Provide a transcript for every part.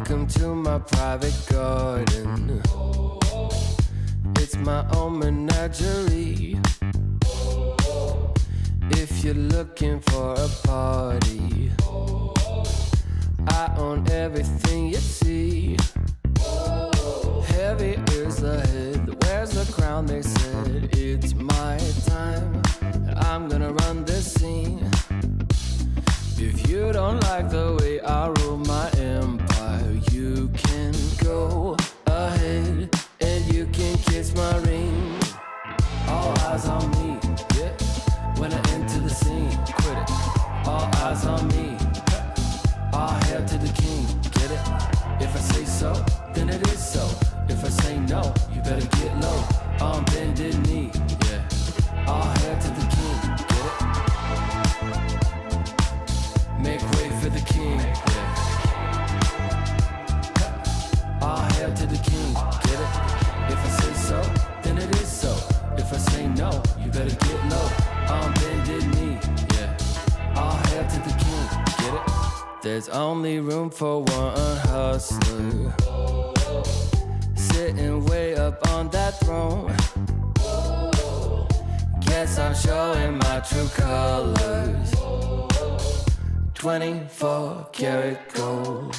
Welcome to my private garden. It's my own menagerie. If you're looking for a party, I own everything you see. Heavy is the head, where's the crown? They said it's my time, and I'm gonna run this scene. If you don't like the way I rule my empire, you can go ahead and you can kiss my ring. All eyes on me, yeah. When I enter the scene, quit it. All eyes on me. All hail to the king, get it? If I say so, then it is so. If I say no, you better get low. On bended knee, yeah. All hail to the king, get it? Make way for the king, yeah. All hail to the king, get it? If I say so, then it is so. If I say no, you better get low. On bended knee, yeah. All hail to the king, get it? There's only room for one hustler, sitting way up on that throne. Guess I'm showing my true colors. 24 karat gold.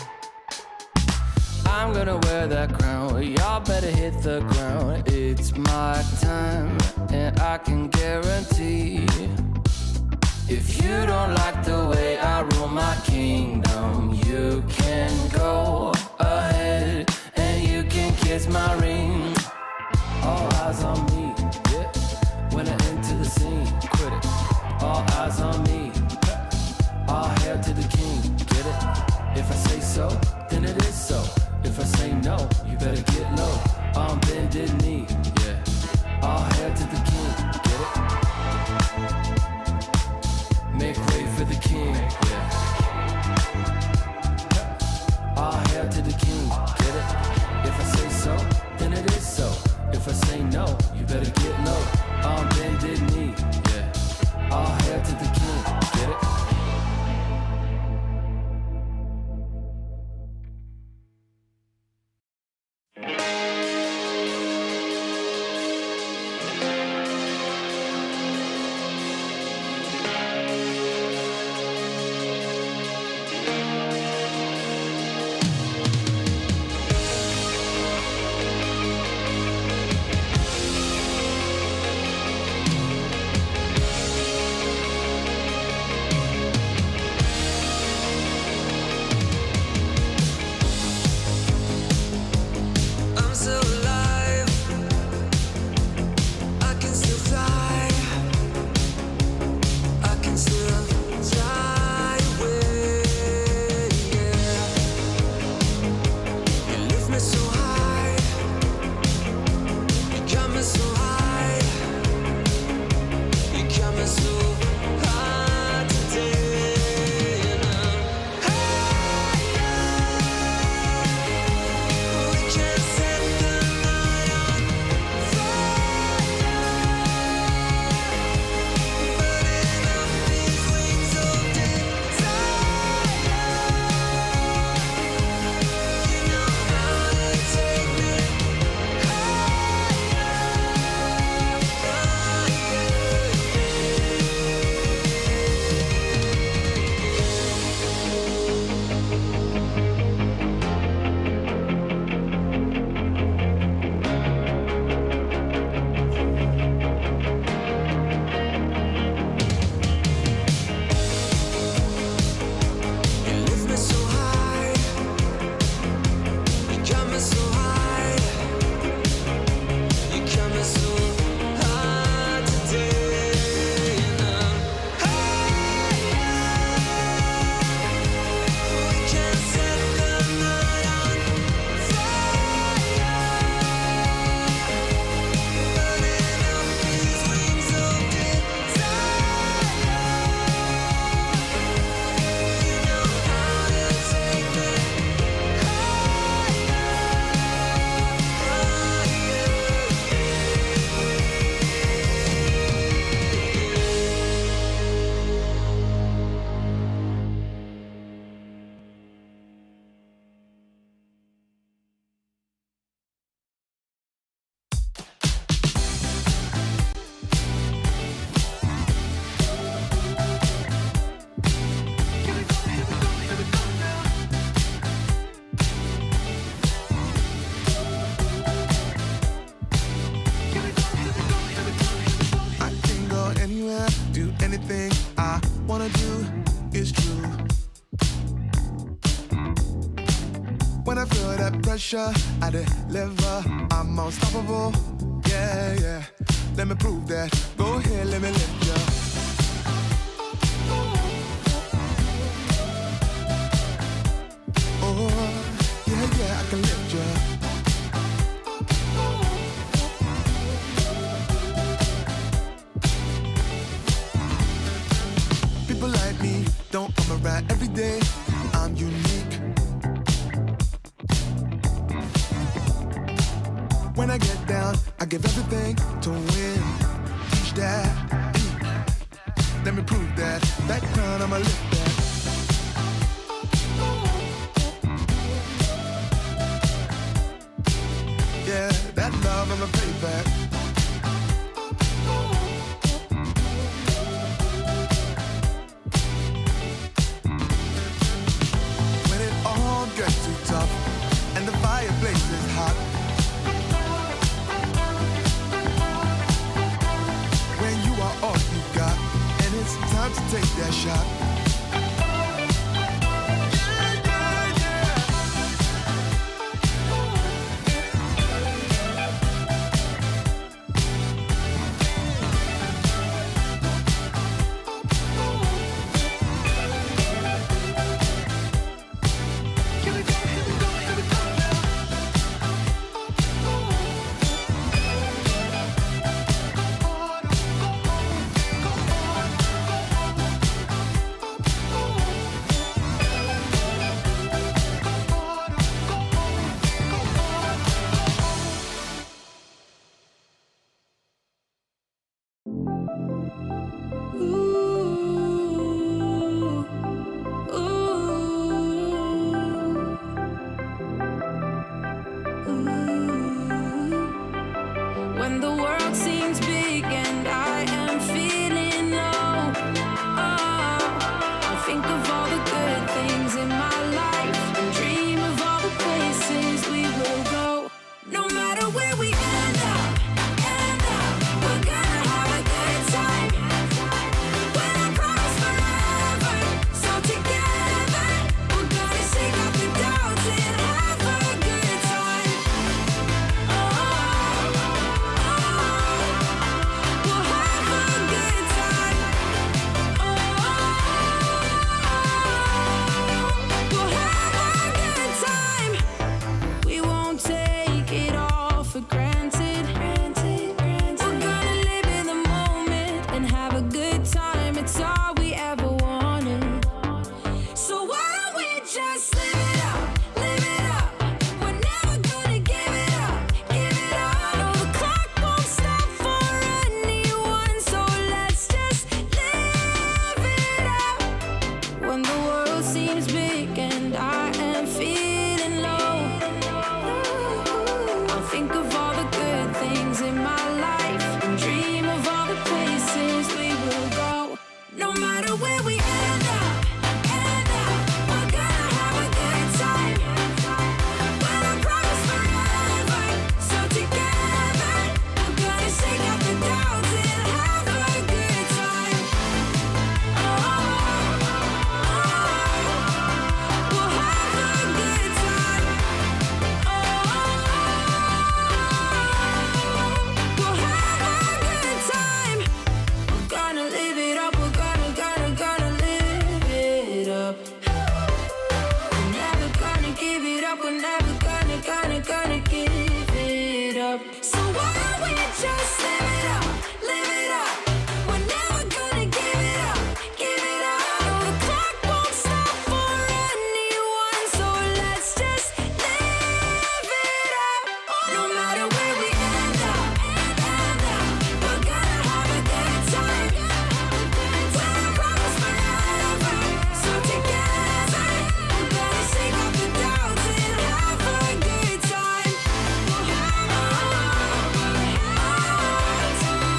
I'm gonna wear that crown, y'all better hit the ground. It's my time, and I can guarantee, if you don't like the way I rule my kingdom, you can go ahead and you can kiss my ring. All eyes on me, yeah. When I enter the scene, quit it. All eyes on me. All hail to the king, get it? If I say so, then it is so. If I say no, you better get low. On bended knee, yeah. All hail to the king, get it? Make way for the king, yeah. All hail to the king, get it? If I say so, then it is so. If I say no, you better get low. On bended knee, yeah. All hail to the king, get it? When I feel that pressure, I deliver. I'm unstoppable. Yeah, yeah. Let me prove that. Go ahead, let me lift ya. Oh, yeah, yeah, I can lift ya. People like me don't come around every day. I'm unique. When I get down, I give everything to win. Teach that, let me prove that. That crown, I'ma lift that. Yeah, that love, I'ma pay back. When it all gets too tough and the fireplace is hot, all you got, and it's time to take that shot. When the world seems big and I am feeling low, I think of all the good things in my life and dream of all the places we will go. No matter where we end up, we're gonna have a good time. When I promise forever, so together we're gonna shake off the doubts and have a good time. We'll have a good time. We'll have a good time. We won't take it all for granted. We're gonna live in the moment and have a good time. It's all we ever wanted. So why don't we just live it up, live it up. We're never gonna give it up, give it up. No, the clock won't stop for anyone, so let's just live it up. When the world seems big and I am feeling low, I'll think of all the good things in my life and dream of all the places we will go. No matter where we end up, we're gonna have a good time. When I promise forever, so together we're gonna shake off the doubts and have a good time. We'll have a good time. We'll have a good time. We're gonna live it up. We're gonna live it up. We're never gonna give it up. We're never gonna give it up. So why don't we just live it up, live it up. We're never gonna give it up, give it up. No, the clock won't stop for anyone, so let's just live it up. No matter where we end up, we're gonna have a good time. When I promise forever, so together we're gonna shake off the doubts and have a good time. We'll have a good time.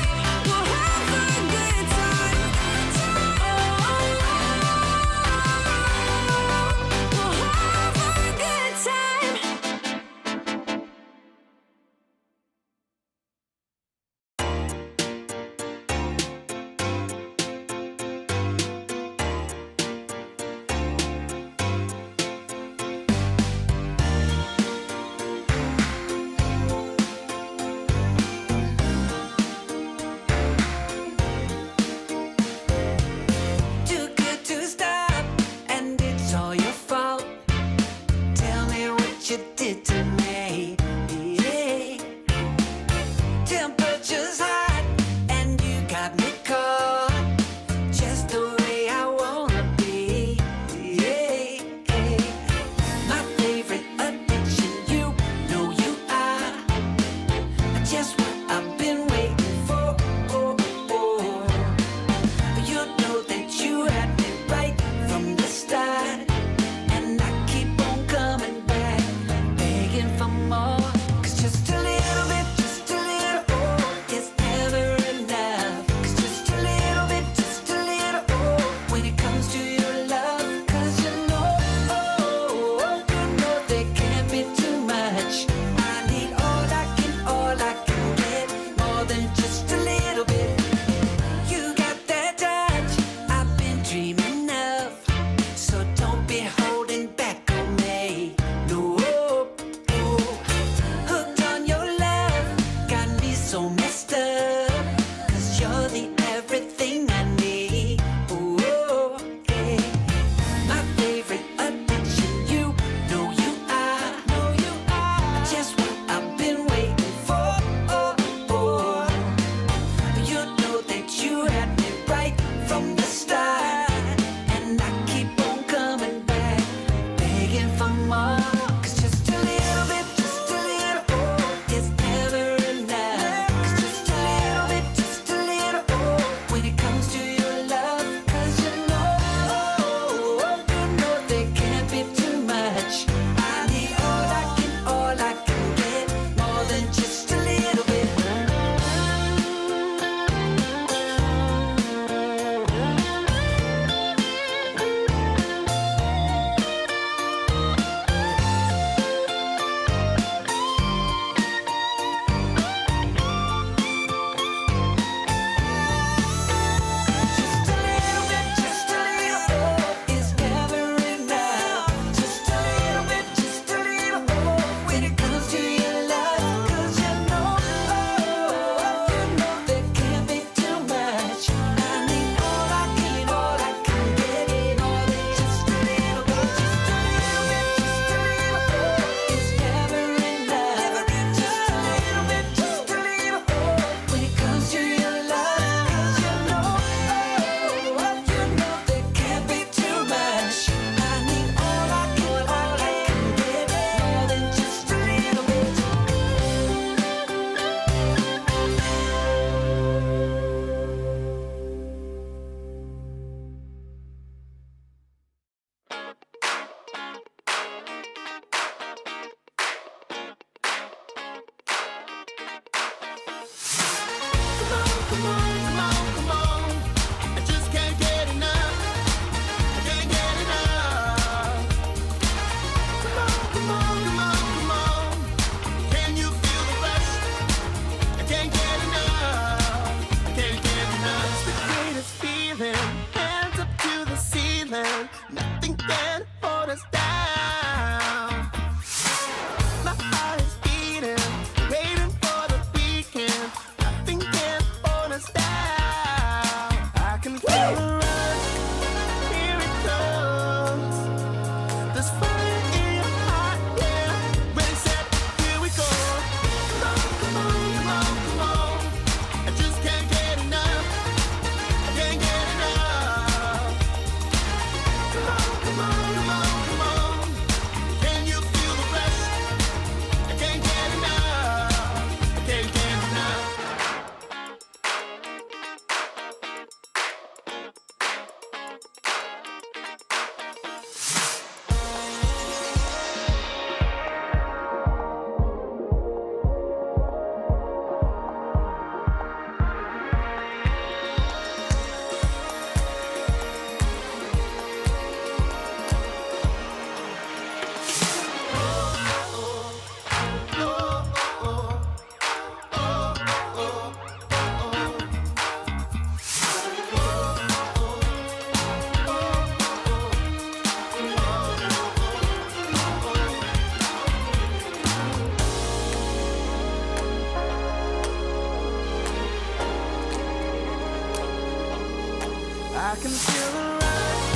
can feel the rush.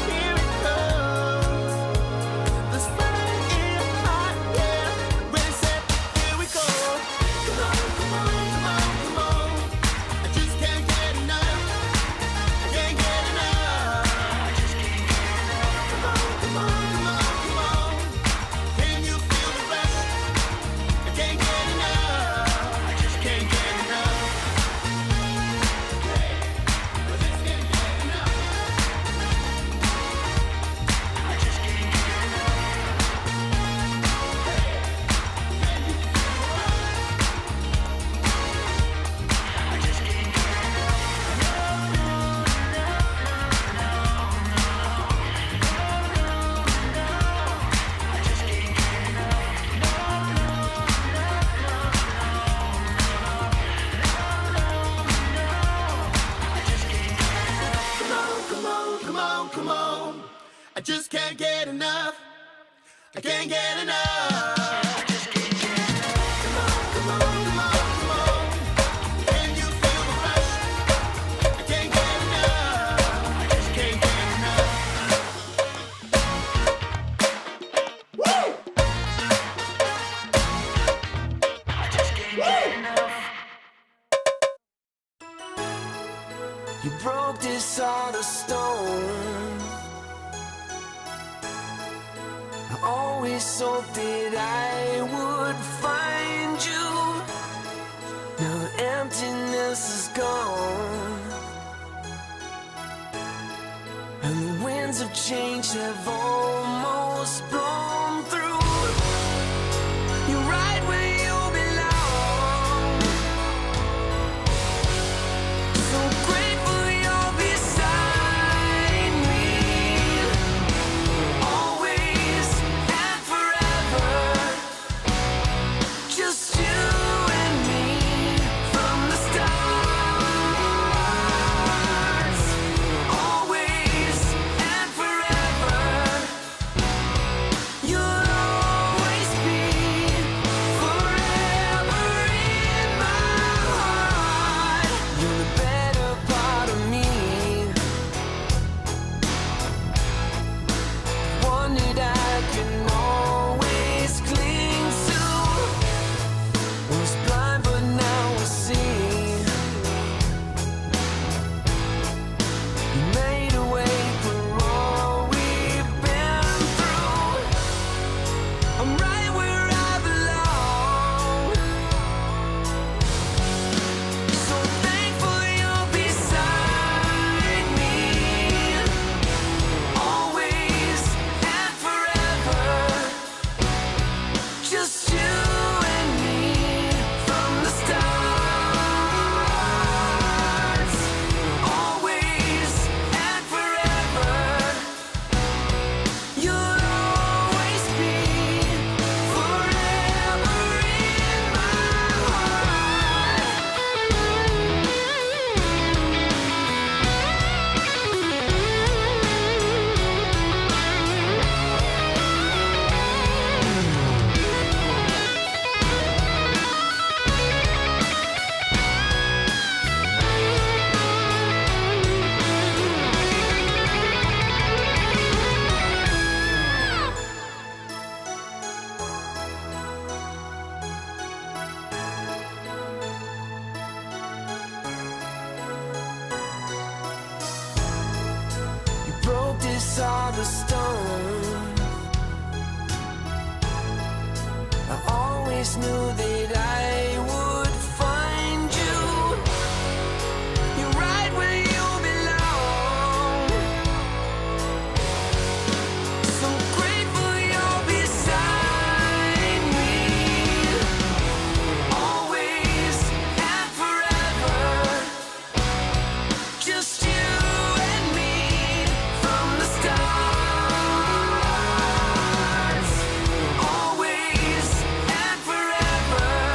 Here it comes. The spring is hot, yeah. Ready, set, here we go. Come on, come on, come on, come on. I just can't get enough. I can't get enough. I just can't get enough. Come on, come on, come on, come on. Can you feel the rush? I can't get enough. I just can't get enough. Hey, I just can't get enough. I just can't get enough. Hey, can you feel the rush? I just can't get Come on, come on, come on, come on. I just can't get enough. I can't get enough. I just can't get enough. Come on, come on, come on, come on. Can you feel the rush? I can't get enough. I just can't get enough. Woo! I just can't get enough. You broke this heart of stone. I always hoped that I would find you. Now the emptiness is gone, and the winds of change have almost blown through. You're right where you belong. So grateful you're beside me, always and forever. Just you and me from the stars. Always and forever. You'll always be forever in my heart. You're the better part of me, one that I can always cling to. Was blind but now I see. You made a way through all we've been through. I'm right where I belong. So thankful you're beside me, always and forever. Just you and me from the stars. Always and forever. You'll always be forever in my heart. You broke this heart of stone. I always knew that I would find you. You're right where you belong. So grateful you're beside me, always and forever. Just you and me from the stars. Always and forever.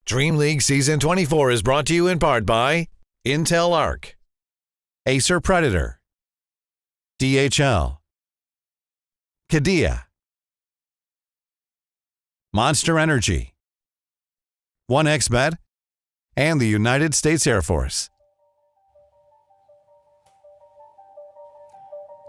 DreamLeague Season 24 is brought to you in part by Intel Arc, Acer Predator, DHL, Kadia, Monster Energy, 1xBet, and the United States Air Force.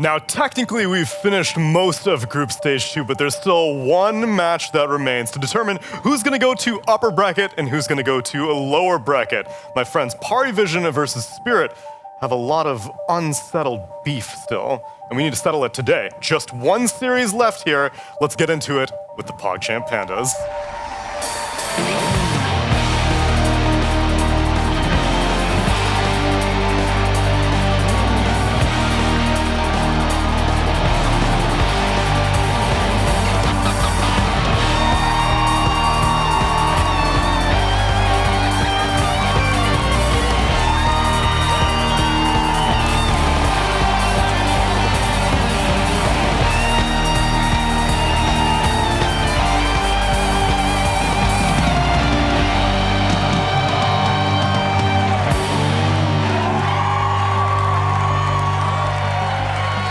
Now, technically, we've finished most of Group Stage 2, but there's still one match that remains to determine who's going to go to upper bracket and who's going to go to a lower bracket. My friends, Pari Vision versus Spirit have a lot of unsettled beef still, and we need to settle it today. Just one series left here. Let's get into it with the PogChamp Pandas.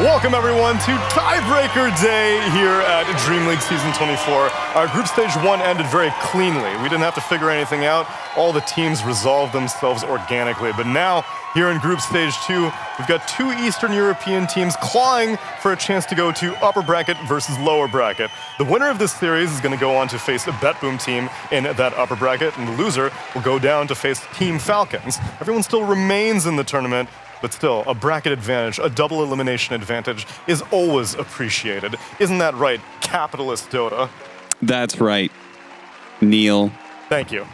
Welcome everyone to Tiebreaker Day here at DreamLeague Season 24. Our Group Stage 1 ended very cleanly. We didn't have to figure anything out. All the teams resolved themselves organically. But now, here in Group Stage 2, we've got two Eastern European teams clawing for a chance to go to upper bracket versus lower bracket. The winner of this series is going to go on to face a BetBoom team in that upper bracket, and the loser will go down to face Team Falcons. Everyone still remains in the tournament, but still, a bracket advantage, a double elimination advantage is always appreciated. Isn't that right, capitalist Dota? That's right, Neil. Thank you.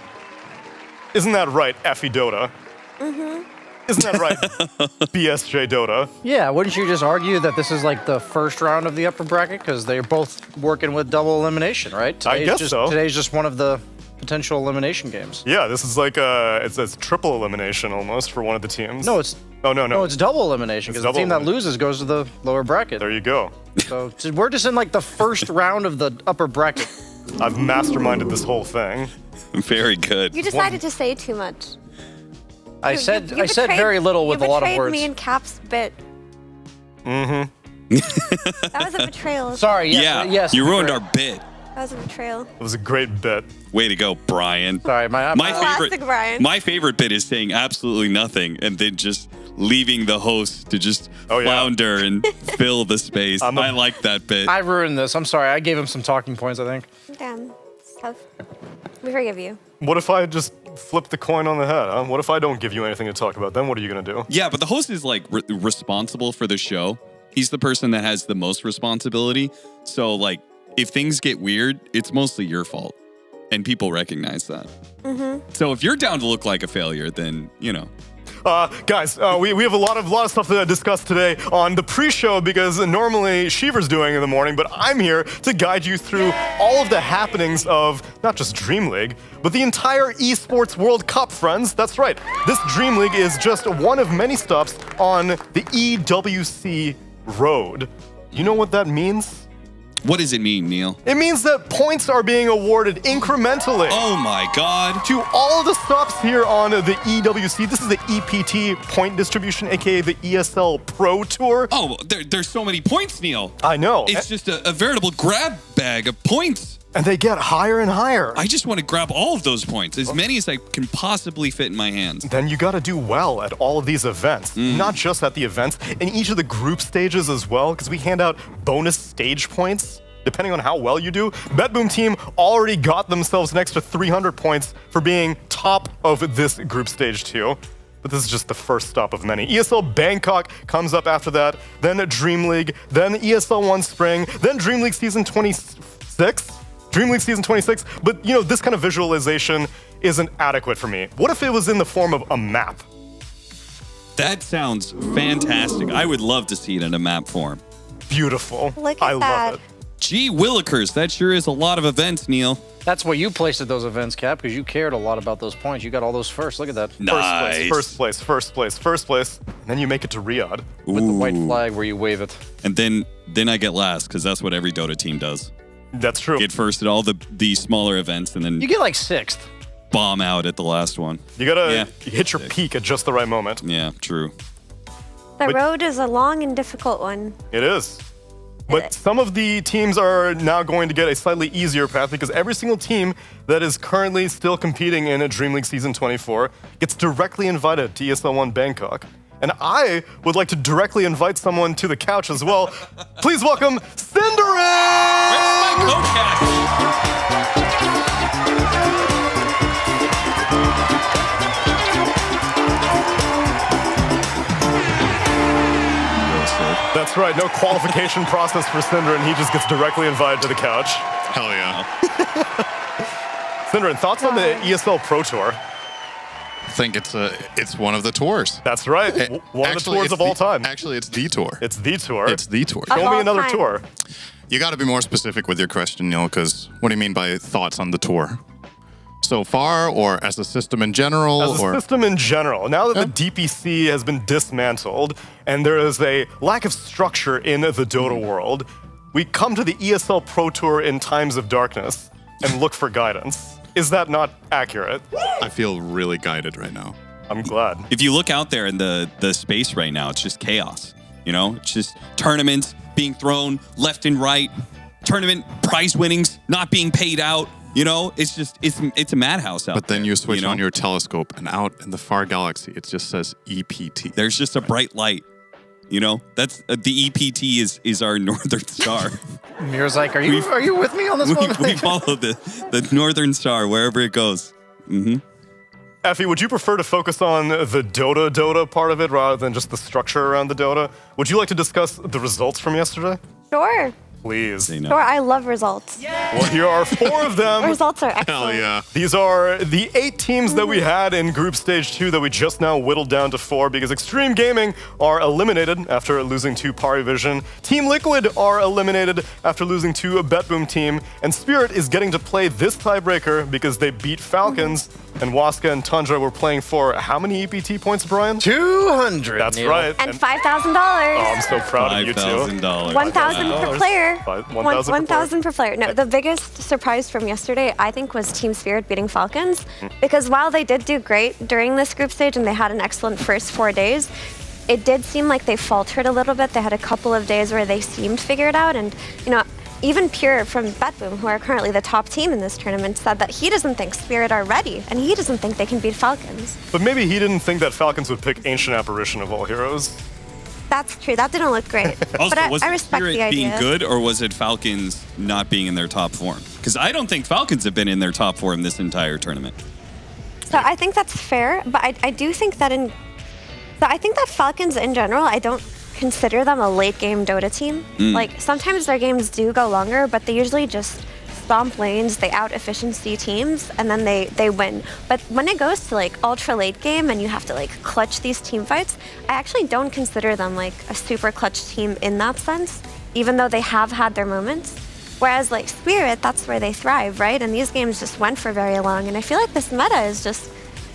Isn't that right, Effie Dota? Mm-hmm. Isn't that right, BSJ Dota? Yeah, wouldn't you just argue that this is like the first round of the upper bracket? Because they're both working with double elimination, right? I guess so. Today's just one of the potential elimination games. Yeah, this is like it's triple elimination almost for one of the teams. No, it's... Oh, no. No, it's double elimination, because the team that loses goes to the lower bracket. There you go. So we're just in like the first round of the upper bracket. I've masterminded this whole thing. Very good. You decided to say too much. I said very little with a lot of words. You betrayed me and Cap's bit. Mm-hmm. That was a betrayal. Sorry, yes. Yes, you ruined our bit. That was a betrayal. It was a great bit. Way to go, Brian. Sorry, my favorite bit is saying absolutely nothing and then just leaving the host to just flounder and fill the space. I like that bit. I ruined this. I'm sorry. I gave him some talking points, I think. Damn, it's tough. We forgive you. What if I just flip the coin on the head, huh? What if I don't give you anything to talk about? Then what are you going to do? Yeah, but the host is like responsible for the show. He's the person that has the most responsibility. So like, if things get weird, it's mostly your fault. And people recognize that. Mm-hmm. So if you're down to look like a failure, then, you know. Guys, we have a lot of stuff to discuss today on the pre-show, because normally Shiver's doing in the morning, but I'm here to guide you through all of the happenings of not just DreamLeague, but the entire Esports World Cup, friends. That's right. This DreamLeague is just one of many stops on the EWC road. You know what that means? What does it mean, Neil? It means that points are being awarded incrementally. Oh my God. To all of the stops here on the EWC. This is the EPT point distribution, aka the ESL Pro Tour. Oh, there's so many points, Neil. I know. It's just a veritable grab bag of points. And they get higher and higher. I just want to grab all of those points, as many as I can possibly fit in my hands. Then you got to do well at all of these events. Not just at the events, in each of the group stages as well, because we hand out bonus stage points depending on how well you do. BetBoom team already got themselves an extra 300 points for being top of this group stage 2. But this is just the first stop of many. ESL Bangkok comes up after that, then DreamLeague, then ESL 1 Spring, then DreamLeague Season 26. DreamLeague Season 26, but you know, this kind of visualization isn't adequate for me. What if it was in the form of a map? That sounds fantastic. I would love to see it in a map form. Beautiful. Look at I that. love it. Gee willikers, that sure is a lot of events, Neil. That's where you placed at those events, Cap, because you cared a lot about those points. You got all those first. Look at that. Nice. First place. And then you make it to Riyadh. With the white flag where you wave it. And then I get last, because that's what every Dota team does. That's true. Get first at all the smaller events, and then You get like 6th. bomb out at the last one. You gotta hit your peak at just the right moment. Yeah, true. The road is a long and difficult one. It is. But some of the teams are now going to get a slightly easier path because every single team that is currently still competing in a Dream League Season 24 gets directly invited to ESL 1 Bangkok. And I would like to directly invite someone to the couch as well. Please welcome Cinderin! Where's my coach hat? That's right, no qualification process for Cinderin. He just gets directly invited to the couch. Hell yeah. Cinderin, thoughts on the ESL Pro Tour? I think it's one of the tours. That's right. One of the tours of all time. Actually, it's the tour. It's the tour. It's the tour. Of Show me all another time. tour. You got to be more specific with your question, Neil, because what do you mean by thoughts on the tour? So far, or as a system in general? As a system in general, now that the DPC has been dismantled and there is a lack of structure in the Dota world, we come to the ESL Pro Tour in times of darkness and look for guidance. Is that not accurate? I feel really guided right now. I'm glad. If you look out there in the space right now, it's just chaos. You know, it's just tournaments being thrown left and right, tournament prize winnings not being paid out. You know, it's just, it's a madhouse out there. But then you switch know? on your telescope, and out in the far galaxy, it just says EPT. There's just a bright light. You know, that's the EPT is our northern star. Mir's like, are you with me on this one? we follow the northern star wherever it goes. Mm-hmm. Effie, would you prefer to focus on the Dota part of it rather than just the structure around the Dota? Would you like to discuss the results from yesterday? Sure. Please. Say no. Sure, I love results. Well, here are 4 of them. Results are Hell excellent. yeah. These are the 8 teams that we had in Group Stage 2 that we just now whittled down to 4 because Extreme Gaming are eliminated after losing to Parivision. Team Liquid are eliminated after losing to a BetBoom team. And Spirit is getting to play this tiebreaker because they beat Falcons. And Waska and Tundra were playing for how many EPT points, Brian? 200. That's Neil. right. And $5,000. Oh, I'm so proud of you two. $5,000. 1,000 per player. 1,000 1,000 per player. No, the biggest surprise from yesterday, I think, was Team Spirit beating Falcons. Because while they did do great during this group stage and they had an excellent first 4 days, it did seem like they faltered a little bit. They had a couple of days where they seemed figured out. And, you know, even Pure from BetBoom, who are currently the top team in this tournament, said that he doesn't think Spirit are ready, and he doesn't think they can beat Falcons. But maybe he didn't think that Falcons would pick Ancient Apparition of all heroes. That's true. That didn't look great. Also, but was I it respect Spirit the idea. being good, or was it Falcons not being in their top form? Because I don't think Falcons have been in their top form this entire tournament. So I think that's fair, but I do think that I think that Falcons in general, I don't consider them a late game Dota team. Like sometimes their games do go longer, but they usually just stomp lanes, they out efficiency teams, and then they win. But when it goes to like ultra late game and you have to like clutch these team fights, I actually don't consider them like a super clutch team in that sense, even though they have had their moments. Whereas like Spirit, that's where they thrive, right? And these games just went for very long, and I feel like this meta is just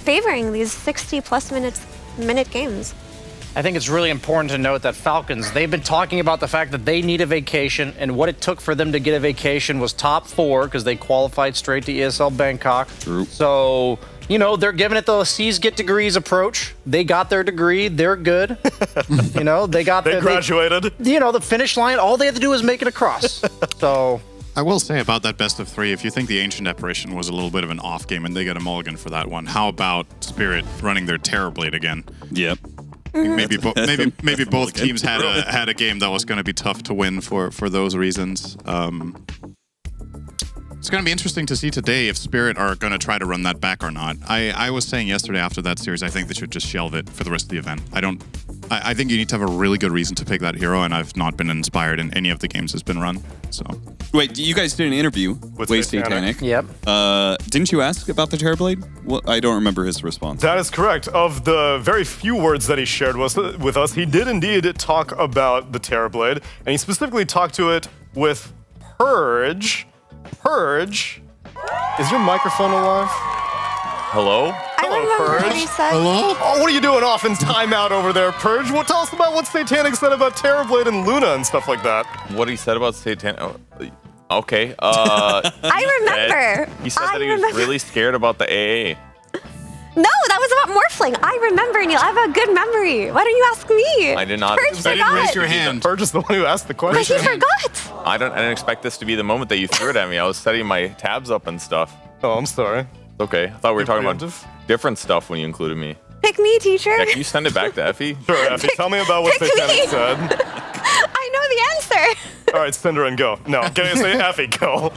favoring these 60+ minute games. I think it's really important to note that Falcons, they've been talking about the fact that they need a vacation, and what it took for them to get a vacation was top 4 because they qualified straight to ESL Bangkok. True. So, you know, they're giving it the C's get degrees approach. They got their degree. They're good. You know, they graduated. The finish line, all they had to do was make it across. So I will say about that best of 3, if you think the Ancient Apparition was a little bit of an off game and they get a mulligan for that one, how about Spirit running their Terrorblade again? Yep. Maybe both teams had a game that was going to be tough to win for those reasons. It's going to be interesting to see today if Spirit are going to try to run that back or not. I was saying yesterday after that series, I think they should just shelve it for the rest of the event. I think you need to have a really good reason to pick that hero, and I've not been inspired in any of the games that's been run. So Wait, you guys did an interview with Satanic. yep. Didn't you ask about the Terrorblade? Well, I don't remember his response. That is correct. Of the very few words that he shared with us, he did indeed talk about the Terrorblade, and he specifically talked to it with Purge. Purge, is your microphone alive? Hello? I remember what he said. hello? Oh, what are you doing off in timeout over there, Purge? Well, tell us about what Satanic said about Terrorblade and Luna and stuff like that. What he said about Satan? Okay. I remember. He said that he was really scared about the AA. No, that was about Morphling. I remember, Neil. I have a good memory. Why don't you ask me? I did not. Purge I didn't raise your forgot. hand. Purge is the one who asked the But question. he forgot. I didn't expect this to be the moment that you threw it at me. I was setting my tabs up and stuff. Oh, I'm sorry. Okay. I thought we were talking about Preemptive? different stuff when you included me. Pick me, teacher. Yeah, can you send it back to Effie? Sure, Effie, tell me about what pick me. Satanic said. I know the answer. All right, Cinder go. No, can I say Effie, go.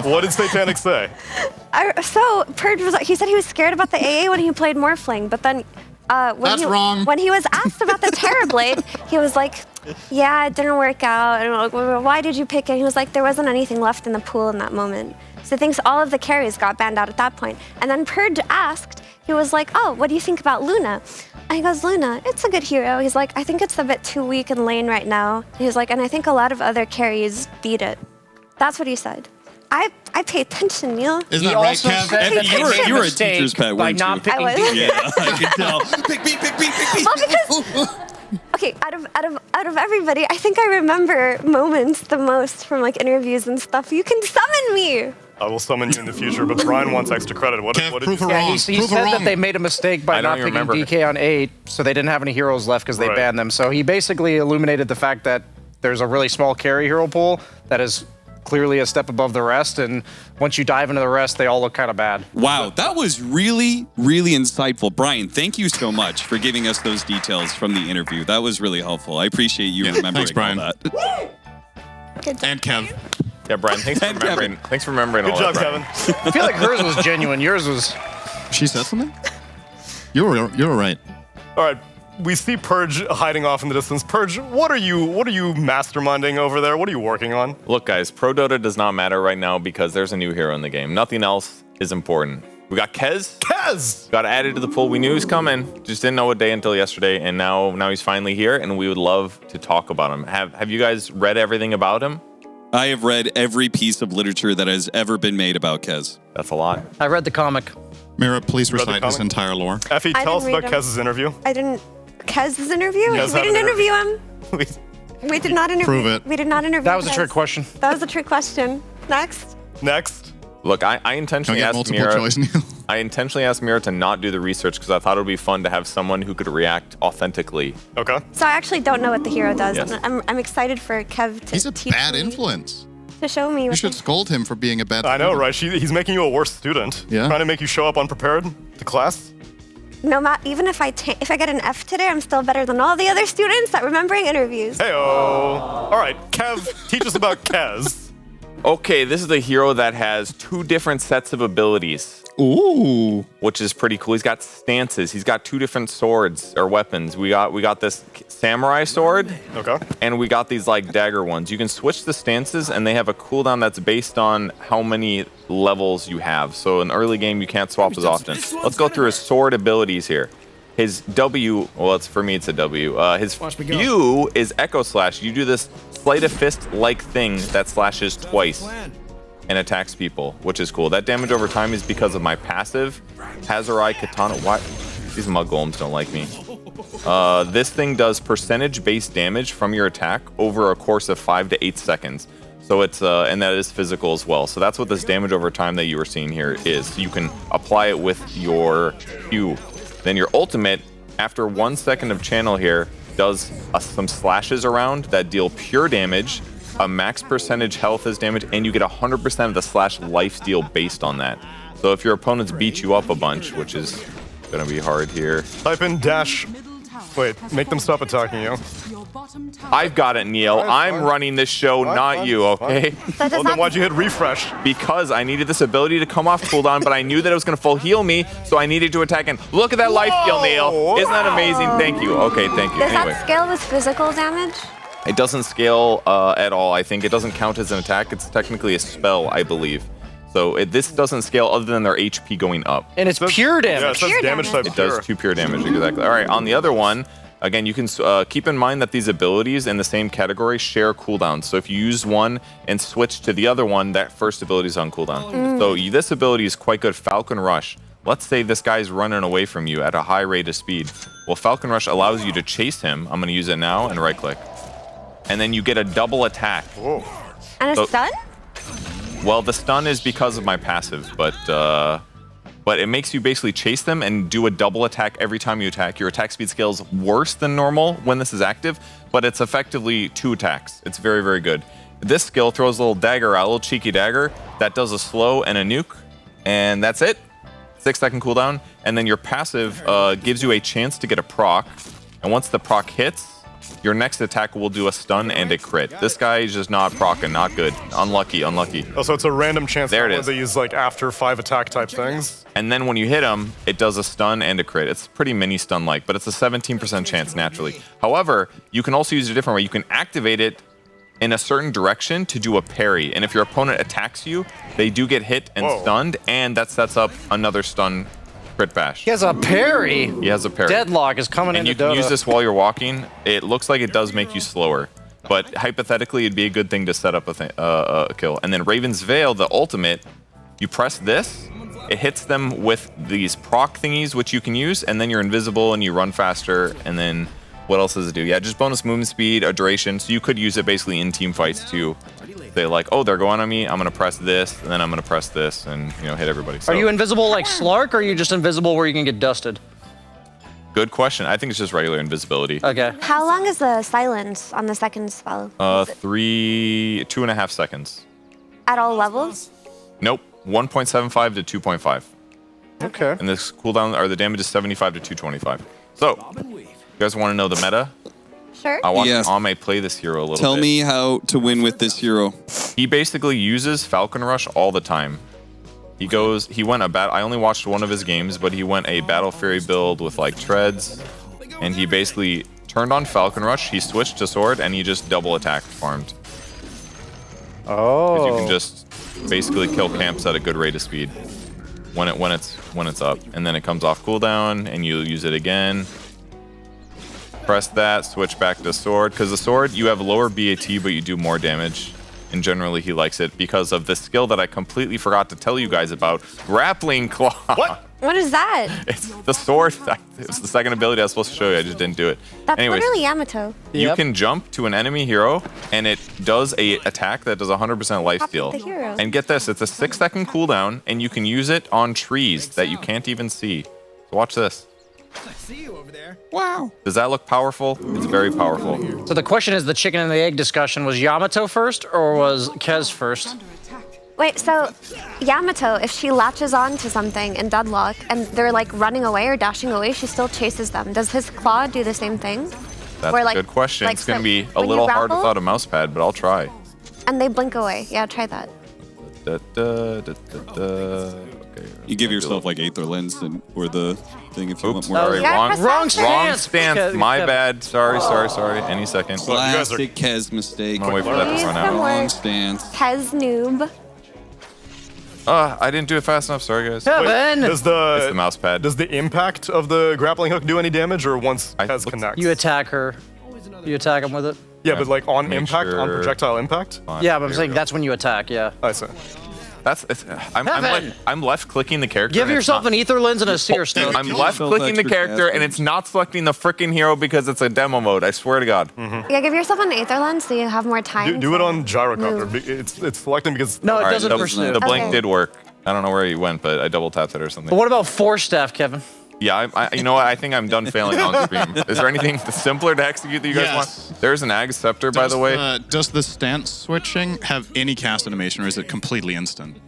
What did Satanic say? So Purge was. He said he was scared about the AA when he played Morphling, but then That's wrong. When he was asked about the Terrorblade, he was like, "Yeah, it didn't work out." And I'm like, well, why did you pick it? He was like, "There wasn't anything left in the pool in that moment." So he thinks all of the carries got banned out at that point. And then Purge asked, he was like, "Oh, what do you think about Luna?" And he goes, "Luna, it's a good hero." He's like, "I think it's a bit too weak in lane right now." He's like, "And I think a lot of other carries beat it." That's what he said. I pay attention, Neil. Isn't He that right, also Kev? said that he made you were a mistake teacher's pet, by weren't not you? picking I was. DK. Yeah, I can tell. Pick me. Well, because okay, out of everybody, I think I remember moments the most from like interviews and stuff. You can summon me. I will summon you in the future, but Brian wants extra credit. What Kev, did prove you her say? Yeah, wrong. he Prove her said that wrong. they made a mistake by I not don't picking remember. DK on 8, so they didn't have any heroes left because they Right. banned them. So he basically illuminated the fact that there's a really small carry hero pool that is clearly a step above the rest, and once you dive into the rest, they all look kind of bad. Wow, that was really, really insightful. Brian, thank you so much for giving us those details from the interview. That was really helpful. I appreciate you remembering thanks, Brian. all that. And Kev. Yeah, Brian, thanks for And remembering. Thanks for remembering Good all job, that, Brian. Kevin. I feel like hers was genuine. Yours was. She said something? You were right. All right, we see Purge hiding off in the distance. Purge, what are you masterminding over there? What are you working on? Look, guys, Pro Dota does not matter right now because there's a new hero in the game. Nothing else is important. We got Kez. Kez! Got added to the pool. We knew he was coming. Just didn't know what day until yesterday, and now he's finally here, and we would love to talk about him. Have you guys read everything about him? I have read every piece of literature that has ever been made about Kez. That's a lot. I read the comic. Mira, please Read the recite this comic? entire lore. Effie, I tell us didn't about read him. Kez's interview. I didn't. Kez's interview? Kez We had an didn't interview him. We- We did not interview. Prove it. We did not interview. That was a Kez. trick question. That was a trick question. Next. Next. Look, I Can we intentionally get asked multiple Mira. choice, Neil? I intentionally asked Mira to not do the research because I thought it would be fun to have someone who could react authentically. Okay. So I actually don't know what the hero does. Yes. And I'm excited for Kev to He's a teach bad me, influence. to show me. You what should the- scold him for being a bad I know, student. right? He's making you a worse student. Yeah. Trying to make you show up unprepared to class. No matter, even if I get an F today, I'm still better than all the other students at remembering interviews. Heyo. All right, Kev, teach us about Kez. Okay, this is a hero that has two different sets of abilities, Ooh. which is pretty cool. He's got stances. He's got two different swords or weapons. We got this samurai sword, Okay. and we got these like dagger ones. You can switch the stances, and they have a cooldown that's based on how many levels you have. So in early game, you can't swap as often. Let's go through his sword abilities here. His W, well, for me, it's a W. His Q is Echo Slash. You do this sleight of fist-like thing that slashes twice and attacks people, which is cool. That damage over time is because of my passive, Hazurai Katana. Why? These mug golems don't like me. This thing does percentage-based damage from your attack over a course of 5 to 8 seconds. So it's, and that is physical as well. So that's what this damage over time that you were seeing here is. So you can apply it with your Q. Then your ultimate, after 1 second of channel here, does some slashes around that deal pure damage, a max percentage health as damage, and you get 100% of the slash lifesteal based on that. So if your opponents beat you up a bunch, which is gonna be hard here. Type in dash. Wait, make them stop attacking you. I've got it, Neil. I'm running this show, not you, okay? That does Well, then not- why'd you hit refresh? Because I needed this ability to come off cooldown, but I knew that it was going to full heal me, so I needed to attack. And look at that life steal, Neil. Isn't that amazing? Thank you. Okay, thank you. Does Anyway, that scale with physical damage? it doesn't scale at all. I think it doesn't count as an attack. It's technically a spell, I believe. So this doesn't scale other than their HP going up. And it's pure Yeah, it damage. says Pure damage damage. type It does pure. 2 pure damage, exactly. All right, on the other one, again, you can keep in mind that these abilities in the same category share cooldowns. So if you use one and switch to the other one, that first ability is on cooldown. So this ability is quite good. Falcon Rush. Let's say this guy's running away from you at a high rate of speed. Well, Falcon Rush allows you to chase him. I'm going to use it now and right-click. And then you get a double attack. Whoa. And a stun? Well, the stun is because of my passive, but it makes you basically chase them and do a double attack every time you attack. Your attack speed scale is worse than normal when this is active, but it's effectively 2 attacks. It's very, very good. This skill throws a little dagger out, a little cheeky dagger, that does a slow and a nuke, and that's it. 6-second cooldown, and then your passive gives you a chance to get a proc, and once the proc hits, your next attack will do a stun and a crit. This guy is just not proccing, not good. Unlucky, unlucky. Oh, so it's a random chance. There it one is. of these like after 5 attack type things. And then when you hit him, it does a stun and a crit. It's pretty mini stun-like, but it's a 17% chance naturally. However, you can also use it a different way. You can activate it in a certain direction to do a parry. And if your opponent attacks you, they do get hit and stunned, and that sets up another stun crit bash. He has a parry. He has a parry. Deadlock is coming and into you can Dota. use this while you're walking. It looks like it does make you slower, but hypothetically, it'd be a good thing to set up a kill. And then Raven's Veil, the ultimate, you press this, it hits them with these proc thingies, which you can use, and then you're invisible and you run faster, and then what else does it do? Yeah, just bonus movement speed, a duration, so you could use it basically in team fights too. Say like, oh, they're going on me, I'm gonna press this, and then I'm gonna press this, and hit everybody. So, Are you invisible like Slark, or are you just invisible where you can get dusted? good question. I think it's just regular invisibility. Okay. How long is the silence on the second spell? 2.5 seconds. At all levels? Nope, 1.75 to 2.5. Okay. And this cooldown, or the damage is 75 to 225. So, you guys want to know the meta? Sure. I want Yes. Ame play this hero a little Tell bit. me how to win with this hero. He basically uses Falcon Rush all the time. He went I only watched one of his games, but he went a Battle Fury build with like treads, and he basically turned on Falcon Rush, he switched to sword, and he just double attack farmed. Oh. 'Cause you can just basically kill camps at a good rate of speed when it's up, and then it comes off cooldown, and you use it again. Press that, switch back to sword, because the sword you have lower BAT, but you do more damage. And generally he likes it because of the skill that I completely forgot to tell you guys about, Grappling Claw. What? What is that? It's the sword. It was the second ability I was supposed to show you. I just didn't do it. That's Anyways, literally Yamato. you Yep. can jump to an enemy hero, and it does a attack that does 100% life Top of steal. the hero. And get this, it's a 6-second cooldown, and you can use it on trees that you can't even see. So watch this. Wow. Does that look powerful? It's very powerful. So the question is, the chicken and the egg discussion, was Yamato first or was Kez first? Wait, so Yamato, if she latches on to something in deadlock and they're like running away or dashing away, she still chases them. Does his claw do the same thing? That's Where, a like- good question. like, It's going to so be a when you little hard grapple- without a mouse pad, but I'll try. And they blink away. Yeah, try that. Da, da, da, da, da. Okay, You give yourself like Aether Lens or the thing if you Oops, want more. sorry, You gotta wrong, press Wrong faster. wrong stance. stance. My bad. Sorry. Any second. you guys are- Classic Kez mistake. I'm gonna wait for that to Please run come out. on. Wrong stance. Kez noob. I didn't do it fast enough. Sorry, guys. Kevin! Does It's the the mouse pad. does the impact of the grappling hook do any damage, or once I Kez looked- connects? You attack her. You attack him with it. Yeah, but like on Make impact, on sure- projectile impact. Yeah, but I'm There saying we go. that's when you attack, yeah. I see. I'm left clicking the character. Give and it's yourself not- an Ether Lens and a Seer Stone. I'm left clicking the extra character, cast. and it's not selecting the freaking hero because it's a demo mode. I swear to God. Yeah, give yourself an Aether Lens so you have more time. Do it to on gyrocopter. move. It's selecting because No, it All right, doesn't the, pursue. the blink Okay. did work. I don't know where he went, but I double tapped it or something. But what about Force Staff, Kevin? Yeah, you know what? I think I'm done failing on stream. Is there anything simpler to execute that you guys Yes. want? There's an Ag Scepter, by the way. Does the stance switching have any cast animation, or is it completely instant?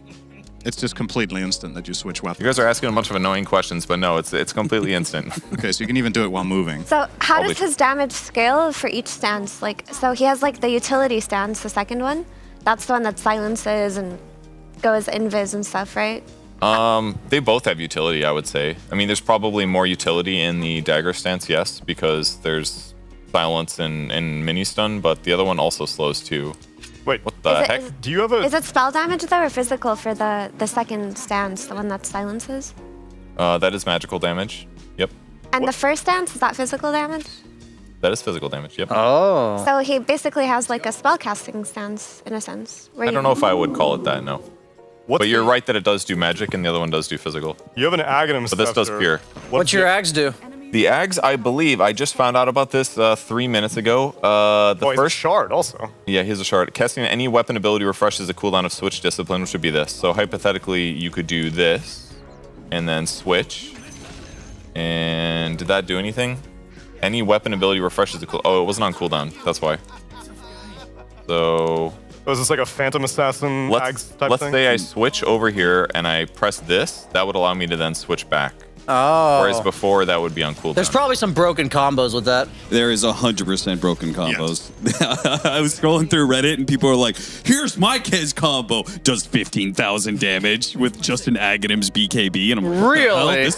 It's just completely instant that you switch You weapons. guys are asking a bunch of annoying questions, but no, it's completely instant. Okay, so you can even do it while moving. So how Probably does his damage scale for each stance? Like, so he has like the utility stance, the second one. That's the one that silences and goes invis and stuff, right? They both have utility, I would say. I mean, there's probably more utility in the dagger stance, yes, because there's silence and mini stun, but the other one also slows too. wait, What the Is it- heck? is- do you have a? Is it spell damage though, or physical for the second stance, the one that silences? That is magical damage. Yep. And the first stance, is that physical damage? That is physical damage. Yep. Oh. So he basically has like a spellcasting stance in a sense. Where I don't know if I would call it that, no. What's But you're the- right that it does do magic and the other one does do physical. You have an Aghanim But this does Scepter. pure. What's your the- ags do? The Ags, I believe, I just found out about this 3 minutes ago. The He's a shard also. Yeah, he's a shard. Casting any weapon ability refreshes the cooldown of switch discipline, which would be this. So hypothetically, you could do this, and then switch. And did that do anything? Any weapon ability refreshes the cooldown. Oh, it wasn't on cooldown. That's why. So... Was this like a Phantom Assassin Ags type let's thing? say I switch over here and I press this. That would allow me to then switch back. Oh. Whereas before, that would be on cooldown. There's probably some broken combos with that. There is 100% broken combos. I was scrolling through Reddit and people are like, here's my Kez combo. Does 15,000 damage with just an Aghanims BKB. And I'm like, what the hell? Really?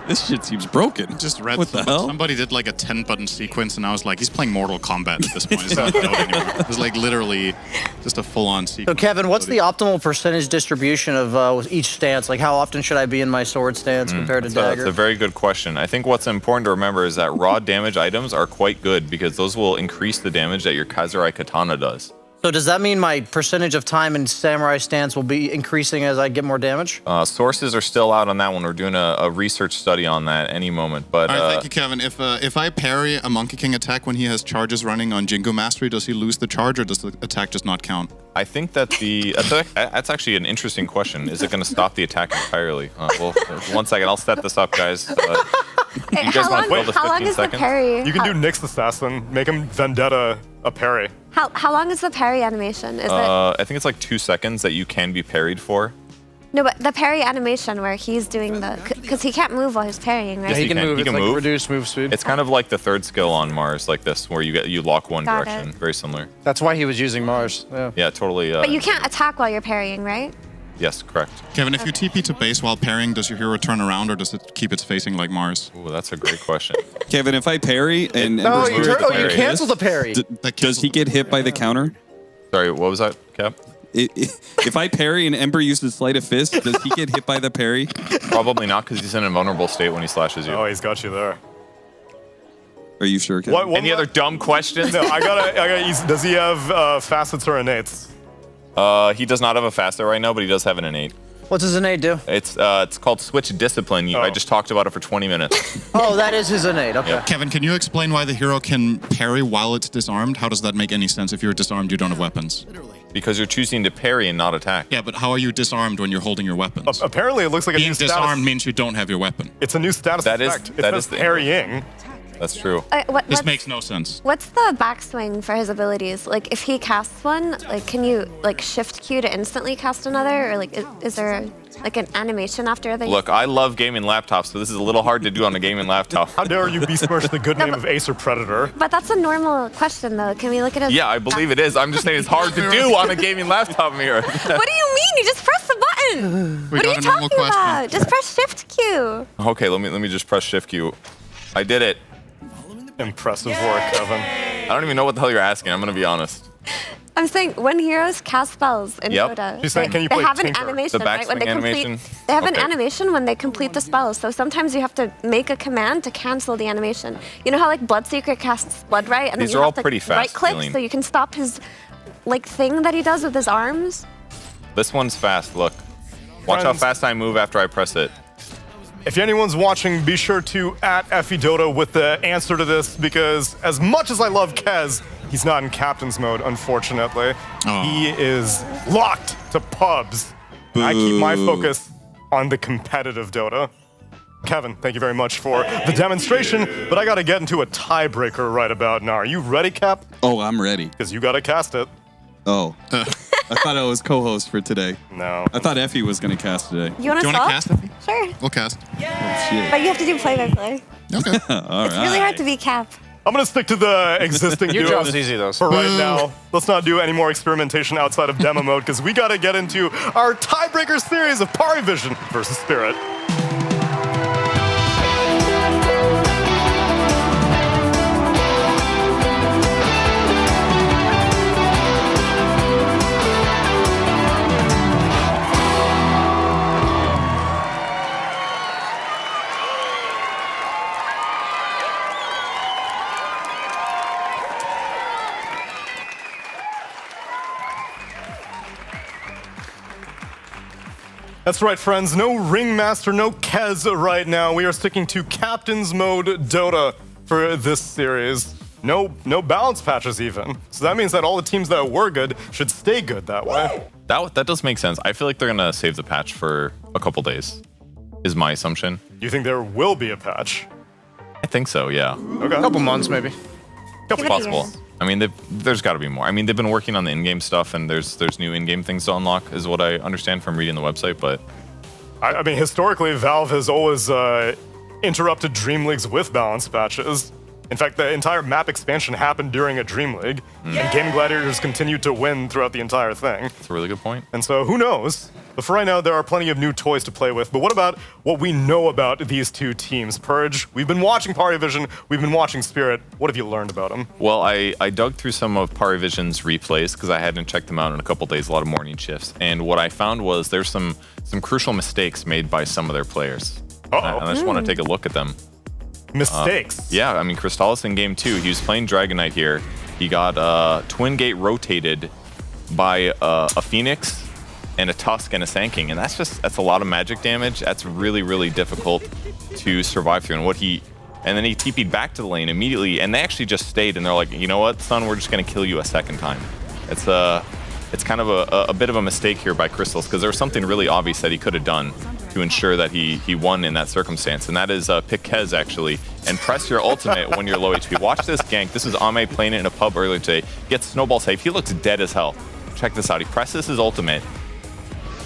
This shit seems broken. Just read what the hell? Somebody did like a 10-button sequence, and I was like, he's playing Mortal Kombat at this point. It's not Dota anymore. It was like literally just a full-on sequence. So Kevin, what's the optimal percentage distribution of each stance? Like how often should I be in my sword stance compared to dagger? That's a very good question. I think what's important to remember is that raw damage items are quite good because those will increase the damage that your Kazurai Katana does. So does that mean my percentage of time in samurai stance will be increasing as I get more damage? Sources are still out on that one. We're doing a research study on that any moment. But all right, thank you, Kevin. If I parry a Monkey King attack when he has charges running on Jingo Mastery, does he lose the charge or does the attack just not count? I think that that's actually an interesting question. Is it going to stop the attack entirely? Well, 1 second. I'll set this up, guys. You guys want to fill the 15 seconds? parry? You can do Nyx Assassin. Make him Vendetta a parry. How long is the parry animation? Is it? I think it's like 2 seconds that you can be parried for. No, but the parry animation where he's doing the, because he can't move while he's parrying, right? Yes, he can move. He It's can like move. reduced move speed. It's kind of like the third skill on Mars, like this, where you lock one Got direction. it. Very similar. That's why he was using Mars. Yeah. Yeah, totally. But you can't attack while you're parrying, right? Yes, correct. Kevin, if you TP to base while parrying, does your hero turn around or does it keep its facing like Mars? Ooh, that's a great question. Kevin, if I parry and No, Ember's you parry cancel the this, parry. does he get hit by the counter? Sorry, what was that, Cap? If I parry and Ember uses Sleight of Fist, does he get hit by the parry? Probably not, because he's in a vulnerable state when he slashes you. Oh, he's got you there. Are you sure, Kevin? Any other dumb questions? No, I gotta. Does he have facets or innates? He does not have a facet right now, but he does have an innate. What's his innate do? It's called Switch Discipline. I just talked about it for 20 minutes. Oh, that is his innate. Okay. Yeah. Kevin, can you explain why the hero can parry while it's disarmed? How does that make any sense? If you're disarmed, you don't have weapons. Because you're choosing to parry and not attack. Yeah, but how are you disarmed when you're holding your weapons? Apparently, it looks like a Being new status. disarmed means you don't have your weapon. It's a new status That is- effect. It that says is the- parrying. That's true. This makes no sense. What's the backswing for his abilities? Like, if he casts one, like, can you like shift Q to instantly cast another, or like, is there like an animation after the? Look, I love gaming laptops, so this is a little hard to do on a gaming laptop. How dare you besmirch the good name of Acer Predator? But that's a normal question, though. Can we look at it? Yeah, I believe it is. I'm just saying it's hard to do on a gaming laptop mirror. What do you mean? You just press the button. What are you talking about? Just press Shift Q. Okay, let me just press Shift Q. I did it. Impressive work, Kevin. I don't even know what the hell you're asking. I'm gonna be honest. I'm saying when heroes cast spells in Yep. Dota, She's saying, can you they play have an Tinker? animation, The right? When they backswing complete, animation? they have an Okay. animation when they complete the spell. So sometimes you have to make a command to cancel the animation. You know how like Bloodseeker casts Blood Right, and These then you are have all to pretty fast right click healing. so you can stop his like thing that he does with his arms. This one's fast. Look. Watch how Friends. fast I move after I press it. If anyone's watching, be sure to @FEDota with the answer to this, because as much as I love Kez, he's not in captain's mode, unfortunately. Oh. He is locked to pubs. I keep my focus on the competitive Dota. Kevin, thank you very much for the demonstration, but I gotta get into a tiebreaker right about now. Are you ready, Cap? Oh, I'm ready. Because you gotta cast it. Oh. I thought I was co-host for today. No. I thought Effie was going to cast today. You want Do to you want swap? to cast it? Sure. We'll cast. Oh, shit. But you have to do play-by-play. Okay. All It's right. really hard to be Cap. I'm gonna stick to the existing Your duos job's easy, though. for right now. Let's not do any more experimentation outside of demo mode, because we gotta get into our tiebreaker series of Pari Vision versus Spirit. That's right, friends. No Ringmaster, no Kez right now. We are sticking to Captain's Mode Dota for this series. No balance patches even. So that means that all the teams that were good should stay good that way. That does make sense. I feel like they're going to save the patch for a couple days, is my assumption. You think there will be a patch? I think so, yeah. Okay. A couple months, maybe. Give it a Possible. year. I mean, there's got to be more. I mean, they've been working on the in-game stuff, and there's new in-game things to unlock, is what I understand from reading the website, but... I mean, historically, Valve has always interrupted Dream Leagues with balance patches. In fact, the entire map expansion happened during a Dream League, and Gaming Gladiators continued to win throughout the entire thing. That's a really good point. And so, who knows? But for right now, there are plenty of new toys to play with. But what about what we know about these two teams? Purge, we've been watching Parivision, we've been watching Spirit. What have you learned about them? Well, I dug through some of Parivision's replays because I hadn't checked them out in a couple days, a lot of morning shifts. And what I found was there's some crucial mistakes made by some of their players. And I just want to take a look at them. Mistakes? Yeah, I mean, Crystallis in game 2, he was playing Dragon Knight here. He got Twin Gate rotated by a Phoenix and a Tusk and a Sand and that's a lot of magic damage. That's really, really difficult to survive through. And then he TP'd back to the lane immediately, and they actually just stayed, and they're like, you know what, son, we're just gonna kill you a second time. It's kind of a bit of a mistake here by Crystals, because there was something really obvious that he could have done to ensure that he won in that circumstance, and that is pick Kez, actually, and press your ultimate when you're low HP. Watch this gank. This is Ame playing it in a pub earlier today. Gets Snowball safe. He looks dead as hell. Check this out. He presses his ultimate,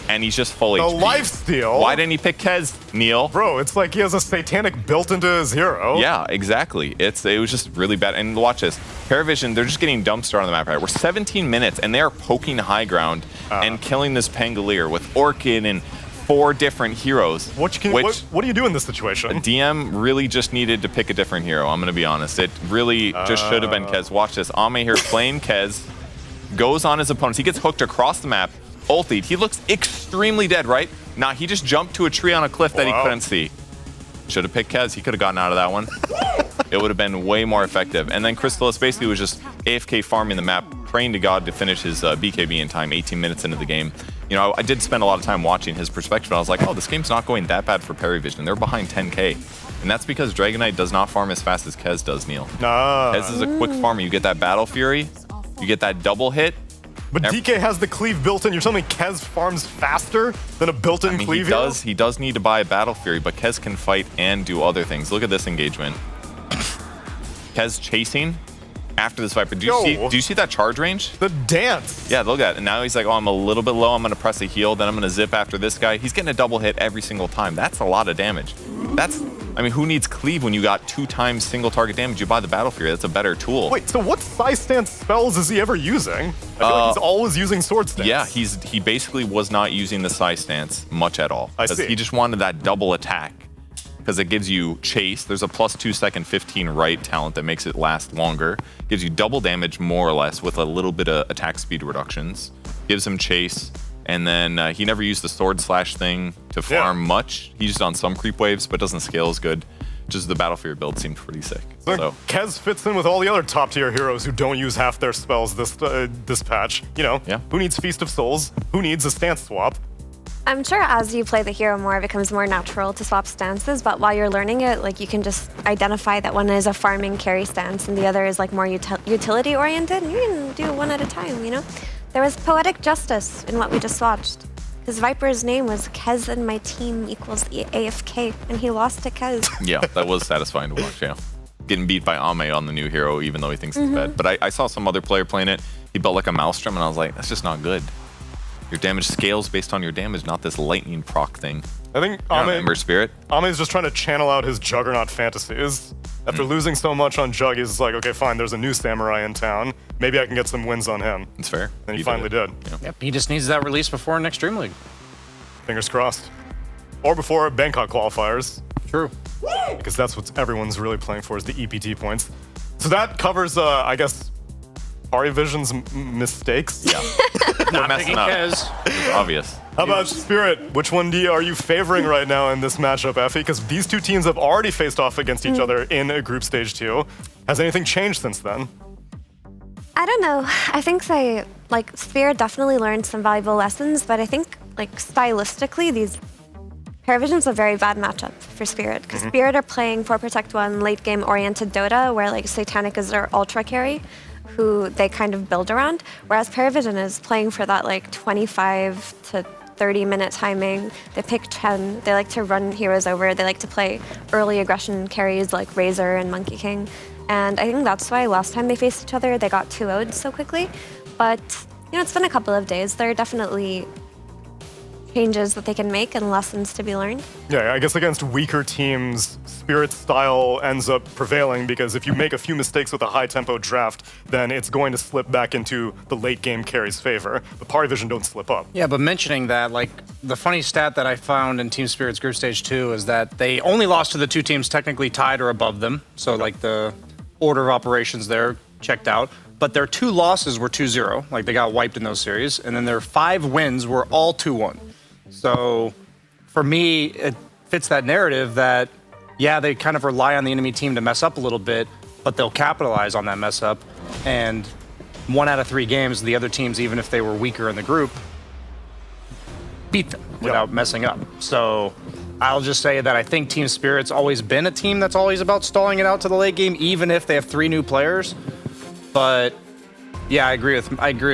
and he's just full HP. Lifesteal? Why didn't he pick Kez, Neil? Bro, it's like he has a satanic built into his hero. Yeah, exactly. It was just really bad. And watch this. Paravision, they're just getting dumpster on the map right. We're 17 minutes, and they are poking high ground and killing this Pangolier with Orchid and 4 different heroes. What do you do in this situation? DM really just needed to pick a different hero, I'm going to be honest. It really just should have been Kez. Watch this. Ame here playing Kez, goes on his opponents. He gets hooked across the map, ultied. He looks extremely dead, right? Nah, he just jumped to a tree on a cliff that he couldn't see. Should have picked Kez. He could have gotten out of that one. It would have been way more effective. And then Crystallis basically was just AFK farming the map, praying to God to finish his BKB in time, 18 minutes into the game. You know, I did spend a lot of time watching his perspective, and I was like, oh, this game's not going that bad for Parivision. They're behind 10K. And that's because Dragon Knight does not farm as fast as Kez does, Neil. Kez is a quick farmer. You get that Battle Fury, you get that double hit. But DK has the cleave built in. You're telling me Kez farms faster than a built-in cleave? He does need to buy a Battle Fury, but Kez can fight and do other things. Look at this engagement. Kez chasing after this Viper. Do you see that charge range? The dance. Yeah, look at it. And now he's like, oh, I'm a little bit low. I'm going to press a heal. Then I'm going to zip after this guy. He's getting a double hit every single time. That's a lot of damage. I mean, who needs cleave when you got 2 times single target damage? You buy the Battle Fury. That's a better tool. Wait, so what size stance spells is he ever using? I feel like he's always using sword stance. Yeah, he basically was not using the size stance much at all. I see. He just wanted that double attack because it gives you chase. There's a +2 second 15 right talent that makes it last longer. Gives you double damage more or less with a little bit of attack speed reductions. Gives him chase. And then he never used the sword slash thing to farm much. He used it on some creep waves, but doesn't scale as good. Just the Battle Fury build seemed pretty sick. So Kez fits in with all the other top tier heroes who don't use half their spells this patch. You know, who needs Feast of Souls? Who needs a stance swap? I'm sure as you play the hero more, it becomes more natural to swap stances, but while you're learning it, like you can just identify that one is a farming carry stance and the other is like more utility oriented, and you can do one at a time, you know? There was poetic justice in what we just watched. His Viper's name was Kez and my team equals AFK, and he lost to Kez. Yeah, that was satisfying to watch, yeah. Getting beat by Ame on the new hero, even though he thinks it's bad. But I saw some other player playing it. He built like a Maelstrom, and I was like, that's just not good. Your damage scales based on your damage, not this lightning proc thing. I think Ember Spirit. Ame's just trying to channel out his Juggernaut fantasies. After losing so much on Jug, he's like, okay, fine, there's a new samurai in town. Maybe I can get some wins on him. It's fair. And he finally did. Yeah. Yep, he just needs that release before next Dream League. Fingers crossed. Or before Bangkok qualifiers. True. Because that's what everyone's really playing for, is the EPT points. So that covers, I guess, Parivision's mistakes. Yeah. We're messing up. It's obvious. How about Spirit? Which one are you favoring right now in this matchup, Effie? Because these two teams have already faced off against each other in a group stage 2. Has anything changed since then? I don't know. I think Spirit definitely learned some valuable lessons, but I think like stylistically, Paravision's a very bad matchup for Spirit, because Spirit are playing 4 Protect 1 late game oriented Dota, where like Satanic is their ultra carry, who they kind of build around, whereas Paravision is playing for that like 25 to 30-minute timing. They pick Chen. They like to run heroes over. They like to play early aggression carries like Razor and Monkey King. And I think that's why last time they faced each other, they got 2-0'd so quickly. But, you know, it's been a couple of days. There are definitely changes that they can make and lessons to be learned. Yeah, I guess against weaker teams, Spirit's style ends up prevailing, because if you make a few mistakes with a high-tempo draft, then it's going to slip back into the late-game carry's favor. But Paravision don't slip up. Yeah, but mentioning that, like, the funny stat that I found in Team Spirit's Group Stage 2 is that they only lost to the 2 teams technically tied or above them. So, like, the order of operations there checked out. But their 2 losses were 2-0. Like, they got wiped in those series. And then their 5 wins were all 2-1. So, for me, it fits that narrative that, yeah, they kind of rely on the enemy team to mess up a little bit, but they'll capitalize on that mess up. And 1 out of 3 games, the other teams, even if they were weaker in the group, beat them without messing up. So, I'll just say that I think Team Spirit's always been a team that's always about stalling it out to the late game, even if they have 3 new players. But yeah, I agree with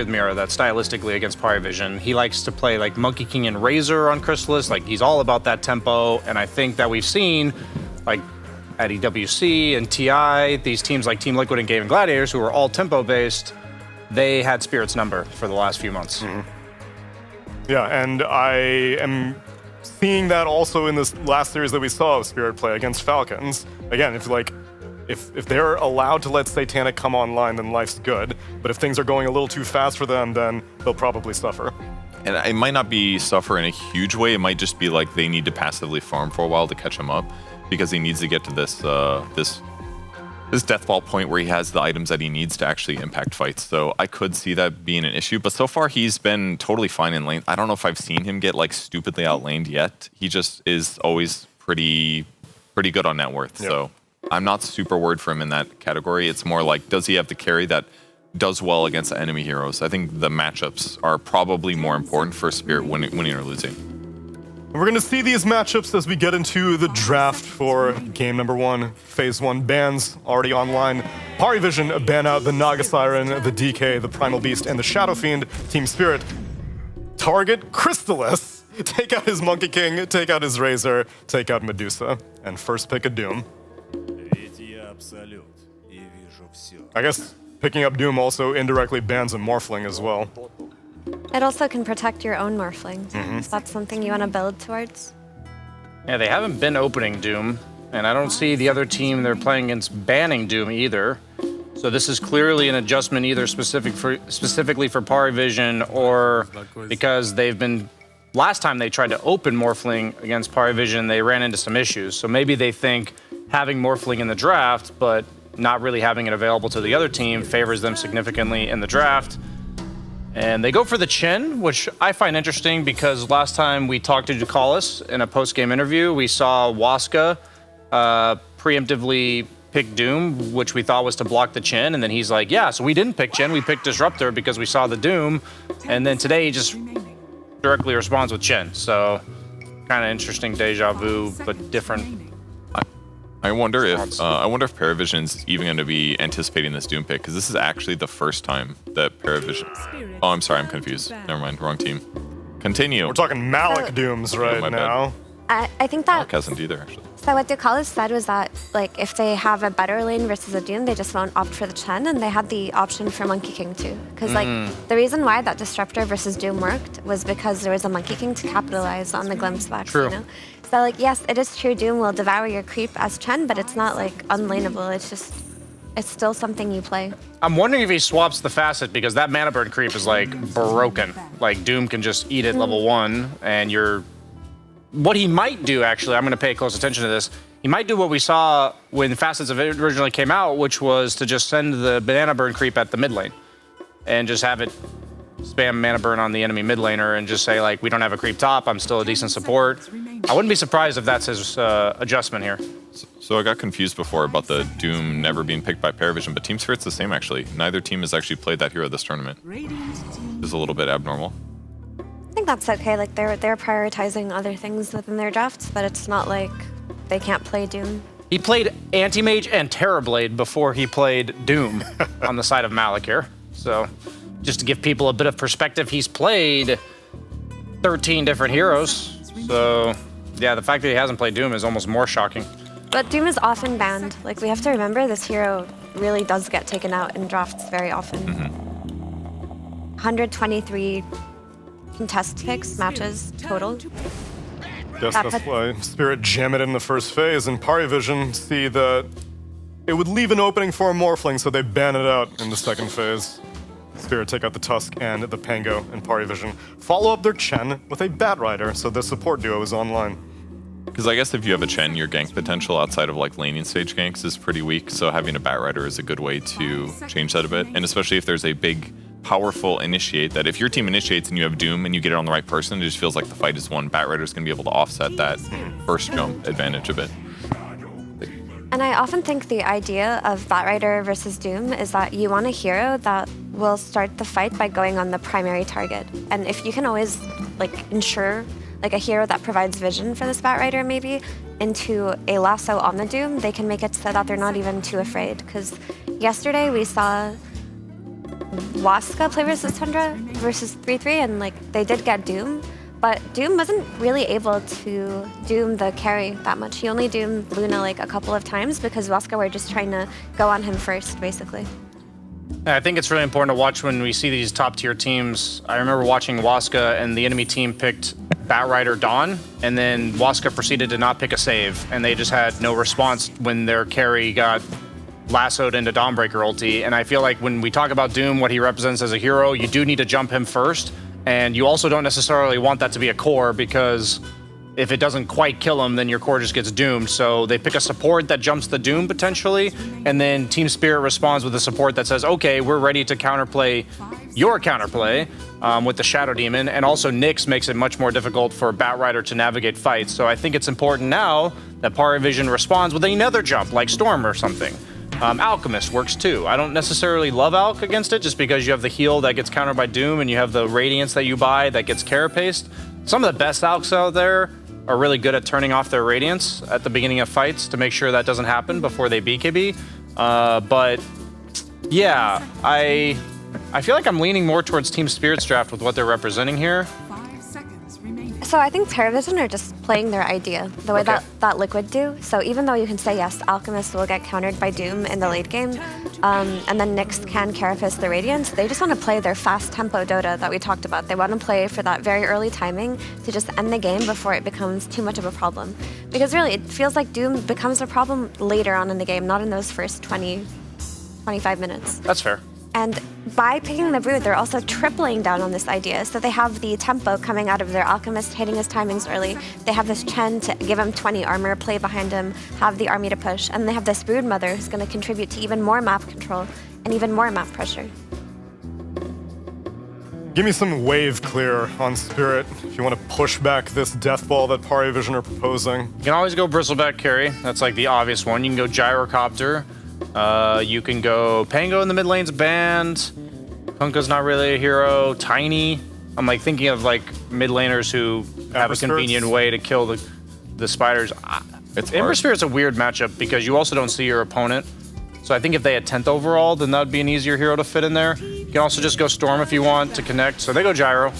Mira that stylistically against Paravision, he likes to play like Monkey King and Razor on Chrysalis. Like, he's all about that tempo, and I think that we've seen, like at EWC and TI, these teams like Team Liquid and Game and Gladiators, who are all tempo based, they had Spirit's number for the last few months. Yeah, and I am seeing that also in this last series that we saw of Spirit play against Falcons. Again, if they're allowed to let Satanic come online, then life's good. But if things are going a little too fast for them, then they'll probably suffer. And it might not be suffer in a huge way. It might just be like they need to passively farm for a while to catch him up, because he needs to get to this deathball point where he has the items that he needs to actually impact fights. So I could see that being an issue. But so far, he's been totally fine in lane. I don't know if I've seen him get like stupidly outlaned yet. He just is always pretty good on net worth. Yep. So I'm not super worried for him in that category. It's more like, does he have the carry that does well against the enemy heroes? I think the matchups are probably more important for Spirit winning or losing. We're going to see these matchups as we get into the draft for game number 1, phase 1. Bans already online. Paravision ban out the Naga Siren, the DK, the Primal Beast, and the Shadow Fiend. Team Spirit target Chrysalis. Take out his Monkey King, take out his Razor, take out Medusa, and first pick a Doom. I guess picking up Doom also indirectly bans a Morphling as well. It also can protect your own Morphling. Is that something you want to build towards? Yeah, they haven't been opening Doom, and I don't see the other team they're playing against banning Doom either. So this is clearly an adjustment either specifically for Paravision, or because they've been... Last time they tried to open Morphling against Paravision, they ran into some issues. So maybe they think having Morphling in the draft, but not really having it available to the other team, favors them significantly in the draft. And they go for the Chen, which I find interesting because last time we talked to Ducalis in a post-game interview, we saw Waska preemptively pick Doom, which we thought was to block the Chen, and then he's like, yeah, so we didn't pick Chen, we picked Disruptor because we saw the Doom, and then today he just directly responds with Chen. So kind of interesting deja vu, but different. I wonder if Paravision's even going to be anticipating this Doom pick, because this is actually the first time that Paravision... Oh, I'm sorry, I'm confused. Never mind, wrong team. Continue. We're talking Malik Dooms right now. I think that... Malik hasn't either, actually. So what Ducalis said was that, like, if they have a better lane versus a Doom, they just won't opt for the Chen, and they had the option for Monkey King too. Because, like, the reason why that Disruptor versus Doom worked was because there was a Monkey King to capitalize on the glimpse backs, True. you know? So, like, yes, it is true Doom will devour your creep as Chen, but it's not, like, unlaneable. It's just, it's still something you play. I'm wondering if he swaps the Facet, because that mana burn creep is, like, broken. Like, Doom can just eat it level 1, and you're... What he might do, actually, I'm going to pay close attention to this, he might do what we saw when Facets originally came out, which was to just send the banana burn creep at the mid lane, and just have it spam mana burn on the enemy mid laner and just say, like, we don't have a creep top, I'm still a decent support. I wouldn't be surprised if that's his adjustment here. So I got confused before about the Doom never being picked by Paravision, but Team Spirit's the same, actually. Neither team has actually played that hero this tournament. It's a little bit abnormal. I think that's okay. Like they're prioritizing other things within their drafts, but it's not like they can't play Doom. He played Anti-Mage and Terrorblade before he played Doom on the side of Malik here. So just to give people a bit of perspective, he's played 13 different heroes. So yeah, the fact that he hasn't played Doom is almost more shocking. But Doom is often banned. Like we have to remember this hero really does get taken out in drafts very often. 123 contest picks, matches total. Yes, that's why Spirit jam it in the first phase, and Parivision see that it would leave an opening for a Morphling, so they ban it out in the second phase. Spirit take out the Tusk and the Pango, and Parivision follow up their Chen with a Batrider, so the support duo is online. Because I guess if you have a Chen, your gank potential outside of like laning stage ganks is pretty weak, so having a Batrider is a good way to change that a bit, and especially if there's a big powerful initiate that if your team initiates and you have Doom and you get it on the right person, it just feels like the fight is won. Batrider is going to be able to offset that first jump advantage a bit. And I often think the idea of Batrider versus Doom is that you want a hero that will start the fight by going on the primary target. And if you can always like ensure like a hero that provides vision for this Batrider maybe into a lasso on the Doom, they can make it so that they're not even too afraid. Because yesterday we saw Waska play versus Tundra versus 3-3, and like they did get Doom, but Doom wasn't really able to Doom the carry that much. He only doomed Luna like a couple of times because Waska were just trying to go on him first, basically. I think it's really important to watch when we see these top tier teams. I remember watching Waska and the enemy team picked Batrider Dawn, and then Waska proceeded to not pick a save, and they just had no response when their carry got lassoed into Dawnbreaker ulti. And I feel like when we talk about Doom, what he represents as a hero, you do need to jump him first, and you also don't necessarily want that to be a core, because if it doesn't quite kill him, then your core just gets doomed. So they pick a support that jumps the Doom potentially, and then Team Spirit responds with a support that says, okay, we're ready to counterplay your counterplay with the Shadow Demon, and also Nyx makes it much more difficult for Batrider to navigate fights. So I think it's important now that Parivision responds with another jump, like Storm or something. Alchemist works too. I don't necessarily love Alch against it just because you have the heal that gets countered by Doom and you have the Radiance that you buy that gets Carapaced. Some of the best Alchs out there are really good at turning off their Radiance at the beginning of fights to make sure that doesn't happen before they BKB. But yeah, I feel like I'm leaning more towards Team Spirit's draft with what they're representing here. So I think Parivision are just playing their idea, the way that Liquid do. So even though you can say, yes, Alchemist will get countered by Doom in the late game, and then Nyx can Carapace the Radiance, they just want to play their fast tempo Dota that we talked about. They want to play for that very early timing to just end the game before it becomes too much of a problem. Because really, it feels like Doom becomes a problem later on in the game, not in those first 20, 25 minutes. That's fair. And by picking the Brood, they're also tripling down on this idea. So they have the tempo coming out of their Alchemist, hitting his timings early. They have this Chen to give him 20 armor, play behind him, have the army to push. And they have this Brood Mother who's going to contribute to even more map control and even more map pressure. Give me some wave clear on Spirit if you want to push back this death ball that Parivision are proposing. You can always go Bristleback carry. That's like the obvious one. You can go Gyrocopter. You can go Pango in the mid lane's banned. Punka's not really a hero. Tiny. I'm like thinking of like mid laners who have a convenient way to kill the spiders. Ember Spirit's a weird matchup because you also don't see your opponent. So I think if they had 10th overall, then that would be an easier hero to fit in there. You can also just go Storm if you want to connect. So they go Gyro.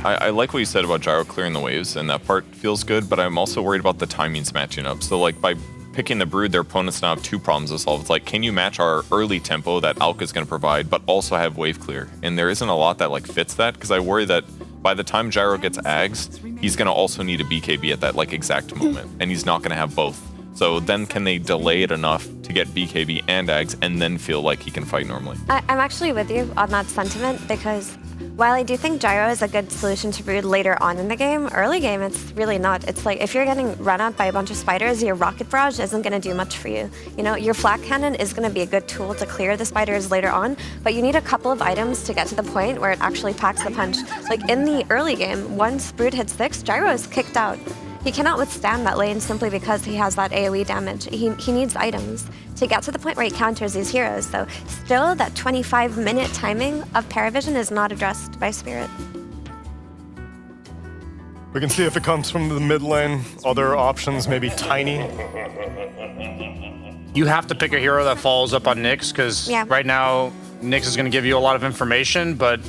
I like what you said about Gyro clearing the waves, and that part feels good, but I'm also worried about the timings matching up. So like by picking the Brood, their opponents now have two problems to solve. It's like, can you match our early tempo that Alka is going to provide, but also have wave clear? And there isn't a lot that like fits that, because I worry that by the time Gyro gets Ags, he's going to also need a BKB at that like exact moment, and he's not going to have both. So then can they delay it enough to get BKB and Ags and then feel like he can fight normally? I'm actually with you on that sentiment because while I do think Gyro is a good solution to Brood later on in the game, early game it's really not. It's like if you're getting run up by a bunch of spiders, your Rocket Barrage isn't going to do much for you. You know, your Flak Cannon is going to be a good tool to clear the spiders later on, but you need a couple of items to get to the point where it actually packs the punch. Like in the early game, once Brood hits 6, Gyro is kicked out. He cannot withstand that lane simply because he has that AoE damage. He needs items to get to the point where he counters these heroes. So still, that 25-minute timing of Paravision is not addressed by Spirit. We can see if it comes from the mid lane. Other options, maybe Tiny. You have to pick a hero that follows up on Nyx, because Yeah. right now, Nyx is going to give you a lot of information, but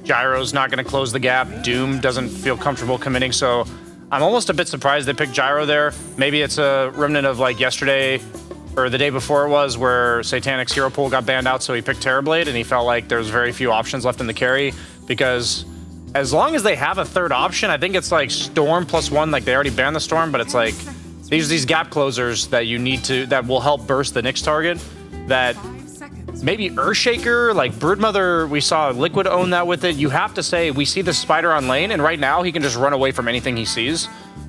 Gyro's not going to close the gap. Doom doesn't feel comfortable committing, so I'm almost a bit surprised they picked Gyro there. Maybe it's a remnant of like yesterday or the day before it was, where Satanic's hero pool got banned out, so he picked Terrorblade, and he felt like there's very few options left in the carry, because as long as they have a third option, I think it's like Storm +1, like they already banned the Storm, but it's like these gap closers that you need to, that will help burst the Nyx target, that maybe Earthshaker, like Broodmother, we saw Liquid own that with it. You have to say, we see the Spider on lane, and right now he can just run away from anything he sees,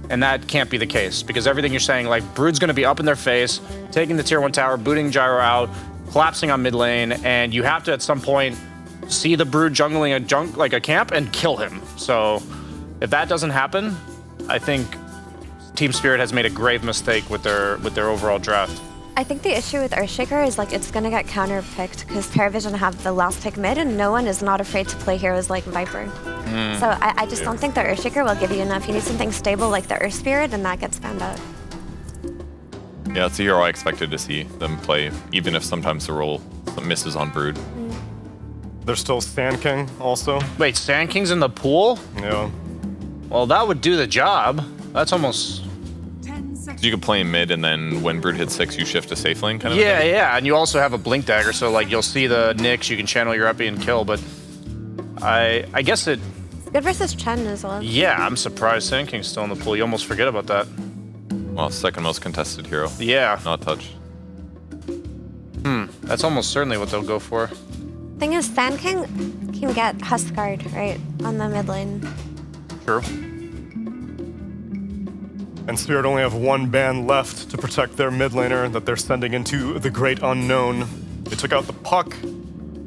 and that can't be the case, because everything you're saying, like Brood's gonna be up in their face, taking the tier 1 tower, booting Gyro out, collapsing on mid lane, and you have to at some point see the Brood jungling a camp and kill him. So if that doesn't happen, I think Team Spirit has made a grave mistake with their overall draft. I think the issue with Earthshaker is like it's gonna get counter-picked because Paravision have the last pick mid, and no one is not afraid to play heroes like Viper. So I just don't think the Earthshaker will give you enough. You need something stable like the Earth Spirit, and that gets banned out. Yeah, it's a hero I expected to see them play, even if sometimes the roll misses on Brood. There's still Sand King also. Wait, Sand King's in the pool? Yeah. Well, that would do the job. That's almost... You could play in mid, and then when Brood hits 6, you shift to safe lane, kind of. Yeah, thing. yeah, and you also have a Blink Dagger, so like you'll see the Nyx, you can channel your Epi and kill, but I guess it... It's good versus Chen as well. Yeah, I'm surprised Sand King's still in the pool. You almost forget about that. Well, second most contested hero. Yeah. Not touched. That's almost certainly what they'll go for. Thing is, Sand King can get Huskard, right, on the mid lane. True. And Spirit only have one ban left to protect their mid laner that they're sending into the great unknown. They took out the Puck,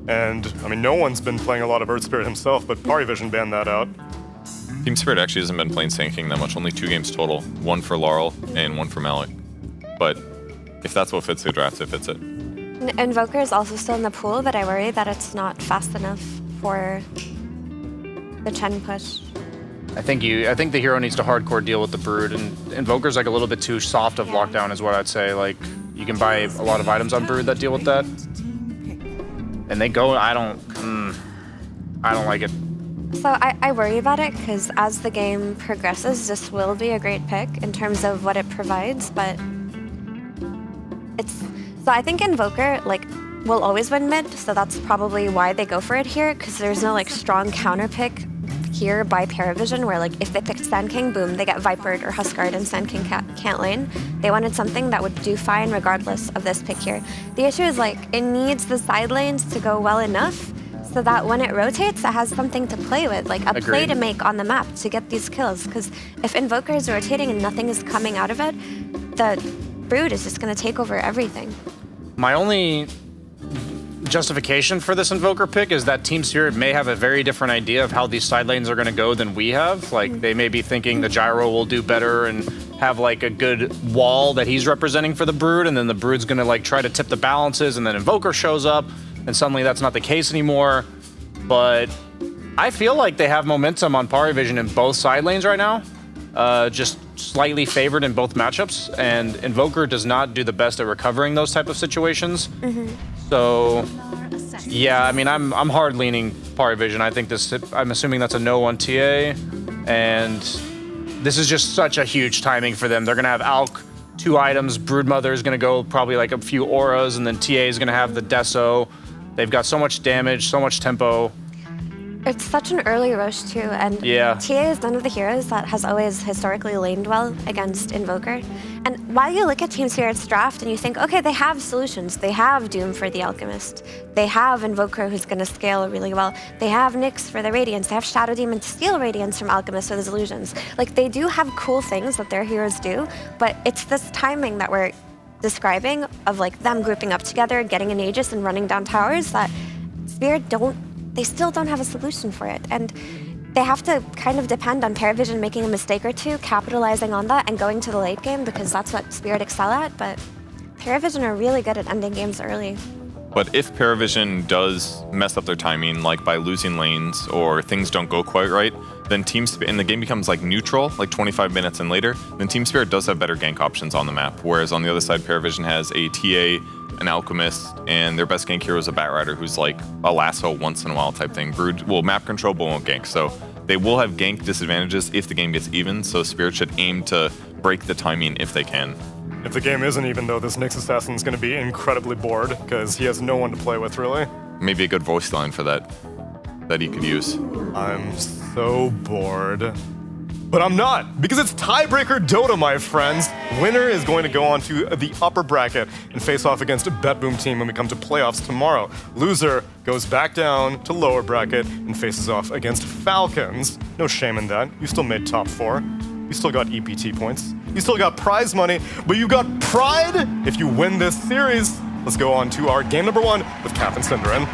and I mean, no one's been playing a lot of Earth Spirit himself, but Parivision banned that out. Team Spirit actually hasn't been playing Sand King that much, only 2 games total. 1 for Laurel and 1 for Malik. But if that's what fits the draft, it fits it. Invoker is also still in the pool, but I worry that it's not fast enough for the Chen push. I think the hero needs to hardcore deal with the Brood, and Invoker's like a little bit too soft of lockdown is what I'd say. Like, you can buy a lot of items on Brood that deal with that. And they go, I don't like it. So I worry about it because as the game progresses, this will be a great pick in terms of what it provides, but so I think Invoker like will always win mid, so that's probably why they go for it here, because there's no like strong counter pick here by Paravision where like if they picked Sand King, boom, they get Vipered or Huskard and Sand King can't lane. They wanted something that would do fine regardless of this pick here. The issue is like it needs the side lanes to go well enough so that when it rotates, it has something to play with, like a play to make on the map to get these kills. Because if Invoker is rotating and nothing is coming out of it, the Brood is just going to take over everything. My only justification for this Invoker pick is that Team Spirit may have a very different idea of how these side lanes are going to go than we have. Like, they may be thinking the Gyro will do better and have, like, a good wall that he's representing for the Brood, and then the Brood's going to, like, try to tip the balances, and then Invoker shows up, and suddenly that's not the case anymore. But I feel like they have momentum on Parivision in both side lanes right now. Just slightly favored in both matchups, and Invoker does not do the best at recovering those type of situations. So, yeah, I mean, I'm hard leaning Parivision. I think I'm assuming that's a no on TA, and this is just such a huge timing for them. They're gonna have Alk, 2 items. Broodmother is gonna go probably like a few auras, and then TA is gonna have the Deso. They've got so much damage, so much tempo. It's such an early rush too, and TA is one of the heroes that has always historically laned well against Invoker. And while you look at Team Spirit's draft and you think, okay, they have solutions. They have Doom for the Alchemist. They have Invoker who's going to scale really well. They have Nyx for the Radiance. They have Shadow Demon to steal Radiance from Alchemist with his illusions. Like, they do have cool things that their heroes do, but it's this timing that we're describing of like them grouping up together, getting an Aegis and running down towers that Spirit they still don't have a solution for it. And they have to kind of depend on Paravision making a mistake or two, capitalizing on that, and going to the late game because that's what Spirit excel at. But Paravision are really good at ending games early. But if Paravision does mess up their timing, like by losing lanes or things don't go quite right, then and the game becomes like neutral, like 25 minutes and later, then Team Spirit does have better gank options on the map. Whereas on the other side, Paravision has a TA, an Alchemist, and their best gank hero is a Batrider who's like a lasso once in a while type thing. Brood will map control but won't gank. So they will have gank disadvantages if the game gets even, so Spirit should aim to break the timing if they can. If the game isn't even, though, this Nyx Assassin's going to be incredibly bored because he has no one to play with, really. Maybe a good voice line for that he could use. I'm so bored. But I'm not, because it's Tiebreaker Dota, my friends. Winner is going to go on to the upper bracket and face off against a BetBoom team when we come to playoffs tomorrow. Loser goes back down to lower bracket and faces off against Falcons. No shame in that. You still made top 4. You still got EPT points. You still got prize money, but you got pride if you win this series. Let's go on to our game number 1 with Cap and Synderen.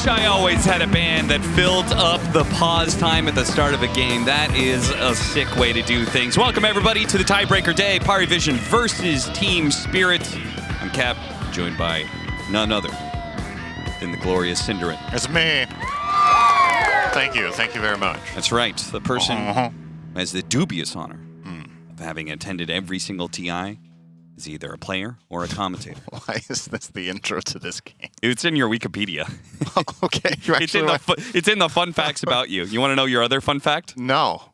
I always had a band that filled up the pause time at the start of a game. That is a sick way to do things. Welcome, everybody, to the Tiebreaker Day. Paravision versus Team Spirit. I'm Cap, joined by none other than the glorious Synderen. It's me. Thank you. Thank you very much. That's right. The person who has the dubious honor of having attended every single TI is either a player or a commentator. Why is this the intro to this game? It's in your Wikipedia. Okay. It's in the fun facts about you. You want to know your other fun fact? No.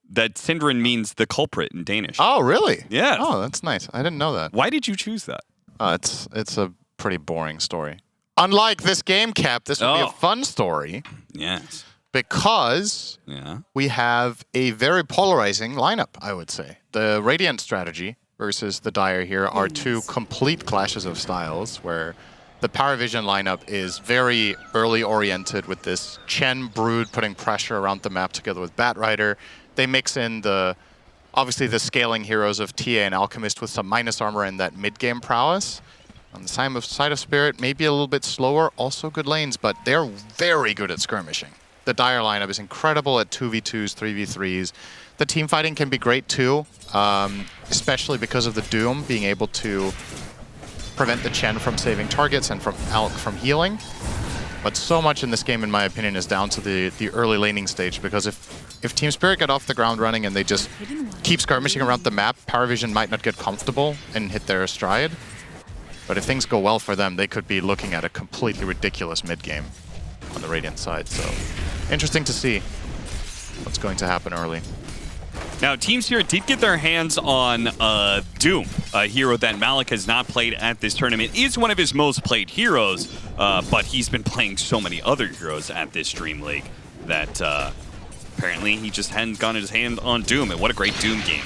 That Synderen means the culprit in Danish. Oh, really? Yeah. Oh, that's nice. I didn't know that. Why did you choose that? It's a pretty boring story. Unlike this game, Cap, this would be a fun story. Yes. Because we have a very polarizing lineup, I would say. The Radiant strategy versus the Dire here are two complete clashes of styles, where the Paravision lineup is very early oriented with this Chen Brood putting pressure around the map together with Batrider. They mix in obviously the scaling heroes of TA and Alchemist with some minus armor and that mid-game prowess. On the side of Spirit, maybe a little bit slower, also good lanes, but they're very good at skirmishing. The Dire lineup is incredible at 2v2s, 3v3s. The team fighting can be great too, especially because of the Doom being able to prevent the Chen from saving targets and from Alk from healing. But so much in this game, in my opinion, is down to the early laning stage, because if Team Spirit get off the ground running and they just keep skirmishing around the map, Paravision might not get comfortable and hit their stride. But if things go well for them, they could be looking at a completely ridiculous mid-game on the Radiant side. So interesting to see what's going to happen early. Now, Team Spirit did get their hands on Doom, a hero that Malik has not played at this tournament. Is one of his most played heroes, but he's been playing so many other heroes at this DreamLeague that apparently he just hadn't gotten his hand on Doom, and what a great Doom game.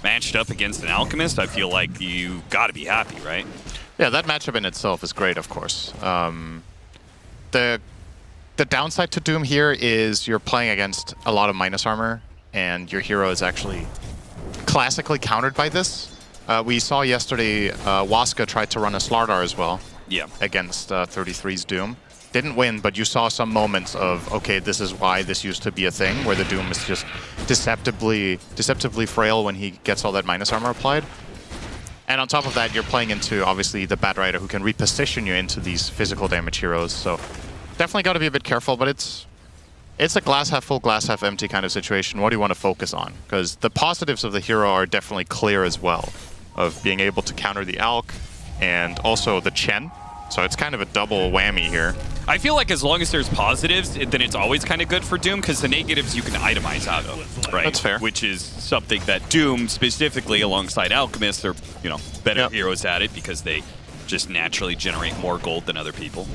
matched up against an Alchemist, I feel like you got to be happy, right? Yeah, that matchup in itself is great, of course. The downside to Doom here is you're playing against a lot of minus armor, and your hero is actually classically countered by this. We saw yesterday Waska tried to run a Slardar as well against 33's Doom. Didn't win, but you saw some moments of, okay, this is why this used to be a thing, where the Doom is just deceptively frail when he gets all that minus armor applied. And on top of that, you're playing into, obviously, the Bat Rider who can reposition you into these physical damage heroes. So definitely got to be a bit careful, but it's a glass half full, glass half empty kind of situation. What do you want to focus on? Because the positives of the hero are definitely clear as well, of being able to counter the Alk and also the Chen. So it's kind of a double whammy here. I feel like as long as there's positives, then it's always kind of good for Doom, because the negatives you can itemize out of, right? That's fair. Which is something that Doom, specifically alongside Alchemists, are better heroes at it, because they just naturally generate more gold than other people.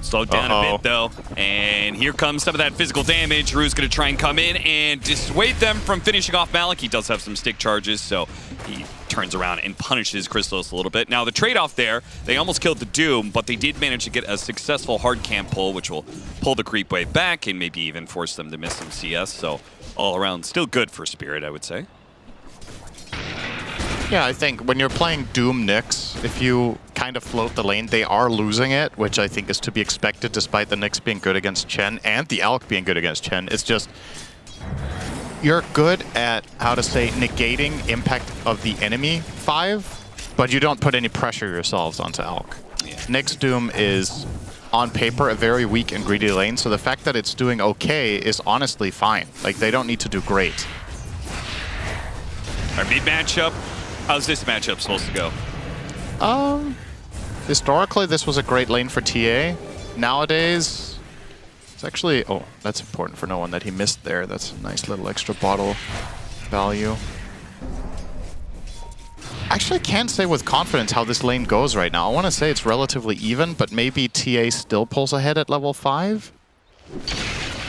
Slowed down a bit, though. And here comes some of that physical damage. Rue's going to try and come in and dissuade them from finishing off Malik. He does have some stick charges, so he turns around and punishes Crystallis a little bit. Now, the trade-off there, they almost killed the Doom, but they did manage to get a successful hard camp pull, which will pull the creep wave back and maybe even force them to miss some CS. So all around, still good for Spirit, I would say. Yeah, I think when you're playing Doom Nyx, if you kind of float the lane, they are losing it, which I think is to be expected despite the Nyx being good against Chen and the Alk being good against Chen. It's just, you're good at, how to say, negating impact of the enemy 5, but you don't put any pressure yourselves onto Alk. Yeah. Nyx Doom is, on paper, a very weak and greedy lane, so the fact that it's doing okay is honestly fine. Like, they don't need to do great. Our mid matchup. How's this matchup supposed to go? Historically, this was a great lane for TA. Nowadays, it's actually... Oh, that's important for no one that he missed there. That's a nice little extra bottle value. Actually, can't say with confidence how this lane goes right now. I want to say it's relatively even, but maybe TA still pulls ahead at level 5.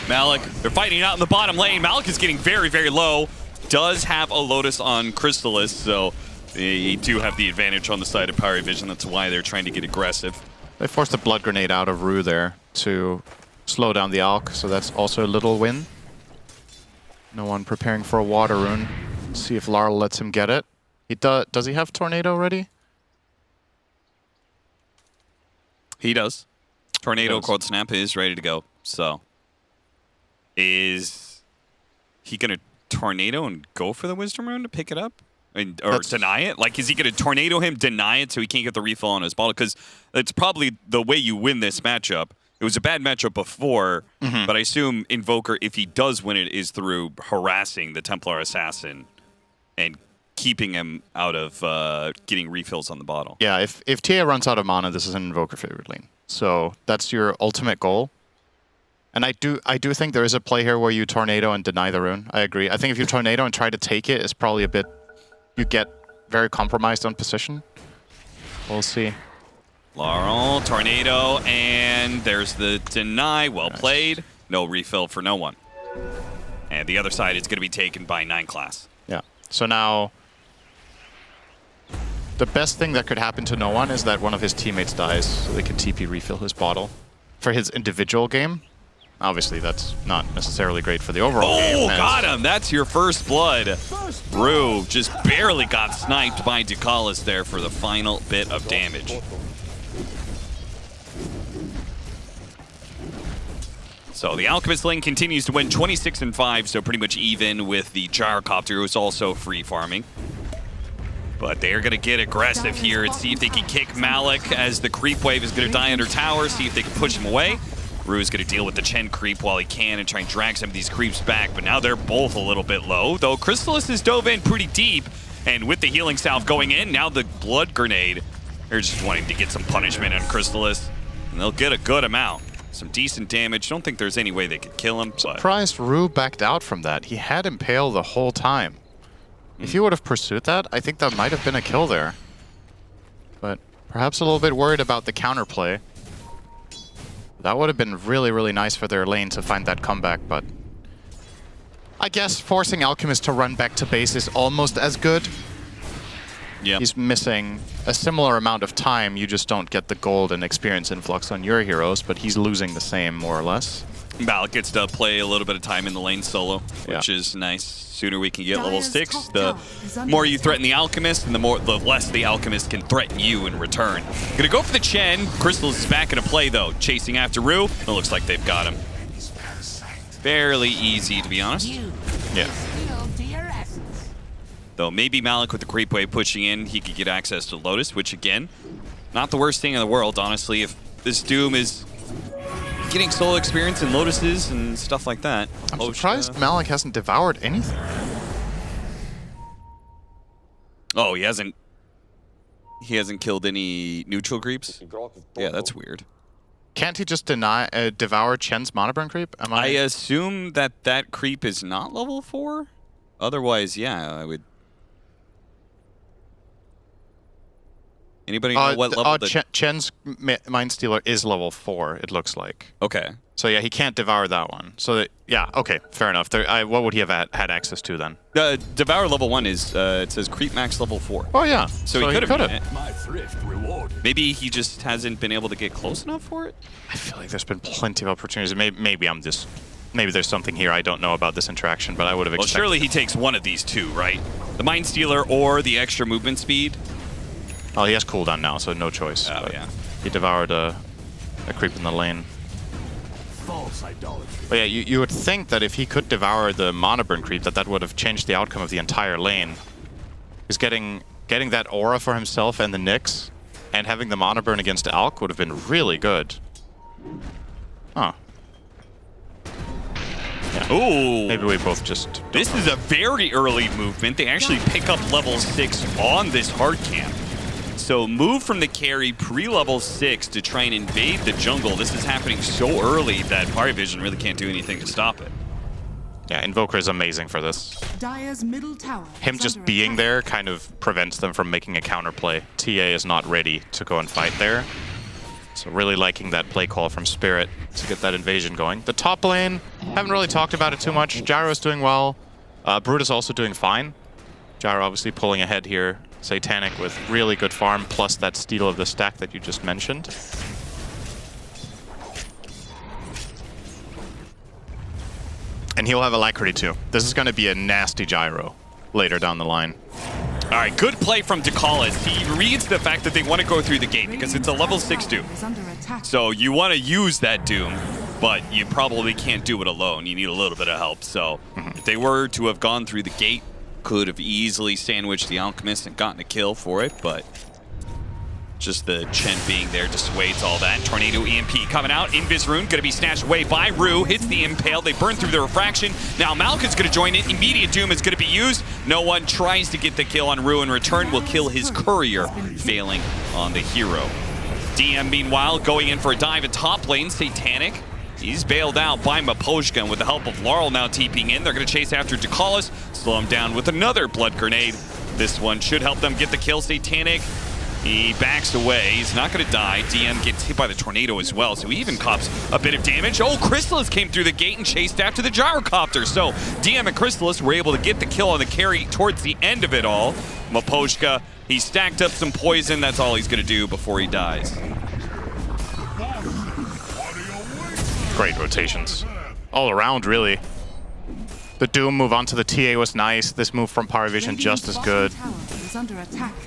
Malik, they're fighting out in the bottom lane. Malik is getting very, very low. Does have a Lotus on Crystallis, so they do have the advantage on the side of Power Vision. That's why they're trying to get aggressive. They forced a Blood Grenade out of Rue there to slow down the Alk, so that's also a little win. No one preparing for a Water Rune. Let's see if Larl lets him get it. Does he have Tornado already? He does. Tornado Cold Snap is ready to go, so is he going to Tornado and go for the Wisdom Rune to pick it up? Or deny it? Like, is he going to Tornado him, deny it so he can't get the refill on his bottle? Because it's probably the way you win this matchup. It was a bad matchup before, but I assume Invoker, if he does win it, is through harassing the Templar Assassin and keeping him out of getting refills on the bottle. Yeah, if TA runs out of mana, this is an Invoker favored lane. So that's your ultimate goal. And I do think there is a play here where you Tornado and deny the rune. I agree. I think if you Tornado and try to take it, it's probably a bit... You get very compromised on position. We'll see. Laurel, Tornado, and there's the deny. Well played. No refill for no one. And the other side is going to be taken by 9 class. Yeah. So now... The best thing that could happen to no one is that one of his teammates dies, so they can TP refill his bottle. For his individual game, obviously that's not necessarily great for the overall game. Oh, got him! That's your first blood. Rue just barely got sniped by Ducalis there for the final bit of damage. So the Alchemist lane continues to win 26-5, so pretty much even with the Gyrocopter, who's also free farming. But they're going to get aggressive here and see if they can kick Malik as the creep wave is going to die under tower, see if they can push him away. Rue is going to deal with the Chen creep while he can and try and drag some of these creeps back, but now they're both a little bit low, though Crystallis has dove in pretty deep, and with the healing salve going in, now the Blood Grenade, they're just wanting to get some punishment on Crystallis, and they'll get a good amount. Some decent damage. Don't think there's any way they could kill him. But surprised Rue backed out from that. He had Impale the whole time. If he would have pursued that, I think that might have been a kill there. But perhaps a little bit worried about the counterplay. That would have been really, really nice for their lane to find that comeback, but I guess forcing Alchemist to run back to base is almost as good. Yeah. He's missing a similar amount of time. You just don't get the gold and experience influx on your heroes, but he's losing the same, more or less. Malik gets to play a little bit of time in the lane solo, which is nice. Sooner we can get level 6, the more you threaten the Alchemist, and the less the Alchemist can threaten you in return. Gonna go for the Chen. Crystallis is back into play though, chasing after Rue. It looks like they've got him. Fairly easy, to be honest. Yeah. Though maybe Malik with the creep wave pushing in, he could get access to Lotus, which again, not the worst thing in the world, honestly. If this Doom is getting solo experience and Lotuses and stuff like that. I'm surprised Malik hasn't devoured anything. Oh, he hasn't killed any neutral creeps? Yeah, that's weird. Can't he just devour Chen's mana burn creep? I assume that creep is not level 4? Otherwise, yeah, I would. Anybody know what level? Chen's Mind Stealer is level 4, it looks like. Okay. So yeah, he can't devour that one. So yeah, okay, fair enough. What would he have had access to then? Devour level 1 is, it says creep max level 4. Oh yeah. So he could have. Maybe he just hasn't been able to get close enough for it? I feel like there's been plenty of opportunities. Maybe there's something here I don't know about this interaction, but I would have expected. Well, surely he takes one of these two, right? The Mind Stealer or the extra movement speed? Oh, he has cooldown now, so no choice. Oh, yeah. He devoured a creep in the lane. But yeah, you would think that if he could devour the mana burn creep, that would have changed the outcome of the entire lane. Because getting that aura for himself and the Nyx, and having the mana burn against Alk would have been really good. Huh. Yeah. Ooh. Maybe we both just... This is a very early movement. They actually pick up level 6 on this hard camp. So move from the carry pre-level 6 to try and invade the jungle. This is happening so early that Party Vision really can't do anything to stop it. Yeah, Invoker is amazing for this. Him just being there kind of prevents them from making a counterplay. TA is not ready to go and fight there. So really liking that play call from Spirit to get that invasion going. The top lane, haven't really talked about it too much. Gyro's doing well. Brute is also doing fine. Gyro obviously pulling ahead here. Satanic with really good farm, plus that steal of the stack that you just mentioned. And he'll have Alacrity too. This is going to be a nasty Gyro later down the line. All right, good play from Ticalis. He reads the fact that they want to go through the gate because it's a level 6 Doom. So you want to use that Doom, but you probably can't do it alone. You need a little bit of help. So if they were to have gone through the gate, could have easily sandwiched the Alchemist and gotten a kill for it, but just the Chen being there dissuades all that. Tornado EMP coming out. Invis Rune going to be snatched away by Rue. Hits the Impale. They burn through the Refraction. Now Malik is going to join in. Immediate Doom is going to be used. No one tries to get the kill on Rue in return. Will kill his courier, failing on the hero. DM, meanwhile, going in for a dive at top lane. Satanic. He's bailed out by Miposhka, and with the help of Laurel now TPing in, they're going to chase after Ticalis, slow him down with another Blood Grenade. This one should help them get the kill. Satanic, he backs away. He's not going to die. DM gets hit by the Tornado as well, so he even cops a bit of damage. Oh, Crystallis came through the gate and chased after the Gyrocopter. So DM and Crystallis were able to get the kill on the carry towards the end of it all. Miposhka, he stacked up some poison. That's all he's going to do before he dies. Great rotations. All around, really. The Doom move onto the TA was nice. This move from Paravision just as good.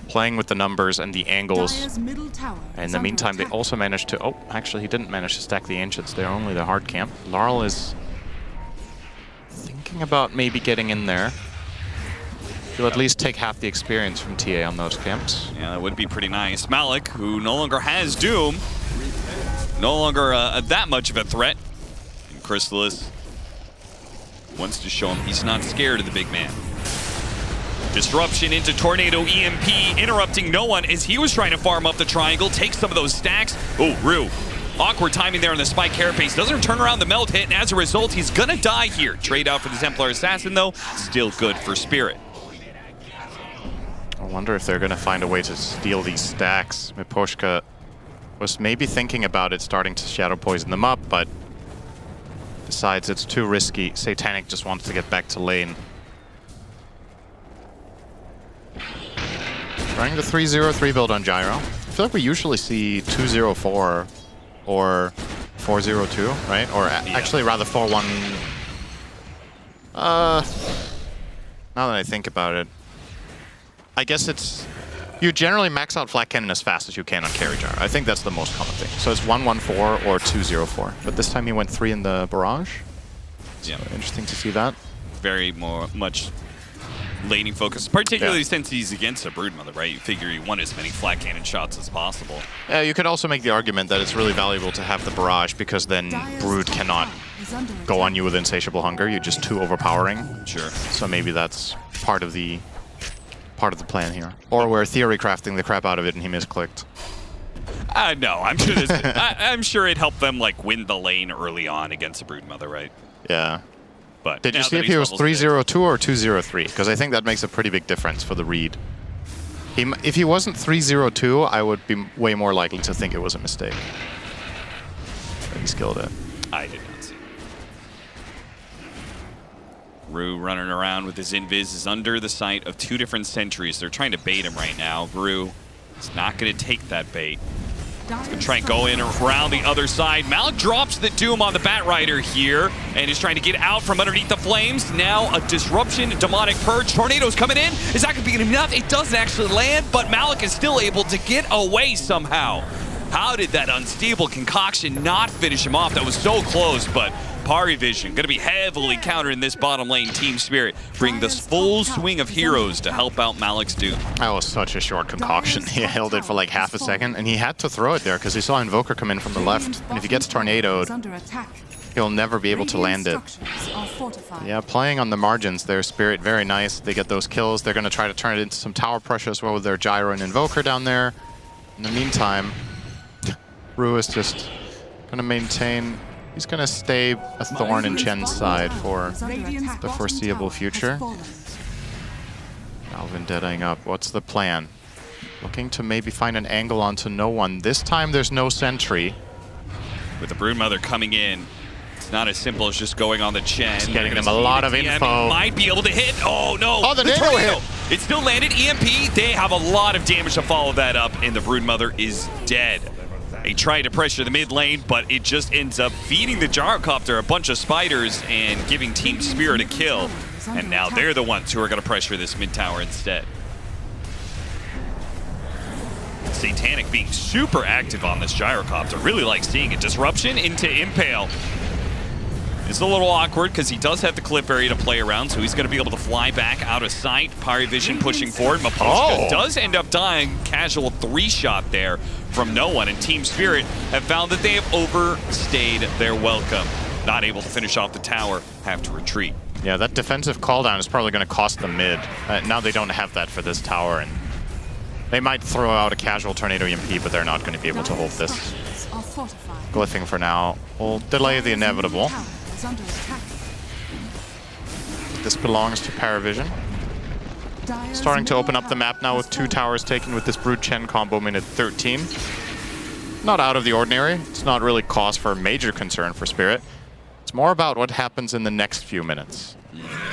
Playing with the numbers and the angles. In the meantime, they also managed to... Oh, actually, he didn't manage to stack the Ancients. They're only the hard camp. Laurel is thinking about maybe getting in there. He'll at least take half the experience from TA on those camps. Yeah, that would be pretty nice. Malik, who no longer has Doom, no longer that much of a threat. And Crystallis wants to show him he's not scared of the big man. Disruption into Tornado EMP, interrupting no one as he was trying to farm up the triangle, take some of those stacks. Oh, Rue. Awkward timing there on the Spike Carapace. Doesn't turn around the melt hit, and as a result, he's gonna die here. Trade out for the Templar Assassin, though. Still good for Spirit. I wonder if they're gonna find a way to steal these stacks. Miposhka was maybe thinking about it, starting to Shadow Poison them up, but decides it's too risky. Satanic just wants to get back to lane. Running the 3-0-3 build on Gyro. I feel like we usually see 2-0-4 or 4-0-2, right? Or actually rather 4-1. Now that I think about it, I guess it's... You generally max out Flat Cannon as fast as you can on carry Gyro. I think that's the most common thing. So it's 1-1-4 or 2-0-4. But this time he went 3 in the barrage. So Yeah. interesting to see that. Very much laning focus, particularly since he's against a Broodmother, right? You figure you want as many flat cannon shots as possible. You could also make the argument that it's really valuable to have the barrage because then Brood cannot go on you with insatiable hunger. You're just too overpowering. Sure. So maybe that's part of the plan here. Or we're theory crafting the crap out of it and he misclicked. No, I'm sure this, I'm sure it helped them like win the lane early on against a Broodmother, right? Yeah. But did you now see that if he was he's level 6, 3-0-2 or 2-0-3? Because I think that makes a pretty big difference for the read. If he wasn't 3-0-2, I would be way more likely to think it was a mistake. But he skilled it. I did not see. Rue running around with his invis is under the sight of 2 different sentries. They're trying to bait him right now. Rue is not going to take that bait. He's going to try and go in around the other side. Malik drops the Doom on the Batrider here and is trying to get out from underneath the flames. Now a disruption, demonic purge. Tornado's coming in. Is that going to be enough? It doesn't actually land, but Malik is still able to get away somehow. How did that unstable concoction not finish him off? That was so close, but Pari Vision going to be heavily countered in this bottom lane. Team Spirit bring this full swing of heroes to help out Malik's Doom. That was such a short concoction. He held it for like half a second, and he had to throw it there because he saw Invoker come in from the left. And if he gets tornadoed, he'll never be able to land it. Yeah, playing on the margins there, Spirit, very nice. They get those kills. They're going to try to turn it into some tower pressure as well with their Gyro and Invoker down there. In the meantime, Rue is just going to maintain... He's going to stay a thorn in Chen's side for the foreseeable future. Now Vendetting up. What's the plan? Looking to maybe find an angle onto no one. This time there's no sentry. With the Broodmother coming in, it's not as simple as just going on the Chen. It's getting them a lot of info. Might be able to hit. Oh no! Oh, the tornado hit! It still landed. EMP. They have a lot of damage to follow that up, and the Broodmother is dead. They try to pressure the mid lane, but it just ends up feeding the Gyrocopter a bunch of spiders and giving Team Spirit a kill. And now they're the ones who are going to pressure this mid tower instead. Satanic being super active on this Gyrocopter. Really like seeing it. Disruption into Impale. It's a little awkward because he does have the clip area to play around, so he's going to be able to fly back out of sight. Pari Vision pushing forward. Maposka does end up dying. Casual 3-shot there from no one, and Team Spirit have found that they have overstayed their welcome. Not able to finish off the tower, have to retreat. Yeah, that defensive calldown is probably going to cost them mid. Now they don't have that for this tower, and they might throw out a casual Tornado EMP, but they're not going to be able to hold this. Glyphing for now will delay the inevitable. This belongs to Paravision. Starting to open up the map now with 2 towers taken with this Brood Chen combo minute 13. Not out of the ordinary. It's not really cause for major concern for Spirit. It's more about what happens in the next few minutes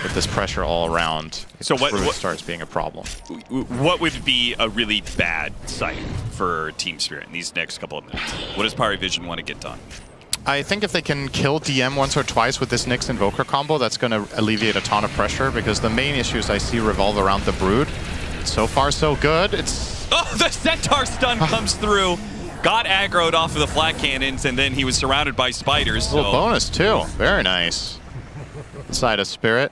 with this pressure all around. So what starts being a problem? What would be a really bad sight for Team Spirit in these next couple of minutes? What does Pari Vision want to get done? I think if they can kill DM once or twice with this Nyx Invoker combo, that's going to alleviate a ton of pressure, because the main issues I see revolve around the Brood. So far, so good. It's... Oh, the Centaur stun comes through. Got aggroed off of the flat cannons, and then he was surrounded by spiders. A little bonus, too. Very nice. Inside of Spirit.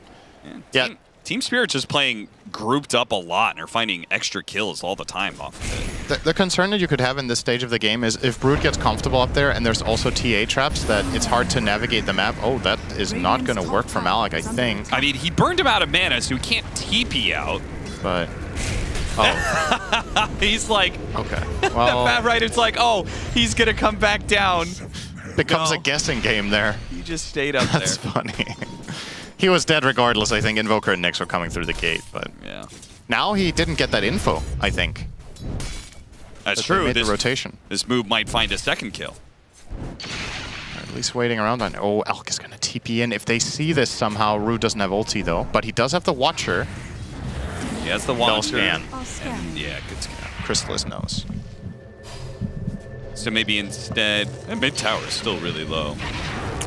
Yeah. Team Spirit's just playing grouped up a lot and are finding extra kills all the time off of it. The concern that you could have in this stage of the game is if Brood gets comfortable up there and there's also TA traps, that it's hard to navigate the map. Oh, that is not going to work for Malik, I think. I mean, he burned him out of mana, so he can't TP out. But... Oh. He's like... Okay. Well... the Batrider's like, oh, he's going to come back down. Becomes a guessing game there. He just stayed up That's funny. He was dead regardless. I think Invoker and Nyx were coming through the gate, but yeah. Now he didn't get that info, I think. That's true. Made the rotation. This move might find a second kill. At least waiting around on. Oh, Elk is going to TP in. If they see this somehow, Rue doesn't have ulti though, but he does have the Watcher. He has the Watcher. Scan. And, yeah, good scan. Chrysalis knows. So maybe instead, and mid tower is still really low.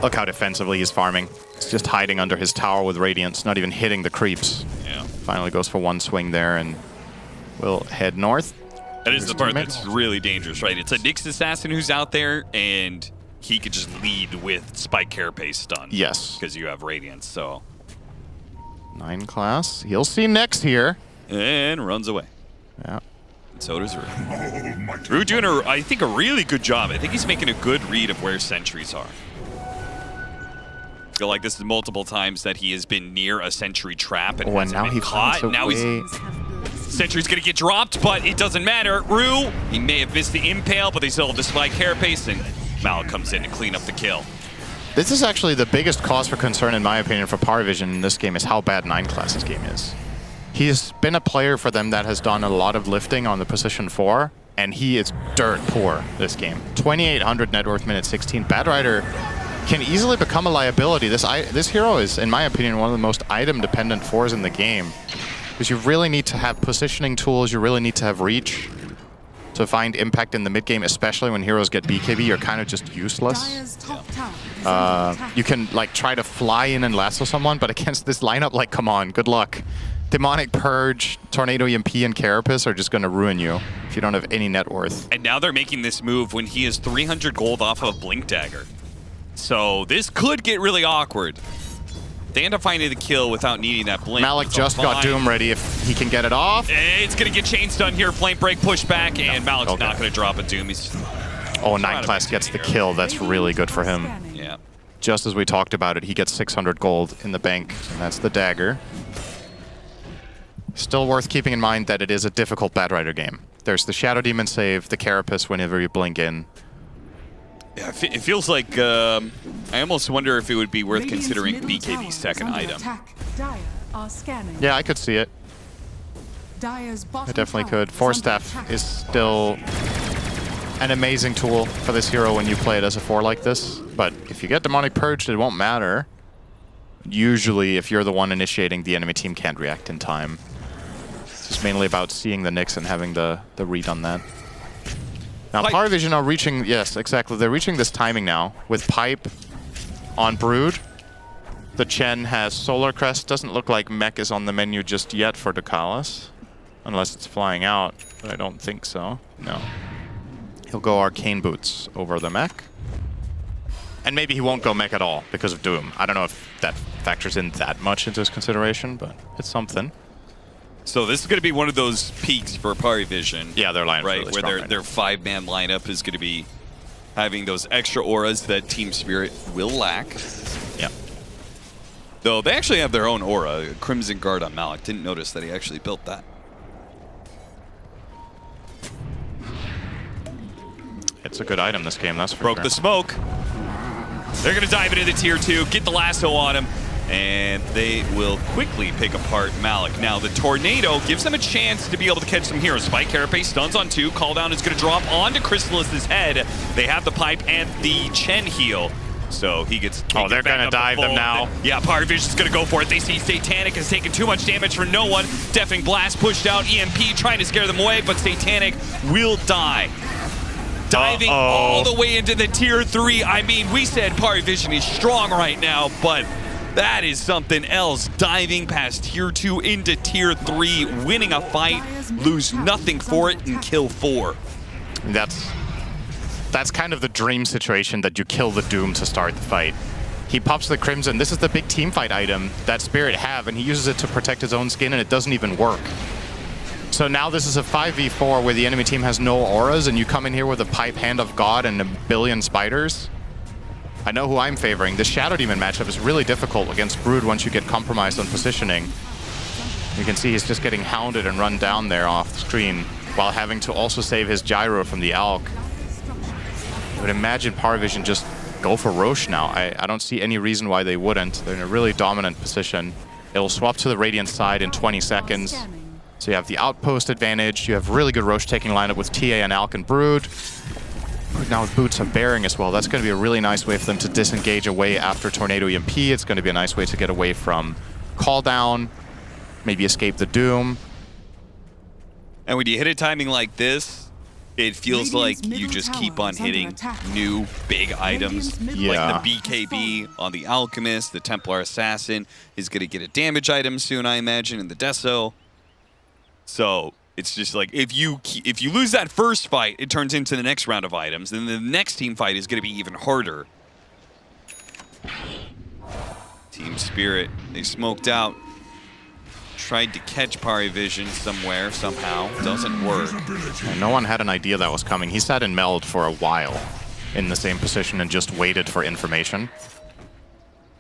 Look how defensively he's farming. He's just hiding under his tower with Radiance, not even hitting the creeps. Yeah. Finally goes for one swing there and will head north. That is the part that's really dangerous, right? It's a Nyx assassin who's out there, and he could just lead with Spike Carapace stun. Yes. Because you have Radiance, so. 9 class. He'll see Nyx here. And runs away. Yeah. And so does Rue. Rue doing, I think, a really good job. I think he's making a good read of where sentries are. I feel like this is multiple times that he has been near a sentry trap and and now he caught. Now sentry's gonna get dropped, but it doesn't matter. Rue, he may have missed the impale, but they still have the Spike Carapace, and Mal comes in to clean up the kill. This is actually the biggest cause for concern, in my opinion, for Powervision in this game, is how bad 9 class's game is. He's been a player for them that has done a lot of lifting on the position 4, and he is dirt poor this game. 2,800 net worth, minute 16. Bad Rider can easily become a liability. This hero is, in my opinion, one of the most item-dependent 4s in the game. Because you really need to have positioning tools, you really need to have reach to find impact in the mid-game, especially when heroes get BKB, you're kind of just useless. You can like try to fly in and lasso someone, but against this lineup, like, come on, good luck. Demonic Purge, Tornado EMP, and Carapace are just going to ruin you if you don't have any net worth. And now they're making this move when he is 300 gold off of Blink Dagger. So this could get really awkward. They end up finding the kill without needing that blink. Malik just got Doom ready if he can get it off. It's going to get chain stun here. Flame break, push back, and Malik's not going to drop a Doom. He's 9 class gets the kill. That's really good for him. Yeah. Just as we talked about it, he gets 600 gold in the bank, and that's the dagger. Still worth keeping in mind that it is a difficult Bad Rider game. There's the Shadow Demon save, the Carapace whenever you blink in. Yeah, it feels like I almost wonder if it would be worth considering BKB's second item. Yeah, I could see it. I definitely could. Force Staff is still an amazing tool for this hero when you play it as a 4 like this. But if you get Demonic Purged, it won't matter. Usually, if you're the one initiating, the enemy team can't react in time. It's just mainly about seeing the Nyx and having the read on that. Now, Powervision are reaching, yes, exactly. They're reaching this timing now with Pipe on Brood. The Chen has Solar Crest. Doesn't look like Mech is on the menu just yet for Ducalis. Unless it's flying out, but I don't think so. No. He'll go Arcane Boots over the Mech. And maybe he won't go Mech at all because of Doom. I don't know if that factors in that much into his consideration, but it's something. So this is going to be one of those peaks for Powervision. Yeah, their lineup right, really where strong their 5-man lineup is going to be having those extra auras that Team Spirit will lack. Yeah. Though they actually have their own aura, Crimson Guard on Malik. Didn't notice that he actually built that. It's a good item this game, that's for Broke sure. the smoke. They're going to dive into the tier 2, get the lasso on him, and they will quickly pick apart Malik. Now, the Tornado gives them a chance to be able to catch some heroes. Spike Carapace stuns on 2. Call down is going to drop onto Chrysalis's head. They have the Pipe and the Chen heal. So he gets... Oh, they're going to dive them now. Yeah, Powervision's going to go for it. They see Satanic has taken too much damage for no one. Deafening Blast pushed out. EMP trying to scare them away, but Satanic will die. Diving all the way into the tier 3. I mean, we said Powervision is strong right now, but that is something else. Diving past tier 2 into tier 3, winning a fight, lose nothing for it, and kill 4. That's kind of the dream situation, that you kill the Doom to start the fight. He pops the Crimson. This is the big team fight item that Spirit have, and he uses it to protect his own skin, and it doesn't even work. So now this is a 5v4 where the enemy team has no auras, and you come in here with a Pipe, Hand of God, and a billion spiders. I know who I'm favoring. The Shadow Demon matchup is really difficult against Brood once you get compromised on positioning. You can see he's just getting hounded and run down there off the screen while having to also save his Gyro from the Alk. I would imagine Powervision just go for Roche now. I don't see any reason why they wouldn't. They're in a really dominant position. It'll swap to the Radiant side in 20 seconds. So you have the outpost advantage. You have really good Roche taking lineup with TA and Alk and Brood. Now with Boots of Bearing as well, that's going to be a really nice way for them to disengage away after Tornado EMP. It's going to be a nice way to get away from Call Down, maybe escape the Doom. And when you hit a timing like this, it feels like you just keep on hitting new big items. Yeah. Like the BKB on the Alchemist, the Templar Assassin is going to get a damage item soon, I imagine, in the Deso. So it's just like, if you lose that first fight, it turns into the next round of items. Then the next team fight is going to be even harder. Team Spirit, they smoked out. Tried to catch Parivision somewhere, somehow. Doesn't work. And no one had an idea that was coming. He sat in Meld for a while in the same position and just waited for information.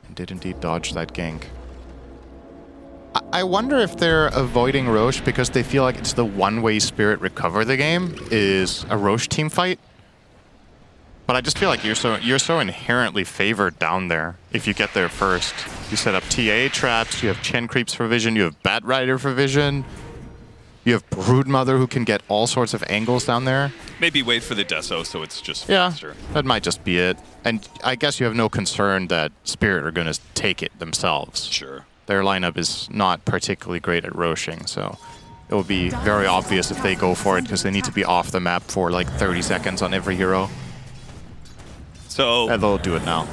And did indeed dodge that gank. I wonder if they're avoiding Roche because they feel like it's the one way Spirit recover the game is a Roche team fight. But I just feel like you're so inherently favored down there if you get there first. You set up TA traps, you have Chen creeps for vision, you have Bat Rider for vision, you have Broodmother who can get all sorts of angles down there. Maybe wait for the Deso so it's just Yeah, faster. that might just be it. And I guess you have no concern that Spirit are going to take it themselves. Sure. Their lineup is not particularly great at roshing, so it will be very obvious if they go for it because they need to be off the map for like 30 seconds on every hero. So And they'll do it now.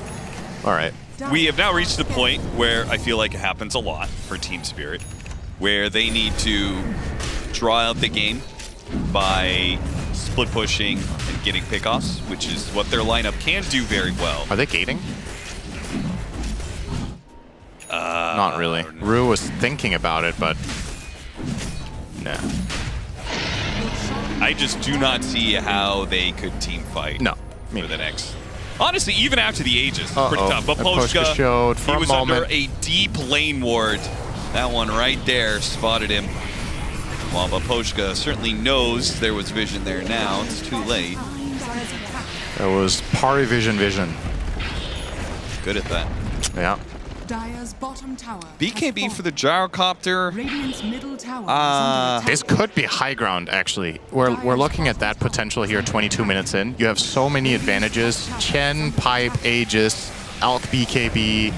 All right. we have now reached the point where I feel like it happens a lot for Team Spirit, where they need to draw out the game by split pushing and getting pickoffs, which is what their lineup can do very well. Are they gating? Not really. Rue was thinking about it, but nah. I just do not see how they could team fight No. for the next. Honestly, even after the Aegis, pretty tough. But Poshka showed for he a was moment. under a deep lane ward. That one right there spotted him. While Baposhka certainly knows there was vision there now. It's too late. It was Parivision vision. Good at that. Yeah. Dire's bottom tower BKB for the gyrocopter. Radiant's middle tower is under attack. This could be high ground, actually. We're looking at that potential here 22 minutes in. You have so many advantages. Chen, Pipe, Aegis, Alk BKB.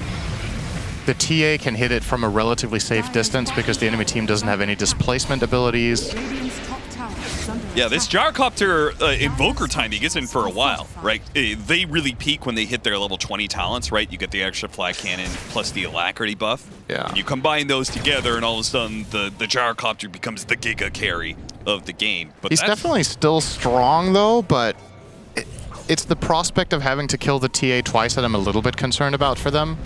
The TA can hit it from a relatively safe distance because the enemy team doesn't have any displacement abilities. Radiant's top tower is under Yeah, this attack. gyrocopter invoker timing isn't for a while, right? They really peak when they hit their level 20 talents, right? You get the extra flag cannon plus the alacrity buff. Yeah. And you combine those together, and all of a sudden, the gyrocopter becomes the giga carry of the game. But He's that's- definitely still strong, though, but it's the prospect of having to kill the TA twice that I'm a little bit concerned about for them.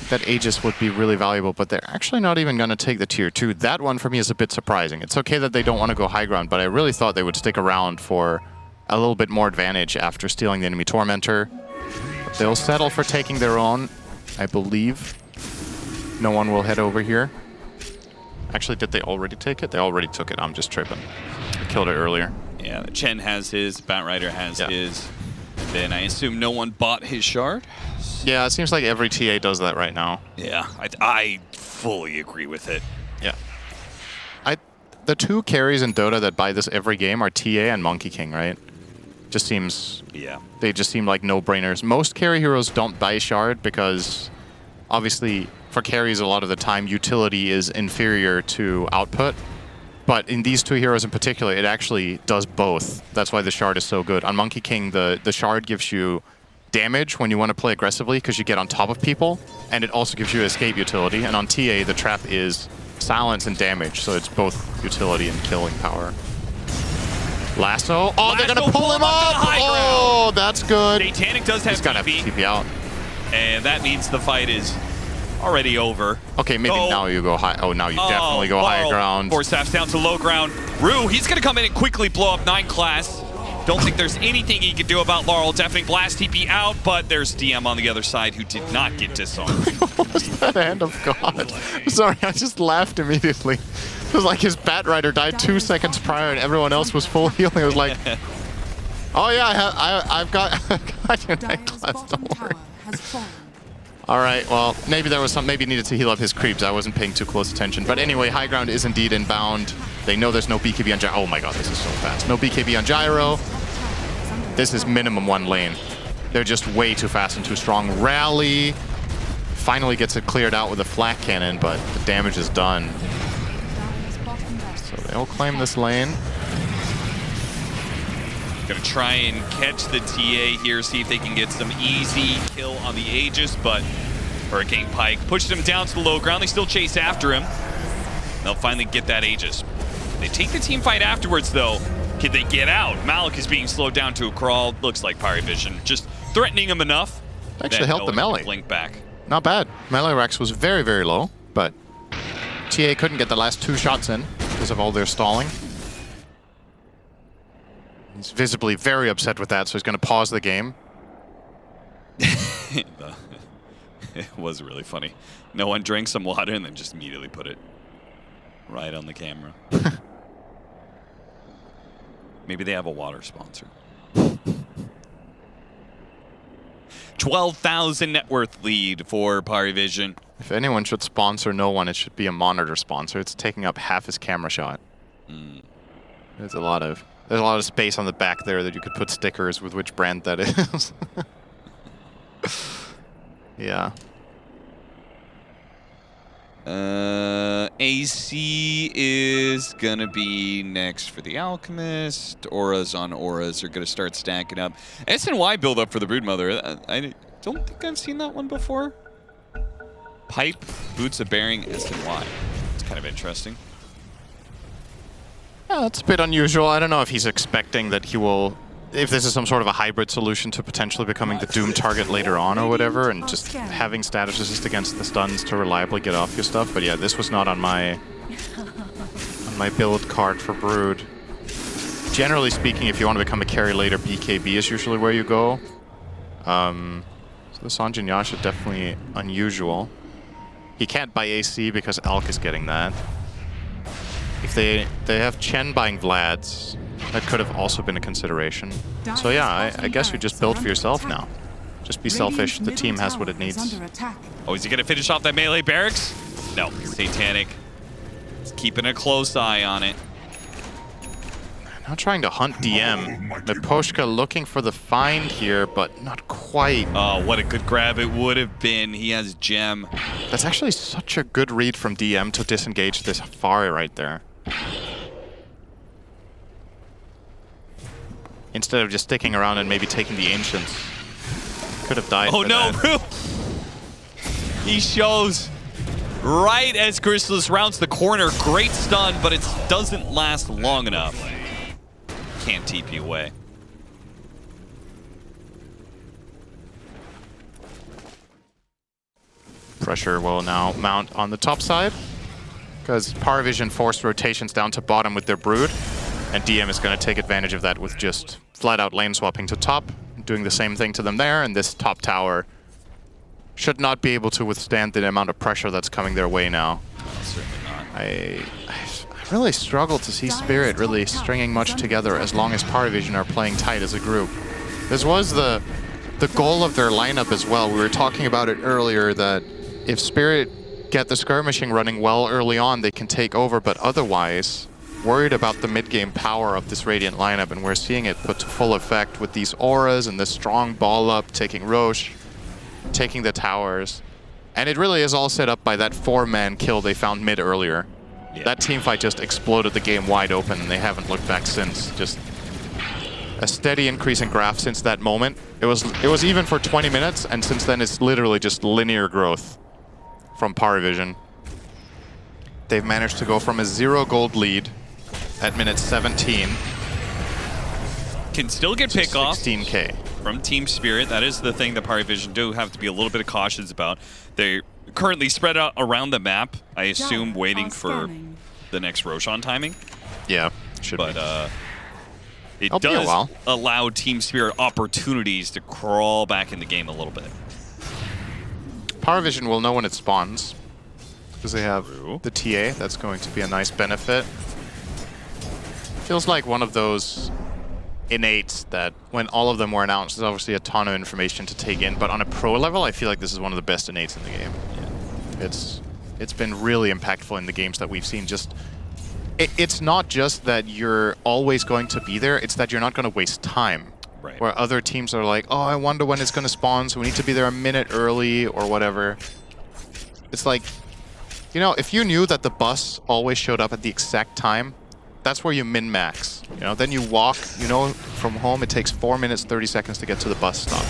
That Aegis would be really valuable, but they're actually not even going to take the tier 2. That one for me is a bit surprising. It's okay that they don't want to go high ground, but I really thought they would stick around for a little bit more advantage after stealing the enemy Tormentor. But they'll settle for taking their own, I believe. No one will head over here. Actually, did they already take it? They already took it. I'm just tripping. I killed it earlier. Yeah, Chen has his, Batrider has his. Then I assume no one bought his shard. Yeah, it seems like every TA does that right now. Yeah, I fully agree with it. Yeah. The two carries in Dota that buy this every game are TA and Monkey King, right? Just seems... Yeah. They just seem like no-brainers. Most carry heroes don't buy shard because, obviously, for carries a lot of the time, utility is inferior to output. But in these two heroes in particular, it actually does both. That's why the shard is so good. On Monkey King, the shard gives you damage when you want to play aggressively because you get on top of people, and it also gives you escape utility. And on TA, the trap is silence and damage, so it's both utility and killing power. Lasso. Oh, they're going to pull him up! Oh, that's good. Satanic does have He's got to have TP, TP out. and that means the fight is already over. Okay, maybe now you go high. Oh, now you definitely go high ground. Force staffs down to low ground. Rue, he's going to come in and quickly blow up 9 class. Don't think there's anything he can do about Laurel. Deafening Blast TP out, but there's DM on the other side who did not get disarmed. What was that hand of God? Sorry, I just laughed immediately. It was like his Bat Rider died 2 seconds prior and everyone else was full healing. It was like, oh yeah, I've got your necklace, don't worry. All right, well, maybe there was maybe he needed to heal up his creeps. I wasn't paying too close attention. But anyway, high ground is indeed inbound. They know there's no BKB on Gyro. Oh my God, this is so fast. No BKB on Gyro. this is minimum 1 lane. They're just way too fast and too strong. Rally finally gets it cleared out with a flak cannon, but the damage is done. So they'll claim this lane. Gonna try and catch the TA here, see if they can get some easy kill on the Aegis, but Hurricane Pike pushed him down to the low ground. They still chase after him. They'll finally get that Aegis. They take the team fight afterwards, though. Can they get out? Malik is being slowed down to a crawl. Looks like Pyrovision just threatening him enough. Actually helped the melee. Blink back. Not bad. Melee Rex was very, very low, but TA couldn't get the last 2 shots in because of all their stalling. He's visibly very upset with that, so he's going to pause the game. It was really funny. No one drank some water and then just immediately put it right on the camera. Maybe they have a water sponsor. 12,000 net worth lead for Pyrovision. If anyone should sponsor no one, it should be a monitor sponsor. It's taking up half his camera shot. There's a lot of space on the back there that you could put stickers with which brand that is. Yeah. AC is gonna be next for the Alchemist. Auras on Auras are gonna start stacking up. SNY build up for the Broodmother. I don't think I've seen that one before. Pipe, Boots of Bearing, SNY. It's kind of interesting. Yeah, that's a bit unusual. I don't know if he's expecting that he will, if this is some sort of a hybrid solution to potentially becoming the Doom target later on or whatever, and just having status resist against the stuns to reliably get off your stuff. But yeah, this was not on my build card for Brood. Generally speaking, if you want to become a carry later, BKB is usually where you go. So the Sanjin Yasha definitely unusual. He can't buy AC because Alk is getting that. If they have Chen buying Vlad's, that could have also been a consideration. So yeah, I guess you just build for yourself now. Just be selfish. The team has what it needs. Oh, is he going to finish off that melee barracks? No, Satanic. He's keeping a close eye on it. Now trying to hunt DM. Miposhka looking for the find here, but not quite. Oh, what a good grab it would have been. He has Gem. That's actually such a good read from DM to disengage this far right there. Instead of just sticking around and maybe taking the Ancients. Could have died. Oh no, he shows right as Chrysalis rounds the corner. Great stun, but it doesn't last long enough. Can't TP away. Pressure will now mount on the top side, because Pyrovision forced rotations down to bottom with their Brood, and DM is going to take advantage of that with just flat-out lane swapping to top, doing the same thing to them there, and this top tower should not be able to withstand the amount of pressure that's coming their way now. No, certainly not. I really struggle to see Spirit really stringing much together as long as Pyrovision are playing tight as a group. This was the goal of their lineup as well. We were talking about it earlier that if Spirit get the skirmishing running well early on, they can take over, but otherwise, worried about the mid-game power of this Radiant lineup, and we're seeing it put to full effect with these auras and this strong ball up, taking Roche, taking the towers. And it really is all set up by that 4-man kill they found mid earlier. Yeah. That teamfight just exploded the game wide open, and they haven't looked back since. Just a steady increase in graph since that moment. It was even for 20 minutes, and since then it's literally just linear growth from Pyrovision. They've managed to go from a 0 gold lead at minute 17. Can still get pick off 16K from Team Spirit. That is the thing that Pyrovision do have to be a little bit cautious about. They're currently spread out around the map, I assume, waiting for the next Roshan timing. Yeah, should be. But it does allow Team Spirit opportunities to crawl back in the game a little bit. Pyrovision will know when it spawns, because they have the TA. That's going to be a nice benefit. Feels like one of those innates that when all of them were announced, there's obviously a ton of information to take in, but on a pro level, I feel like this is one of the best innates in the game. Yeah. It's been really impactful in the games that we've seen. Just it's not just that you're always going to be there, it's that you're not going to waste time. Right. Where other teams are like, oh, I wonder when it's going to spawn, so we need to be there a minute early or whatever. It's like, you know, if you knew that the bus always showed up at the exact time, that's where you min-max. You know, then you walk, you know, from home it takes 4 minutes, 30 seconds to get to the bus stop.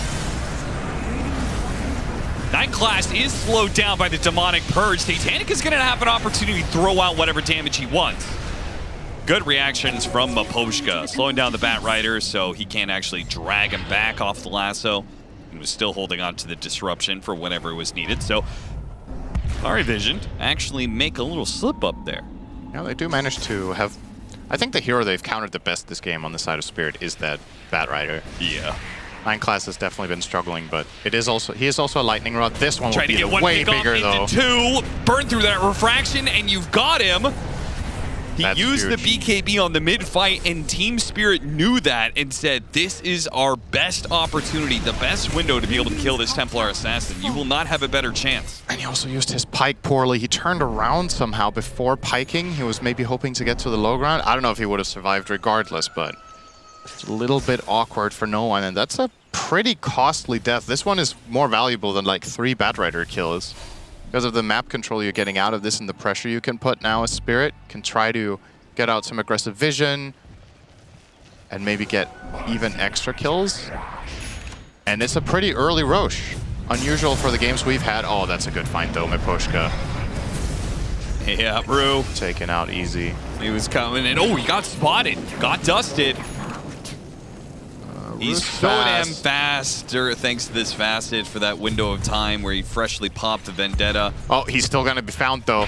That class is slowed down by the demonic purge. Titanic is going to have an opportunity to throw out whatever damage he wants. Good reactions from Maposhka, slowing down the Bat Rider so he can't actually drag him back off the lasso. He was still holding on to the disruption for whenever it was needed. So Parivision actually make a little slip up there. Yeah, they do manage to have... I think the hero they've countered the best this game on the side of Spirit is that Bat Rider. Yeah. 9 class has definitely been struggling, but it is also he is also a lightning rod. This one will Trying to be get one way pick off bigger into though. 2, burn through that refraction, and you've got him. He That's used huge. the BKB on the mid-fight, and Team Spirit knew that and said, this is our best opportunity, the best window to be able to kill this Templar Assassin. You will not have a better chance. And he also used his pike poorly. He turned around somehow before piking. He was maybe hoping to get to the low ground. I don't know if he would have survived regardless, but it's a little bit awkward for no one, and that's a pretty costly death. This one is more valuable than like 3 Bat Rider kills. Because of the map control you're getting out of this and the pressure you can put now as Spirit, can try to get out some aggressive vision and maybe get even extra kills. And it's a pretty early Roche. Unusual for the games we've had. Oh, that's a good find though, Miposhka. Yeah, Brew. Taken out easy. He was coming in. Oh, he got spotted. Got dusted. He's so damn faster thanks to this facet for that window of time where he freshly popped the Vendetta. Oh, he's still going to be found though.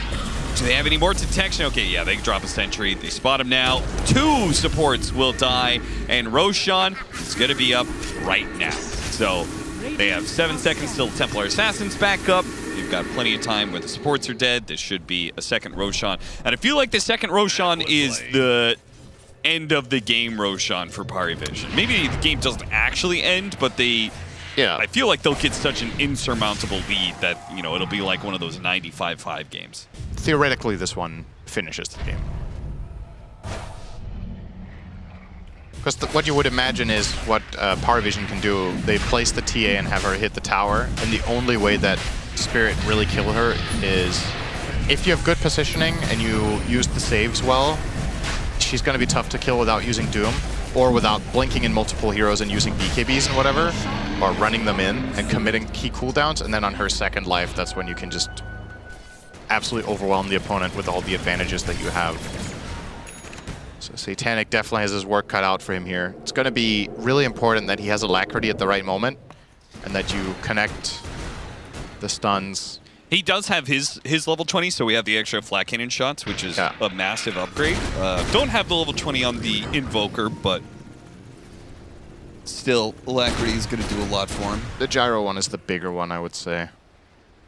Do they have any more detection? Okay, yeah, they can drop a sentry. They spot him now. 2 supports will die, and Roshan is going to be up right now. So they have 7 seconds till Templar Assassin's back up. You've got plenty of time where the supports are dead. This should be a second Roshan. And I feel like the second Roshan is the end of the game Roshan for Parivision. Maybe the game doesn't actually end, but they... Yeah. I feel like they'll get such an insurmountable lead that, you know, it'll be like one of those 95-5 games. Theoretically, this one finishes the game. Because what you would imagine is what Parivision can do. They place the TA and have her hit the tower, and the only way that Spirit really kill her is if you have good positioning and you use the saves well, she's going to be tough to kill without using Doom, or without blinking in multiple heroes and using BKBs and whatever, or running them in and committing key cooldowns, and then on her second life, that's when you can just absolutely overwhelm the opponent with all the advantages that you have. So Satanic definitely has his work cut out for him here. It's going to be really important that he has Alacrity at the right moment, and that you connect the stuns. He does have his level 20, so we have the extra flat cannon shots, which is a massive upgrade. Don't have the level 20 on the Invoker, but still, Alacrity is going to do a lot for him. The Gyro one is the bigger one, I would say.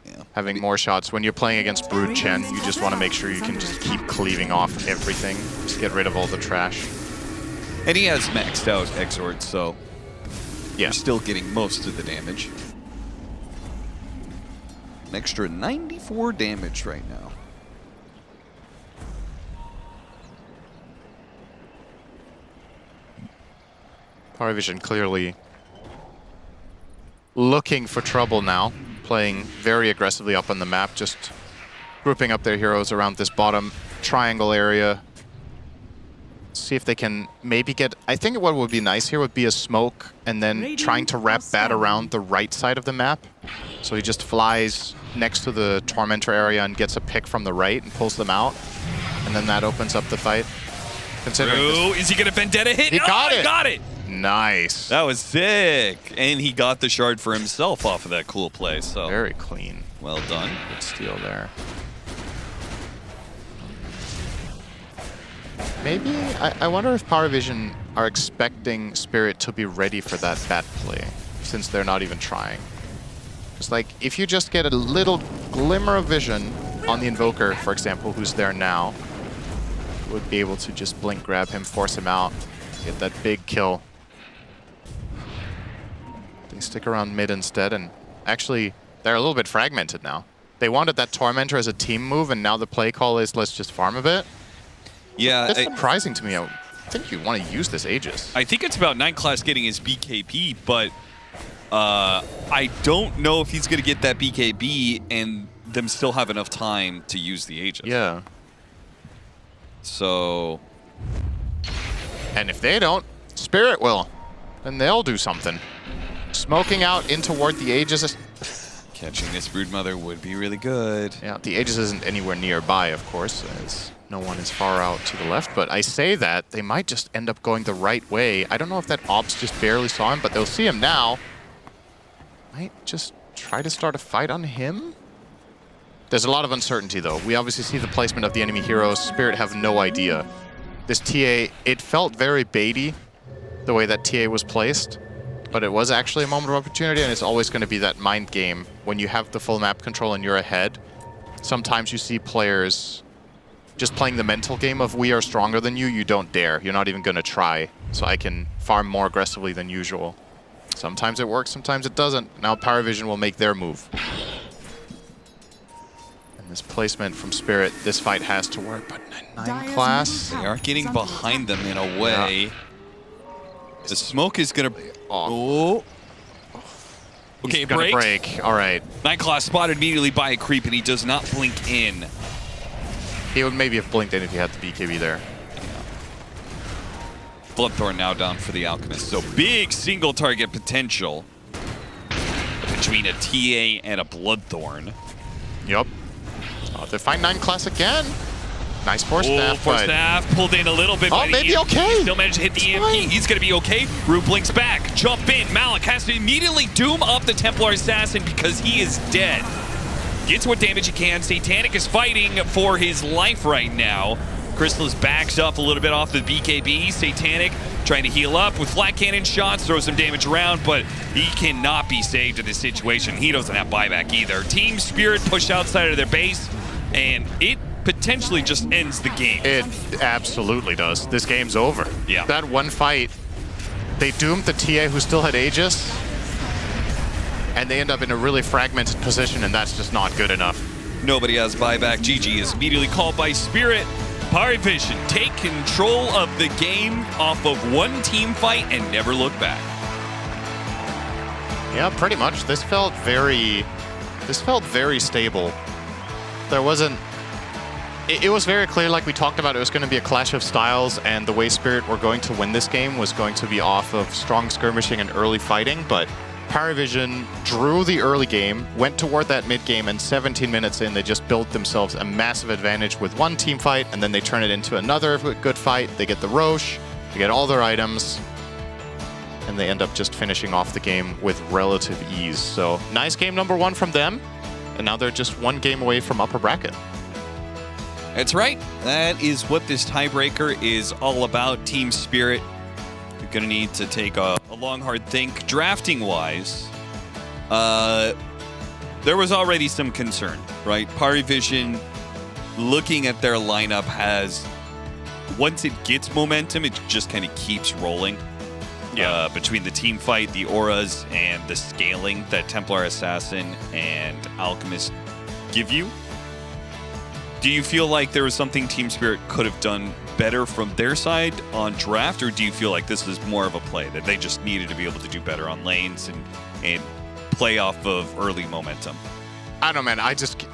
Yeah. Having more shots. When you're playing against Brood Chen, you just want to make sure you can just keep cleaving off everything. Just get rid of all the trash. And he has maxed out Exort, so yeah, you're still getting most of the damage. An extra 94 damage right now. Parivision clearly looking for trouble now, playing very aggressively up on the map, just grouping up their heroes around this bottom triangle area. See if they can maybe get... I think what would be nice here would be a smoke and then trying to wrap Bat around the right side of the map. So he just flies next to the Tormentor area and gets a pick from the right and pulls them out. And then that opens up the fight. Considering is he going to Vendetta hit? He got it! He got it! Nice. That was sick. And he got the shard for himself off of that cool play. So very clean. Well done. Good steal there. Maybe, I wonder if Parivision are expecting Spirit to be ready for that Bat play, since they're not even trying. It's like, if you just get a little glimmer of vision on the Invoker, for example, who's there now, you would be able to just blink grab him, force him out, get that big kill. They stick around mid instead, and actually, they're a little bit fragmented now. They wanted that Tormentor as a team move, and now the play call is, let's just farm a bit. Yeah, it's surprising to me think you want to use this Aegis. I think it's about 9 Class getting his BKB, but I don't know if he's going to get that BKB and them still have enough time to use the Aegis. Yeah. So... And if they don't, Spirit will. And they'll do something. Smoking out in toward the Aegis. Catching this Broodmother would be really good. Yeah, the Aegis isn't anywhere nearby, of course, as no one is far out to the left. But I say that, they might just end up going the right way. I don't know if that Ops just barely saw him, but they'll see him now. Might just try to start a fight on him? There's a lot of uncertainty, though. We obviously see the placement of the enemy heroes. Spirit have no idea. This TA, it felt very baity, the way that TA was placed. But it was actually a moment of opportunity, and it's always going to be that mind game. When you have the full map control and you're ahead, sometimes you see players just playing the mental game of we are stronger than you, you don't dare. You're not even going to try. So I can farm more aggressively than usual. Sometimes it works, sometimes it doesn't. Now Paravision will make their move. And this placement from Spirit, this fight has to work, but 9 class. They are getting behind them in a way. Yeah. The smoke is going to... Oh. Okay, break. All right. 9 Class spotted immediately by a creep, and he does not blink in. He would maybe have blinked in if he had the BKB there. Yeah. Bloodthorn now down for the Alchemist. So big single target potential between a TA and a Bloodthorn. Yep. Oh, they find 9 Class again. Nice Force Staff. Force Staff pulled in a little bit. Oh, maybe okay. Still managed to hit the EMP. He's going to be okay. Rue blinks back. Jump in. Malik has to immediately doom up the Templar Assassin because he is dead. Gets what damage he can. Satanic is fighting for his life right now. Chrysalis backs up a little bit off the BKB. Satanic trying to heal up with flat cannon shots, throw some damage around, but he cannot be saved in this situation. He doesn't have buyback either. Team Spirit pushed outside of their base, and it potentially just ends the game. It absolutely does. This game's over. Yeah. That one fight, they doomed the TA who still had Aegis, and they end up in a really fragmented position, and that's just not good enough. Nobody has buyback. GG is immediately called by Spirit. Paravision take control of the game off of one team fight and never look back. Yeah, pretty much. This felt very stable. There wasn't... It was very clear, like we talked about, it was going to be a clash of styles, and the way Spirit were going to win this game was going to be off of strong skirmishing and early fighting, but Paravision drew the early game, went toward that mid game, and 17 minutes in, they just built themselves a massive advantage with one team fight, and then they turn it into another good fight. They get the Roche, they get all their items, and they end up just finishing off the game with relative ease. So, nice game number 1 from them, and now they're just one game away from upper bracket. That's right. That is what this tiebreaker is all about. Team Spirit, you're going to need to take a long, hard think. Drafting-wise, there was already some concern, right? Paravision, looking at their lineup, has, once it gets momentum, it just kind of keeps rolling. Yeah. Between the team fight, the auras, and the scaling that Templar Assassin and Alchemist give you. Do you feel like there was something Team Spirit could have done better from their side on draft, or do you feel like this is more of a play that they just needed to be able to do better on lanes and play off of early momentum? I don't know, man. I just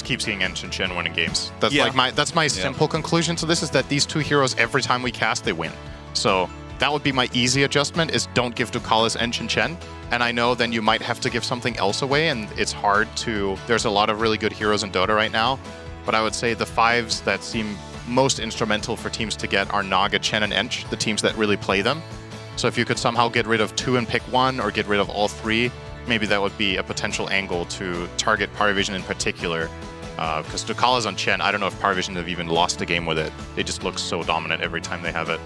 keep seeing Ensign Chen winning games. That's like my simple conclusion to this, is that these two heroes, every time we cast, they win. So that would be my easy adjustment, is don't give Ducalis Ensign Chen. And I know then you might have to give something else away, and it's hard to... There's a lot of really good heroes in Dota right now. But I would say the 5s that seem most instrumental for teams to get are Naga, Chen, and Ench, the teams that really play them. So if you could somehow get rid of 2 and pick 1, or get rid of all 3, maybe that would be a potential angle to target Paravision in particular. Because Ducalis on Chen, I don't know if Paravision have even lost a game with it. They just look so dominant every time they have it.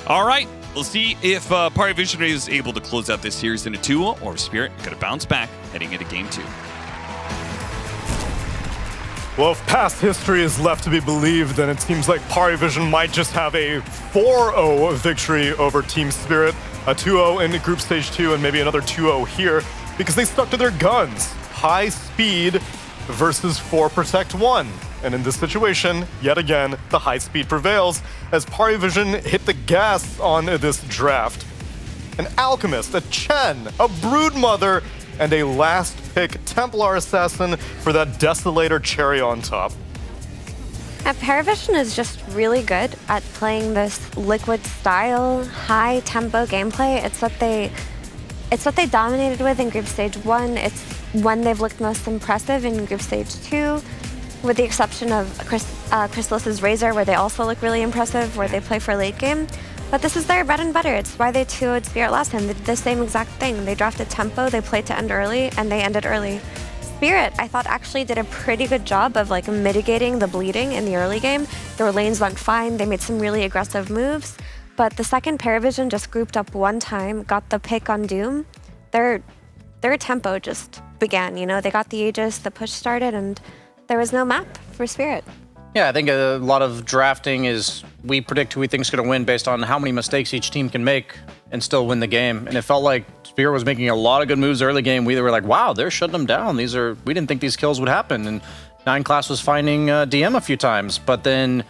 All right, we'll see if Paravision is able to close out this series in a 2-0, or Spirit going to bounce back heading into Game 2. Well, if past history is left to be believed, then it seems like Paravision might just have a 4-0 victory over Team Spirit, a 2-0 in Group Stage 2, and maybe another 2-0 here, because they stuck to their guns. High speed versus 4 Protect 1. And in this situation, yet again, the high speed prevails as Parivision hit the gas on this draft. An Alchemist, a Chen, a Broodmother, and a last pick Templar Assassin for that Desolator cherry on top. Paravision is just really good at playing this liquid style, high tempo gameplay. It's what they dominated with in Group Stage 1. It's when they've looked most impressive in Group Stage 2, with the exception of Crystallis's Razor, where they also look really impressive, where they play for late game. But this is their bread and butter. It's why they 2-0'd Spirit last time. They did the same exact thing. They drafted tempo, they played to end early, and they ended early. Spirit, I thought, actually did a pretty good job of like mitigating the bleeding in the early game. Their lanes went fine. They made some really aggressive moves. But the second Paravision just grouped up one time, got the pick on Doom, their tempo just began. You know, they got the Aegis, the push started, and there was no map for Spirit. Yeah, I think a lot of drafting is we predict who we think is going to win based on how many mistakes each team can make and still win the game. And it felt like Spirit was making a lot of good moves early game. We were like, wow, they're shutting them down. We didn't think these kills would happen. And 9 Class was finding DM a few times. But then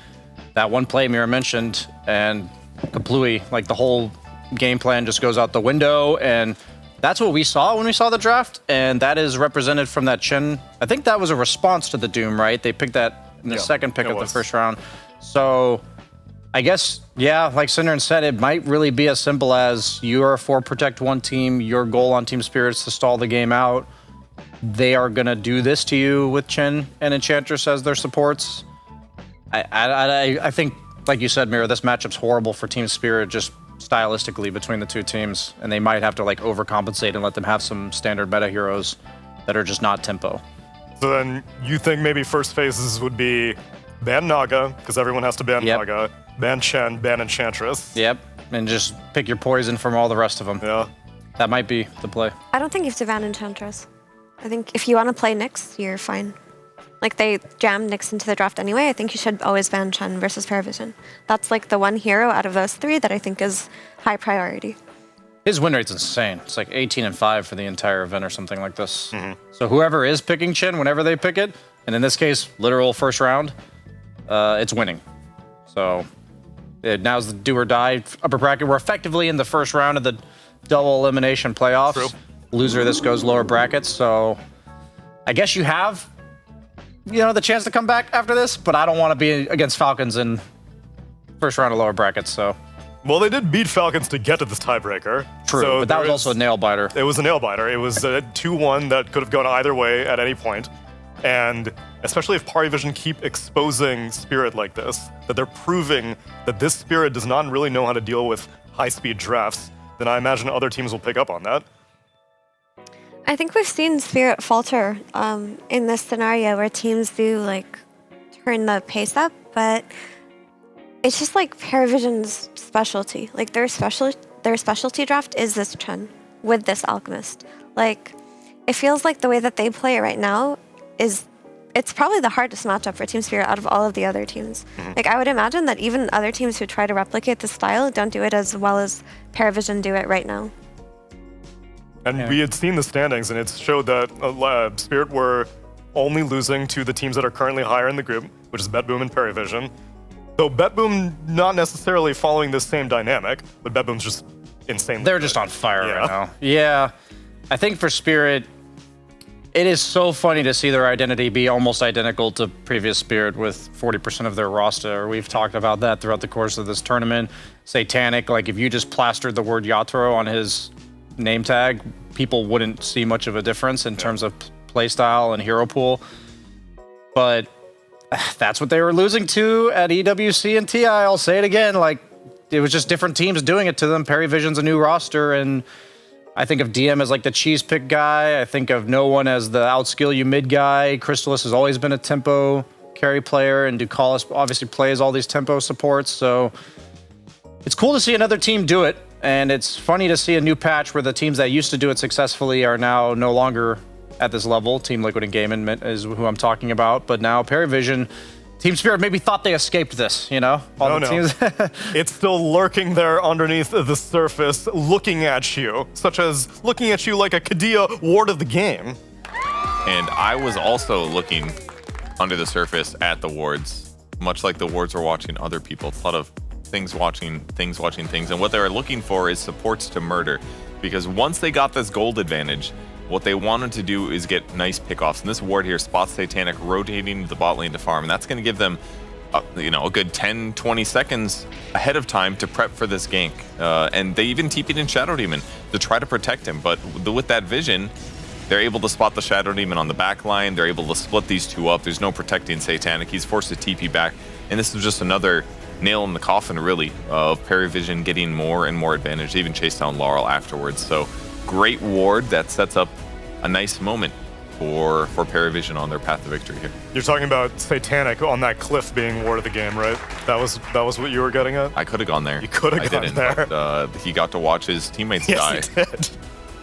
that one play Mira mentioned, and completely, like, the whole game plan just goes out the window. And that's what we saw when we saw the draft. And that is represented from that Chen. I think that was a response to the Doom, right? They picked that in the second pick of the first round. So I guess, yeah, like Synderen said, it might really be as simple as you're a 4 Protect 1 team, your goal on Team Spirit is to stall the game out. They are going to do this to you with Chen and Enchantress as their supports. I think, like you said, Mira, this matchup's horrible for Team Spirit just stylistically between the two teams, and they might have to like overcompensate and let them have some standard meta heroes that are just not tempo. So then you think maybe first phases would be ban Naga, because everyone has to ban Naga, ban Chen, ban Enchantress. Yep, and just pick your poison from all the rest of them. Yeah. That might be the play. I don't think you have to ban Enchantress. I think if you want to play Nyx, you're fine. Like, they jammed Nyx into the draft anyway. I think you should always ban Chen versus Paravision. That's like the one hero out of those 3 that I think is high priority. His win rate's insane. It's like 18-5 for the entire event or something like this. So whoever is picking Chen, whenever they pick it, and in this case, literal first round, it's winning. So now's the do or die upper bracket. We're effectively in the first round of the double elimination playoffs. True. Loser of this goes lower brackets. So I guess you have, the chance to come back after this, but I don't want to be against Falcons in first round of lower brackets, so. Well, they did beat Falcons to get to this tiebreaker. True, so but that was also a nail-biter. It was a nail-biter. It was a 2-1 that could have gone either way at any point. And especially if Parivision keep exposing Spirit like this, that they're proving that this Spirit does not really know how to deal with high-speed drafts, then I imagine other teams will pick up on that. I think we've seen Spirit falter in this scenario where teams do like turn the pace up, but it's just like Paravision's specialty. Like their specialty draft is this Chen with this Alchemist. Like it feels like the way that they play it right now it's probably the hardest matchup for Team Spirit out of all of the other teams. Like I would imagine that even other teams who try to replicate the style don't do it as well as Paravision do it right now. And we had seen the standings, and it showed that Spirit were only losing to the teams that are currently higher in the group, which is BetBoom and Parivision. So BetBoom not necessarily following this same dynamic, but BetBoom's just insanely They're good. just on fire right now. Yeah. I think for Spirit, it is so funny to see their identity be almost identical to previous Spirit with 40% of their roster. We've talked about that throughout the course of this tournament. Satanic, like if you just plastered the word Yatoro on his name tag, people wouldn't see much of a difference in terms of playstyle and hero pool. But that's what they were losing to at EWC and TI. I'll say it again, like it was just different teams doing it to them. Parivision's a new roster, and I think of DM as like the cheese pick guy. I think of no one as the outskill you mid guy. Crystallis has always been a tempo carry player, and Ducalis obviously plays all these tempo supports. So it's cool to see another team do it, and it's funny to see a new patch where the teams that used to do it successfully are now no longer at this level. Team Liquid and Gaming is who I'm talking about, but now Parivision, Team Spirit maybe thought they escaped this, All the teams. It's still lurking there underneath the surface, looking at you, such as looking at you like a Kadia ward of the game. And I was also looking under the surface at the wards, much like the wards are watching other people. It's a lot of things watching things. And what they're looking for is supports to murder. Because once they got this gold advantage, what they wanted to do is get nice pickoffs. And this ward here spots Satanic rotating the bot lane to farm. And that's going to give them a good 10, 20 seconds ahead of time to prep for this gank. And they even TP'd in Shadow Demon to try to protect him. But with that vision, they're able to spot the Shadow Demon on the back line. They're able to split these two up. There's no protecting Satanic. He's forced to TP back. And this is just another nail in the coffin, really, of Perivision getting more and more advantage. They even chased down Laurel afterwards. So great ward that sets up a nice moment for Perivision on their path to victory here. You're talking about Satanic on that cliff being ward of the game, right? That was what you were getting at? I could have gone there. You could have gone there. But, he got to watch his teammates die. Yes, he did.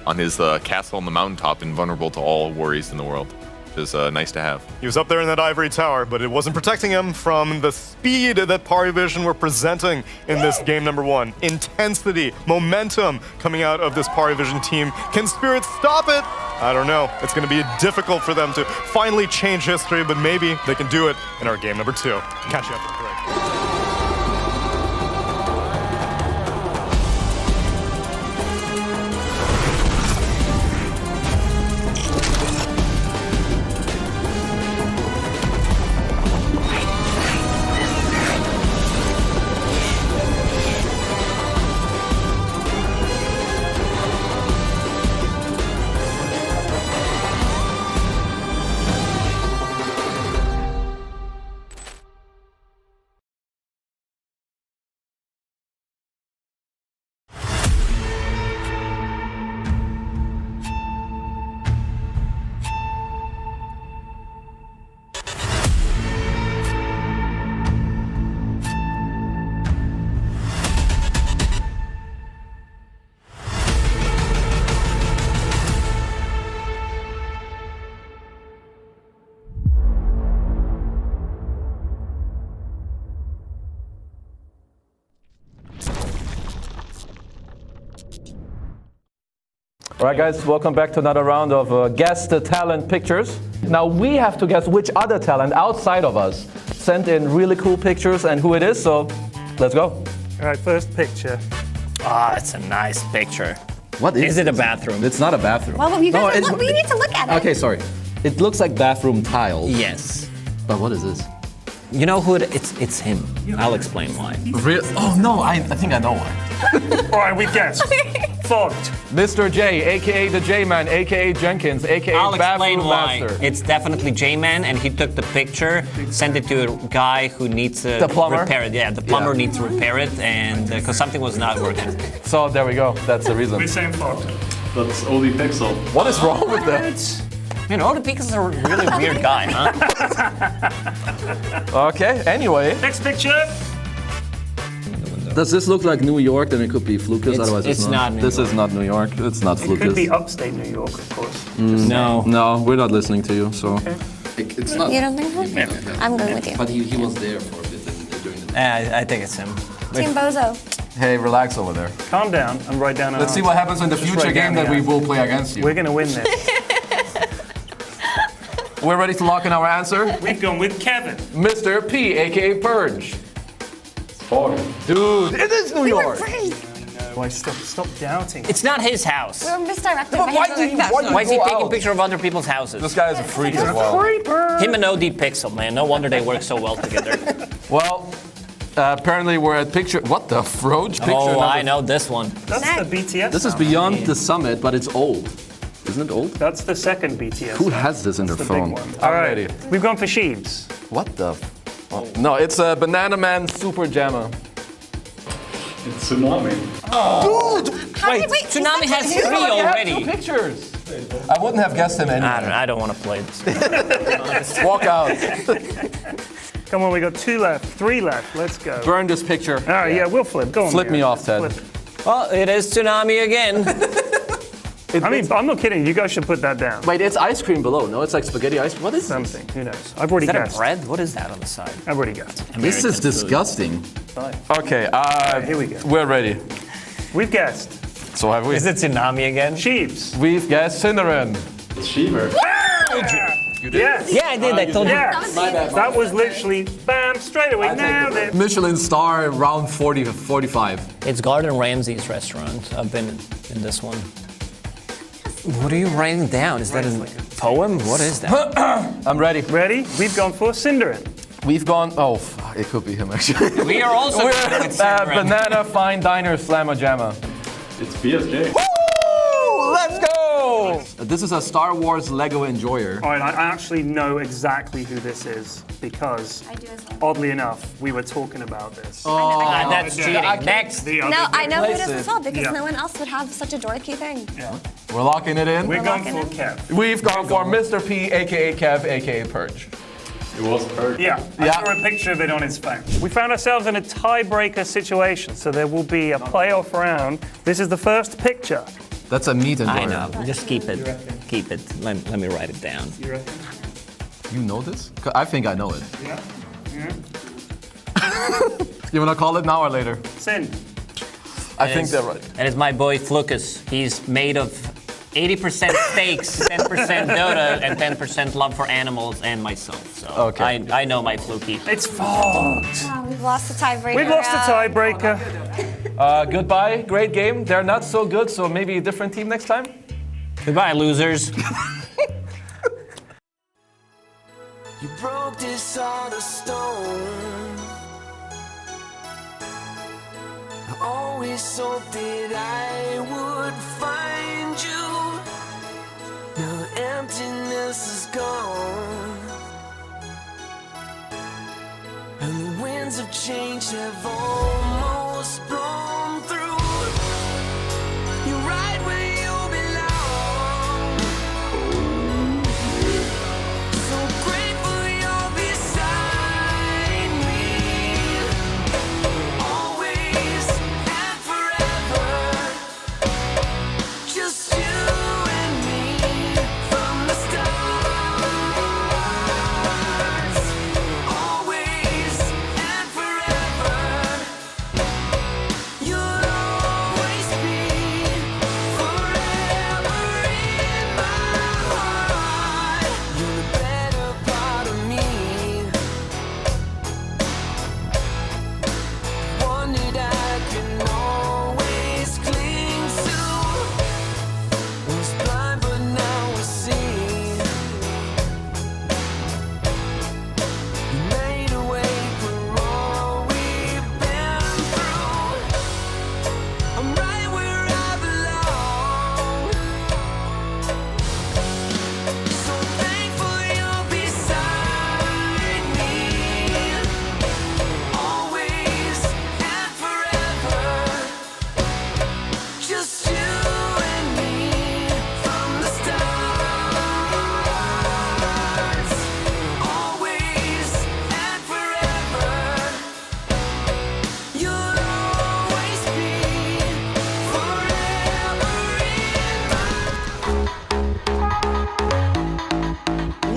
On his castle on the mountaintop, invulnerable to all worries in the world. Is nice to have. He was up there in that ivory tower, but it wasn't protecting him from the speed that Perivision were presenting in this game number 1. Intensity, momentum coming out of this Perivision team. Can Spirit stop it? I don't know. It's going to be difficult for them to finally change history, but maybe they can do it in our game number 2. Catch you after the break. All right, guys, welcome back to another round of Guess the Talent pictures. Now we have to guess which other talent outside of us sent in really cool pictures and who it is, so let's go. All right, first picture. Ah, it's a nice picture. What is it? A bathroom? It's not a bathroom. Well, you guys, we need to look at it. Okay, sorry. It looks like bathroom tiles. Yes. But what is this? You know who it's him. I'll explain why. Oh, no, I think I know why. All right, we guessed. Font. Mr. J, a.k.a. the J-Man, a.k.a. Jenkins, a.k.a. I'll explain Bathroom why. Master. It's definitely J-Man, and he took the picture, sent it to a guy who needs to the plumber? repair it. Yeah, the plumber needs to repair it, and because something was not working. So there we go. That's the reason. We're saying font. That's OD Pixel. What is wrong with that? Man, OD Pixel is a really weird guy, huh? Okay, anyway. Next picture. Does this look like New York? Then it could be Flukas, otherwise it's not. This is not New York. It's not Flukas. It could be upstate New York, of course. No. No, we're not listening to you, so. Okay. It's not. You don't think so? I'm going with you. But he was there for a bit during the I think it's him. Team Bozo. Hey, relax over there. Calm down and write down. Let's see what happens in the future game that we will play against you. We're going to win this. We're ready to lock in our answer? We've gone with Kevin. Mr. P, aka Purge. Dude, it is New York. Why stop doubting? It's not his house. We're misdirected. But why is he taking pictures of other people's houses? This guy is a freak as well. Him and OD Pixel, man. No wonder they work so well together. Well, apparently we're at picture. What the Froge picture? Oh, I know this one. That's the BTS. This is beyond the summit, but it's old. Isn't it old? That's the second BTS. Who has this in their phone? Big one. All right, ready. We've gone for Sheaves. What the? Oh, no, it's a Banana Man Super Jammer. It's Tsunami. Oh. Dude! Wait, Tsunami has 3 already. 2 pictures. I wouldn't have guessed him anyway. I don't want to play this. Walk out. Come on, we got 2 left, 3 left. Let's go. Burn this picture. All right, yeah, we'll flip. Go on. Flip me off, Ted. Well, it is Tsunami again. I mean, I'm not kidding. You guys should put that down. Wait, it's ice cream below. No, it's like spaghetti ice cream. What is something? Who knows? I've already guessed. guessed. Is that a bread? What is that on the side? I've already guessed. This is disgusting. Okay, here we go. We're ready. We've guessed. So have we. Is it Tsunami again? Sheaves. We've guessed Cinderin. It's Shiver. You did? Yes. Yeah, I did. I told you. Yes. My bad. That was literally, bam, straight away. Nailed it. Michelin star round 40, 45. It's Gordon Ramsay's restaurant. I've been in this one. What are you writing down? Is that a poem? What is that? I'm ready. Ready? We've gone for Cinderin. We've gone. Oh, fuck, it could be him actually. We are also with Banana Fine Diner Slamma Jamma. It's BSJ. Woo! Let's go! This is a Star Wars Lego enjoyer. All right, I actually know exactly who this is because, oddly enough, we were talking about this. Oh, that's cheating. Next. No, I know who it is Place as well because Yeah. no one else would have such a dorky thing. We're locking it in. We're going locking for in. Kev. We've gone for Mr. P, aka Kev, aka Purge. It was Purge. Yeah, I saw a picture of it on his phone. We found ourselves in a tiebreaker situation, so there will be a playoff round. This is the first picture. That's a meat enjoyer. I know. Just keep it. Keep it. Let me write it down. You know this? I think I know it. Yeah. You wanna call it now or later? Sin. I think they're right. And it's my boy Flucus. He's made of 80% steaks, 10% Dota, and 10% love for animals and myself. So Okay. I know my Fluky. It's fucked. Oh, we've lost the tiebreaker. We've lost the tiebreaker. Goodbye. Great game. They're not so good, so maybe a different team next time. Goodbye, losers. You broke this heart of stone. I always hoped that I would find you. Now emptiness is gone, and the winds of change have almost blown through. You're right where you belong. So grateful you're beside me, always and forever. Just you and me from the stars, always and forever. You'll always be forever in my heart. You're the better part of me, one that I can always cling to. Was blind but now I see. You made a way for all we've been through. I'm right where I belong. So thankful you're beside me, always and forever. Just you and me from the stars, always and forever. You'll always be forever in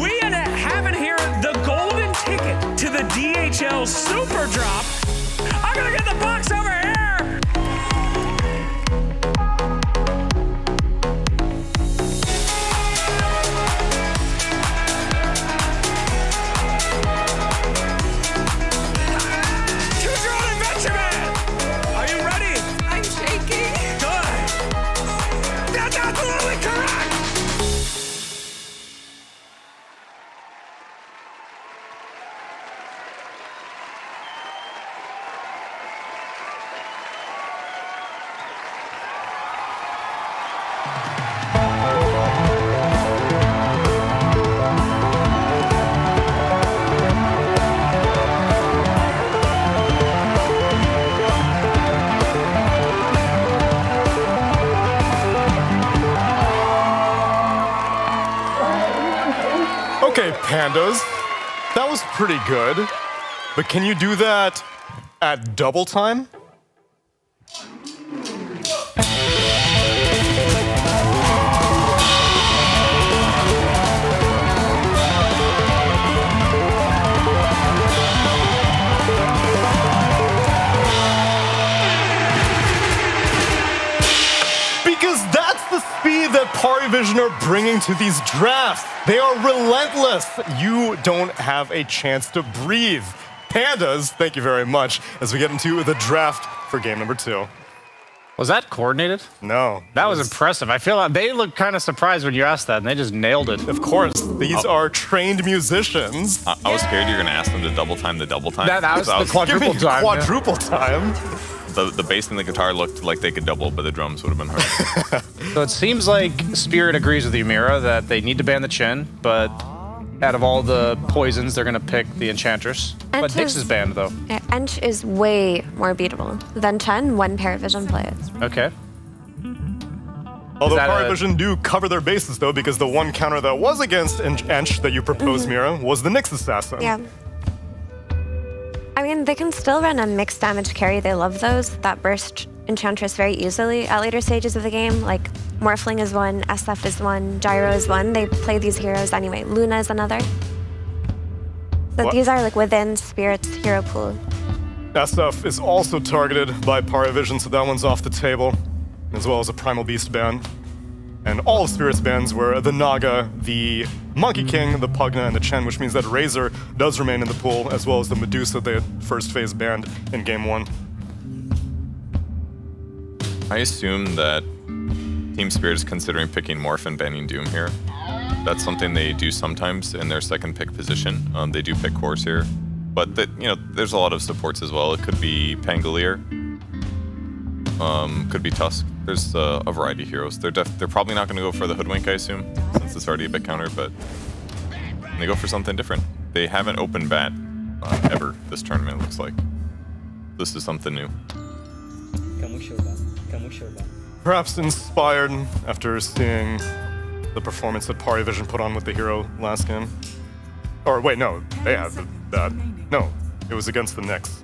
We have it here, the golden ticket to the DHL Super Drop. I'm gonna get the box over here. Choose your own adventure, man. Are you ready? I'm shaking. Good. That's absolutely correct. Okay, pandas. That was pretty good. But can you do that at double time? Because that's the speed that Parivision are bringing to these drafts. They are relentless. You don't have a chance to breathe. Pandas, thank you very much, as we get into the draft for game number 2. Was that coordinated? No. That was impressive. I feel like they looked kind of surprised when you asked that, and they just nailed it. Of course. These are trained musicians. I was scared you were going to ask them to double time the double time. That was the quadruple time. Quadruple time. The bass and the guitar looked like they could double, but the drums would have been hard. So it seems like Spirit agrees with you, Mira, that they need to ban the Chen, but out of all the poisons, they're going to pick the Enchantress. But Nyx is banned, though. Ench is way more beatable than Chen when Paravision plays. Okay. Although Parivision do cover their bases, though, because the one counter that was against Ench that you proposed, Mira, was the Nyx Assassin. Yeah. I mean, they can still run a mixed damage carry. They love those that burst Enchantress very easily at later stages of the game. Like, Morphling is one, SF is one, Gyro is one. They play these heroes anyway. Luna is another. So these are like within Spirit's hero pool. SF is also targeted by Parivision, so that one's off the table, as well as a Primal Beast ban. And all of Spirit's bans were the Naga, the Monkey King, the Pugna, and the Chen, which means that Razor does remain in the pool, as well as the Medusa they had first phase banned in game 1. I assume that Team Spirit is considering picking Morph and banning Doom here. That's something they do sometimes in their second pick position. They do pick cores here, but there's a lot of supports as well. It could be Pangolier, could be Tusk. There's a variety of heroes. They're probably not going to go for the Hoodwink, I assume, since it's already a bit counter, but they go for something different. They haven't opened bat ever this tournament, it looks like. This is something new. Perhaps inspired after seeing the performance that Parivision put on with the hero last game. Or wait, no, they had that. No, it was against the Nyx.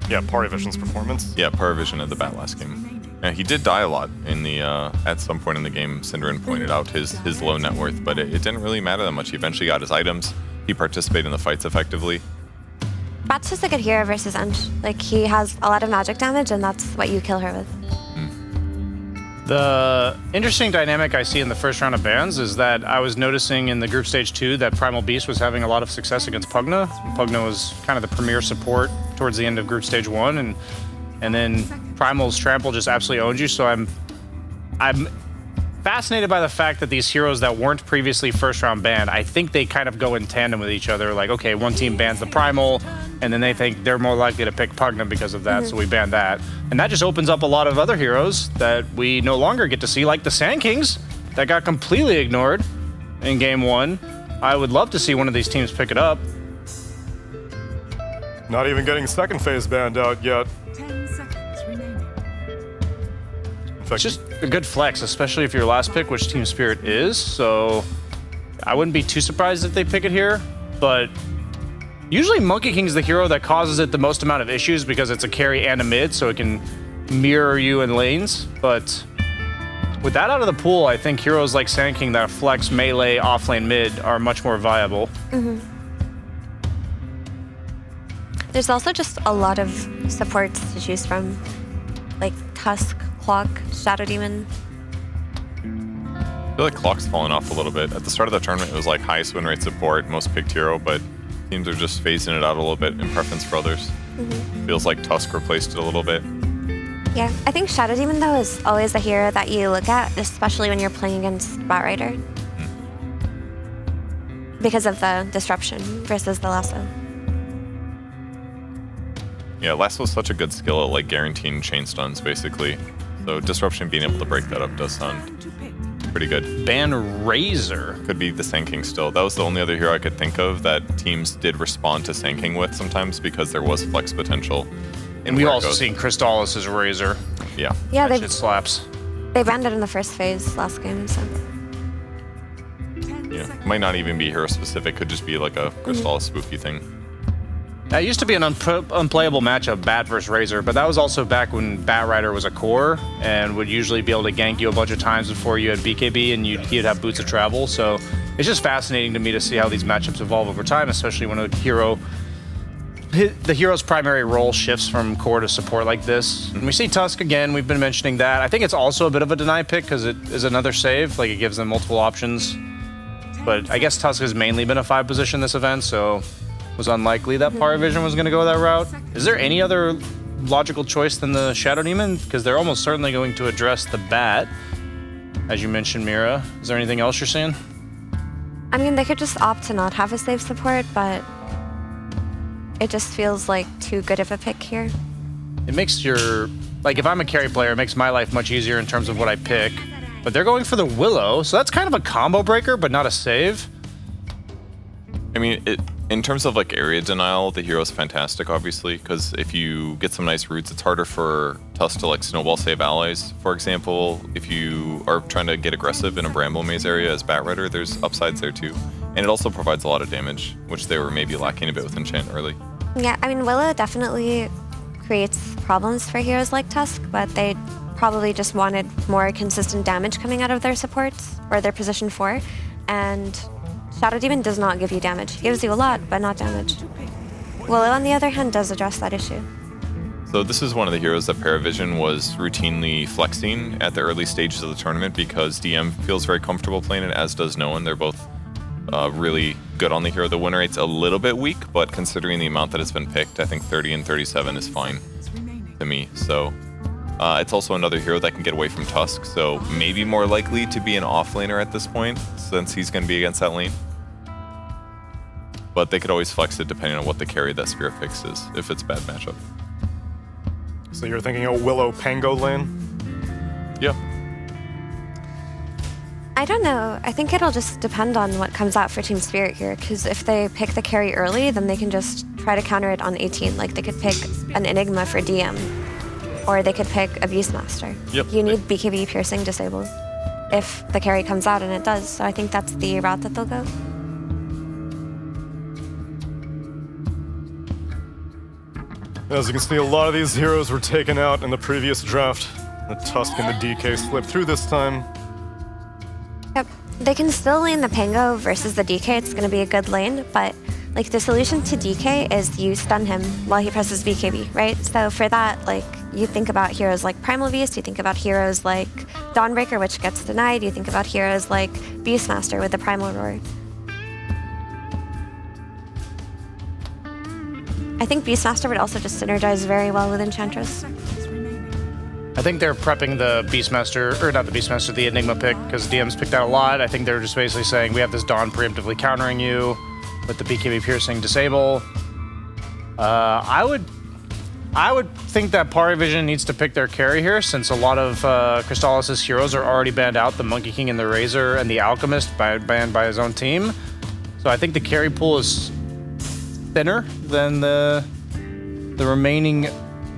Yeah, Parivision's performance. Yeah, Parivision had the bat last game. Yeah, he did die a lot in the at some point in the game. Synderen pointed out his low net worth, but it didn't really matter that much. He eventually got his items. He participated in the fights effectively. Bat's just a good hero versus Ench. Like, he has a lot of magic damage, and that's what you kill her with. The interesting dynamic I see in the first round of bans is that I was noticing in the group stage 2 that Primal Beast was having a lot of success against Pugna. Pugna was kind of the premier support towards the end of group stage 1, and then Primal's Trample just absolutely owned you. So I'm fascinated by the fact that these heroes that weren't previously first round banned, I think they kind of go in tandem with each other. Like, okay, one team bans the Primal, and then they think they're more likely to pick Pugna because of that, so we ban that. And that just opens up a lot of other heroes that we no longer get to see, like the Sand Kings, that got completely ignored in game 1. I would love to see one of these teams pick it up. Not even getting second phase banned out yet. 10 seconds remaining. It's just a good flex, especially if your last pick, which Team Spirit is. So I wouldn't be too surprised if they pick it here, but usually Monkey King is the hero that causes it the most amount of issues because it's a carry and a mid, so it can mirror you in lanes. But with that out of the pool, I think heroes like Sand King that flex melee offlane mid are much more viable. There's also just a lot of supports to choose from, like Tusk, Clock, Shadow Demon. I feel like Clock's fallen off a little bit. At the start of the tournament, it was like highest win rate support, most picked hero, but teams are just phasing it out a little bit in preference for others. Feels like Tusk replaced it a little bit. Yeah, I think Shadow Demon, though, is always a hero that you look at, especially when you're playing against Batrider. Because of the disruption versus the lasso. Yeah, Lasso is such a good skill at like guaranteeing chain stuns, basically. So Disruption being able to break that up does sound pretty good. Ban Razor. Could be the Sand King still. That was the only other hero I could think of that teams did respond to Sand King with sometimes because there was flex potential. And we also seen Crystallis as Razor. Yeah. Yeah, that shit slaps. They banned it in the first phase last game, so. Yeah, might not even be hero specific. Could just be like a Crystallis spoofy thing. That used to be an unplayable matchup, Bat versus Razor, but that was also back when Batrider was a core and would usually be able to gank you a bunch of times before you had BKB and he'd have Boots of Travel. So it's just fascinating to me to see how these matchups evolve over time, especially when a hero the hero's primary role shifts from core to support like this. And we see Tusk again, we've been mentioning that. I think it's also a bit of a deny pick because it is another save, like it gives them multiple options. But I guess Tusk has mainly been a 5 position this event, so it was unlikely that Power Vision was going to go that route. Is there any other logical choice than the Shadow Demon? Because they're almost certainly going to address the Bat, as you mentioned, Mira. Is there anything else you're seeing? I mean, they could just opt to not have a save support, but it just feels like too good of a pick here. It makes your, like if I'm a carry player, it makes my life much easier in terms of what I pick. But they're going for the Willow, so that's kind of a combo breaker, but not a save. I mean, in terms of like area denial, the hero's fantastic, obviously, because if you get some nice roots, it's harder for Tusk to like snowball save allies. For example, if you are trying to get aggressive in a Bramble Maze area as Bat Rider, there's upsides there too. And it also provides a lot of damage, which they were maybe lacking a bit with Enchant early. Yeah, I mean, Willow definitely creates problems for heroes like Tusk, but they probably just wanted more consistent damage coming out of their supports, or their position 4, and Shadow Demon does not give you damage. He gives you a lot, but not damage. Willow, on the other hand, does address that issue. So this is one of the heroes that Paravision was routinely flexing at the early stages of the tournament because DM feels very comfortable playing it, as does No One. They're both really good on the hero. The win rate's a little bit weak, but considering the amount that it's been picked, I think 30 and 37 is fine to me. So it's also another hero that can get away from Tusk, so maybe more likely to be an offlaner at this point, since he's going to be against that lane. But they could always flex it depending on what the carry that Spirit picks is, if it's a bad matchup. So you're thinking a Willow Pango lane? Yeah. I don't know. I think it'll just depend on what comes out for Team Spirit here, because if they pick the carry early, then they can just try to counter it on 18. Like, they could pick an Enigma for DM, or they could pick a Beastmaster. Yep. You need BKB Piercing disabled if the carry comes out, and it does. So I think that's the route that they'll go. As you can see, a lot of these heroes were taken out in the previous draft. The Tusk and the DK slipped through this time. Yep. They can still lane the Pango versus the DK. It's going to be a good lane, but like the solution to DK is you stun him while he presses BKB, right? So for that, like, you think about heroes like Primal Beast, you think about heroes like Dawnbreaker, which gets denied, you think about heroes like Beastmaster with the Primal Roar. I think Beastmaster would also just synergize very well with Enchantress. I think they're prepping the Beastmaster, or not the Beastmaster, the Enigma pick, because DM's picked out a lot. I think they're just basically saying, we have this Dawn preemptively countering you with the BKB Piercing disable. I would think that Parivision needs to pick their carry here, since a lot of Crystallis' heroes are already banned out, the Monkey King and the Razor and the Alchemist banned by his own team. So I think the carry pool is thinner than the remaining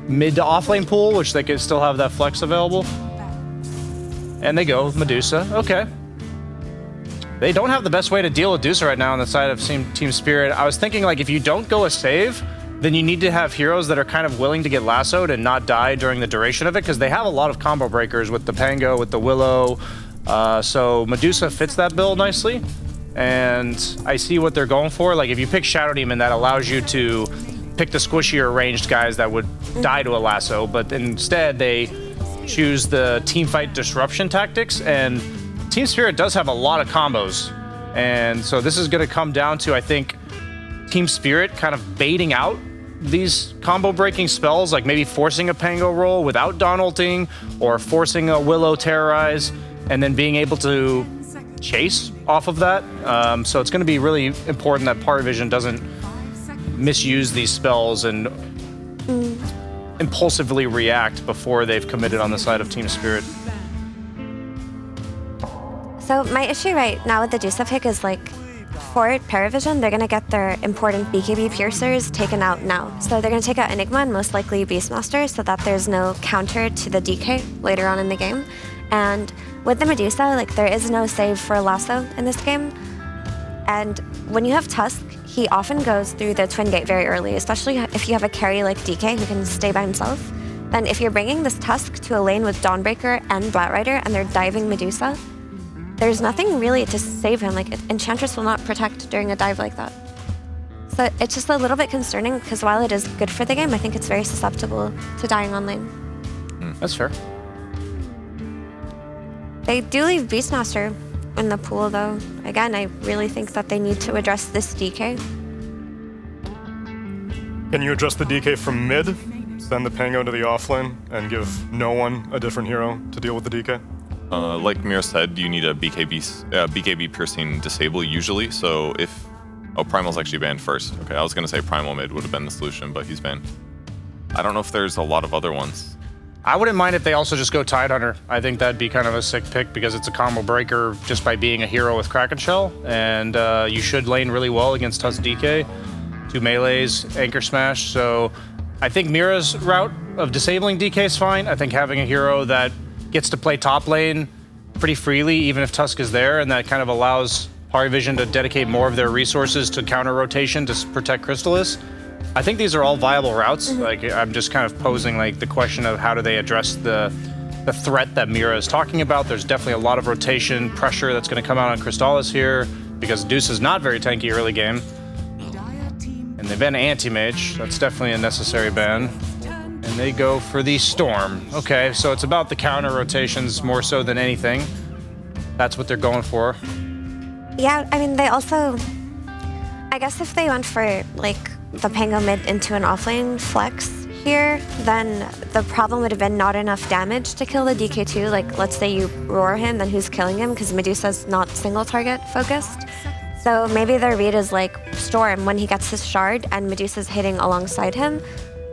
mid to off lane pool, which they could still have that flex available. And they go Medusa. Okay. They don't have the best way to deal with Medusa right now on the side of Team Spirit. I was thinking, like, if you don't go a save, then you need to have heroes that are kind of willing to get lassoed and not die during the duration of it, because they have a lot of combo breakers with the Pango, with the Willow. So Medusa fits that build nicely. And I see what they're going for. Like, if you pick Shadow Demon, that allows you to pick the squishier ranged guys that would die to a lasso, but instead they choose the teamfight disruption tactics, and Team Spirit does have a lot of combos. And so this is going to come down to, I think, Team Spirit kind of baiting out these combo breaking spells, like maybe forcing a Pango roll without Dawn ulting, or forcing a Willow terrorize, and then being able to chase off of that. So it's going to be really important that Parivision doesn't misuse these spells and impulsively react before they've committed on the side of Team Spirit. So my issue right now with the Medusa pick is, like, for Paravision, they're going to get their important BKB piercers taken out now. So they're going to take out Enigma and most likely Beastmaster, so that there's no counter to the DK later on in the game. And with the Medusa, like, there is no save for Lasso in this game. And when you have Tusk, he often goes through the Twin Gate very early, especially if you have a carry like DK who can stay by himself. Then if you're bringing this Tusk to a lane with Dawnbreaker and Bat Rider and they're diving Medusa, there's nothing really to save him. Like, Enchantress will not protect during a dive like that. So it's just a little bit concerning because while it is good for the game, I think it's very susceptible to dying on lane. That's fair. They do leave Beastmaster in the pool, though. Again, I really think that they need to address this DK. Can you address the DK from mid? Send the Pango to the offlane and give no one a different hero to deal with the DK? Like Mira said, you need a BKB piercing disable usually. So if Primal's actually banned first. Okay, I was gonna say Primal mid would have been the solution, but he's banned. I don't know if there's a lot of other ones. I wouldn't mind if they also just go Tidehunter. I think that'd be kind of a sick pick because it's a combo breaker just by being a hero with Kraken Shell, and you should lane really well against Tusk DK. 2 melees, Anchor Smash. So I think Mira's route of disabling DK is fine. I think having a hero that gets to play top lane pretty freely, even if Tusk is there, and that kind of allows Vision to dedicate more of their resources to counter rotation to protect Crystallis. I think these are all viable routes. Like I'm just kind of posing like the question of how do they address the threat that Mira is talking about. There's definitely a lot of rotation pressure that's going to come out on Crystallis here because Deuce is not very tanky early game. And they ban Anti-Mage. That's definitely a necessary ban. And they go for the Storm. Okay, so it's about the counter rotations more so than anything. That's what they're going for. Yeah, I mean, they also... I guess if they went for, like, the Pango mid into an offlane flex here, then the problem would have been not enough damage to kill the DK2. Like, let's say you roar him, then who's killing him? Because Medusa's not single target focused. So maybe their read is, like, Storm when he gets his shard and Medusa's hitting alongside him,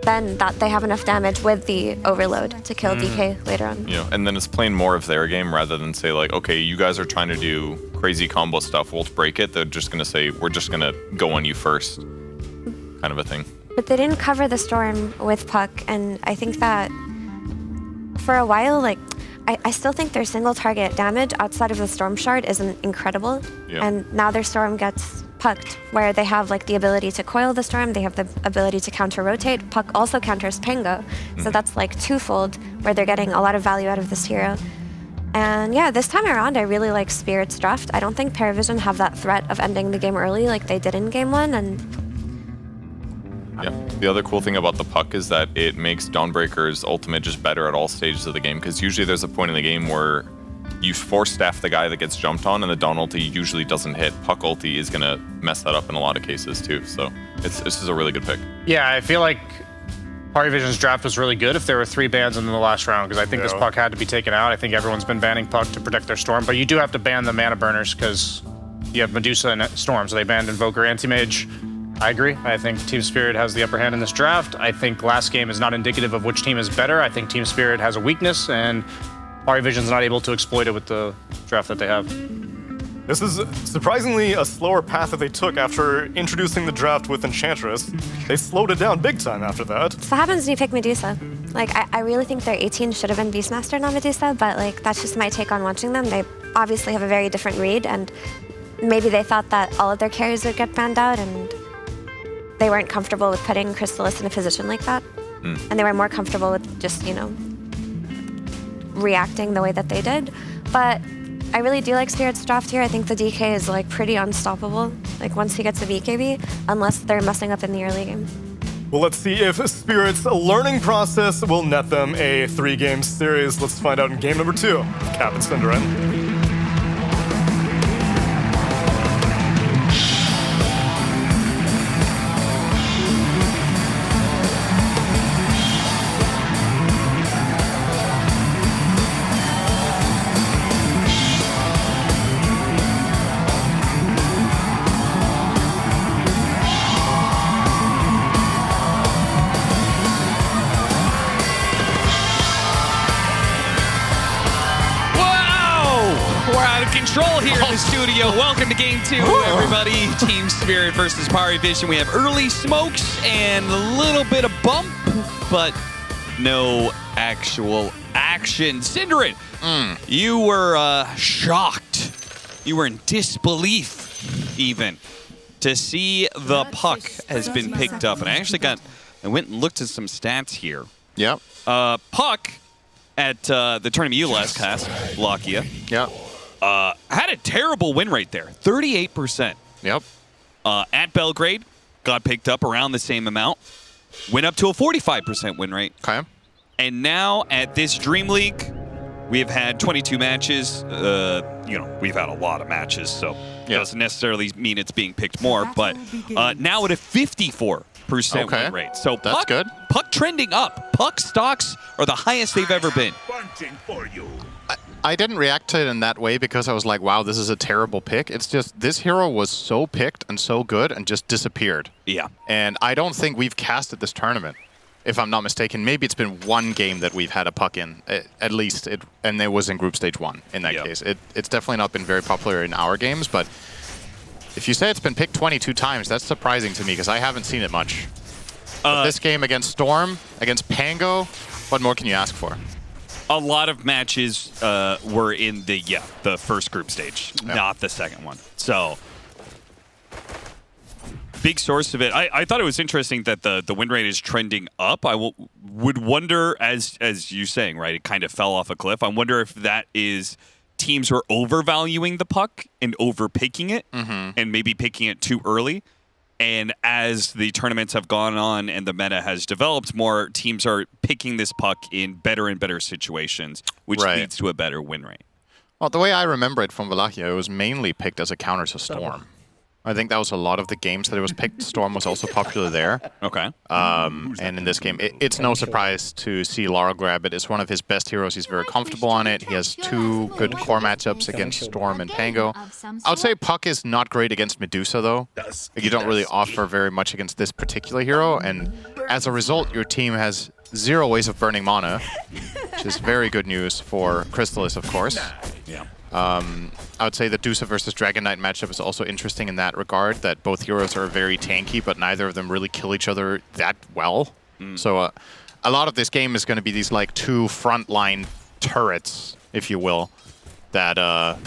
then that they have enough damage with the overload to kill DK later on. You know, and then it's playing more of their game rather than say like, okay, you guys are trying to do crazy combo stuff, we'll break it. They're just gonna say, we're just gonna go on you first, kind of a thing. But they didn't cover the Storm with Puck, and I think that for a while, like, I still think their single target damage outside of the Storm Shard isn't incredible. Yeah. And now their Storm gets pucked, where they have like the ability to coil the Storm, they have the ability to counter rotate. Puck also counters Pango, so that's like twofold where they're getting a lot of value out of this hero. And yeah, this time around I really like Spirit's draft. I don't think Paravision have that threat of ending the game early like they did in game 1, and yeah. The other cool thing about the Puck is that it makes Dawnbreaker's ultimate just better at all stages of the game, because usually there's a point in the game where you force staff the guy that gets jumped on and the Dawn ulti usually doesn't hit. Puck ulti is gonna mess that up in a lot of cases too. So this is a really good pick. Yeah, I feel like Vision's draft was really good if there were 3 bans in the last round, because I think this Puck had to be taken out. I think everyone's been banning Puck to protect their Storm, but you do have to ban the mana burners because you have Medusa and Storm, so they banned Invoker Anti-Mage. I agree. I think Team Spirit has the upper hand in this draft. I think last game is not indicative of which team is better. I think Team Spirit has a weakness, and Vision's not able to exploit it with the draft that they have. This is surprisingly a slower path that they took after introducing the draft with Enchantress. They slowed it down big time after that. so what happens when you pick Medusa? Like, I really think their 18 should have been Beastmaster, not Medusa, but like that's just my take on watching them. They obviously have a very different read, and maybe they thought that all of their carries would get banned out, and they weren't comfortable with putting Crystallis in a position like that. And they were more comfortable with just, you know, reacting the way that they did. But I really do like Spirit's draft here. I think the DK is like pretty unstoppable, like once he gets a BKB, unless they're messing up in the early game. Well, let's see if Spirit's learning process will net them a 3-game series. Let's find out in game number 2 with Cap and Cinderin. Control here in the studio. Welcome to game 2, everybody. Team Spirit versus Vision. We have early smokes and a little bit of bump, but no actual action. Cinderin, you were shocked. You were in disbelief, even, to see the Puck has been picked up. And I went and looked at some stats here. Yep. Puck at the tournament you last cast, Lakia. Yep. Had a terrible win rate there, 38%. Yep. At Belgrade, got picked up around the same amount, went up to a 45% win rate. Okay. And now at this Dream League, we have had 22 matches. We've had a lot of matches, so it doesn't necessarily mean it's being picked more. But now at a 54% win rate. So that's good. Puck trending up. Puck stocks are the highest they've ever been. I didn't react to it in that way because I was like, wow, this is a terrible pick. It's just this hero was so picked and so good and just disappeared. Yeah. And I don't think we've casted this tournament, if I'm not mistaken. Maybe it's been one game that we've had a puck in, at least, and it was in Group Stage 1 in that case. It's definitely not been very popular in our games, but if you say it's been picked 22 times, that's surprising to me because I haven't seen it much. But this game against Storm, against Pango, what more can you ask for? A lot of matches were in the first group stage, not the second one. So, big source of it. I thought it was interesting that the win rate is trending up. I would wonder, as you're saying, right, it kind of fell off a cliff. I wonder if that is teams were overvaluing the puck and overpicking it and maybe picking it too early. And as the tournaments have gone on and the meta has developed more, teams are picking this puck in better and better situations, which leads to a better win rate. Well, the way I remember it from Wallachia, it was mainly picked as a counter to Storm. I think that was a lot of the games that it was picked. Storm was also popular there. Okay. And in this game, it's no surprise to see Laurel grab it. It's one of his best heroes. He's very comfortable on it. He has 2 good core matchups against Storm and Pango. I would say Puck is not great against Medusa, though. You don't really offer very much against this particular hero. And as a result, your team has 0 ways of burning mana, which is very good news for Crystallis, of course. Yeah. I would say the Dusa versus Dragon Knight matchup is also interesting in that regard, that both heroes are very tanky, but neither of them really kill each other that well. So a lot of this game is going to be these like 2 frontline turrets, if you will, that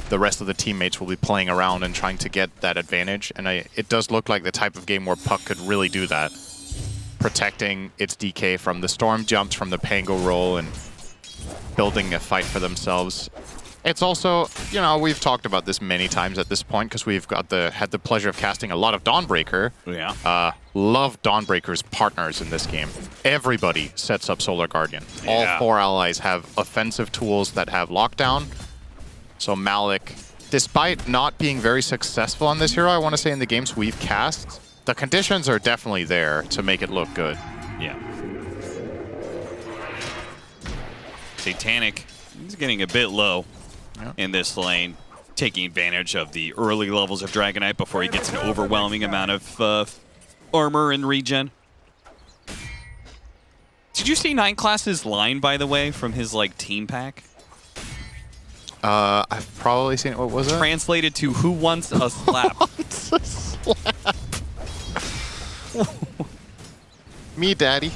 the rest of the teammates will be playing around and trying to get that advantage. And it does look like the type of game where Puck could really do that, protecting its DK from the Storm jumps, from the Pango roll, and building a fight for themselves. It's also, we've talked about this many times at this point because we've had the pleasure of casting a lot of Dawnbreaker. Yeah. Love Dawnbreaker's partners in this game. Everybody sets up Solar Guardian. All 4 allies have offensive tools that have lockdown. So Malik, despite not being very successful on this hero, I want to say in the games we've cast, the conditions are definitely there to make it look good. Yeah. Satanic, he's getting a bit low in this lane, taking advantage of the early levels of Dragonite before he gets an overwhelming amount of armor and regen. Did you see 9class's line, by the way, from his team pack? I've probably seen it. What was it? Translated to "Who wants a slap?" Wants a slap? Me, daddy.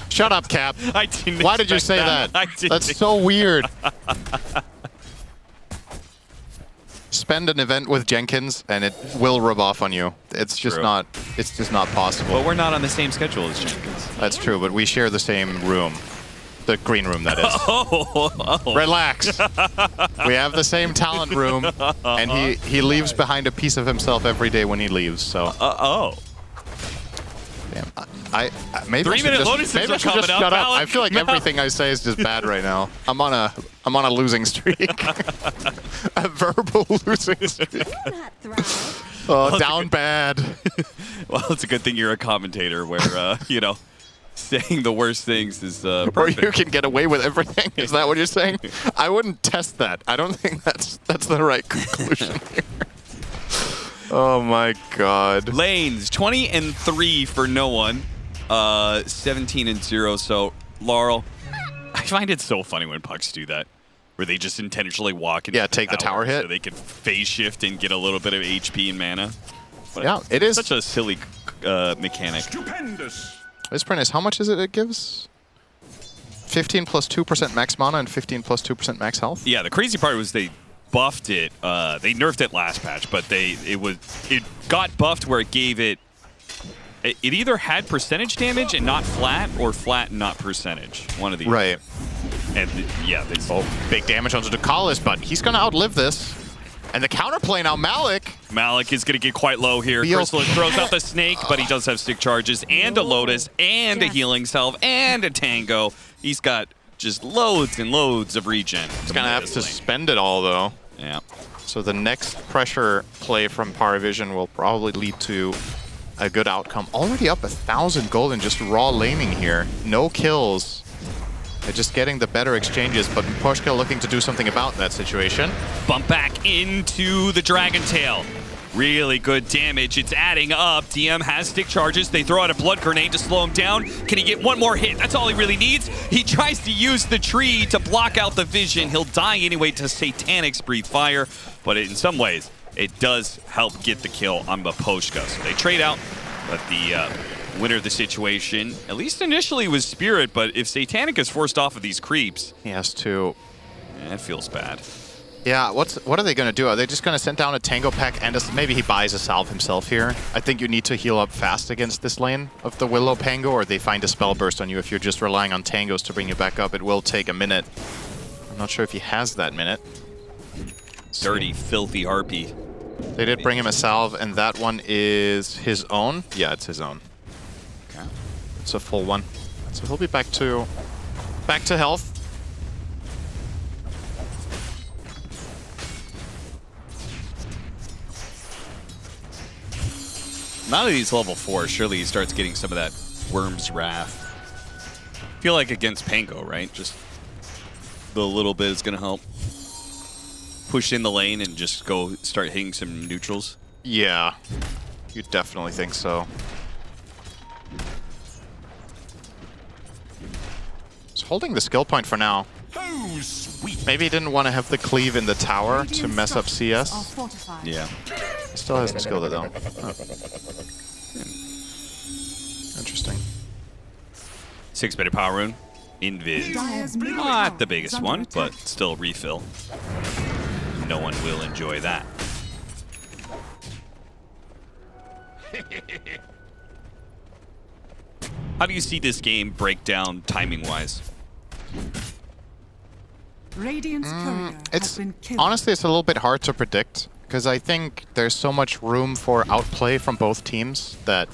Shut up, Cap. I didn't. Why did you say that? That's so weird. Spend an event with Jenkins, and it will rub off on you. It's just not. It's just not possible. But we're not on the same schedule as Jenkins. That's true, but we share the same room, the green room, that is. Oh. Relax. We have the same talent room, and he leaves behind a piece of himself every day when he leaves. So. Damn. Maybe 3 minute bonuses maybe I should just shut up. I feel like everything I say is just bad right now. I'm on a losing streak. A verbal losing streak. Oh, down bad. Well, it's a good thing you're a commentator where saying the worst things is perfect. Or you can get away with everything. Is that what you're saying? I wouldn't test that. I don't think that's the right conclusion here. Oh my God. Lanes 20-3 for no one, 17-0. So Laurel, I find it so funny when pucks do that, where they just intentionally walk into take the tower hit so they can phase shift and get a little bit of HP and mana. But it is such a silly mechanic. This print is how much is it? It gives 15 plus 2% max mana and 15 plus 2% max health. Yeah, the crazy part was they buffed it. They nerfed it last patch, but it got buffed where it gave it either had percentage damage and not flat, or flat and not percentage. One of these. Right. And yeah, big damage onto Ducalis, but he's gonna outlive this. And the counterplay now, Malik. Malik is going to get quite low here. Feels- Chrysalis throws out the snake, but he does have stick charges and a Lotus and a healing salve and a Tango. He's got just loads and loads of regen. He's going to have to spend it all, though. Yeah. So the next pressure play from Paravision will probably lead to a good outcome. Already up 1,000 gold in just raw laning here. No kills. They're just getting the better exchanges, but Poshka looking to do something about that situation. Bump back into the Dragon Tail. Really good damage. It's adding up. DM has stick charges. They throw out a blood grenade to slow him down. Can he get one more hit? That's all he really needs. He tries to use the tree to block out the vision. He'll die anyway to Satanic's Breathe Fire, but in some ways, it does help get the kill on Poshka. So they trade out, but the winner of the situation, at least initially, was Spirit, but if Satanic is forced off of these creeps, he has to. That feels bad. Yeah, what are they going to do? Are they just going to send down a Tango pack and maybe he buys a salve himself here? I think you need to heal up fast against this lane of the Willow Pango, or they find a spell burst on you if you're just relying on Tangos to bring you back up. It will take a minute. I'm not sure if he has that minute. Dirty, filthy Harpy. They did bring him a salve, and that one is his own? Yeah, it's his own. Okay. It's a full one. So he'll be back to health. Now that he's level 4, surely he starts getting some of that Worm's Wrath. I feel like against Pango, right? Just the little bit is going to help push in the lane and just go start hitting some neutrals. Yeah, you definitely think so. He's holding the skill point for now. Oh, sweet. Maybe he didn't want to have the cleave in the tower to mess up CS. Yeah. He still hasn't skilled it though. Huh. Interesting. 6-minute power rune. Invis. Not the biggest one, but still refill. No one will enjoy that. How do you see this game break down timing-wise? Radiant's courier has been killed. Honestly, it's a little bit hard to predict because I think there's so much room for outplay from both teams that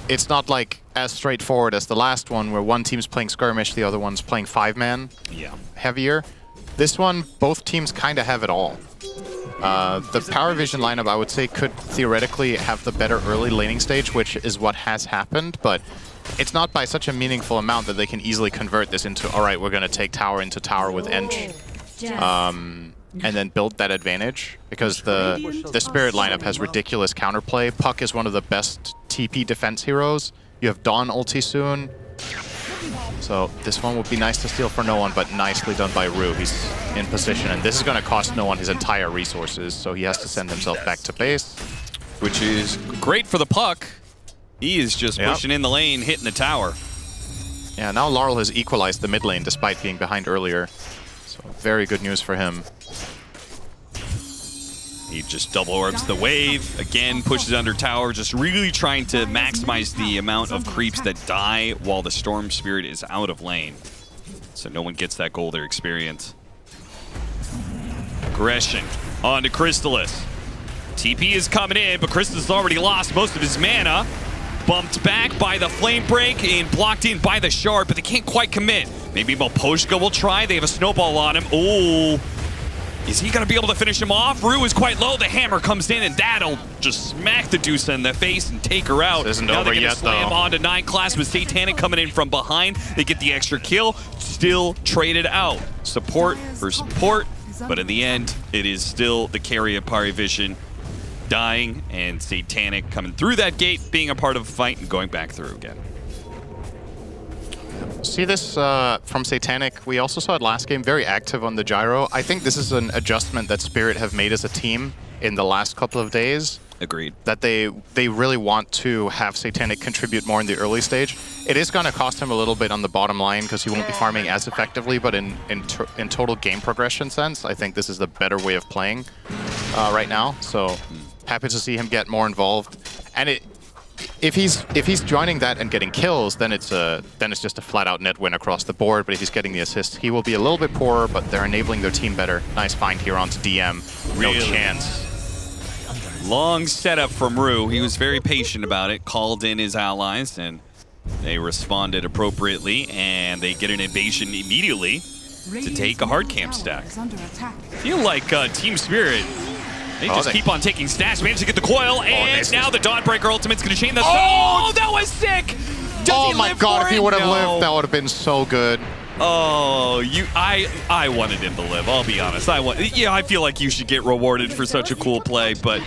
it's not like as straightforward as the last one where one team's playing skirmish, the other one's playing 5-man heavier. This one, both teams kind of have it all. The Paravision lineup, I would say, could theoretically have the better early laning stage, which is what has happened, but it's not by such a meaningful amount that they can easily convert this into, all right, we're going to take tower into tower with Ench, and then build that advantage, because the Spirit lineup has ridiculous counterplay. Puck is one of the best TP defense heroes. You have Dawn ulti soon. So this one would be nice to steal for no one, but nicely done by Rue. He's in position, and this is going to cost no one his entire resources, so he has to send himself back to base. Which is great for the Puck. He is just pushing in the lane, hitting the tower. Yeah, now Laurel has equalized the mid lane despite being behind earlier. So very good news for him. He just double orbs the wave, again pushes under tower, just really trying to maximize the amount of creeps that die while the Storm Spirit is out of lane. So no one gets that Golder experience. Aggression onto Crystallis. TP is coming in, but Crystallis has already lost most of his mana. Bumped back by the Flame Break and blocked in by the Shard, but they can't quite commit. Maybe Poshka will try. They have a snowball on him. Oh, is he going to be able to finish him off? Rue is quite low. The hammer comes in, and that'll just smack the Deuce in the face and take her out. This isn't now over they're yet, slam though. onto 9 class with Satanic coming in from behind. They get the extra kill. Still traded out. Support for support, but in the end, it is still the carry of Paravision dying, and Satanic coming through that gate, being a part of a fight and going back through again. See this from Satanic. We also saw it last game, very active on the gyro. I think this is an adjustment that Spirit have made as a team in the last couple of days. Agreed. That they really want to have Satanic contribute more in the early stage. It is going to cost him a little bit on the bottom line because he won't be farming as effectively, but in total game progression sense, I think this is the better way of playing right now. So happy to see him get more involved. And if he's joining that and getting kills, then it's just a flat-out net win across the board. But if he's getting the assists, he will be a little bit poorer, but they're enabling their team better. Nice find here onto DM. No chance. Long setup from Rue. He was very patient about it, called in his allies, and they responded appropriately, and they get an invasion immediately to take a hard camp stack. I feel like Team Spirit, they just keep on taking stacks, manage to get the coil, and now the Dawnbreaker ultimate's going to chain the... Oh, that was sick! Oh my god, if he would have lived, that would have been so good. Oh, I wanted him to live, I'll be honest. I feel like you should get rewarded for such a cool play, but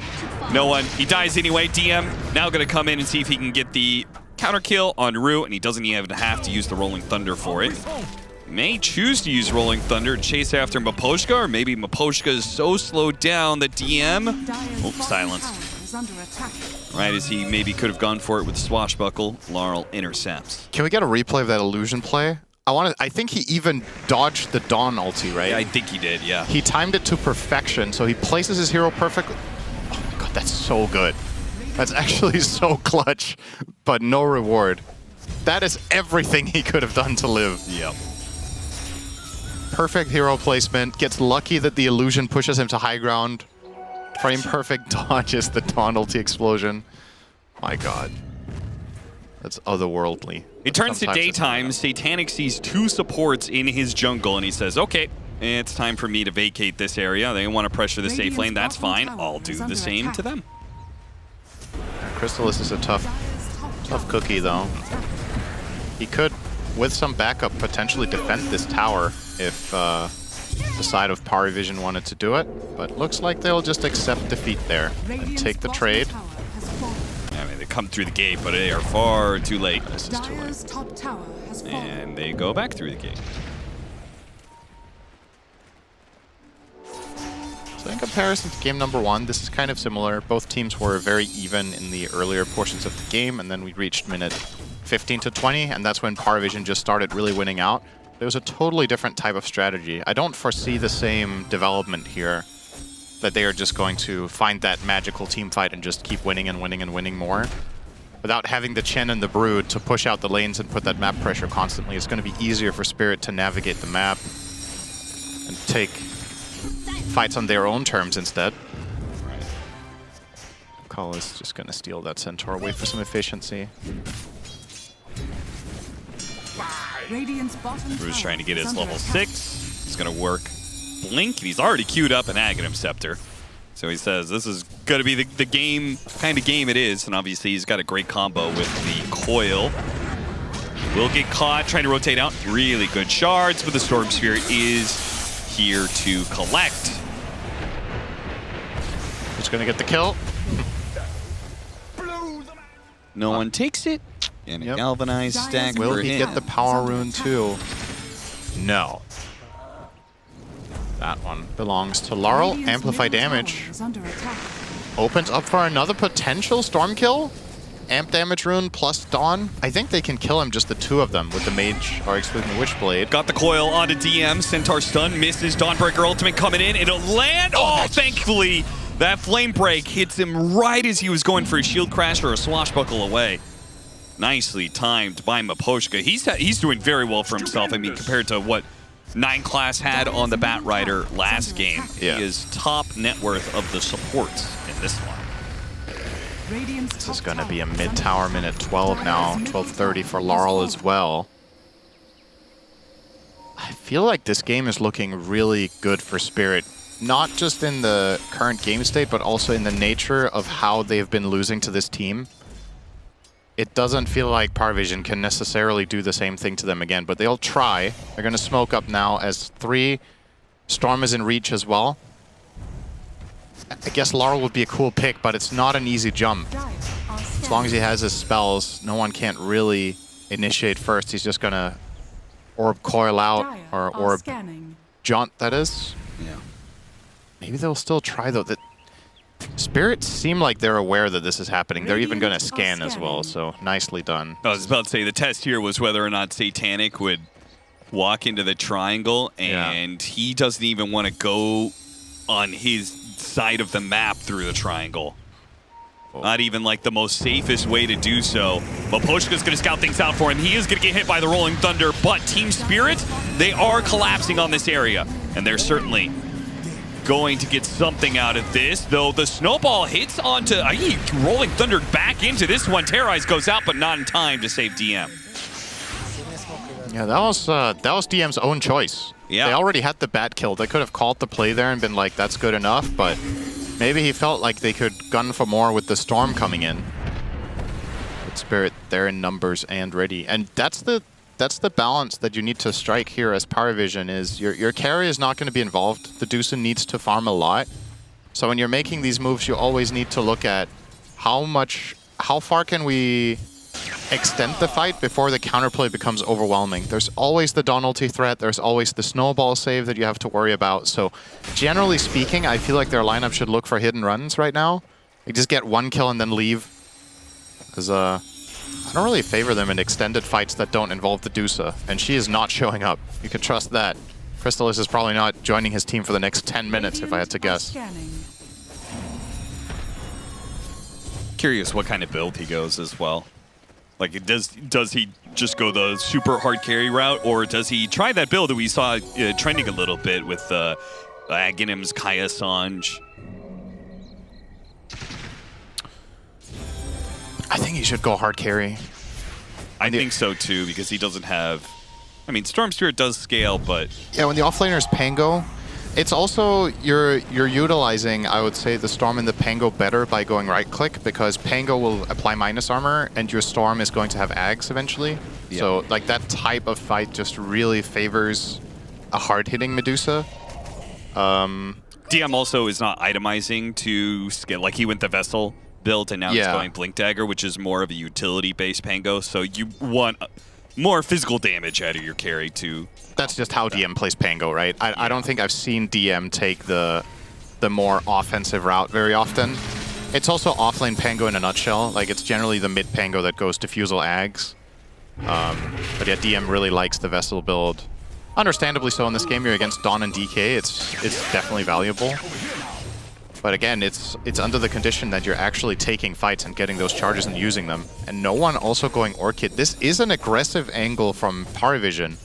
no one. He dies anyway. DM now going to come in and see if he can get the counter kill on Rue, and he doesn't even have to use the Rolling Thunder for it. May choose to use Rolling Thunder to chase after Miposhka, or maybe Miposhka is so slowed down that DM... Oh, silenced. Right as he maybe could have gone for it with Swashbuckle, Laurel intercepts. Can we get a replay of that illusion play? I think he even dodged the Dawn ulti, right? Yeah, I think he did, yeah. He timed it to perfection, so he places his hero perfectly. Oh my god, that's so good. That's actually so clutch, but no reward. That is everything he could have done to live. Yep. Perfect hero placement, gets lucky that the illusion pushes him to high ground. Frame perfect dodges the Dawn ulti explosion. My god. That's otherworldly. It turns to daytime. Satanic sees two supports in his jungle, and he says, okay, it's time for me to vacate this area. They want to pressure the safe lane. That's fine. I'll do the same to them. Crystallis is a tough cookie, though. He could, with some backup, potentially defend this tower if the side of Parivision wanted to do it. But looks like they'll just accept defeat there and take the trade. I mean, they come through the gate, but they are far too late. This is too late. And they go back through the gate. So in comparison to game number 1, this is kind of similar. Both teams were very even in the earlier portions of the game, and then we reached minute 15 to 20, and that's when Parivision just started really winning out. It was a totally different type of strategy. I don't foresee the same development here, that they are just going to find that magical team fight and just keep winning and winning and winning more. Without having the Chen and the Brood to push out the lanes and put that map pressure constantly, it's going to be easier for Spirit to navigate the map and take fights on their own terms instead. Right. Call is just going to steal that Centaur, wait for some efficiency. Bruce trying to get his level 6. He's going to work Blink, and he's already queued up an Aghanim Scepter. So he says this is going to be the game, kind of game it is, and obviously he's got a great combo with the coil. Will get caught, trying to rotate out. Really good shards, but the Storm Spirit is here to collect. Who's going to get the kill? No one takes it, and a galvanized stack Will for he him. get the power rune too? No. That one belongs to Laurel. Amplify damage. Opens up for another potential storm kill. Amp damage rune plus Dawn. I think they can kill him, just the two of them, with the mage, or excluding the Witchblade. Got the coil onto DM. Centaur stun, misses. Dawnbreaker ultimate coming in. It'll land. Oh, thankfully, that flame break hits him right as he was going for a shield crash or a swashbuckle away. Nicely timed by Miposhka. He's doing very well for himself. I mean, compared to what 9 class had on the Bat Rider last game. Yeah. He is top net worth of the supports in this one. This is going to be a mid-tower minute 12 now. 12:30 for Laurel as well. I feel like this game is looking really good for Spirit. Not just in the current game state, but also in the nature of how they've been losing to this team. It doesn't feel like Parivision can necessarily do the same thing to them again, but they'll try. They're going to smoke up now as 3. Storm is in reach as well. I guess Laurel would be a cool pick, but it's not an easy jump. As long as he has his spells, no one can't really initiate first. He's just going to orb coil out, or orb jaunt, that is. Yeah. Maybe they'll still try, though. That Spirits seem like they're aware that this is happening. They're even going to scan as well, so nicely done. I was about to say, the test here was whether or not Satanic would walk into the triangle, and he doesn't even want to go on his side of the map through the triangle. Not even like the most safest way to do so. But Poshka's going to scout things out for him. He is going to get hit by the Rolling Thunder, but Team Spirit, they are collapsing on this area. And they're certainly going to get something out of this, though the snowball hits onto Rolling Thunder back into this one. Terrorize goes out, but not in time to save DM. Yeah, that was DM's own choice. Yeah. They already had the bat kill. They could have called the play there and been like, that's good enough, but maybe he felt like they could gun for more with the storm coming in. But Spirit, they're in numbers and ready. And that's the balance that you need to strike here as Power Vision is your carry is not going to be involved. The Deuce needs to farm a lot. So when you're making these moves, you always need to look at how far can we extend the fight before the counterplay becomes overwhelming. There's always the Dawn ulti threat, there's always the snowball save that you have to worry about. So generally speaking, I feel like their lineup should look for hidden runs right now. They just get one kill and then leave. Because I don't really favor them in extended fights that don't involve the Dusa, and she is not showing up. You can trust that. Crystallis is probably not joining his team for the next 10 minutes, if I had to guess. Curious what kind of build he goes as well. Like, does he just go the super hard carry route, or does he try that build that we saw trending a little bit with Aghanim's Kaya Sanj? I think he should go hard carry. I think so too, because he doesn't have... I mean, Storm Spirit does scale, but... Yeah, when the offlaner is Pango, it's also, you're utilizing, I would say, the Storm and the Pango better by going right-click, because Pango will apply minus armor, and your Storm is going to have Ags eventually. Yeah. So, like, that type of fight just really favors a hard-hitting Medusa. DM also is not itemizing to scale. Like, he went the Vessel build, and now he's going Blink Dagger, which is more of a utility-based Pango, so you want more physical damage out of your carry too. That's just how DM plays Pango, right? I don't think I've seen DM take the more offensive route very often. It's also offlane Pango in a nutshell. Like, it's generally the mid Pango that goes Diffusal Ags. But yeah, DM really likes the Vessel build. Understandably so in this game. You're against Dawn and DK. It's definitely valuable. But again, it's under the condition that you're actually taking fights and getting those charges and using them. And no one also going Orchid. This is an aggressive angle from Parivision.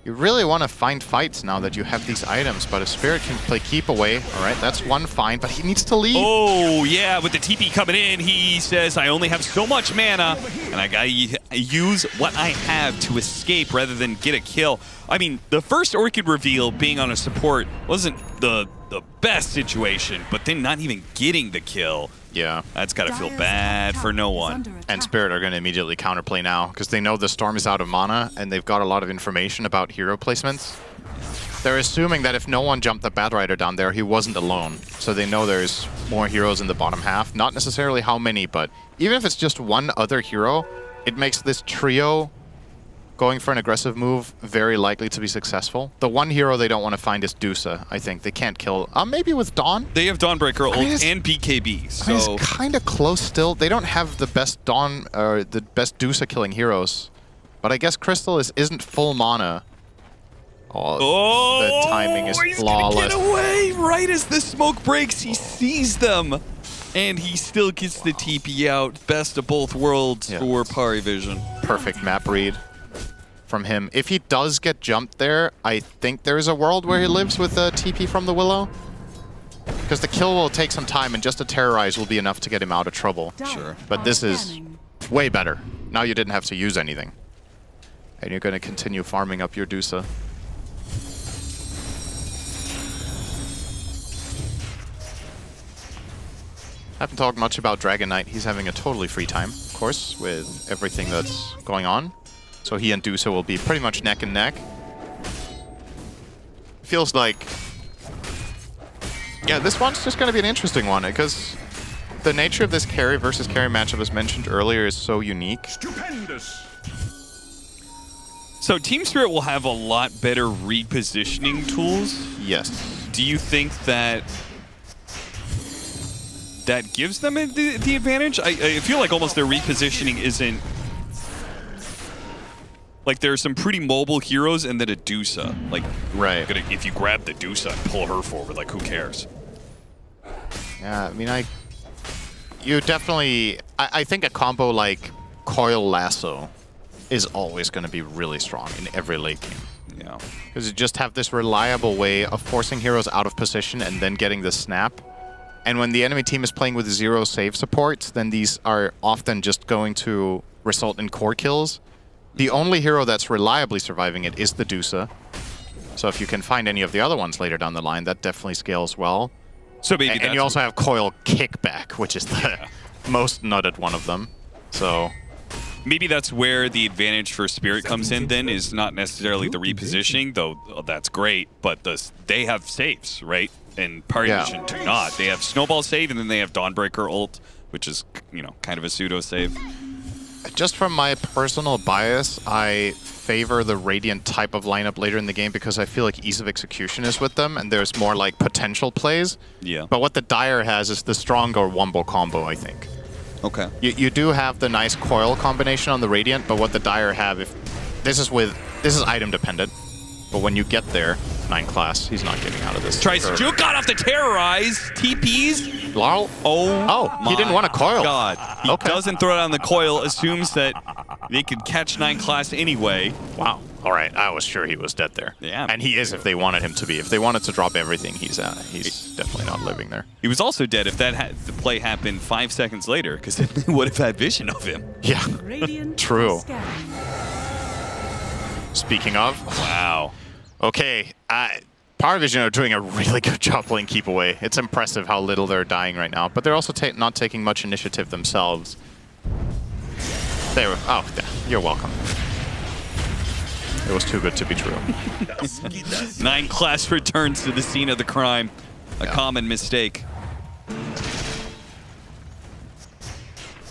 You really want to find fights now that you have these items, but if Spirit can play keep away, all right, that's one fine, but he needs to leave. Oh, yeah, with the TP coming in, he says, I only have so much mana, and I gotta use what I have to escape rather than get a kill. I mean, the first Orchid reveal being on a support wasn't the best situation, but then not even getting the kill. Yeah. That's gotta feel bad for no one. And Spirit are gonna immediately counterplay now, because they know the Storm is out of mana, and they've got a lot of information about hero placements. They're assuming that if no one jumped the Bat Rider down there, he wasn't alone. So they know there's more heroes in the bottom half. Not necessarily how many, but even if it's just one other hero, it makes this trio going for an aggressive move very likely to be successful. The one hero they don't want to find is Dusa, I think. They can't kill... maybe with Dawn? They have Dawnbreaker ult and BKB, so... I mean, it's kind of close still. They don't have the best Dawn, or the best Dusa killing heroes. But I guess Crystal isn't full mana. Oh, the timing is flawless. He's gonna get away right as the smoke breaks. He sees them, and he still gets the TP out. Best of both worlds for Parivision. Perfect map read from him. If he does get jumped there, I think there's a world where he lives with a TP from the Willow. Because the kill will take some time, and just a Terrorize will be enough to get him out of trouble. Sure. But this is way better. Now you didn't have to use anything. And you're going to continue farming up your Dusa. Haven't talked much about Dragon Knight. He's having a totally free time, of course, with everything that's going on. So he and Dusa will be pretty much neck and neck. Feels like... yeah, this one's just going to be an interesting one, because the nature of this carry versus carry matchup, as mentioned earlier, is so unique. Stupendous. So Team Spirit will have a lot better repositioning tools. Yes. Do you think that that gives them the advantage? I feel like almost their repositioning isn't... like, there are some pretty mobile heroes and then a Dusa. Like, right. If you grab the Dusa and pull her forward, like, who cares? Yeah, I mean, you definitely... I think a combo like Coil Lasso is always going to be really strong in every late game. Yeah. Because you just have this reliable way of forcing heroes out of position and then getting the snap. And when the enemy team is playing with 0 save support, then these are often just going to result in core kills. The only hero that's reliably surviving it is the Dusa. So if you can find any of the other ones later down the line, that definitely scales well. So maybe and you also have Coil Kickback, which is the most nutted one of them. So maybe that's where the advantage for Spirit comes in then, is not necessarily the repositioning, though that's great, but they have saves, right? And Party Vision do not. They have Snowball save, and then they have Dawnbreaker ult, which is, you know, kind of a pseudo save. Just from my personal bias, I favor the Radiant type of lineup later in the game because I feel like ease of execution is with them, and there's more like potential plays. Yeah. But what the Dire has is the stronger Wombo combo, I think. Okay. You do have the nice coil combination on the Radiant, but what the Dire have, this is item dependent. But when you get there, 9 class, he's not getting out of this. Tries to juke, got off the terrorize. TPs. Lol. Oh, he didn't want a coil. God. He doesn't throw it on the coil, assumes that they could catch 9 class anyway. Wow. All right, I was sure he was dead there. Yeah. And he is if they wanted him to be. If they wanted to drop everything, he's definitely not living there. He was also dead if the play happened 5 seconds later, because they would have had vision of him. Yeah. True. Speaking of. Wow. Okay. Power Vision are doing a really good job playing Keep Away. It's impressive how little they're dying right now, but they're also not taking much initiative themselves. Oh, you're welcome. It was too good to be true. 9 class returns to the scene of the crime. A common mistake.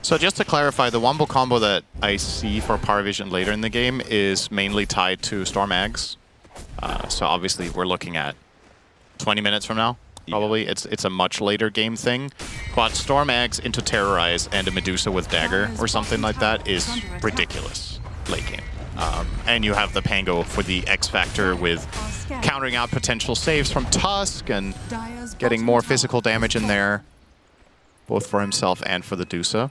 So just to clarify, the Wombo combo that I see for Power Vision later in the game is mainly tied to Storm Ags. So obviously we're looking at 20 minutes from now, probably. Yeah. It's a much later game thing. But Storm Ags into Terrorize and a Medusa with Dagger or something like that is ridiculous late game. And you have the Pango for the X Factor with countering out potential saves from Tusk and getting more physical damage in there, both for himself and for the Dusa.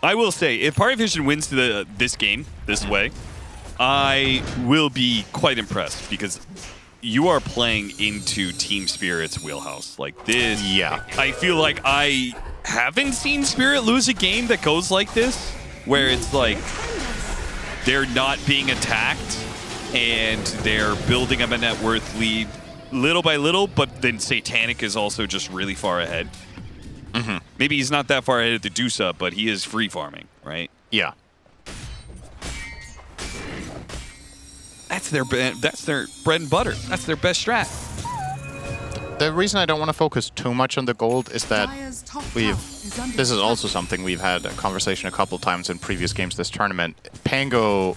I will say, if Party Vision wins this game this way, I will be quite impressed because you are playing into Team Spirit's wheelhouse. Like this, I feel like I haven't seen Spirit lose a game that goes like this, where it's like they're not being attacked and they're building up a net worth lead little by little, but then Satanic is also just really far ahead. Maybe he's not that far ahead of the Dusa, but he is free farming, right? Yeah. That's their bread and butter. That's their best strat. The reason I don't want to focus too much on the gold is that this is also something we've had a conversation a couple times in previous games this tournament. Pango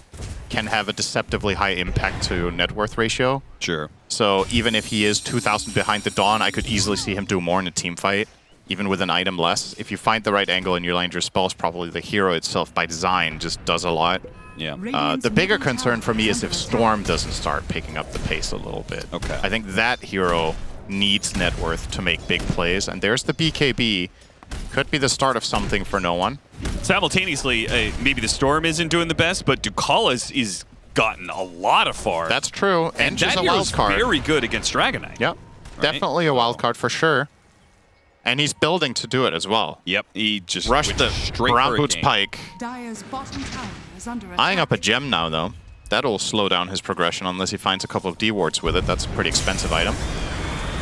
can have a deceptively high impact to net worth ratio. Sure. So even if he is 2,000 behind the Dawn, I could easily see him do more in a team fight, even with an item less. If you find the right angle and you land your spells properly, the hero itself by design just does a lot. Yeah. The bigger concern for me is if Storm doesn't start picking up the pace a little bit. Okay. I think that hero needs net worth to make big plays, and there's the BKB. Could be the start of something for no one. Simultaneously, maybe the Storm isn't doing the best, but Ducalis is gotten a lot of far. That's true. And that a wild card. Very good against Dragonite. Yep. Right? Definitely a wild card for sure. And he's building to do it as well. Yep. He just rushed the Brown Boots Pike. Dire's bottom tower is under attack. Eyeing up a gem now, though. That'll slow down his progression unless he finds a couple of D-wards with it. That's a pretty expensive item.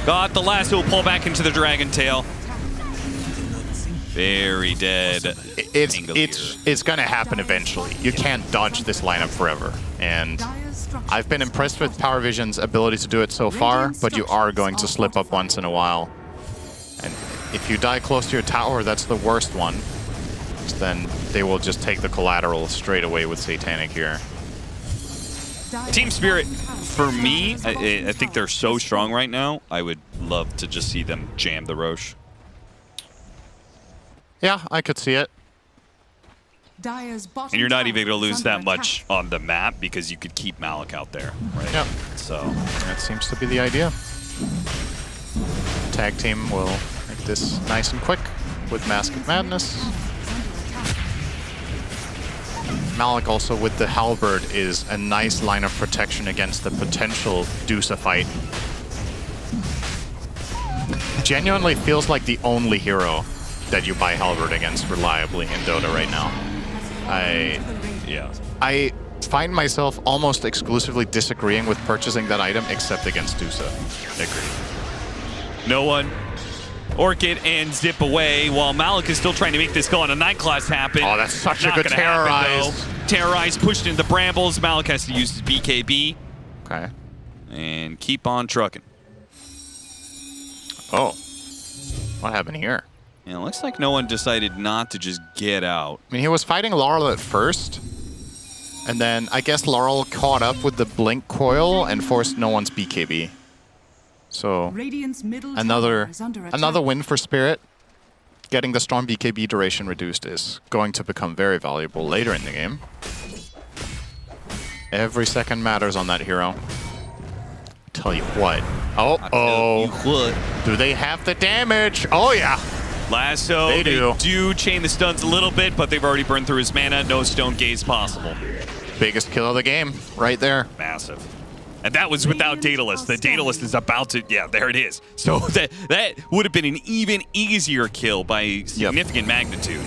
Got the lasso, pull back into the Dragon Tail. Very dead. It's going to happen eventually. You can't dodge this lineup forever. And I've been impressed with Power Vision's ability to do it so far, but you are going to slip up once in a while. And if you die close to your tower, that's the worst one. Then they will just take the collateral straight away with Satanic here. Team Spirit, for me, I think they're so strong right now. I would love to just see them jam the Roche. Yeah, I could see it. And you're not even going to lose that much on the map because you could keep Malik out there, right? Yep. So that seems to be the idea. Tag team will make this nice and quick. with Mask of Madness. Malik also with the Halberd is a nice line of protection against the potential Dusa fight. Genuinely feels like the only hero that you buy Halberd against reliably in Dota right now. I find myself almost exclusively disagreeing with purchasing that item except against Dusa. No one. Orchid and zip away while Malik is still trying to make this kill on a 9 class happen. Oh, that's such Not a good gonna happen, terrorize. though. Terrorize pushed into the brambles. Malik has to use his BKB. Okay. And keep on trucking. Oh. What happened here? Yeah, it looks like no one decided not to just get out. I mean, he was fighting Laurel at first. And then I guess Laurel caught up with the Blink Coil and forced no one's BKB. So Radiant's middle another tower is under attack. win for Spirit. Getting the Storm BKB duration reduced is going to become very valuable later in the game. Every second matters on that hero. Tell you what. Do they have the damage? Oh yeah. Lasso, they do chain the stuns a little bit, but they've already burned through his mana. No stone gaze possible. Biggest kill of the game, right there. Massive. And that was without Daedalus. The Daedalus is about to, yeah, there it is. So that would have been an even easier kill by significant magnitude.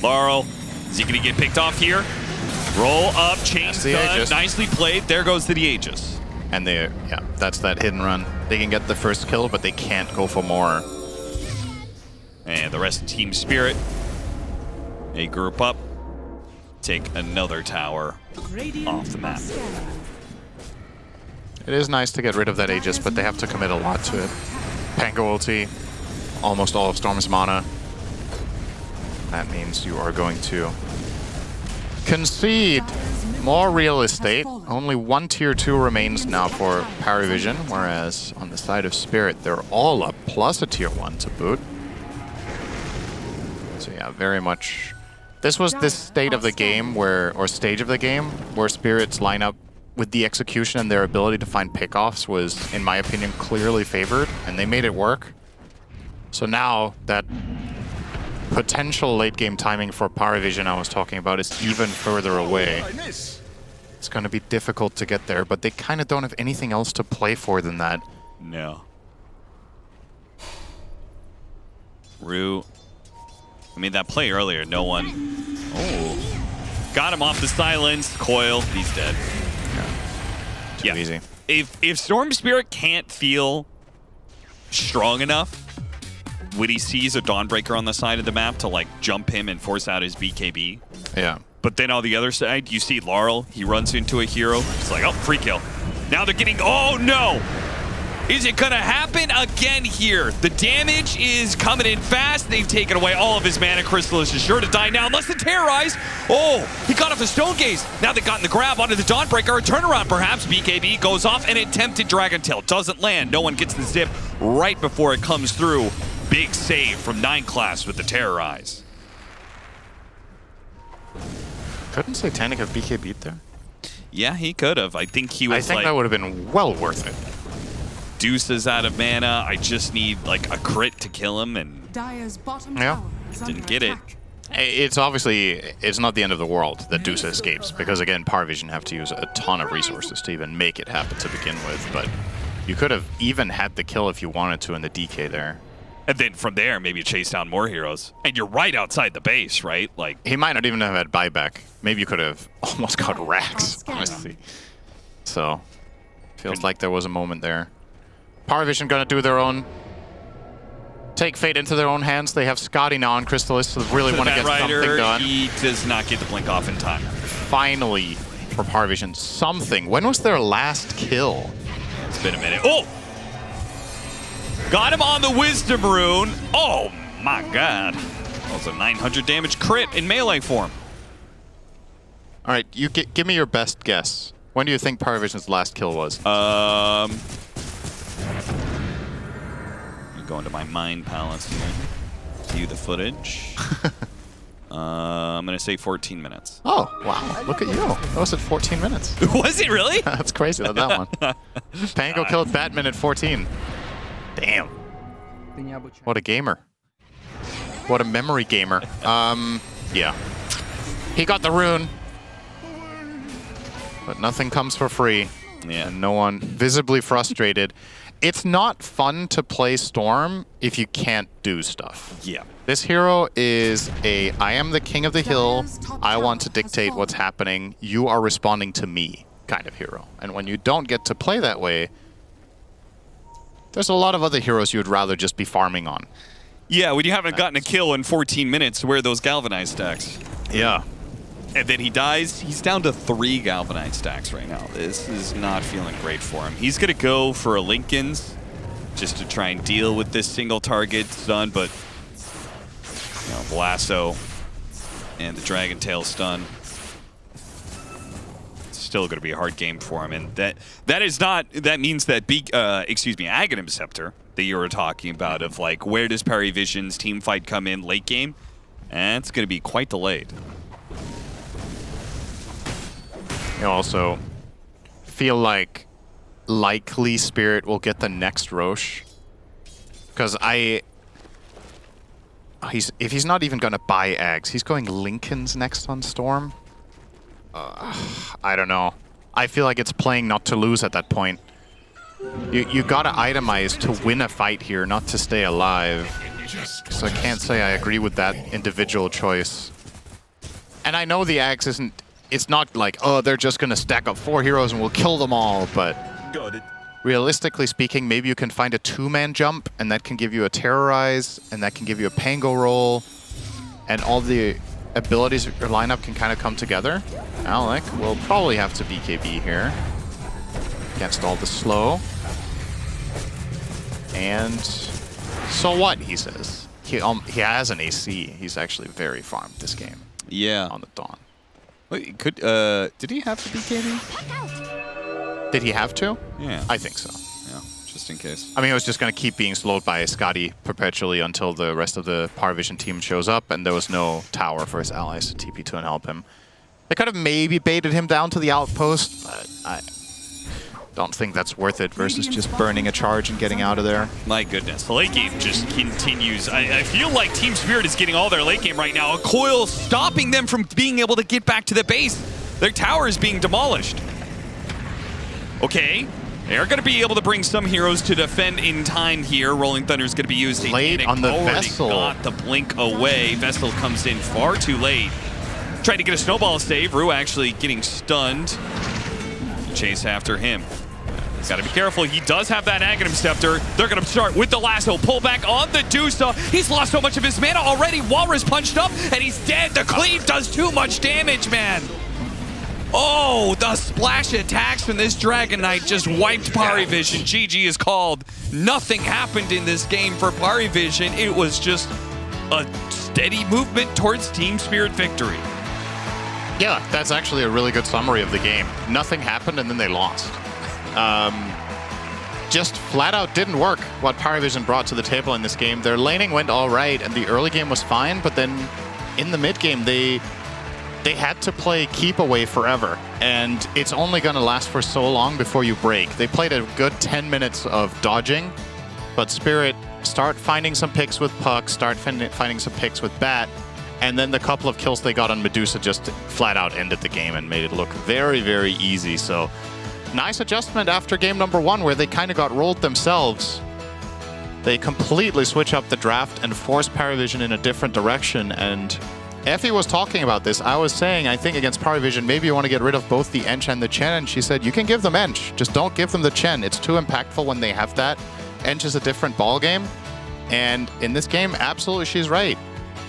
Laurel, is he going to get picked off here? Roll up, chain stun, nicely played. There goes the Aegis. And that's that hidden run. They can get the first kill, but they can't go for more. And the rest of Team Spirit, they group up, take another tower off the map. It is nice to get rid of that Aegis, but they have to commit a lot to it. Pango ulti, almost all of Storm's mana. That means you are going to concede more real estate. Only one tier 2 remains now for Paravision, whereas on the side of Spirit, they're all up, plus a tier 1 to boot. So yeah, very much. This was this state of the game or stage of the game where Spirit's lineup with the execution and their ability to find pickoffs was, in my opinion, clearly favored, and they made it work. So now that potential late game timing for Paravision I was talking about is even further away. It's going to be difficult to get there, but they kind of don't have anything else to play for than that. No. Rue. I mean, that play earlier, no one. Oh. Got him off the silence. Coil, he's dead. Too easy. If Storm Spirit can't feel strong enough when he sees a Dawnbreaker on the side of the map to like jump him and force out his BKB. Yeah. But then on the other side, you see Laurel. He runs into a hero. It's like, oh, free kill. Now they're getting, oh no! Is it gonna happen again here? The damage is coming in fast. They've taken away all of his mana. Crystallis is sure to die now unless they terrorize. Oh, he got off the Stone Gaze. Now they've gotten the grab onto the Dawnbreaker. A turnaround perhaps. BKB goes off and attempted Dragon Tail. Doesn't land. No one gets the zip right before it comes through. Big save from 9 class with the terrorize. Couldn't Satanic have BKB'd there? Yeah, he could have. I think he was I think that would have been well worth it. Deuce is out of mana. I just need like a crit to kill him, and Dire's bottom tower is didn't under get it. attack. It's obviously, it's not the end of the world that Deuce escapes, because again, Paravision have to use a ton of resources to even make it happen to begin with, but you could have even had the kill if you wanted to in the DK there. And then from there, maybe chase down more heroes. And you're right outside the base, right? Like he might not even have had buyback. Maybe you could have almost got racks, honestly. So, feels like there was a moment there. Paravision gonna do their own, take fate into their own hands. They have Scotty now on Crystallis, so they really want to get something done. He does not get the blink off in time. Finally, for Paravision, something. When was their last kill? It's been a minute. Oh! Got him on the Wisdom Rune. Oh my god. That was a 900 damage crit in melee form. All right, you give me your best guess. When do you think Paravision's last kill was? Go into my mind palace here. View the footage. I'm gonna say 14 minutes. Oh, wow. Look at you. That was at 14 minutes. Was it really? That's crazy, that one. Pango killed Batman at 14. Damn. What a gamer. What a memory gamer. Yeah. He got the rune. But nothing comes for free. Yeah. And no one visibly frustrated. It's not fun to play Storm if you can't do stuff. Yeah. This hero is I am the king of the hill. I want to dictate what's happening. You are responding to me kind of hero. And when you don't get to play that way, there's a lot of other heroes you would rather just be farming on. Yeah, when you haven't gotten a kill in 14 minutes, where are those galvanized stacks? Yeah. And then he dies. He's down to 3 galvanized stacks right now. This is not feeling great for him. He's going to go for a Lincoln's just to try and deal with this single target stun, but you know, Blasto and the Dragon Tail stun. It's still going to be a hard game for him, and that means that Aghanim Scepter that you were talking about of like where does Parry Vision's team fight come in late game? And it's going to be quite delayed. You also feel like likely Spirit will get the next Roche. Because if he's not even going to buy Ags, he's going Lincoln's next on Storm. I don't know. I feel like it's playing not to lose at that point. You got to itemize to win a fight here, not to stay alive. So I can't say I agree with that individual choice. And I know the Ags isn't... It's not like, oh, they're just going to stack up 4 heroes and we'll kill them all, but realistically speaking, maybe you can find a 2-man jump, and that can give you a Terrorize, and that can give you a Pango roll, and all the abilities of your lineup can kind of come together. Alec will probably have to BKB here against all the slow. And so what, he says. He has an AC. He's actually very farmed this game. Yeah. On the Dawn. Wait, did he have to BKB? Did he have to? Yeah. I think so. Yeah, just in case. I mean, it was just going to keep being slowed by Scotty perpetually until the rest of the Power Vision team shows up, and there was no tower for his allies to TP to and help him. They could have maybe baited him down to the outpost, but I don't think that's worth it versus just burning a charge and getting out of there. My goodness, the late game just continues. I feel like Team Spirit is getting all their late game right now. A coil stopping them from being able to get back to the base. Their tower is being demolished. Okay, they're going to be able to bring some heroes to defend in time here. Rolling Thunder is going to be used. Late on the Vessel. Got the blink away. Vessel comes in far too late. Tried to get a snowball save. Rue actually getting stunned. Chase after him. He's got to be careful. He does have that Aghanim Scepter. They're going to start with the lasso. Pull back on the Dusa. He's lost so much of his mana already. Walrus punched up, and he's dead. The cleave does too much damage, man. Oh, the splash attacks from this Dragon Knight just wiped Parry Vision. GG is called. Nothing happened in this game for Parry Vision. It was just a steady movement towards Team Spirit victory. Yeah, that's actually a really good summary of the game. Nothing happened, and then they lost. Just flat out didn't work what Parry Vision brought to the table in this game. Their laning went all right, and the early game was fine, but then in the mid game, they had to play keep away forever, and it's only going to last for so long before you break. They played a good 10 minutes of dodging, but Spirit start finding some picks with Puck, start finding some picks with Bat, and then the couple of kills they got on Medusa just flat out ended the game and made it look very, very easy. So nice adjustment after game number 1 where they kind of got rolled themselves. They completely switch up the draft and force Parry Vision in a different direction, and Effie was talking about this. I was saying, I think against Parry Vision, maybe you want to get rid of both the Ench and the Chen, and she said, you can give them Ench, just don't give them the Chen. It's too impactful when they have that. Ench is a different ball game, and in this game, absolutely she's right.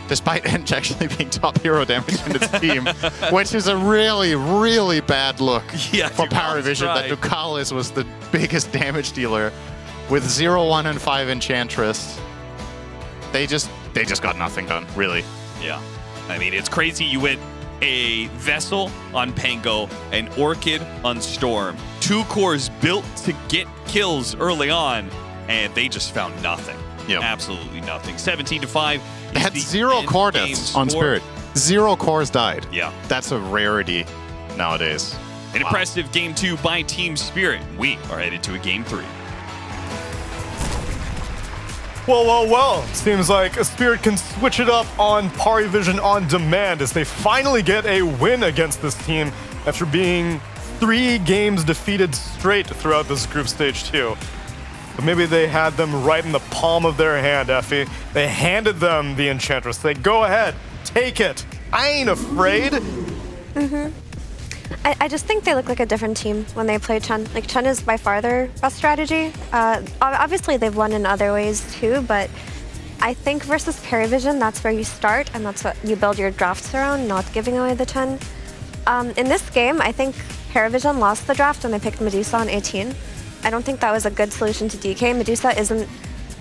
Despite Ench actually being top hero damage in its team, which is a really, really bad look for Parry Vision, that Ducalis was the biggest damage dealer with 0, 1, and 5 Enchantress. They just got nothing done, really. Yeah. I mean, it's crazy. You went a Vessel on Pango, an Orchid on Storm. 2 cores built to get kills early on, and they just found nothing. Yep. Absolutely nothing. 17-5. They had 0 core deaths on Spirit. 0 cores died. Yeah. That's a rarity nowadays. An impressive game 2 by Team Spirit. We are headed to a game 3. Well. Seems like Spirit can switch it up on Parivision on demand as they finally get a win against this team after being 3 games defeated straight throughout this group stage 2. But maybe they had them right in the palm of their hand, Effie. They handed them the Enchantress. They go ahead, take it. I ain't afraid. I just think they look like a different team when they play Chen. Like, Chen is by far their best strategy. Obviously, they've won in other ways too, but I think versus Parivision, that's where you start, and that's what you build your drafts around, not giving away the Chen. In this game, I think Parivision lost the draft when they picked Medusa on 18. I don't think that was a good solution to DK. Medusa isn't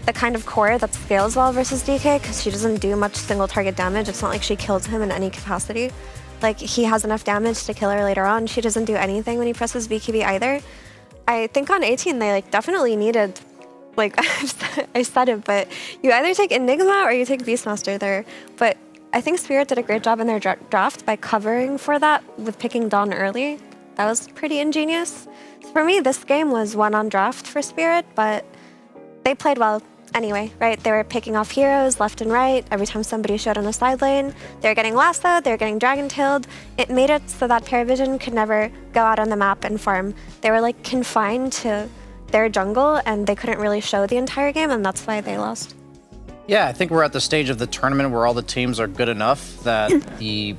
the kind of core that scales well versus DK because she doesn't do much single target damage. It's not like she kills him in any capacity. Like, he has enough damage to kill her later on. She doesn't do anything when he presses BKB either. I think on 18, they definitely needed, I said it, but you either take Enigma or you take Beastmaster there. But I think Spirit did a great job in their draft by covering for that with picking Dawn early. That was pretty ingenious. For me, this game was one on draft for Spirit, but they played well anyway, right? They were picking off heroes left and right. Every time somebody showed on the side lane, they were getting lassoed, they were getting dragon-tailed. It made it so that Parivision could never go out on the map and farm. They were confined to their jungle, and they couldn't really show the entire game, and that's why they lost. Yeah, I think we're at the stage of the tournament where all the teams are good enough that the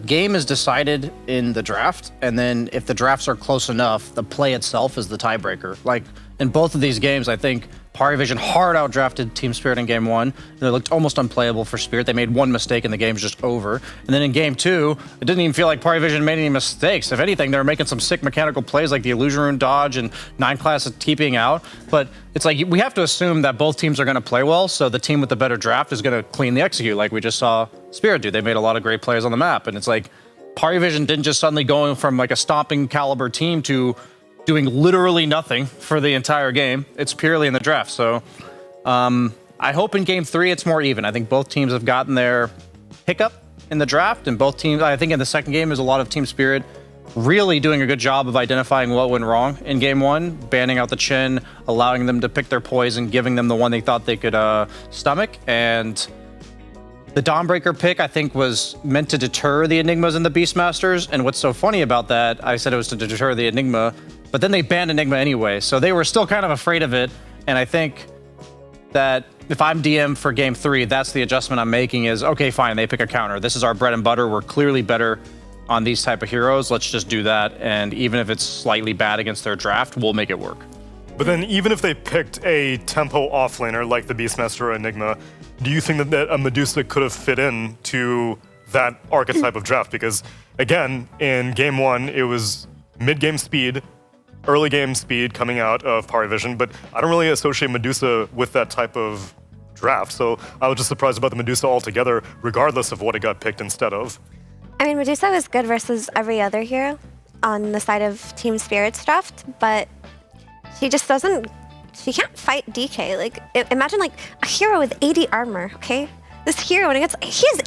game is decided in the draft, and then if the drafts are close enough, the play itself is the tiebreaker. Like, in both of these games, I think Parivision hard outdrafted Team Spirit in game 1. It looked almost unplayable for Spirit. They made one mistake and the game's just over. And then in game 2, it didn't even feel like Parivision made any mistakes. If anything, they were making some sick mechanical plays like the Illusion Rune dodge and 9 class keeping out. But it's like, we have to assume that both teams are going to play well, so the team with the better draft is going to clean the execute like we just saw Spirit do. They made a lot of great plays on the map. And it's like, Parivision didn't just suddenly go from a stomping caliber team to doing literally nothing for the entire game. It's purely in the draft. So I hope in game 3 it's more even. I think both teams have gotten their hiccup in the draft, and both teams, I think in the second game is a lot of Team Spirit really doing a good job of identifying what went wrong in game 1, banning out the Chen, allowing them to pick their poison, giving them the one they thought they could stomach. And the Dawnbreaker pick, I think, was meant to deter the Enigmas and the Beastmasters. And what's so funny about that, I said it was to deter the Enigma, but then they banned Enigma anyway. So they were still kind of afraid of it. And I think that if I'm DM for game 3, that's the adjustment I'm making is, okay, fine, they pick a counter. This is our bread and butter. We're clearly better on these type of heroes. Let's just do that. And even if it's slightly bad against their draft, we'll make it work. But then even if they picked a tempo offlaner like the Beastmaster or Enigma, do you think that a Medusa could have fit in to that archetype of draft? Because again, in game 1, it was mid-game speed, early game speed coming out of Parivision, but I don't really associate Medusa with that type of draft. So I was just surprised about the Medusa altogether, regardless of what it got picked instead of. I mean, Medusa was good versus every other hero on the side of Team Spirit's draft, but she just doesn't, she can't fight DK. Imagine a hero with 80 armor, okay? This hero, he has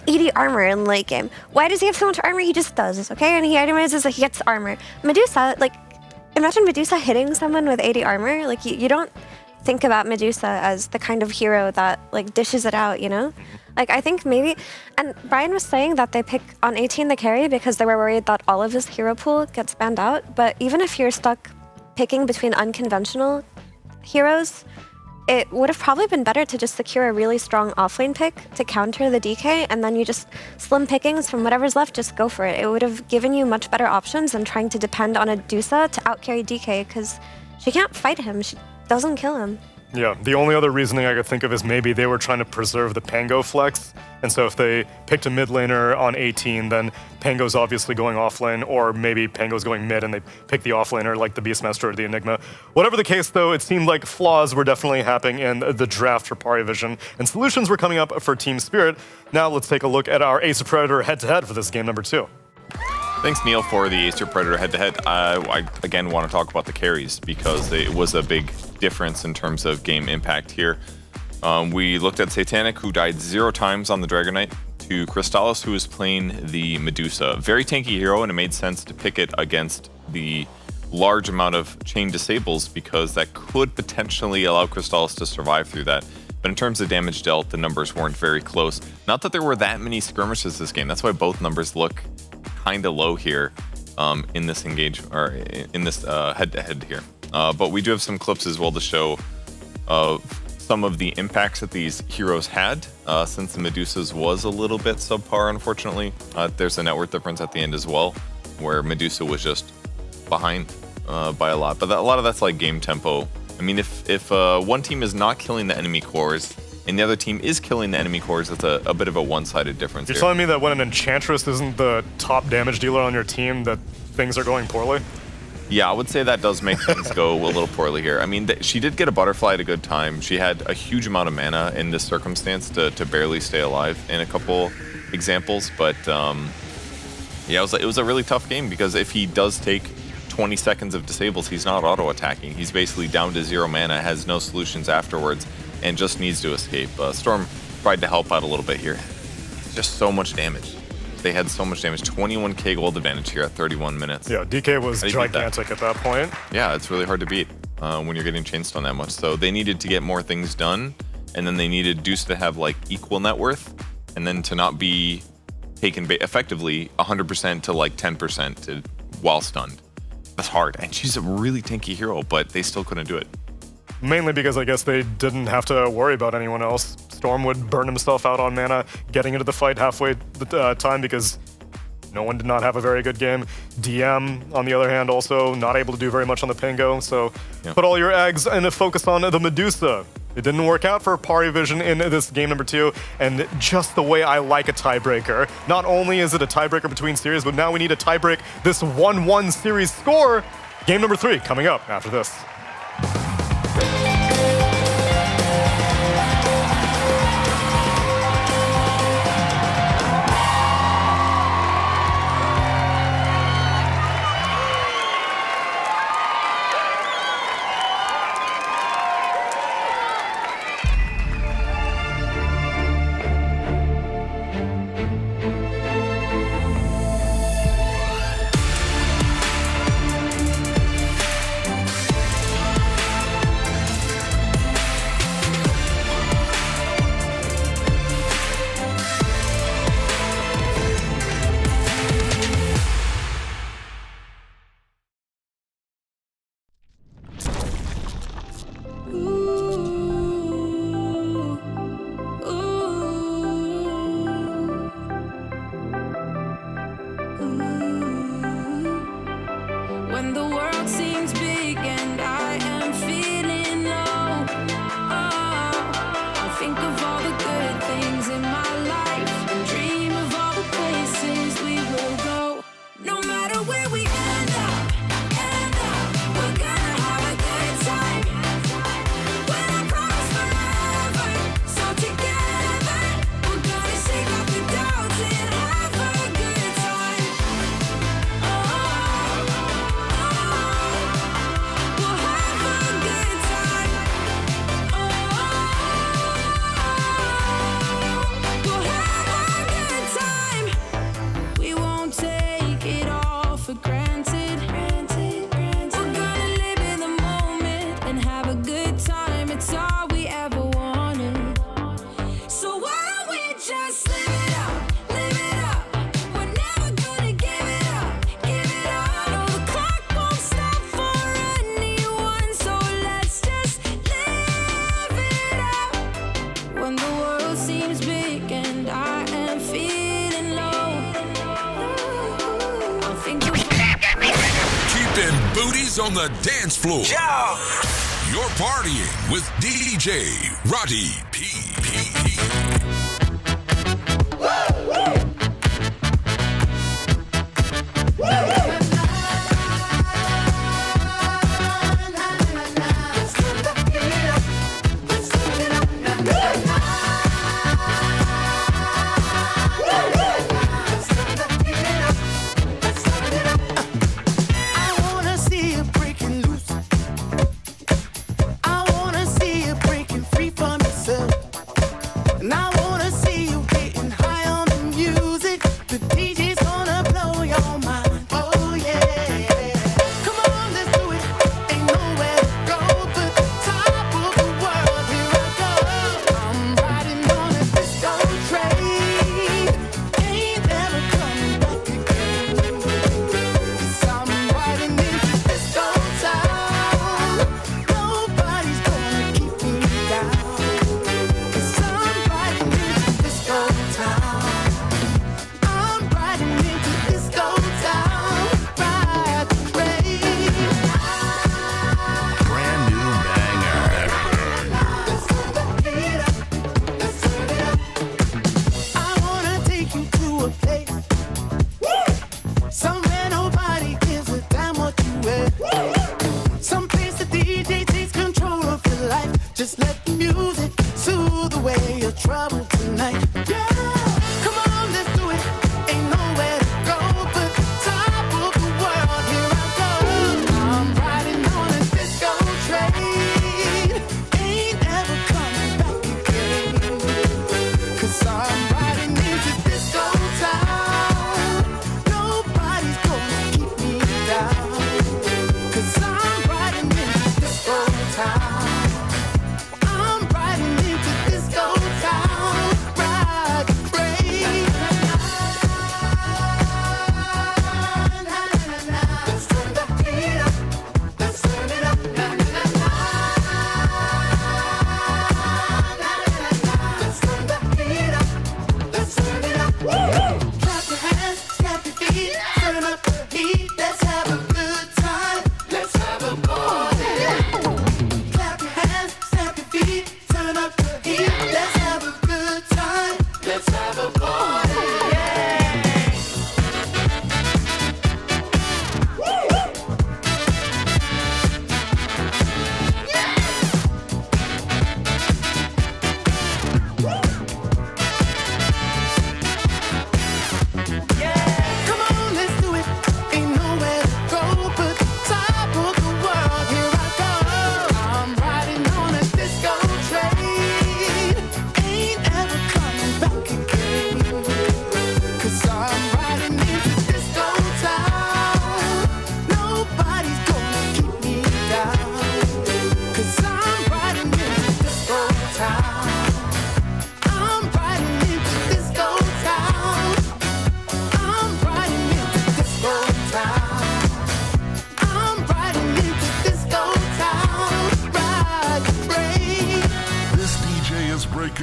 80 armor in late game. Why does he have so much armor? He just does, okay? And he itemizes, he gets armor. Medusa, imagine Medusa hitting someone with 80 armor. You don't think about Medusa as the kind of hero that dishes it out, you know? I think maybe, and Brian was saying that they pick on 18 the carry because they were worried that all of his hero pool gets banned out. But even if you're stuck picking between unconventional heroes, it would have probably been better to just secure a really strong offlane pick to counter the DK, and then you just slim pickings from whatever's left, just go for it. It would have given you much better options than trying to depend on a Medusa to outcarry DK, because she can't fight him. She doesn't kill him. Yeah, the only other reasoning I could think of is maybe they were trying to preserve the Pango flex, and so if they picked a mid laner on 18, then Pango's obviously going offlane, or maybe Pango's going mid and they pick the offlaner like the Beastmaster or the Enigma. Whatever the case, though, it seemed like flaws were definitely happening in the draft for Parivision, and solutions were coming up for Team Spirit. Now let's take a look at our Ace of Predator head-to-head for this game number 2. Thanks, Neil, for the Acer Predator head-to-head. I, again, want to talk about the carries because it was a big difference in terms of game impact here. We looked at Satanic, who died 0 times on the Dragon Knight, to Crystallis, who was playing the Medusa. Very tanky hero, and it made sense to pick it against the large amount of chain disables because that could potentially allow Crystallis to survive through that. But in terms of damage dealt, the numbers weren't very close. Not that there were that many skirmishes this game. That's why both numbers look kind of low here in this in this head-to-head here. But we do have some clips as well to show some of the impacts that these heroes had, since the Medusa's was a little bit subpar, unfortunately. There's a net worth difference at the end as well, where Medusa was just behind by a lot. But a lot of that's like game tempo. I mean, if one team is not killing the enemy cores and the other team is killing the enemy cores, it's a bit of a one-sided difference. You're telling me that when an Enchantress isn't the top damage dealer on your team, that things are going poorly? Yeah, I would say that does make things go a little poorly here. I mean, she did get a butterfly at a good time. She had a huge amount of mana in this circumstance to barely stay alive in a couple examples. But yeah, it was a really tough game because if he does take 20 seconds of disables, he's not auto-attacking. He's basically down to 0 mana, has no solutions afterwards, and just needs to escape. Storm tried to help out a little bit here. Just so much damage. They had so much damage. 21k gold advantage here at 31 minutes. Yeah, DK was gigantic at that point. Yeah, it's really hard to beat when you're getting chain stun that much. So they needed to get more things done, and then they needed Deuce to have like equal net worth, and then to not be taken effectively 100% to like 10% while stunned. That's hard, and she's a really tanky hero, but they still couldn't do it. Mainly because I guess they didn't have to worry about anyone else. Storm would burn himself out on mana, getting into the fight halfway the time because no one did not have a very good game. DM, on the other hand, also not able to do very much on the Pingo, so put all your eggs and focus on the Medusa. It didn't work out for Pari Vision in this game number 2, and just the way I like a tiebreaker. Not only is it a tiebreaker between series, but now we need to tiebreak this 1-1 series score. Game number 3 coming up after this. When the world seems big and I am feeling low, I think of all the good things in my life and dream of all the places we will go. No matter where we end up, we're gonna have a good time. When I promise forever, so together, we're gonna shake off the doubts and have a good time. Booties on the dance floor. Yeah. You're partying with DJ Roddy P. Free from yourself, and I wanna see you getting high on the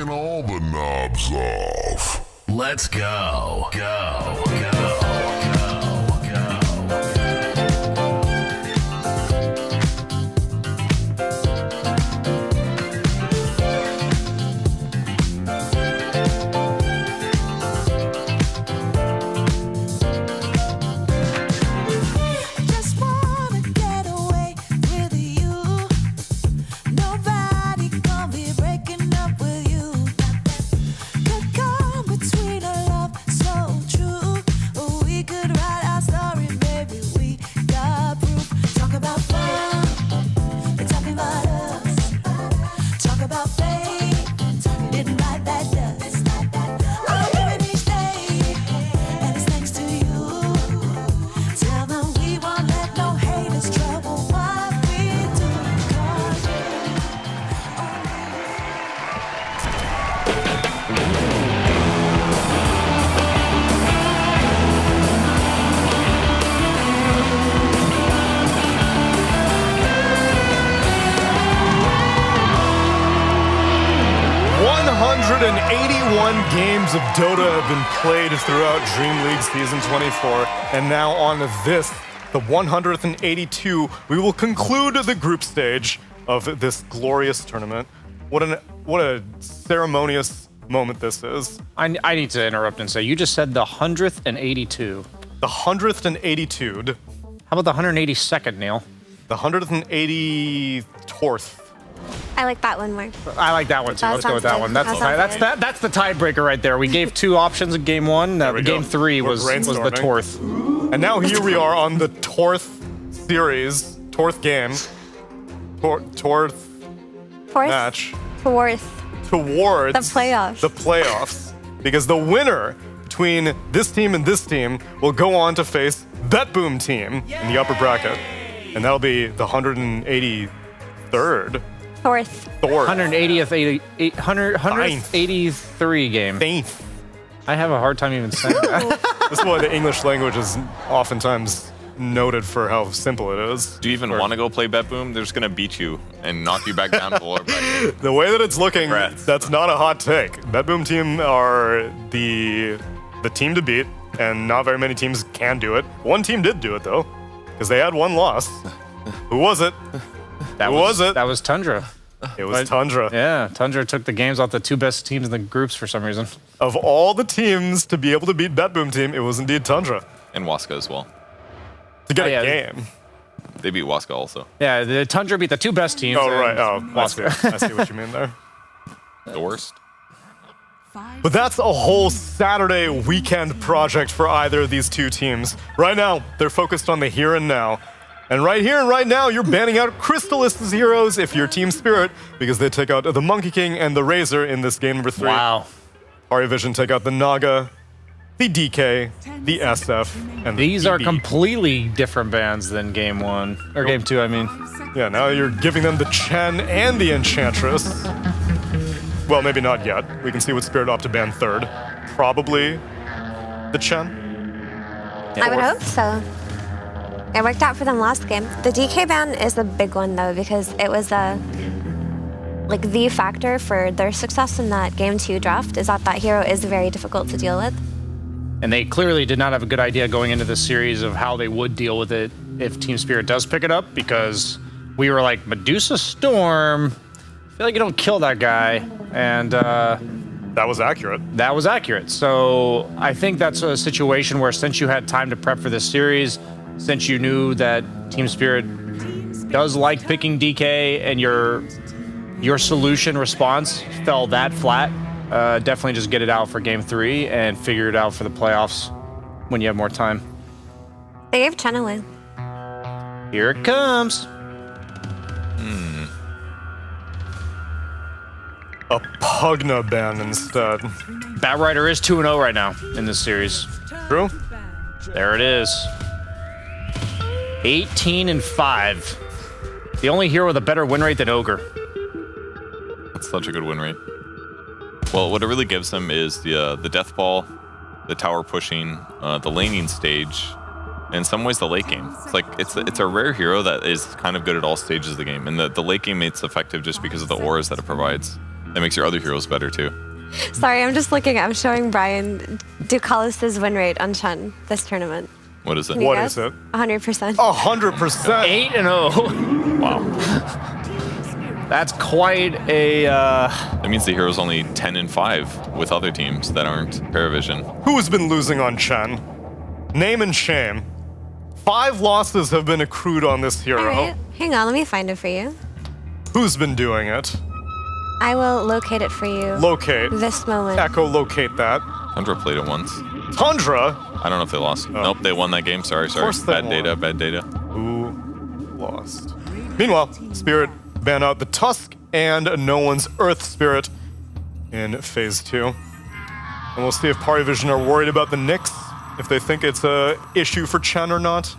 taking all the knobs off. Let's go. Go, go, go, go. 181 games of Dota have been played throughout DreamLeague Season 24, and now on this, the 182, we will conclude the group stage of this glorious tournament. What a ceremonious moment this is. I need to interrupt and say, you just said the 182. The 182'd. How about the 182nd, Neil? The 184th. I like that one more. I like that one too. That Let's go with that sounds one. good. That's That sounds that's the tiebreaker right there. We gave two options in game one. Game three was the Torth. And now here we are on the Torth series, Torth game, Torth match. Towards the playoffs. The playoffs. Because the winner between this team and this team will go on to face BetBoom team in the upper bracket. And that'll be the 183rd. Fourth. 183 game. Faith. I have a hard time even saying that. That's why the English language is oftentimes noted for how simple it is. Do you even want to go play BetBoom? They're just going to beat you and knock you back down to the lower bracket. The way that it's looking, that's not a hot take. BetBoom team are the team to beat, and not very many teams can do it. One team did do it, though, because they had one loss. Who was it? That was Tundra. It was Tundra. Yeah, Tundra took the games off the two best teams in the groups for some reason. Of all the teams to be able to beat BetBoom team, it was indeed Tundra. And Waska as well. To get a game. They beat Waska also. Yeah, the Tundra beat the two best teams. Oh, right. Oh, Waska. I see what you mean there. The worst. But that's a whole Saturday weekend project for either of these two teams. Right now, they're focused on the here and now. And right here and right now, you're banning out Crystalist's heroes if you're Team Spirit, because they take out the Monkey King and the Razor in this game number 3. Wow. Ari Vision take out the Naga, the DK, the SF, and These the are EB. completely different bands than game one. Or game two, I mean. Yeah, now you're giving them the Chen and the Enchantress. Well, maybe not yet. We can see what Spirit opt to ban third. Probably the Chen. I would hope so. It worked out for them last game. The DK ban is a big one though, because it was the factor for their success in that game 2 draft is that hero is very difficult to deal with. And they clearly did not have a good idea going into this series of how they would deal with it if Team Spirit does pick it up, because we were like, Medusa Storm, I feel like you don't kill that guy. And that was accurate. That was accurate. So I think that's a situation where since you had time to prep for this series, since you knew that Team Spirit does like picking DK and your solution response fell that flat, definitely just get it out for game 3 and figure it out for the playoffs when you have more time. They gave Chen away. Here it comes. A Pugna ban instead. Batrider is 2-0 right now in this series. True. There it is. 18-5. The only hero with a better win rate than Ogre. That's such a good win rate. Well, what it really gives them is the death ball, the tower pushing, the laning stage, and in some ways the late game. It's like it's a rare hero that is kind of good at all stages of the game, and the late game it's effective just because of the auras that it provides. That makes your other heroes better too. Sorry, I'm showing Brian Ducalis' win rate on Chen this tournament. What is it? Can you What guess? is it? 100%. 100%. 8-0. Wow. That's quite a. That means the hero's only 10-5 with other teams that aren't Paravision. Who has been losing on Chen? Name and shame. 5 losses have been accrued on this hero. All right, hang on, let me find it for you. Who's been doing it? I will locate it for you. Locate. This moment. Echo, locate that. Tundra played it once. Tundra? I don't know if they lost. Nope, they won that game. Sorry. course they Bad data, bad data. Who lost? Meanwhile, Spirit ban out the Tusk and no one's Earth Spirit in Phase 2. And we'll see if Paravision are worried about the Nyx, if they think it's a issue for Chen or not.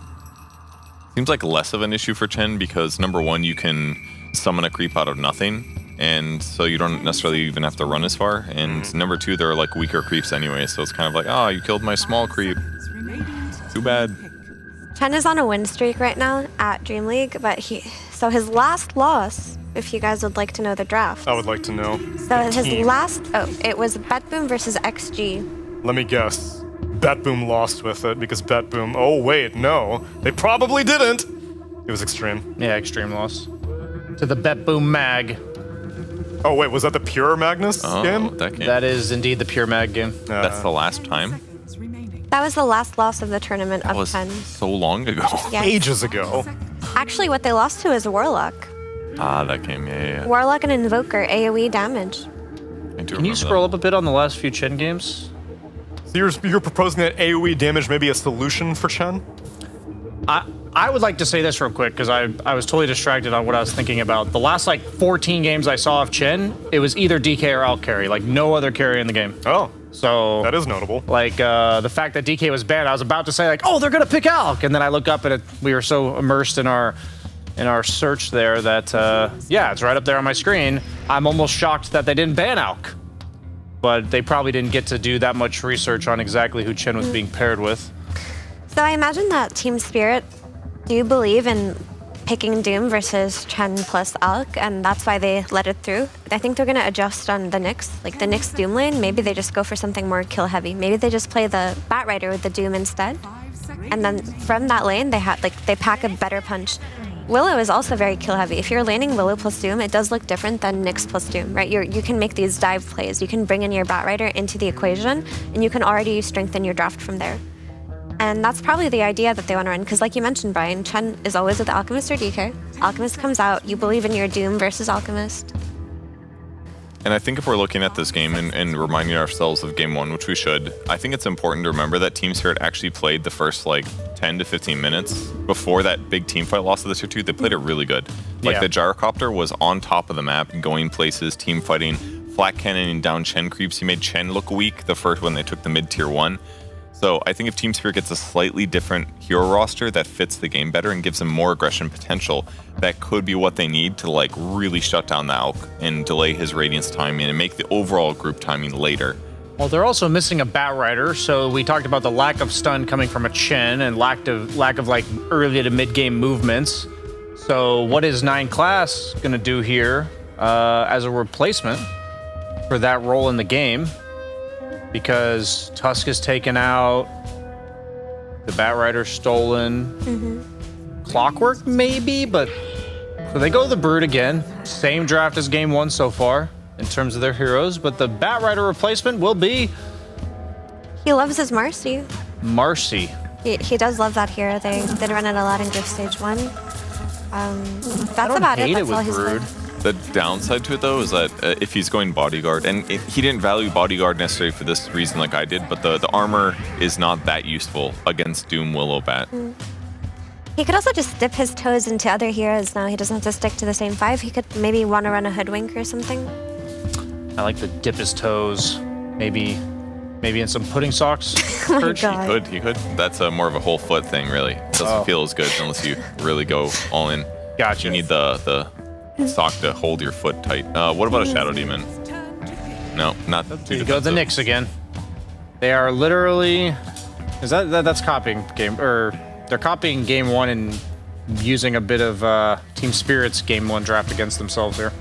Seems like less of an issue for Chen because number one, you can summon a creep out of nothing, and so you don't necessarily even have to run as far. And number two, there are like weaker creeps anyway, so it's kind of like, oh, you killed my small creep. Too bad. Chen is on a win streak right now at DreamLeague, but so his last loss, if you guys would like to know the draft. I would like to know. So his last, it was BetBoom versus XG. Let me guess. BetBoom lost with it because BetBoom, oh wait, no. They probably didn't. It was Extreme. Yeah, Extreme loss. To the BetBoom Mag. Oh wait, was that the Pure Magnus game? That game. That is indeed the Pure Mag game. That's the last time? That was the last loss of the tournament That of was 10. so long ago. Yes. Ages ago. Actually, what they lost to is Warlock. Ah, that game, yeah. Warlock and Invoker, AoE damage. Can you scroll up a bit on the last few Chen games? So you're proposing that AoE damage may be a solution for Chen? I would like to say this real quick because I was totally distracted on what I was thinking about. The last like 14 games I saw of Chen, it was either DK or alt carry, like no other carry in the game. Oh, so that is notable. Like the fact that DK was banned, I was about to say like, oh, they're gonna pick Alk, and then I look up and we were so immersed in our search there that yeah, it's right up there on my screen. I'm almost shocked that they didn't ban Alk, but they probably didn't get to do that much research on exactly who Chen was being paired with. So I imagine that Team Spirit do believe in picking Doom versus Chen plus Alk, and that's why they let it through. I think they're going to adjust on the Nyx, like the Nyx Doom lane. Maybe they just go for something more kill heavy. Maybe they just play the Bat Rider with the Doom instead. And then from that lane, they pack a better punch. Willow is also very kill heavy. If you're laning Willow plus Doom, it does look different than Nyx plus Doom, right? You can make these dive plays. You can bring in your Bat Rider into the equation, and you can already strengthen your draft from there. And that's probably the idea that they want to run, because like you mentioned, Brian, Chen is always with Alchemist or DK. Alchemist comes out, you believe in your Doom versus Alchemist. And I think if we're looking at this game and reminding ourselves of game one, which we should, I think it's important to remember that Team Spirit actually played the first like 10 to 15 minutes before that big team fight loss of the tier 2. They played it really good. Like the gyrocopter was on top of the map, going places, team fighting, flat cannoning down Chen creeps. He made Chen look weak the first when they took the mid tier 1. So I think if Team Spirit gets a slightly different hero roster that fits the game better and gives them more aggression potential, that could be what they need to like really shut down the Alk and delay his Radiance timing and make the overall group timing later. Well, they're also missing a Bat Rider, so we talked about the lack of stun coming from a Chen and lack of like early to mid game movements. So what is 9 Class gonna do here as a replacement for that role in the game? Because Tusk is taken out, the Bat Rider's stolen, Clockwork maybe, but so they go the Brood again. Same draft as game 1 so far in terms of their heroes, but the Bat Rider replacement will be... He loves his Marcy. Marcy. He does love that hero. They did run it a lot in Group Stage 1. That's about it. That's all he's played. The downside to it, though, is that if he's going bodyguard, and he didn't value bodyguard necessarily for this reason like I did, but the armor is not that useful against Doom Willow Bat. He could also just dip his toes into other heroes now. He doesn't have to stick to the same 5. He could maybe want to run a Hoodwink or something. I like the dip his toes, maybe in some pudding socks. Oh my God. He could. That's more of a whole foot thing, really. It doesn't feel as good unless you really go all in. Gotcha. You need the sock to hold your foot tight. What about a Shadow Demon? No, not too You go the Nyx again. They are literally... That's copying game... Or they're copying game 1 and using a bit of Team Spirit's game 1 draft against themselves here.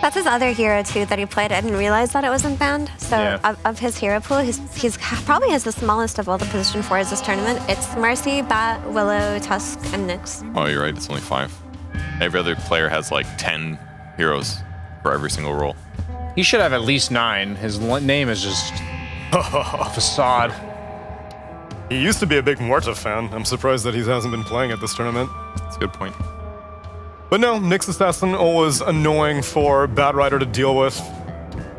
That's his other hero too that he played. I didn't realize that it wasn't banned. So Yeah. of his hero pool, he's probably has the smallest of all the position 4s this tournament. It's Mercy, Bat, Willow, Tusk, and Nyx. Oh, you're right. It's only 5. Every other player has like 10 heroes for every single role. He should have at least 9. His name is just a facade. He used to be a big Muerta fan. I'm surprised that he hasn't been playing at this tournament. That's a good point. But no, Nyx Assassin always annoying for Batrider to deal with.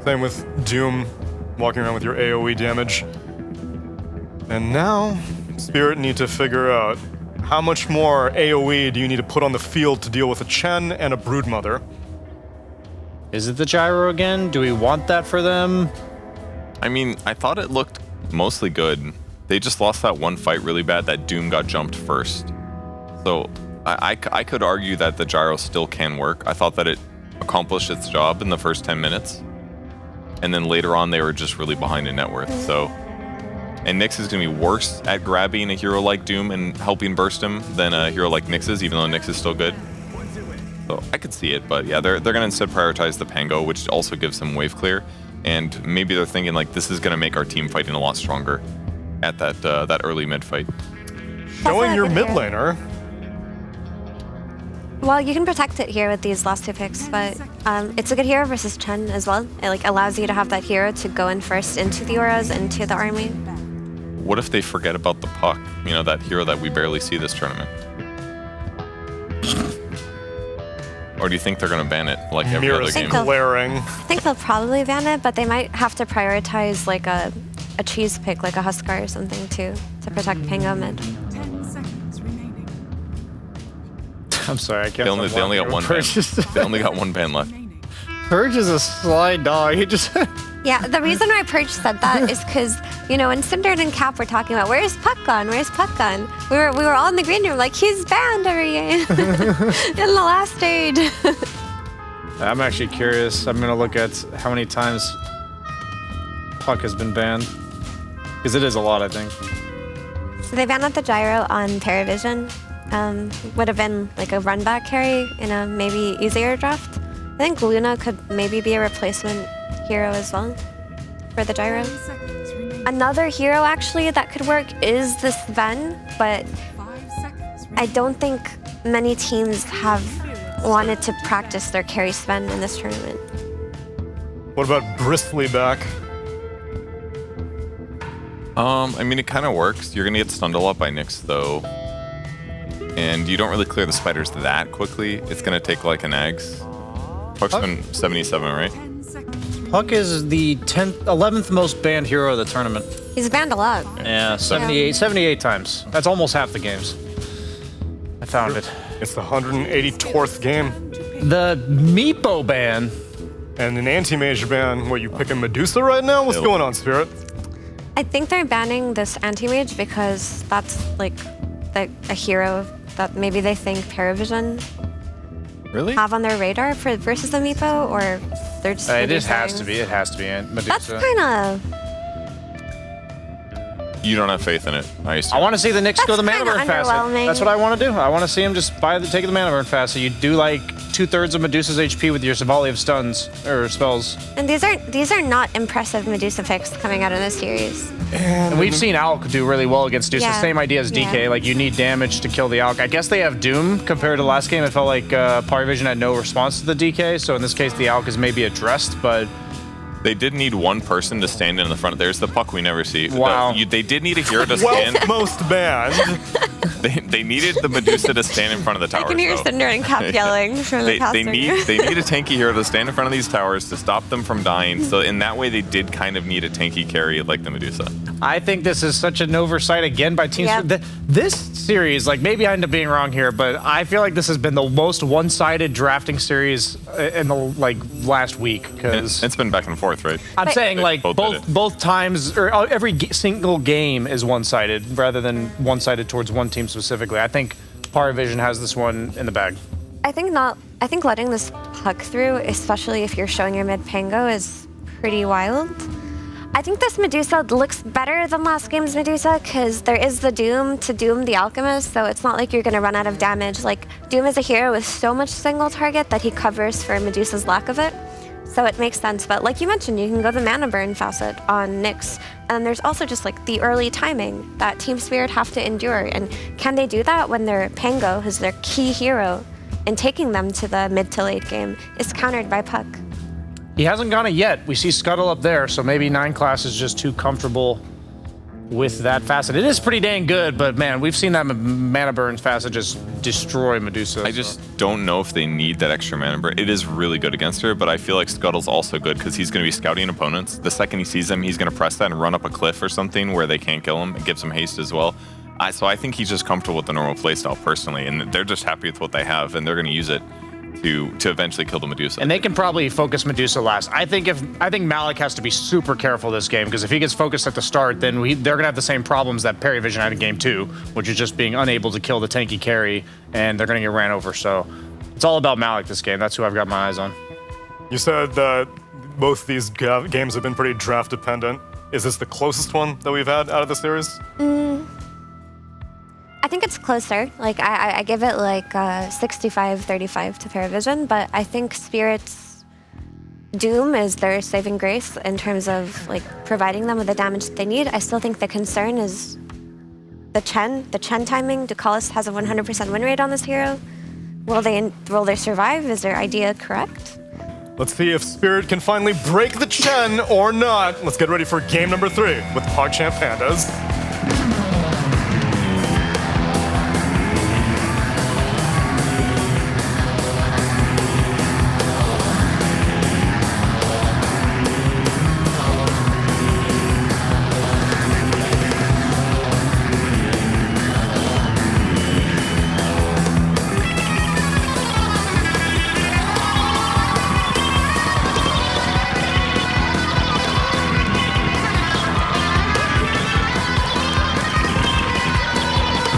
Same with Doom, walking around with your AoE damage. And now, Spirit need to figure out how much more AoE do you need to put on the field to deal with a Chen and a Broodmother. Is it the gyro again? Do we want that for them? I mean, I thought it looked mostly good. They just lost that one fight really bad that Doom got jumped first. So I could argue that the gyro still can work. I thought that it accomplished its job in the first 10 minutes. And then later on, they were just really behind in net worth. So, and Nyx is going to be worse at grabbing a hero like Doom and helping burst him than a hero like Nyx is, even though Nyx is still good. So I could see it, but yeah, they're going to instead prioritize the Pango, which also gives them wave clear. And maybe they're thinking like, this is going to make our team fighting a lot stronger at that early mid fight. Showing your mid laner. Well, you can protect it here with these last 2 picks, but it's a good hero versus Chen as well. It like allows you to have that hero to go in first into the auras, into the army. What if they forget about the Puck? You know, that hero that we barely see this tournament. Or do you think they're going to ban it like every other game? Glaring. I think they'll probably ban it, but they might have to prioritize like a cheese pick, like a Huskar or something too, to protect Pango mid. 10 seconds remaining. I'm sorry, I can't. They only got one ban. They only got one ban left. Purge is a sly dog. He just. Yeah, the reason why Purge said that is because, you know, when Cinder and Cap were talking about where's Puck gone, where's Puck gone, we were all in the green room like he's banned every game in the last stage. I'm actually curious. I'm gonna look at how many times Puck has been banned, because it is a lot, I think. So they banned out the gyro on Terravision. Would have been like a run back carry in a maybe easier draft. I think Luna could maybe be a replacement hero as well for the gyro. Another hero actually that could work is this Sven, but I don't think many teams have wanted to practice their carry Sven in this tournament. What about Bristly back? I mean, it kind of works. You're going to get stunned a lot by Nyx, though. And you don't really clear the spiders that quickly. It's going to take like an Ags. Puck's been 77, right? Puck is the 11th most banned hero of the tournament. He's banned a lot. Yeah, 78 times. That's almost half the games. I found it. It's the 184th game. The Meepo ban. And an anti-mage ban. What, you picking Medusa right now? What's going on, Spirit? I think they're banning this anti-mage because that's like a hero that maybe they think Paravision really have on their radar for versus the Meepo, or they're just. It has to be. It has to be Medusa. That's kind of. You don't have faith in it, I assume. I want to see the Knicks go the mana burn fast. underwhelming. That's what I want to do. I want to see him just take the mana burn fast. So you do like 2/3 of Medusa's HP with your volley of stuns or spells. And these are not impressive Medusa picks coming out of this series. And we've seen Alk do really well against Medusa. Yeah. Same idea as DK. Yeah. Like you need damage to kill the Alk. I guess they have Doom compared to last game. It felt like Parvision had no response to the DK. So in this case, the Alk is maybe addressed, but. They did need one person to stand in the front. There's the Puck we never see. Wow. They did need a hero to stand. Most banned. They needed the Medusa to stand in front of the towers. I can hear Cinder and Cap yelling from the past they need a tanky hero to stand in front of these towers to stop them from dying. So in that way, they did kind of need a tanky carry like the Medusa. I think this is such an oversight again by teams. Yep. This series, like maybe I end up being wrong here, but I feel like this has been the most one-sided drafting series in the last week. Because it's been back and forth, right? I'm saying like both times or every single game is one-sided rather than one-sided towards one team specifically. I think Paravision has this one in the bag. I think letting this Puck through, especially if you're showing your mid Pango, is pretty wild. I think this Medusa looks better than last game's Medusa because there is the Doom to Doom the Alchemist, so it's not like you're going to run out of damage. Like, Doom is a hero with so much single target that he covers for Medusa's lack of it. So it makes sense. But like you mentioned, you can go the mana burn facet on Nyx. And there's also just like the early timing that Team Spirit have to endure. And can they do that when their Pango, who's their key hero, and taking them to the mid to late game, is countered by Puck? He hasn't gone it yet. We see Scuttle up there, so maybe 9 class is just too comfortable with that facet. It is pretty dang good, but man, we've seen that mana burn facet just destroy Medusa. I just don't know if they need that extra mana burn. It is really good against her, but I feel like Scuttle's also good because he's going to be scouting opponents. The second he sees them, he's going to press that and run up a cliff or something where they can't kill him. It gives him haste as well. So I think he's just comfortable with the normal playstyle personally, and they're just happy with what they have, and they're going to use it to eventually kill the Medusa. And they can probably focus Medusa last. I think Malik has to be super careful this game, because if he gets focused at the start, then they're gonna have the same problems that Perry Vision had in game 2, which is just being unable to kill the tanky carry, and they're gonna get ran over. So it's all about Malik this game. That's who I've got my eyes on. You said that both these games have been pretty draft dependent. Is this the closest one that we've had out of the series? I think it's closer. Like I give it like 65-35 to Paravision, but I think Spirit's Doom is their saving grace in terms of like providing them with the damage that they need. I still think the concern is the Chen timing. Ducalis has a 100% win rate on this hero. Will they survive? Is their idea correct? Let's see if Spirit can finally break the Chen or not. Let's get ready for game number 3 with PogChamp Pandas.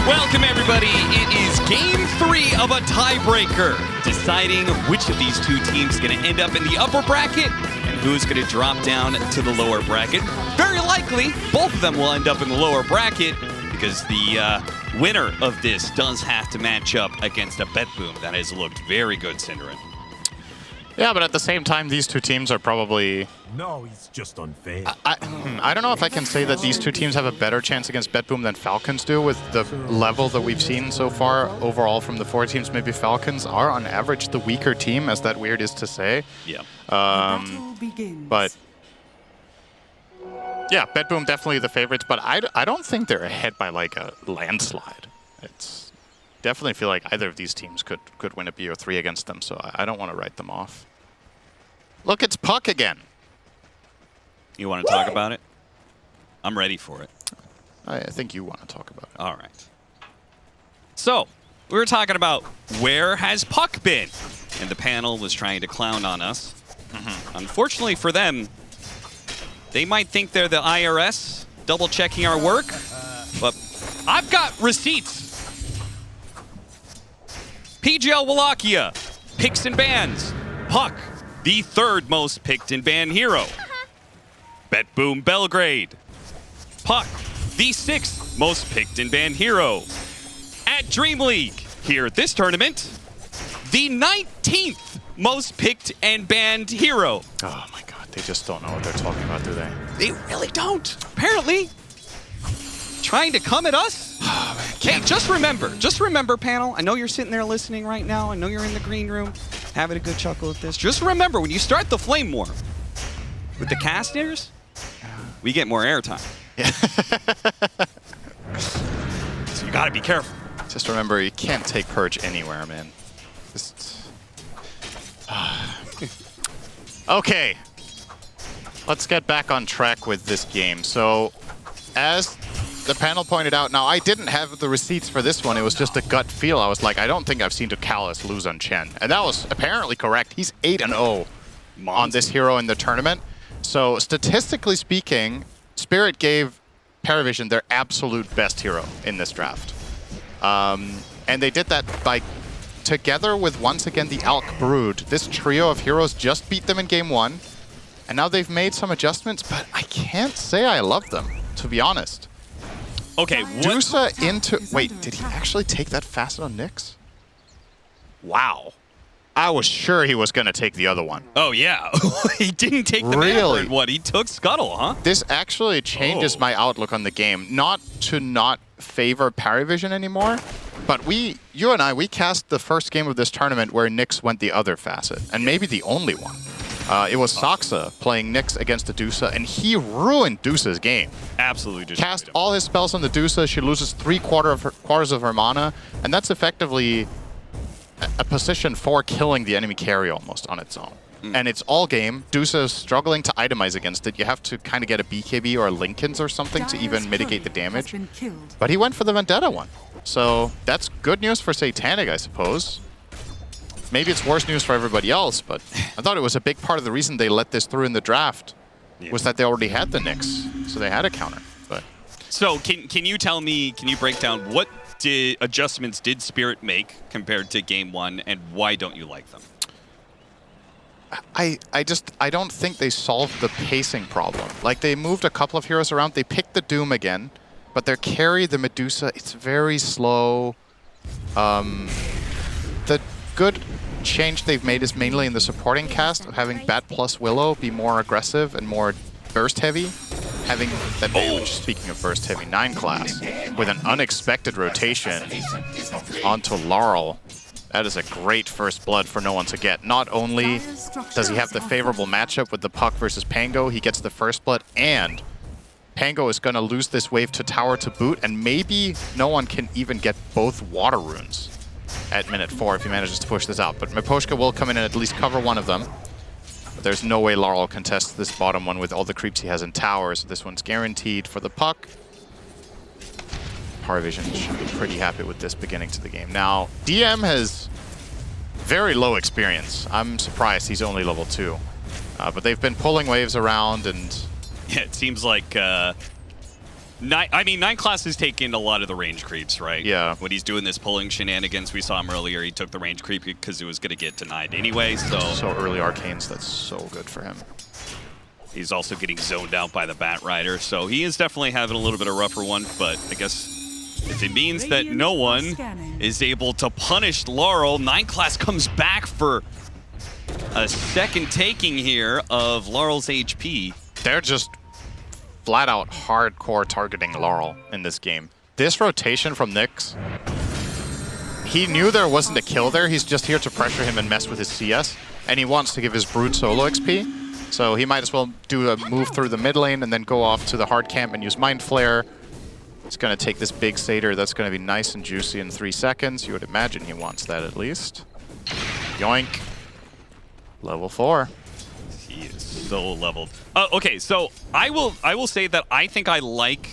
Welcome, everybody. It is game 3 of a tiebreaker, deciding which of these two teams is going to end up in the upper bracket and who's going to drop down to the lower bracket. Very likely, both of them will end up in the lower bracket because the winner of this does have to match up against a bet boom that has looked very good, Cinderin. Yeah, but at the same time, these two teams are probably... No, it's just unfair. I don't know if I can say that these two teams have a better chance against BetBoom than Falcons do with the level that we've seen so far overall from the 4 teams. Maybe Falcons are on average the weaker team, as that weird is to say. Yeah. But yeah, BetBoom definitely the favorites, but I don't think they're ahead by like a landslide. It's definitely feel like either of these teams could win a BO3 against them, so I don't want to write them off. Look, it's Puck again. You want to talk about it? I'm ready for it. I think you want to talk about it. All right. So, we were talking about where has Puck been? And the panel was trying to clown on us. Unfortunately for them, they might think they're the IRS, double-checking our work, but I've got receipts. PGL Wallachia, picks and bans. Puck, the 3rd most picked and banned hero. BetBoom Belgrade. Puck, the 6th most picked and banned hero. At DreamLeague, here at this tournament, the 19th most picked and banned hero. Oh my god, they just don't know what they're talking about, do they? They really don't, apparently. Trying to come at us? Oh, man, hey, just remember, panel, I know you're sitting there listening right now. I know you're in the green room having a good chuckle at this. Just remember, when you start the Flame War with the casters, we get more airtime. Yeah. So you gotta be careful. Just remember, you can't take Purge anywhere, man. Just... Okay. Let's get back on track with this game. So, as the panel pointed out, now I didn't have the receipts for this one. It was just a gut feel. I was like, I don't think I've seen Ducalis lose on Chen. And that was apparently correct. He's 8-0 on this hero in the tournament. So statistically speaking, Spirit gave Paravision their absolute best hero in this draft. And they did that by, together with, once again, the Alk Brood. This trio of heroes just beat them in game 1. And now they've made some adjustments, but I can't say I love them, to be honest. Okay, Dusa into... Wait, did he actually take that facet on Nyx? Wow. I was sure he was going to take the other one. Oh, yeah. He didn't take the Maverick one. He took Scuttle, huh? This actually changes my outlook on the game. Not to not favor parry vision anymore, but you and I, we cast the first game of this tournament where Nyx went the other facet, and maybe the only one. It was Saksa playing Nyx against the Dusa, and he ruined Dusa's game. Absolutely just cast all his spells on the Dusa. She loses quarters of her mana, and that's effectively a position for killing the enemy carry almost on its own. And it's all game. Dusa is struggling to itemize against it. You have to kind of get a BKB or a Linken's or something to even mitigate the damage. But he went for the Vendetta one. So that's good news for Satanic, I suppose. Maybe it's worse news for everybody else, but I thought it was a big part of the reason they let this through in the draft was that they already had the Nyx, so they had a counter. But so can you tell me, can you break down what adjustments did Spirit make compared to game 1, and why don't you like them? I don't think they solved the pacing problem. Like, they moved a couple of heroes around. They picked the Doom again, but their carry, the Medusa, it's very slow. The good change they've made is mainly in the supporting cast, of having Bat plus Willow be more aggressive and more burst heavy. Having that mage, speaking of burst heavy, 9 class, with an unexpected rotation onto Laurel. That is a great first blood for no one to get. Not only does he have the favorable matchup with the Puck versus Pango, he gets the first blood, and Pango is going to lose this wave to tower to boot, and maybe no one can even get both water runes at minute 4 if he manages to push this out. But Miposhka will come in and at least cover one of them. But there's no way Laurel contests this bottom one with all the creeps he has in towers. This one's guaranteed for the Puck. Parvision should be pretty happy with this beginning to the game. Now, DM has very low experience. I'm surprised he's only level 2. But they've been pulling waves around, and yeah, it seems like 9 class has taken a lot of the range creeps, right? Yeah. When he's doing this pulling shenanigans, we saw him earlier, he took the range creep because it was going to get denied anyway, so early arcanes, that's so good for him. He's also getting zoned out by the Bat Rider, so he is definitely having a little bit of rougher one, but I guess if it means that no one is able to punish Laurel, 9 class comes back for a second taking here of Laurel's HP. They're just flat out hardcore targeting Laurel in this game. This rotation from Nyx, he knew there wasn't a kill there. He's just here to pressure him and mess with his CS, and he wants to give his Brood solo XP. So he might as well do a move through the mid lane and then go off to the hard camp and use Mind Flare. He's going to take this big Satyr. That's going to be nice and juicy in 3 seconds. You would imagine he wants that at least. Yoink. Level 4. He is so leveled. Okay, so I will say that I think I like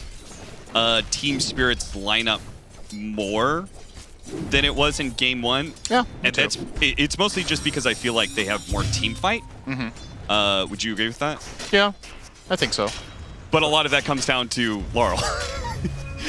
Team Spirit's lineup more than it was in game 1. Yeah, and it's mostly just because I feel like they have more team fight. Would you agree with that? Yeah, I think so. But a lot of that comes down to Laurel.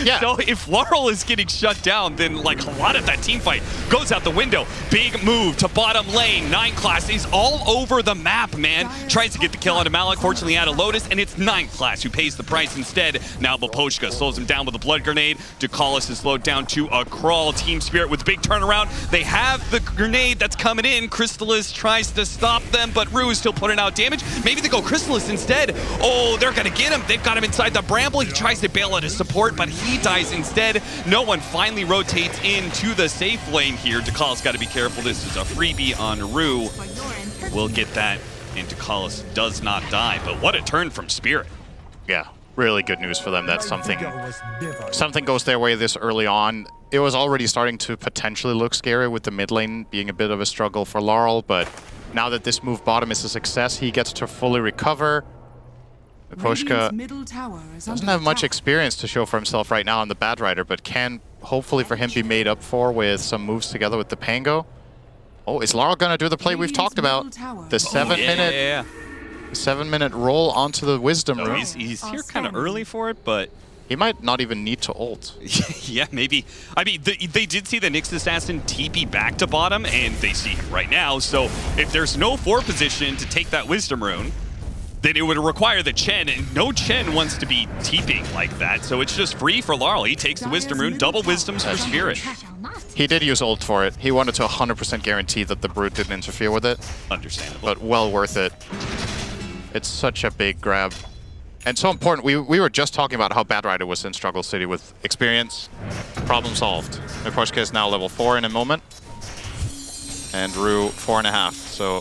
Yeah. So if Laurel is getting shut down, then like a lot of that team fight goes out the window. Big move to bottom lane. 9 class is all over the map, man. Tries to get the kill on Malik, fortunately out of Lotus, and it's 9 class who pays the price instead. Now Miposhka slows him down with a blood grenade. Ducalis is slowed down to a crawl. Team Spirit with big turnaround. They have the grenade that's coming in. Crystallis tries to stop them, but Rue is still putting out damage. Maybe they go Crystallis instead. Oh, they're gonna get him. They've got him inside the bramble. He tries to bail out his support, but he dies instead. No one finally rotates into the safe lane here. Ducalis got to be careful. This is a freebie on Rue. We'll get that, and Ducalis does not die. But what a turn from Spirit. Yeah, really good news for them that something goes their way this early on. It was already starting to potentially look scary with the mid lane being a bit of a struggle for Laurel, but now that this move bottom is a success, he gets to fully recover. Miposhka doesn't have much experience to show for himself right now on the Bad Rider, but can hopefully for him be made up for with some moves together with the Pango. Oh, is Laurel gonna do the play we've talked about? The 7-minute roll onto the Wisdom Rune. He's here kind of early for it, but he might not even need to ult. Yeah, maybe. I mean, they did see the Nyx Assassin TP back to bottom, and they see him right now. So if there's no 4 position to take that Wisdom Rune, then it would require the Chen, and no Chen wants to be TPing like that, so it's just free for Laurel. He takes the Wisdom Rune, double Wisdoms for Spirit. He did use ult for it. He wanted to 100% guarantee that the Brood didn't interfere with it. Understandable. But well worth it. It's such a big grab. And so important. We were just talking about how Bad Rider was in Struggle City with experience. Problem solved. Miposhka is now level 4 in a moment. And Rue 4.5. So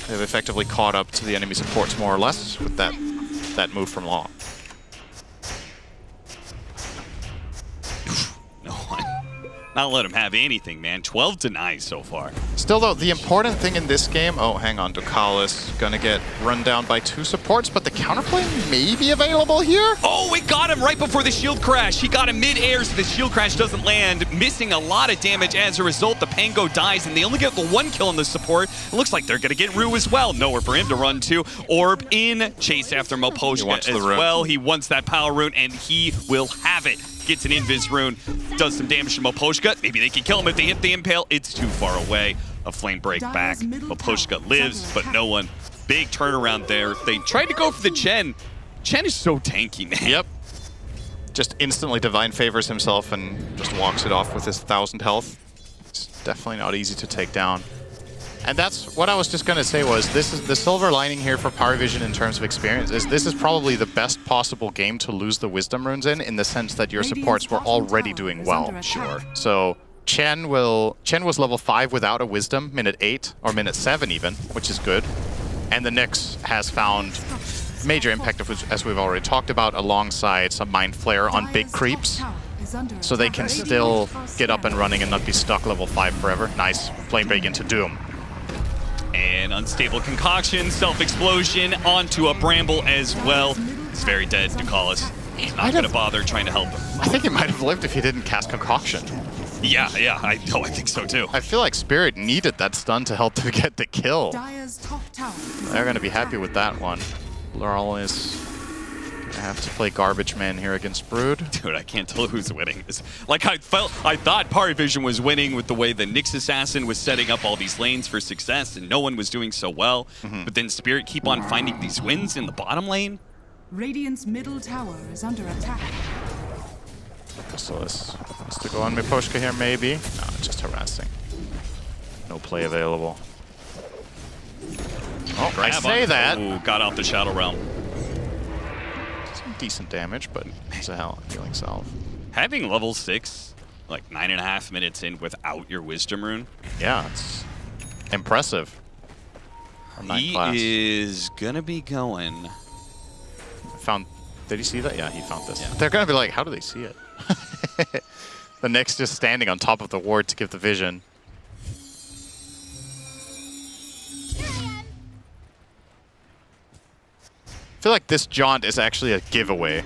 they've effectively caught up to the enemy supports more or less with that move from Law. Not let him have anything, man. 12 denies so far. Still, though, the important thing in this game... Oh, hang on. Ducalis gonna get run down by 2 supports, but the counterplay may be available here? Oh, it got him right before the shield crash. He got him mid-air, so the shield crash doesn't land, missing a lot of damage. As a result, the Pango dies, and they only get the 1 kill on the support. It looks like they're gonna get Rue as well. Nowhere for him to run to. Orb in, chase after Miposhka as well. He wants that power rune, and he will have it. Gets an invis rune, does some damage to Miposhka. Maybe they can kill him if they hit the impale. It's too far away. A flame break back. Miposhka lives, but no one. Big turnaround there. They tried to go for the Chen. Chen is so tanky, man. Yep. Just instantly Divine Favors himself and just walks it off with his 1,000 health. It's definitely not easy to take down. And that's what I was just going to say was, this is the silver lining here for Power Vision in terms of experience, is this is probably the best possible game to lose the Wisdom Runes in the sense that your supports were already doing well. Sure. So Chen was level 5 without a Wisdom, minute 8, or minute 7 even, which is good. And the Nyx has found major impact, as we've already talked about, alongside some Mind Flare on big creeps. So they can still get up and running and not be stuck level 5 forever. Nice. Flame Break into Doom. And Unstable Concoction, Self-Explosion onto a Bramble as well. He's very dead, Ducalis. He's not going to bother trying to help him. I think he might have lived if he didn't cast Concoction. Yeah, I think so too. I feel like Spirit needed that stun to help them get the kill. They're going to be happy with that one. Laurel is going to have to play Garbage Man here against Brood. Dude, I can't tell who's winning this. Like, I thought Power Vision was winning with the way the Nyx Assassin was setting up all these lanes for success, and no one was doing so well. But then Spirit keep on finding these wins in the bottom lane. Radiant's middle tower is under attack. Chrysalis wants to go on Miposhka here, maybe. No, just harassing. No play available. Oh, I say that. Ooh, got out the Shadow Realm. Some decent damage, but it's a healing salve. Having level 6, like 9.5 minutes in without your Wisdom Rune. Yeah, it's impressive. He is gonna be going. Did he see that? Yeah, he found this. Yeah. They're gonna be like, how do they see it? The Nyx just standing on top of the ward to give the vision. I feel like this jaunt is actually a giveaway.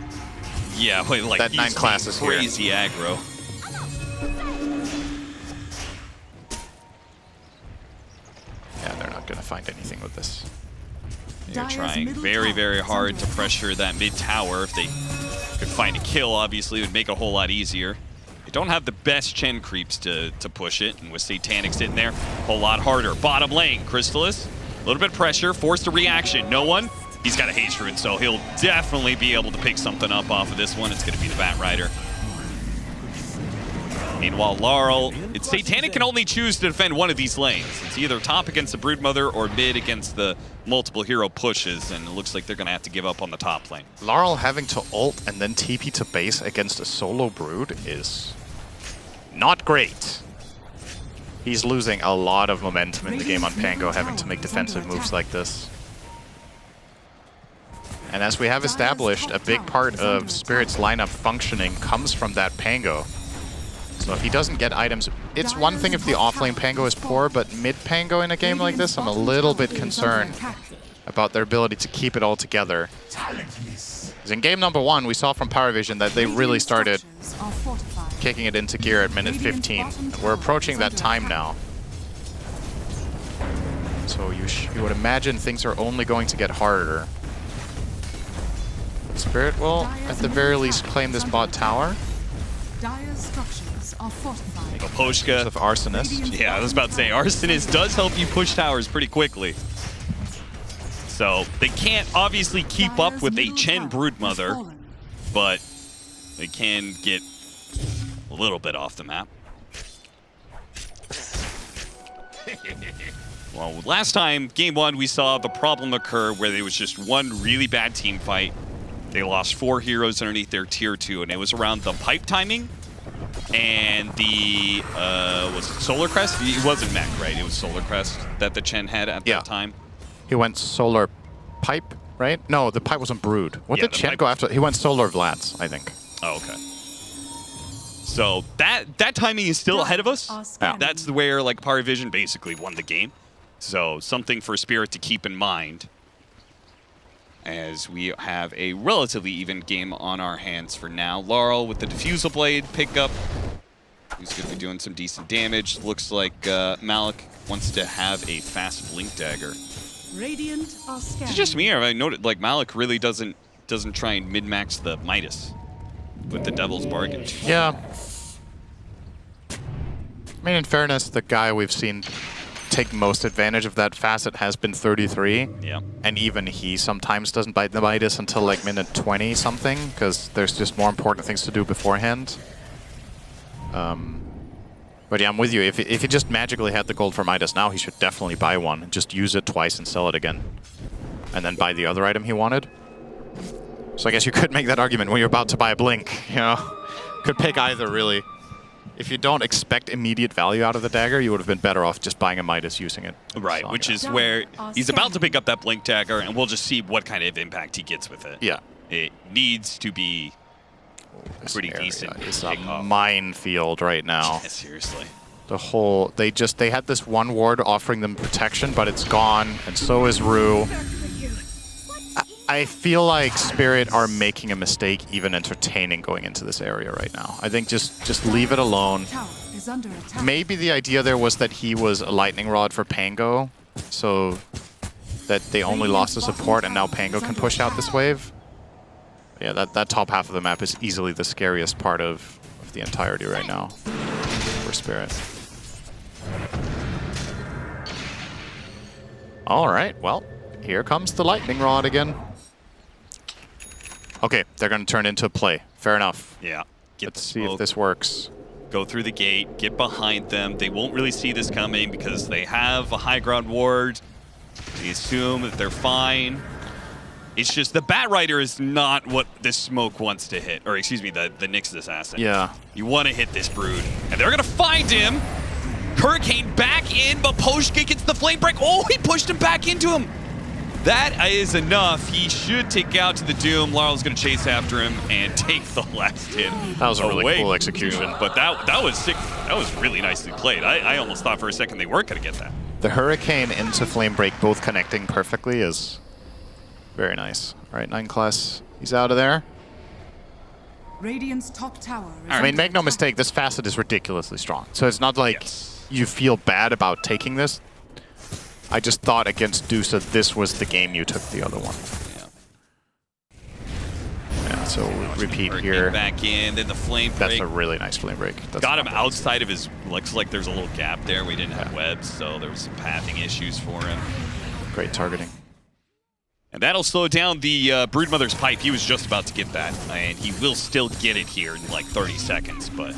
Yeah, wait, like that 9 classes here. Crazy aggro. Yeah, they're not gonna find anything with this. They're trying very, very hard to pressure that mid tower. If they could find a kill, obviously, it would make it a whole lot easier. They don't have the best Chen creeps to push it, and with Satanic sitting there, a whole lot harder. Bottom lane, Crystallis, a little bit of pressure, forced a reaction. No one. He's got a haste rune, so he'll definitely be able to pick something up off of this one. It's going to be the Bat Rider. Meanwhile, Laurel, Satanic can only choose to defend one of these lanes. It's either top against the Broodmother or mid against the multiple hero pushes, and it looks like they're going to have to give up on the top lane. Laurel having to ult and then TP to base against a solo Brood is not great. He's losing a lot of momentum in the game on Pango, having to make defensive moves like this. And as we have established, a big part of Spirit's lineup functioning comes from that Pango. So if he doesn't get items, it's one thing if the offlane Pango is poor, but mid Pango in a game like this, I'm a little bit concerned about their ability to keep it all together. Because in game number 1, we saw from Power Vision that they really started kicking it into gear at minute 15. And we're approaching that time now. So you would imagine things are only going to get harder. Spirit will, at the very least, claim this bot tower. Miposhka of Arsonist. Yeah, I was about to say, Arsonist does help you push towers pretty quickly. So they can't obviously keep up with a Chen Broodmother, but they can get a little bit off the map. Well, last time, game 1, we saw the problem occur where there was just one really bad team fight. They lost 4 heroes underneath their tier 2, and it was around the pipe timing and the, was it Solar Crest? It wasn't Mech, right? It was Solar Crest that the Chen had at that time. He went Solar Pipe, right? No, the pipe wasn't Brood. What did Chen go after? He went Solar Vlads, I think. Oh, okay. So that timing is still ahead of us. That's where like Power Vision basically won the game. So something for Spirit to keep in mind as we have a relatively even game on our hands for now. Laurel with the Diffusal Blade pickup. He's going to be doing some decent damage. Looks like Malik wants to have a fast Blink Dagger. Radiant are Is scanning. it just me, or have I noted like Malik really doesn't try and min-max the Midas with the Devil's Bargain? Yeah. I mean, in fairness, the guy we've seen take most advantage of that facet has been 33. Yeah. And even he sometimes doesn't bite the Midas until like minute 20 something, because there's just more important things to do beforehand. But yeah, I'm with you. If he just magically had the gold for Midas now, he should definitely buy one and just use it twice and sell it again. And then buy the other item he wanted. So I guess you could make that argument when you're about to buy a Blink, you know? Could pick either, really. If you don't expect immediate value out of the dagger, you would have been better off just buying a Midas using it. Right, So, which yeah. is where he's about to pick up that Blink Dagger, and we'll just see what kind of impact he gets with it. Yeah. It needs to be pretty decent. It's a minefield right now. Yeah, seriously. The whole, they had this one ward offering them protection, but it's gone, and so is Rue. I feel like Spirit are making a mistake even entertaining going into this area right now. I think just leave it alone. Is under attack. Maybe the idea there was that he was a lightning rod for Pango, so that they only lost the support and now Pango can push out this wave. Yeah, that top half of the map is easily the scariest part of the entirety right now for Spirit. All right, well, here comes the lightning rod again. Okay, they're going to turn into a play. Fair enough. Yeah. Let's see if this works. Go through the gate, get behind them. They won't really see this coming because they have a high ground ward. They assume that they're fine. It's just the Bat Rider is not what this smoke wants to hit. Or excuse me, the Nyx Assassin. Yeah. You want to hit this Brood. And they're going to find him. Hurricane back in, but Poshka gets the flame break. Oh, he pushed him back into him. That is enough. He should take out to the Doom. Laurel's going to chase after him and take the last hit. That was a really away cool execution. But that was sick. That was really nicely played. I almost thought for a second they weren't going to get that. The Hurricane into Flame Break both connecting perfectly is very nice. All right, 9 class, he's out of there. Radiant's top tower is I mean, make no mistake, this facet is ridiculously strong. So it's not like you feel bad about taking this. I just thought against Dusa, this was the game you took the other one. Yeah, so we'll repeat here. Back in, then the flame break. That's a really nice flame break. That's Got him outside of his, looks like there's a little gap there. We didn't have webs, so there was some pathing issues for him. Great targeting. And that'll slow down the Broodmother's pipe. He was just about to get that, and he will still get it here in like 30 seconds, but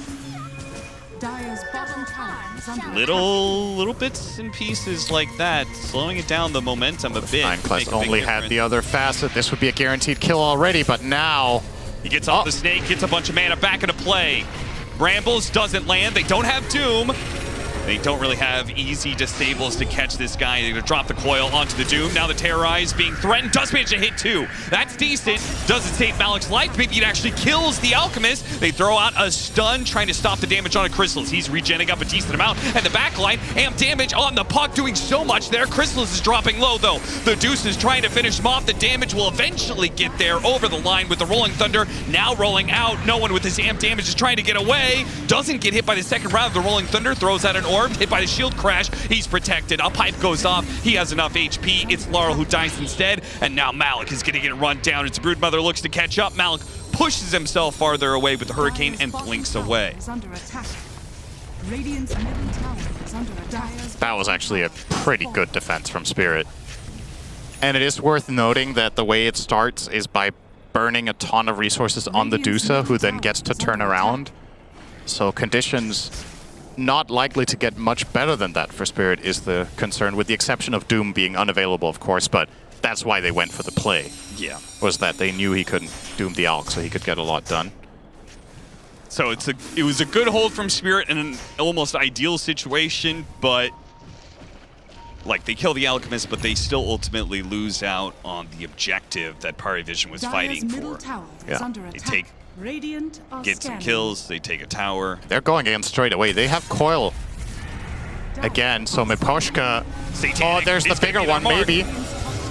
Dire's bottom tower is under attack. little bits and pieces like that, slowing it down the momentum a bit. 9 class make a big only had difference. the other facet. This would be a guaranteed kill already, but now... He gets off the snake, gets a bunch of mana back into play. Brambles doesn't land. They don't have Doom. They don't really have easy disables to catch this guy. They're going to drop the coil onto the Doom. Now the Terrorize being threatened. Does manage to hit 2. That's decent. Doesn't save Malik's life. Maybe it actually kills the Alchemist. They throw out a stun trying to stop the damage on a Chrysalis. He's regenning up a decent amount. And the backline, amp damage on the puck doing so much there. Chrysalis is dropping low though. The Deuce is trying to finish him off. The damage will eventually get there over the line with the Rolling Thunder. Now rolling out. No one with his amp damage is trying to get away. Doesn't get hit by the second round of the Rolling Thunder. Throws out an orb. Hit by the shield crash. He's protected. A pipe goes off. He has enough HP. It's Laurel who dies instead. And now Malik is going to get run down. It's Broodmother looks to catch up. Malik pushes himself farther away with the Hurricane and blinks away. Is under attack. Radiant's middle tower is under attack. That was actually a pretty good defense from Spirit. And it is worth noting that the way it starts is by burning a ton of resources on the Dusa, who then gets to turn around. So conditions not likely to get much better than that for Spirit is the concern, with the exception of Doom being unavailable, of course, but that's why they went for the play. Yeah. Was that they knew he couldn't Doom the Alk, so he could get a lot done. So it was a good hold from Spirit in an almost ideal situation, but like they kill the Alchemist, but they still ultimately lose out on the objective that Parivision was fighting for. Yeah. They get some kills, they take a tower. They're going in straight away. They have Coil again, so Miposhka. Oh, there's the bigger one, maybe.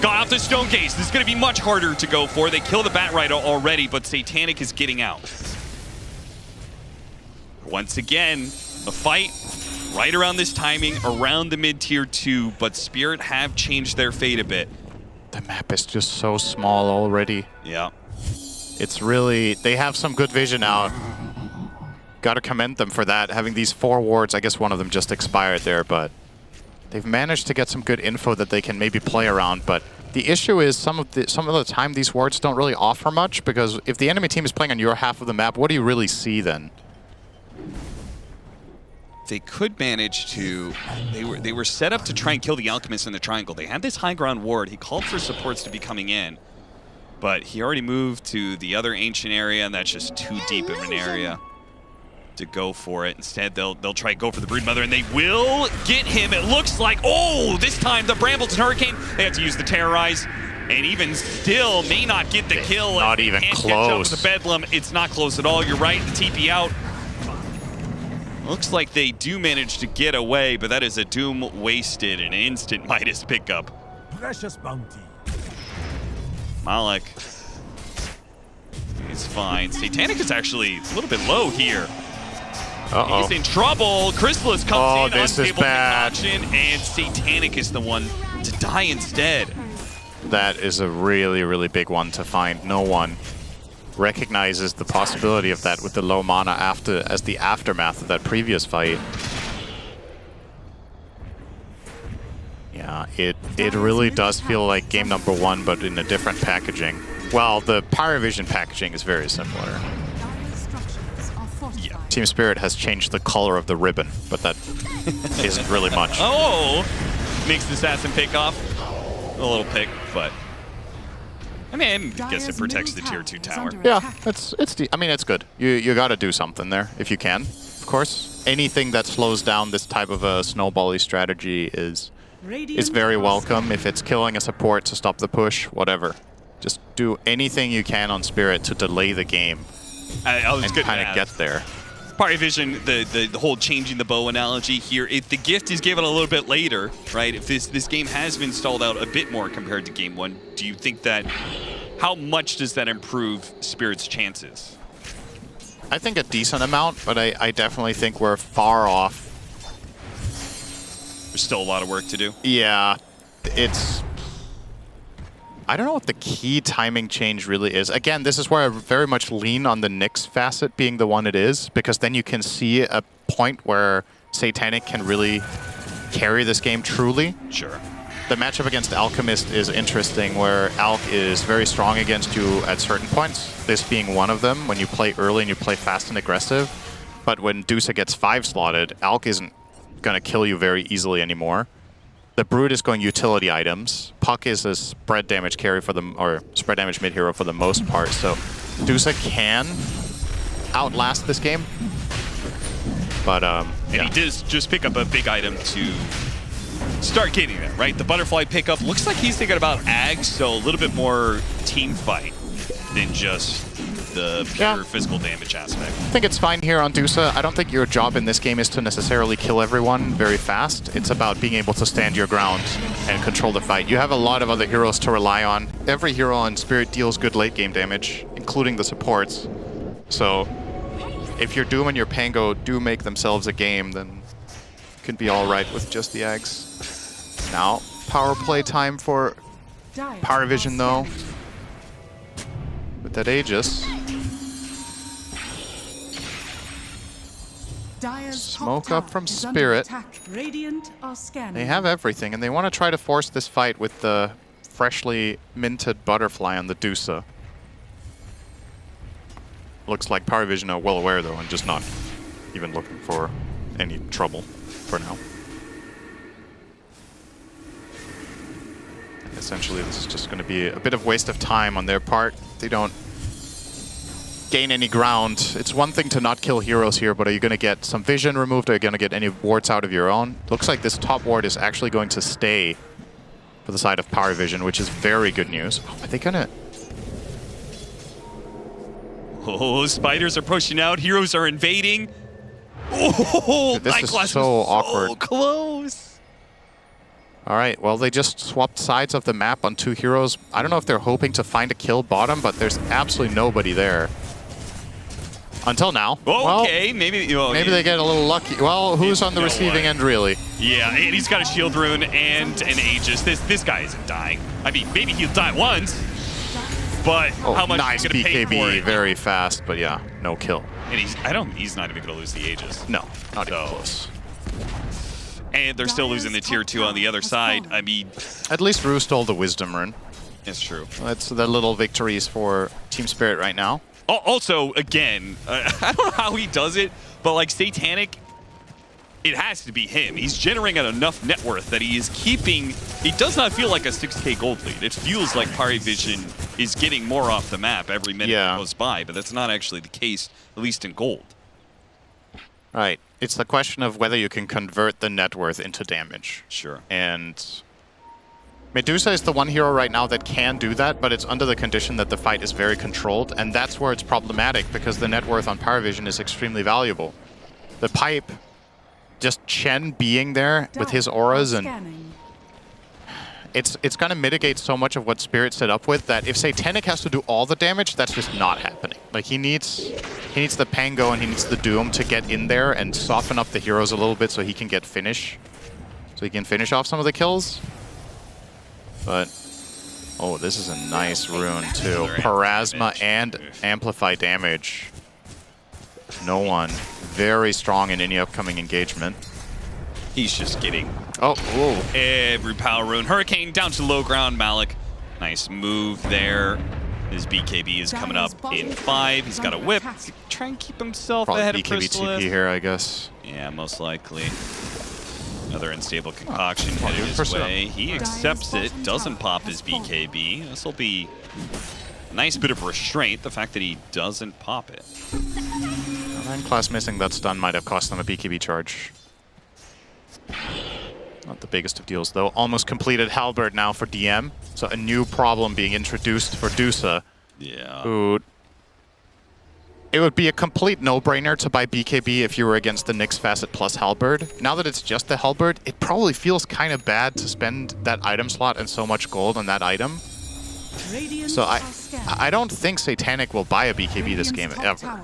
Got out the Stone Case. This is going to be much harder to go for. They kill the Bat Rider already, but Satanic is getting out. Once again, a fight right around this timing, around the mid-tier 2, but Spirit have changed their fate a bit. The map is just so small already. Yeah. It's really, they have some good vision out. Gotta commend them for that. Having these 4 wards, I guess one of them just expired there, but they've managed to get some good info that they can maybe play around. But the issue is some of the time these wards don't really offer much, because if the enemy team is playing on your half of the map, what do you really see then? They could manage to, they were set up to try and kill the Alchemist in the triangle. They had this high ground ward. He called for supports to be coming in, but he already moved to the other ancient area, and that's just too deep of an area to go for it. Instead, they'll try to go for the Broodmother, and they will get him. It looks like, oh, this time the Brambleton Hurricane. They have to use the Terrorize, and even still may not get the kill. Not even close. Catch up with the Bedlam. It's not close at all. You're right. The TP out. Looks like they do manage to get away, but that is a Doom wasted, an instant Midas pickup. Precious bounty. Malak is fine. Satanic is actually a little bit low here. Uh-oh. He's in trouble. Chrysalis comes in, this is unstable bad. concoction, and Satanic is the one to die instead. That is a really, really big one to find. No one recognizes the possibility of that with the low mana as the aftermath of that previous fight. Yeah, it really does feel like game number 1, but in a different packaging. Well, the Pyrovision packaging is very similar. Yeah. Team Spirit has changed the color of the ribbon, but that isn't really much. Oh! Makes the Assassin pick off. A little pick, but I mean, I guess it protects the tier 2 tower. Yeah, I mean, it's good. You got to do something there if you can, of course. Anything that slows down this type of a snowbally strategy is very welcome. If it's killing a support to stop the push, whatever. Just do anything you can on Spirit to delay the game. I was and kind of get there. Parivision, the whole changing the bow analogy here, if the gift is given a little bit later, right, if this game has been stalled out a bit more compared to game 1, do you think that, how much does that improve Spirit's chances? I think a decent amount, but I definitely think we're far off. There's still a lot of work to do? Yeah, it's... I don't know what the key timing change really is. Again, this is where I very much lean on the Nyx facet being the one it is, because then you can see a point where Satanic can really carry this game truly. Sure. The matchup against Alchemist is interesting, where Alk is very strong against you at certain points, this being one of them, when you play early and you play fast and aggressive. But when Dusa gets 5 slotted, Alk isn't going to kill you very easily anymore. The Brood is going utility items. Puck is a spread damage carry for them, or spread damage mid hero for the most part. So Dusa can outlast this game. But and he does just pick up a big item to start getting there, right? The butterfly pickup looks like he's thinking about Ag, so a little bit more team fight than just the pure physical damage aspect. I think it's fine here on Dusa. I don't think your job in this game is to necessarily kill everyone very fast. It's about being able to stand your ground and control the fight. You have a lot of other heroes to rely on. Every hero on Spirit deals good late game damage, including the supports. So if your Doom and your Pango do make themselves a game, then you can be alright with just the eggs. Now, power play time for Parivision though. With that Aegis. Smoke up from Spirit. They have everything, and they want to try to force this fight with the freshly minted butterfly on the Dusa. Looks like Parivision are well aware, though, and just not even looking for any trouble for now. And essentially, this is just going to be a bit of waste of time on their part. They don't gain any ground. It's one thing to not kill heroes here, but are you going to get some vision removed? Are you going to get any wards out of your own? Looks like this top ward is actually going to stay for the side of Power Vision, which is very good news. Are they going to... Oh, spiders are pushing out. Heroes are invading. Oh, Dude, this is so awkward. So close. All right, well, they just swapped sides of the map on 2 heroes. I don't know if they're hoping to find a kill bottom, but there's absolutely nobody there. Until now. Okay, well, maybe they get a little lucky. Well, who's on the receiving end, really? Yeah, and he's got a shield rune and an Aegis. This guy isn't dying. I mean, maybe he'll die once, but how much nice is he gonna pay for BKB, it? very fast, but yeah, no kill. And he's not even gonna lose the Aegis. No, not even close. And they're still losing the tier 2 on the other side. I mean, at least Rue stole the Wisdom rune. It's true. That's the little victories for Team Spirit right now. Also, again, I don't know how he does it, but like Satanic, it has to be him. He's generating enough net worth that he is keeping. It does not feel like a 6K gold lead. It feels like Parivision is getting more off the map every minute that goes by, but that's not actually the case, at least in gold. Right. It's the question of whether you can convert the net worth into damage. Sure. And Medusa is the one hero right now that can do that, but it's under the condition that the fight is very controlled, and that's where it's problematic because the net worth on Power Vision is extremely valuable. The pipe, just Chen being there with his auras, and it's going to mitigate so much of what Spirit set up with that if Satanic has to do all the damage, that's just not happening. Like he needs the Pango and he needs the Doom to get in there and soften up the heroes a little bit so he can get finish off some of the kills. But, oh, this is a nice rune too. Parasma and Amplify damage. No one very strong in any upcoming engagement. He's just getting every power rune. Hurricane down to low ground, Malik. Nice move there. His BKB is coming up in 5. He's got a whip. He's trying to keep himself Probably ahead of BKB Chrysalis. TP here, I guess. Yeah, most likely. Another unstable concoction headed his way. He accepts it, doesn't pop his BKB. This will be a nice bit of restraint, the fact that he doesn't pop it. 9 class missing that stun might have cost them a BKB charge. Not the biggest of deals, though. Almost completed Halberd now for DM. So a new problem being introduced for Dusa. Yeah. Who... It would be a complete no-brainer to buy BKB if you were against the Nyx Facet plus Halberd. Now that it's just the Halberd, it probably feels kind of bad to spend that item slot and so much gold on that item. So I don't think Satanic will buy a BKB this game ever.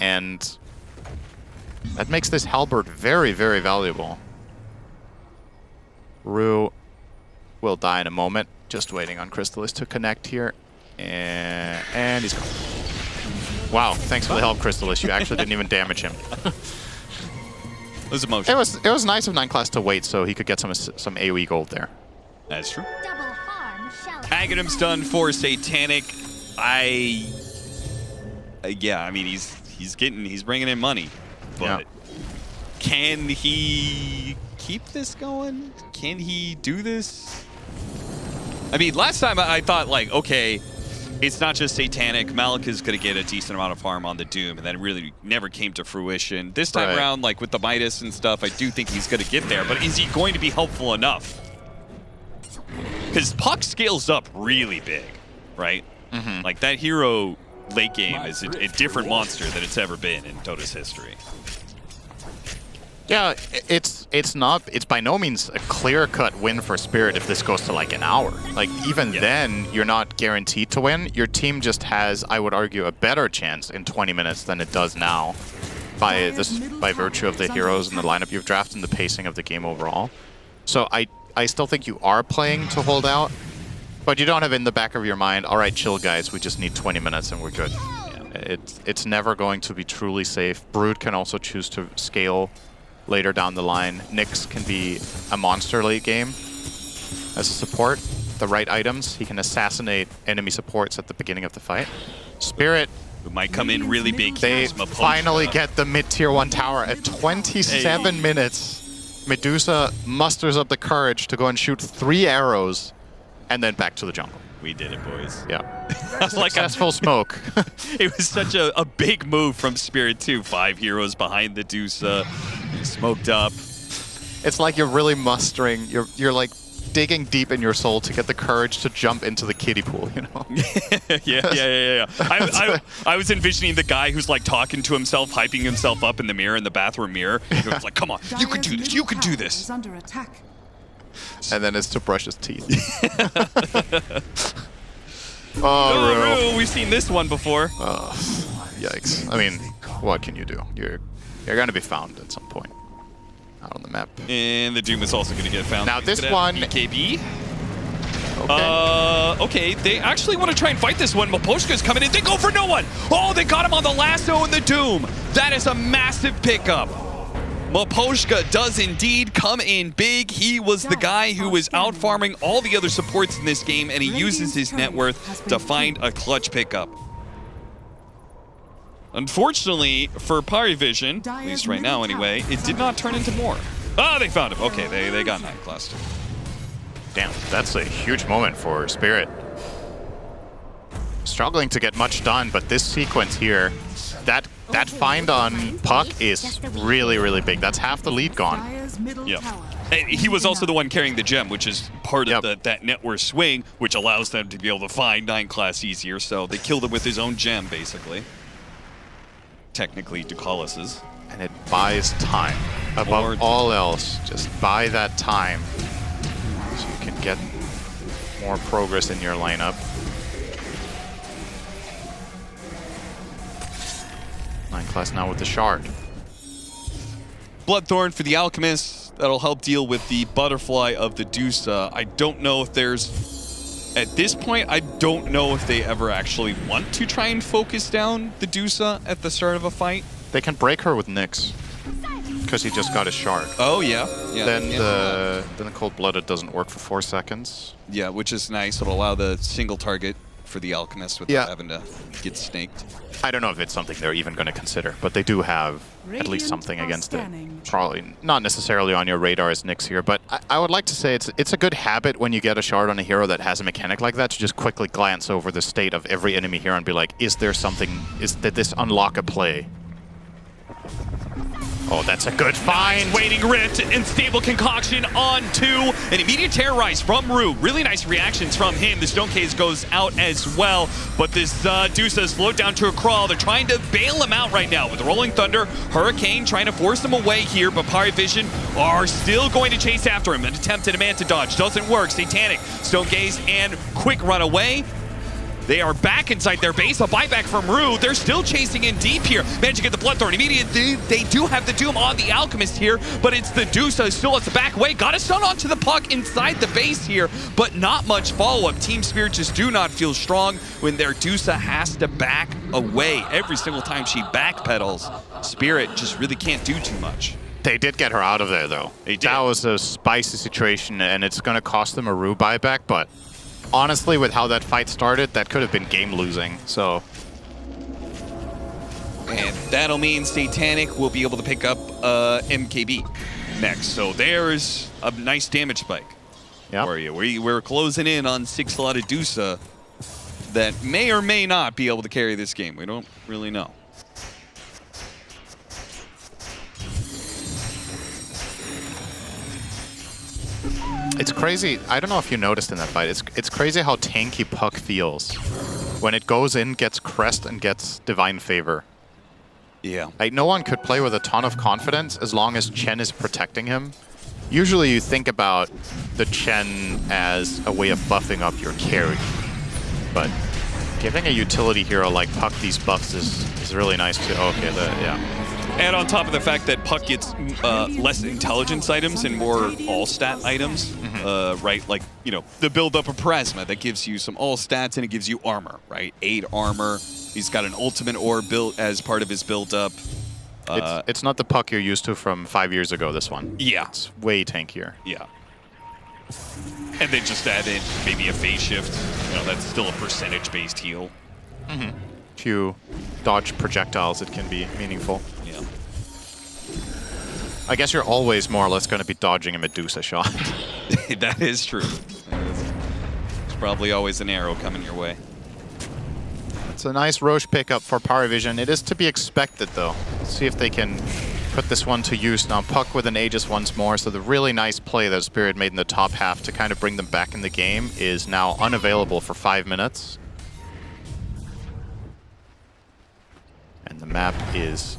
And that makes this Halberd very, very valuable. Rue will die in a moment. Just waiting on Chrysalis to connect here. And he's gone. Wow, thanks for the help, Chrysalis. You actually didn't even damage him. It was emotional. It was nice of 9 class to wait so he could get some AoE gold there. That's true. Aghanim's done for Satanic. Yeah, I mean he's bringing in money, but can he keep this going? Can he do this? I mean, last time I thought like, okay, it's not just Satanic. Malik is going to get a decent amount of farm on the Doom, and that really never came to fruition. This time around, like with the Midas and stuff, I do think he's going to get there, but is he going to be helpful enough? Because Puck scales up really big, right? Like that hero late game is a different monster than it's ever been in Dota's history. Yeah, it's by no means a clear-cut win for Spirit if this goes to like an hour. Like even then, you're not guaranteed to win. Your team just has, I would argue, a better chance in 20 minutes than it does now by virtue of the heroes and the lineup you've drafted and the pacing of the game overall. So I still think you are playing to hold out, but you don't have in the back of your mind, all right, chill guys, we just need 20 minutes and we're good. Yeah, it's never going to be truly safe. Brood can also choose to scale later down the line. Nyx can be a monster late game as a support. The right items, he can assassinate enemy supports at the beginning of the fight. Spirit who might come in really big. They Here's Mapocha. finally get the mid-tier 1 tower at 27 minutes. Medusa musters up the courage to go and shoot 3 arrows and then back to the jungle. We did it, boys. Yeah. Like Successful smoke. It was such a big move from Spirit too. 5 heroes behind the Dusa, smoked up. It's like you're really mustering. You're like digging deep in your soul to get the courage to jump into the kiddie pool, you know? Yeah. I was envisioning the guy who's like talking to himself, hyping himself up in the mirror, in the bathroom mirror. He was like, come on, you can do this, you can do this. Under attack. And then it's to brush his teeth. Oh, Rue, we've seen this one before. Yikes. I mean, what can you do? You're going to be found at some point. Out on the map. And the Doom is also going to get found. Now He's this gonna have one... BKB. Okay. Okay, they actually want to try and fight this one. Mapochka's coming in. They go for no one. Oh, they got him on the lasso and the Doom. That is a massive pickup. Mapochka does indeed come in big. He was the guy who was out farming all the other supports in this game, and he uses his net worth to find a clutch pickup. Unfortunately for Parivision, at least right now anyway, it did not turn into more. Oh, they found him. Okay, they got 9 class 2. Damn, that's a huge moment for Spirit. Struggling to get much done, but this sequence here, that find on Puck is really, really big. That's half the lead gone. Yeah. And he was also the one carrying the gem, which is part of that net worth swing, which allows them to be able to find 9 class easier. So they killed him with his own gem, basically. Technically, Ducalus's. And it buys time. Above all else, just buy that time so you can get more progress in your lineup. 9 class now with the shard. Bloodthorn for the Alchemist. That'll help deal with the Butterfly of the Dusa. I don't know if there's... At this point, I don't know if they ever actually want to try and focus down the Dusa at the start of a fight. They can break her with Nyx, because he just got a shard. Oh, yeah. Then the Cold-Blooded doesn't work for 4 seconds. Yeah, which is nice. It'll allow the single target for the Alchemist without having to get snaked. I don't know if it's something they're even going to consider, but they do have at least something against it. Probably not necessarily on your radar as Nyx here, but I would like to say it's a good habit when you get a shard on a hero that has a mechanic like that to just quickly glance over the state of every enemy hero and be like, is there something, did this unlock a play? Oh, that's a good find. Waiting Rift and Stable Concoction on 2. An immediate terrorize from Rue. Really nice reactions from him. The Stone Case goes out as well. But this Dusa is slowed down to a crawl. They're trying to bail him out right now with Rolling Thunder. Hurricane trying to force him away here. But Parivision are still going to chase after him. An attempt at a Manta Dodge doesn't work. Satanic, Stone Gaze, and quick run away. They are back inside their base. A buyback from Rue. They're still chasing in deep here. Managed to get the Bloodthorn immediately. They do have the Doom on the Alchemist here, but it's the Dusa still has to back away. Got a stun onto the Puck inside the base here, but not much follow-up. Team Spirit just do not feel strong when their Dusa has to back away. Every single time she backpedals, Spirit just really can't do too much. They did get her out of there, though. They did. That was a spicy situation, and it's going to cost them a Rue buyback, but honestly, with how that fight started, that could have been game-losing, so... And that'll mean Satanic will be able to pick up MKB next. So there's a nice damage spike for you. We're closing in on 6 slotted Dusa that may or may not be able to carry this game. We don't really know. It's crazy. I don't know if you noticed in that fight. It's crazy how tanky Puck feels when it goes in, gets Crest, and gets Divine Favor. Yeah. Like, no one could play with a ton of confidence as long as Chen is protecting him. Usually you think about the Chen as a way of buffing up your carry. But giving a utility hero like Puck these buffs is really nice too. Okay, yeah. And on top of the fact that Puck gets less intelligence items and more all-stat items, right? Like, you know, the build-up of Plasma, that gives you some all-stats and it gives you armor, right? 8 armor. He's got an ultimate orb built as part of his build-up. It's not the Puck you're used to from 5 years ago, this one. Yeah. It's way tankier. Yeah. And then just add in maybe a phase shift. You know, that's still a percentage-based heal. few dodge projectiles, it can be meaningful. Yeah. I guess you're always more or less going to be dodging a Medusa shot. That is true. There's probably always an arrow coming your way. It's a nice Roche pickup for Power Vision. It is to be expected, though. Let's see if they can put this one to use. Now, Puck with an Aegis once more. So the really nice play that Spirit made in the top half to kind of bring them back in the game is now unavailable for 5 minutes. And the map is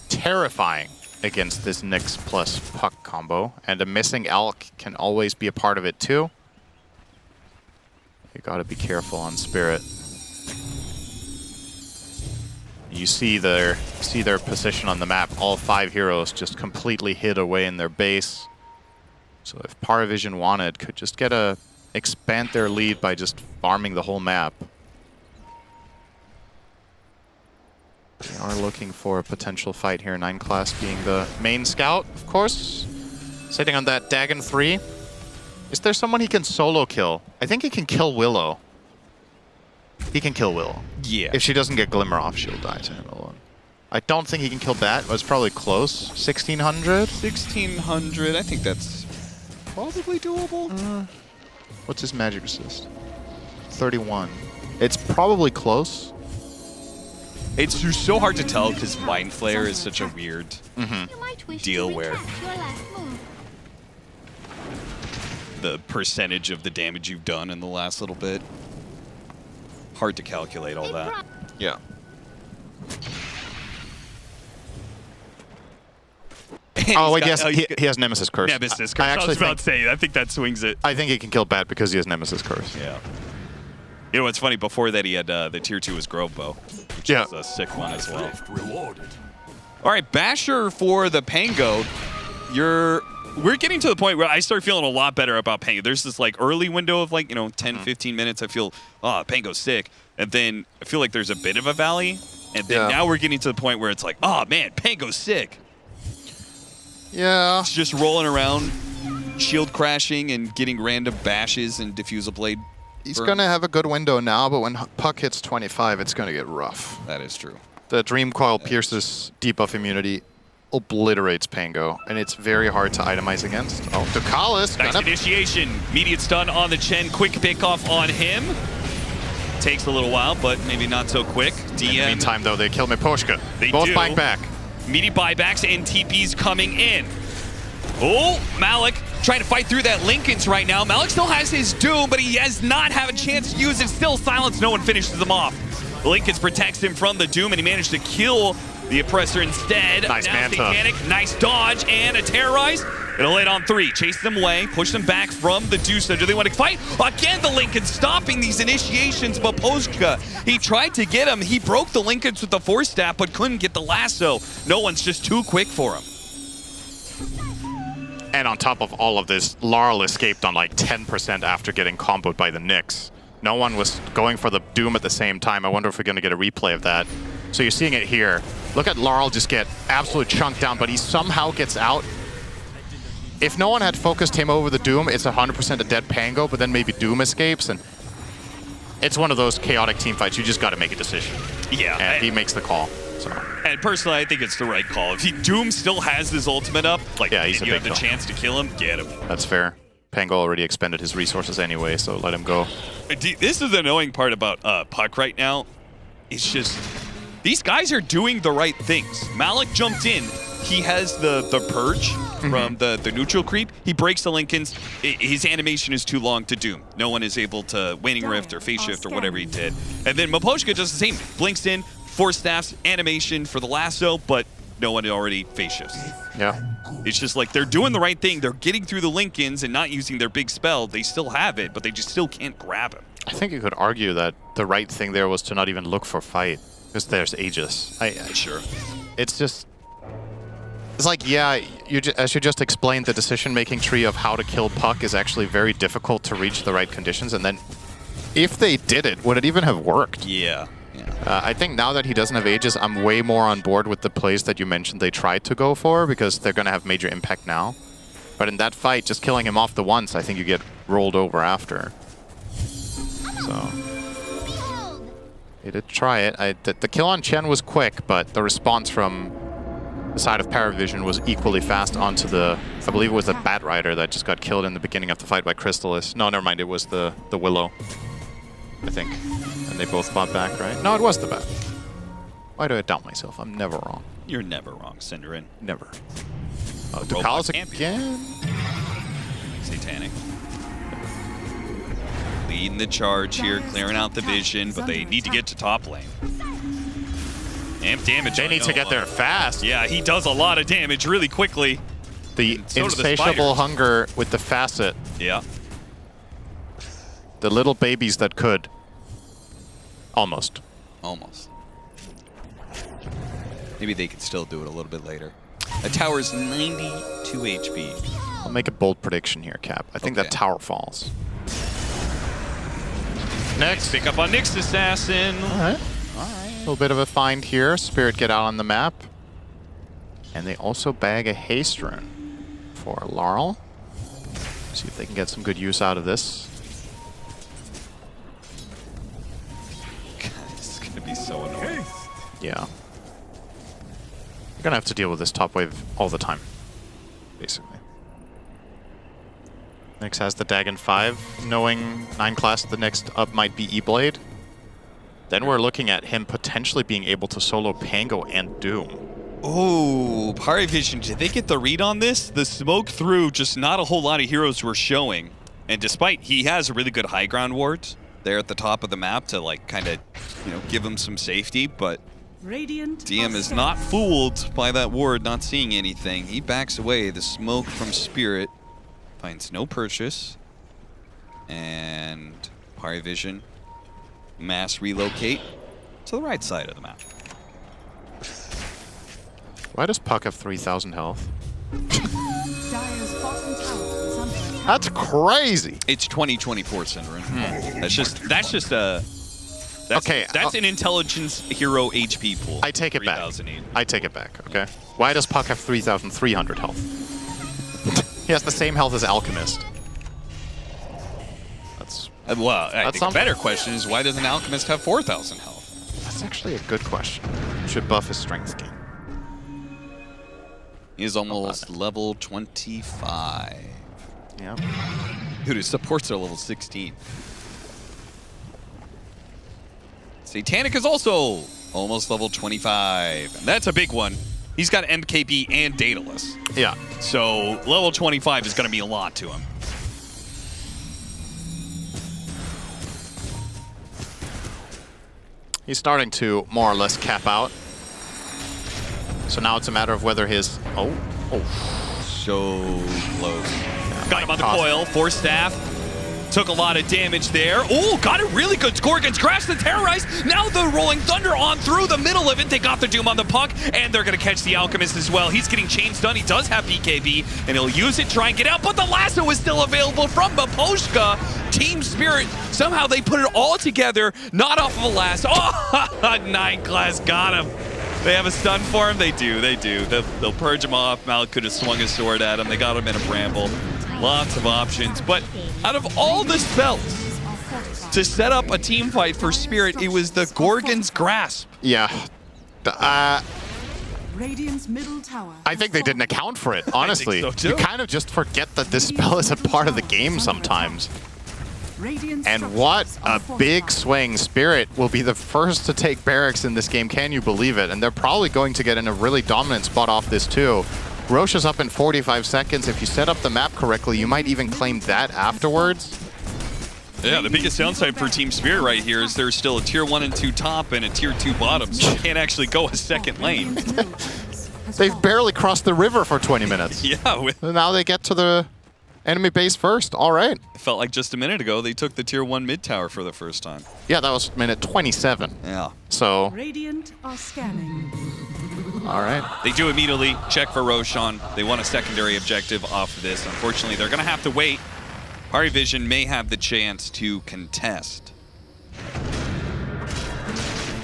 terrifying against this Nyx plus Puck combo. And a missing Alk can always be a part of it, too. You gotta be careful on Spirit. You see their position on the map. All 5 heroes just completely hid away in their base. So if Paravision wanted, could just expand their lead by just farming the whole map. They are looking for a potential fight here. 9 class being the main scout, of course. Sitting on that Dagon 3. Is there someone he can solo kill? I think he can kill Willow. He can kill Willow. Yeah. If she doesn't get Glimmer off, she'll die to him alone. I don't think he can kill Bat. It was probably close. 1600? 1600. I think that's probably doable. What's his magic resist? 31. It's probably close. It's just so hard to tell because Mind Flayer is such a weird deal where the percentage of the damage you've done in the last little bit. Hard to calculate all that. Yeah. Oh, wait, yes, he has Nemesis Curse. Nemesis Curse. I was about to say, I think that swings it. I think he can kill Bat because he has Nemesis Curse. Yeah. You know what's funny? Before that, he had the tier 2 was Grove Bow, which is a sick one as well. All right, Basher for the Pango. We're getting to the point where I start feeling a lot better about Pango. There's this like early window of like, 10, 15 minutes. I feel, Pango's sick. And then I feel like there's a bit of a valley. And then now we're getting to the point where it's like, oh man, Pango's sick. Yeah. It's just rolling around, shield crashing and getting random bashes and diffuse a blade. He's going to have a good window now, but when Puck hits 25, it's going to get rough. That is true. The Dream Coil pierces debuff immunity, obliterates Pango, and it's very hard to itemize against. Oh, Ducalis. Nice initiation. Immediate stun on the Chen. Quick pickoff on him. Takes a little while, but maybe not so quick. DM. In the meantime, though, they kill Miposhka. They both do. buying back. Immediate buybacks and TPs coming in. Oh, Malik trying to fight through that Linken's right now. Malik still has his Doom, but he has not have a chance to use it. Still silence. No one finishes him off. Linken's protects him from the Doom, and he managed to kill the Oppressor instead. Nice Manta. Satanic, nice dodge, and a Terrorize. It'll hit on 3. Chase them away, push them back from the Dusa. Do they want to fight? Again, the Lincoln stopping these initiations. Maposhka, he tried to get him. He broke the Lincolns with the Force Staff, but couldn't get the lasso. No one's just too quick for him. And on top of all of this, Laurel escaped on like 10% after getting comboed by the Nyx. No one was going for the Doom at the same time. I wonder if we're going to get a replay of that. So you're seeing it here. Look at Laurel just get absolutely chunked down, but he somehow gets out. If no one had focused him over the Doom, it's 100% a dead Pango, but then maybe Doom escapes, and it's one of those chaotic team fights. You just got to make a decision. Yeah. And he makes the call. So. And personally, I think it's the right call. If Doom still has his ultimate up, like, yeah, he's and you have the chance to kill him, get him. That's fair. Pango already expended his resources anyway, so let him go. This is the annoying part about Puck right now. It's just, these guys are doing the right things. Malik jumped in. He has the purge from the neutral creep. He breaks the Lincolns. His animation is too long to Doom. No one is able to Waning Rift or Phase Shift or whatever he did. And then Maposhka does the same. Blinks in, Force Staffs, animation for the lasso, but no one already Phase Shifts. Yeah. It's just like they're doing the right thing. They're getting through the Lincolns and not using their big spell. They still have it, but they just still can't grab him. I think you could argue that the right thing there was to not even look for fight, because there's Aegis. Sure. It's just... It's like, yeah, as you just explained, the decision-making tree of how to kill Puck is actually very difficult to reach the right conditions, and then if they did it, would it even have worked? Yeah. I think now that he doesn't have Aegis, I'm way more on board with the plays that you mentioned they tried to go for, because they're going to have major impact now. But in that fight, just killing him off the once, I think you get rolled over after. So... They did try it. The kill on Chen was quick, but the response from the side of Paravision was equally fast onto the, I believe it was the Bat Rider that just got killed in the beginning of the fight by Crystalis. No, never mind, it was the Willow, I think. And they both fought back, right? No, it was the Bat. Why do I doubt myself? I'm never wrong. You're never wrong, Synderen. Never. Oh, Ducalis again? Satanic. Leading the charge here, clearing out the vision, but they need to get to top lane. Amp damage. They need to get there fast. Yeah, he does a lot of damage really quickly. The insatiable hunger with the facet. Yeah. The little babies that could. Almost. Almost. Maybe they could still do it a little bit later. A tower's 92 HP. I'll make a bold prediction here, Cap. I think that tower falls. Next. Pick up on Nyx Assassin. All right. A little bit of a find here. Spirit get out on the map. And they also bag a haste rune for Laurel. See if they can get some good use out of this. God, this is going to be so annoying. Yeah. You're going to have to deal with this top wave all the time, basically. Nyx has the Dagon 5, knowing 9 class the next up might be E-Blade. Then we're looking at him potentially being able to solo Pango and Doom. Oh, Paravision, did they get the read on this? The smoke through, just not a whole lot of heroes were showing. And despite he has really good high ground wards there at the top of the map to like kind of, give him some safety, but DM is not fooled by that ward, not seeing anything. He backs away. The smoke from Spirit finds no purchase. And Paravision mass relocate to the right side of the map. Why does Puck have 3,000 health? That's crazy. It's 2024, Synderen. That's an intelligence hero HP pool. I take it back. I take it back, okay? Why does Puck have 3,300 health? He has the same health as Alchemist. Well, I think a better question is why does an Alchemist have 4,000 health? That's actually a good question. Should buff his strength gain. He's almost level 25. Yeah. Dude, his supports are level 16. Satanic is also almost level 25. And that's a big one. He's got MKB and Daedalus. Yeah. So level 25 is going to be a lot to him. He's starting to more or less cap out. So now it's a matter of whether his... Oh. So close. Got him on the coil. 4 staff. Took a lot of damage there. Oh, got a really good score against Crash the Terrorize. Now the Rolling Thunder on through the middle of it. They got the Doom on the Puck, and they're going to catch the Alchemist as well. He's getting chains done. He does have BKB, and he'll use it, try and get out, but the lasso is still available from Maposhka. Team Spirit, somehow they put it all together, not off of a lasso. Oh, 9 class got him. They have a stun for him? They do. They'll purge him off. Mal could have swung his sword at him. They got him in a bramble. Lots of options. But out of all the spells to set up a team fight for Spirit, it was the Gorgon's Grasp. Yeah. Radiant's middle tower. I think they didn't account for it, honestly. I think so too. You kind of just forget that this spell is a part of the game sometimes. And what a big swing. Spirit will be the first to take barracks in this game. Can you believe it? And they're probably going to get in a really dominant spot off this too. Roche is up in 45 seconds. If you set up the map correctly, you might even claim that afterwards. Yeah, the biggest downside for Team Spirit right here is there's still a tier 1 and 2 top and a tier 2 bottom, so you can't actually go a second lane. They've barely crossed the river for 20 minutes. Yeah. Now they get to the enemy base first. All right. It felt like just a minute ago they took the tier 1 mid tower for the first time. Yeah, that was minute 27. Yeah. So. Radiant are scanning. All right. They do immediately check for Roshan. They want a secondary objective off of this. Unfortunately, they're going to have to wait. Paravision may have the chance to contest.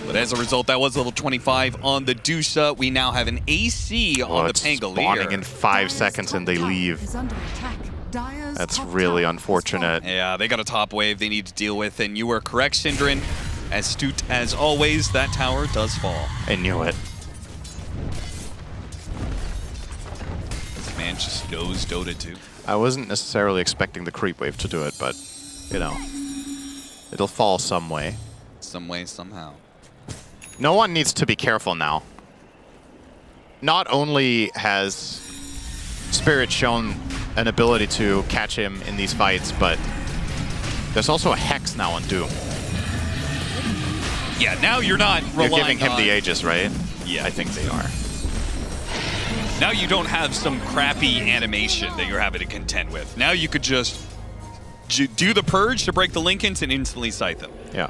But as a result, that was level 25 on the Dusa. We now have an AC on the Pangolier. Spawning in 5 seconds and they leave. That's really unfortunate. Yeah, they got a top wave they need to deal with. And you were correct, Synderen. Astute as always, that tower does fall. I knew it. This man just knows Dota 2. I wasn't necessarily expecting the creep wave to do it, but, you know, it'll fall some way. Some way, somehow. No one needs to be careful now. Not only has Spirit shown an ability to catch him in these fights, but there's also a Hex now on Doom. Yeah, now you're not relying You're giving him on... the Aegis, right? Yeah. I think they are. Now you don't have some crappy animation that you're having to contend with. Now you could just do the purge to break the Lincolns and instantly sight them. Yeah.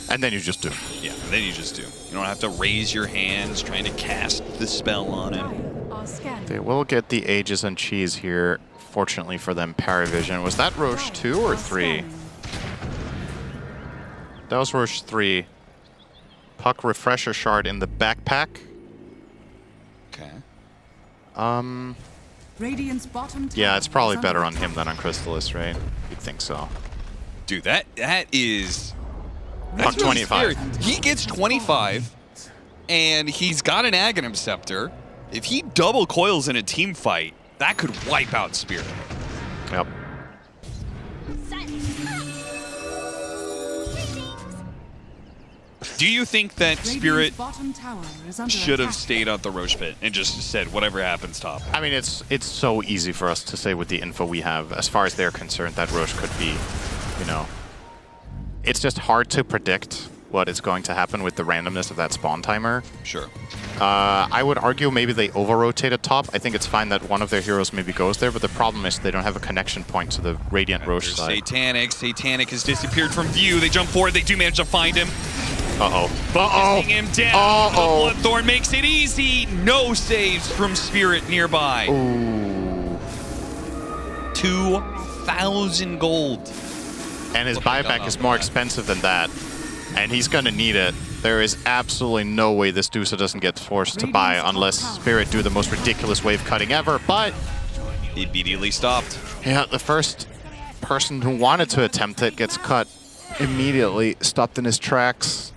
And then you just do. Yeah, then you just do. You don't have to raise your hands trying to cast the spell on him. They will get the Aegis and Cheese here. Fortunately for them, Paravision. Was that Roche 2 or 3? That was Roche 3. Puck Refresher Shard in the backpack. Okay. Radiant's bottom Yeah, it's probably better on him than on Crystallis, right? You'd think so. Dude, that is... Puck really 25. scary. He gets 25, and he's got an Aghanim Scepter. If he double coils in a team fight, that could wipe out Spirit. Yep. Do you think that Spirit should have attack. stayed out the Roche pit and just said, whatever happens, top? I mean, it's so easy for us to say with the info we have, as far as they're concerned, that Roche could be, you know... It's just hard to predict what is going to happen with the randomness of that spawn timer. Sure. I would argue maybe they over-rotated top. I think it's fine that one of their heroes maybe goes there, but the problem is they don't have a connection point to the Radiant Roche side. Satanic. Satanic has disappeared from view. They jump forward. They do manage to find him. Uh-oh. Focusing him down. The Bloodthorn makes it easy. No saves from Spirit nearby. Ooh. 2,000 gold. And his buyback is more expensive than that. And he's going to need it. There is absolutely no way this Dusa doesn't get forced to buy unless Spirit do the most ridiculous wave cutting ever, but... He immediately stopped. Yeah, the first person who wanted to attempt it gets cut immediately, stopped in his tracks.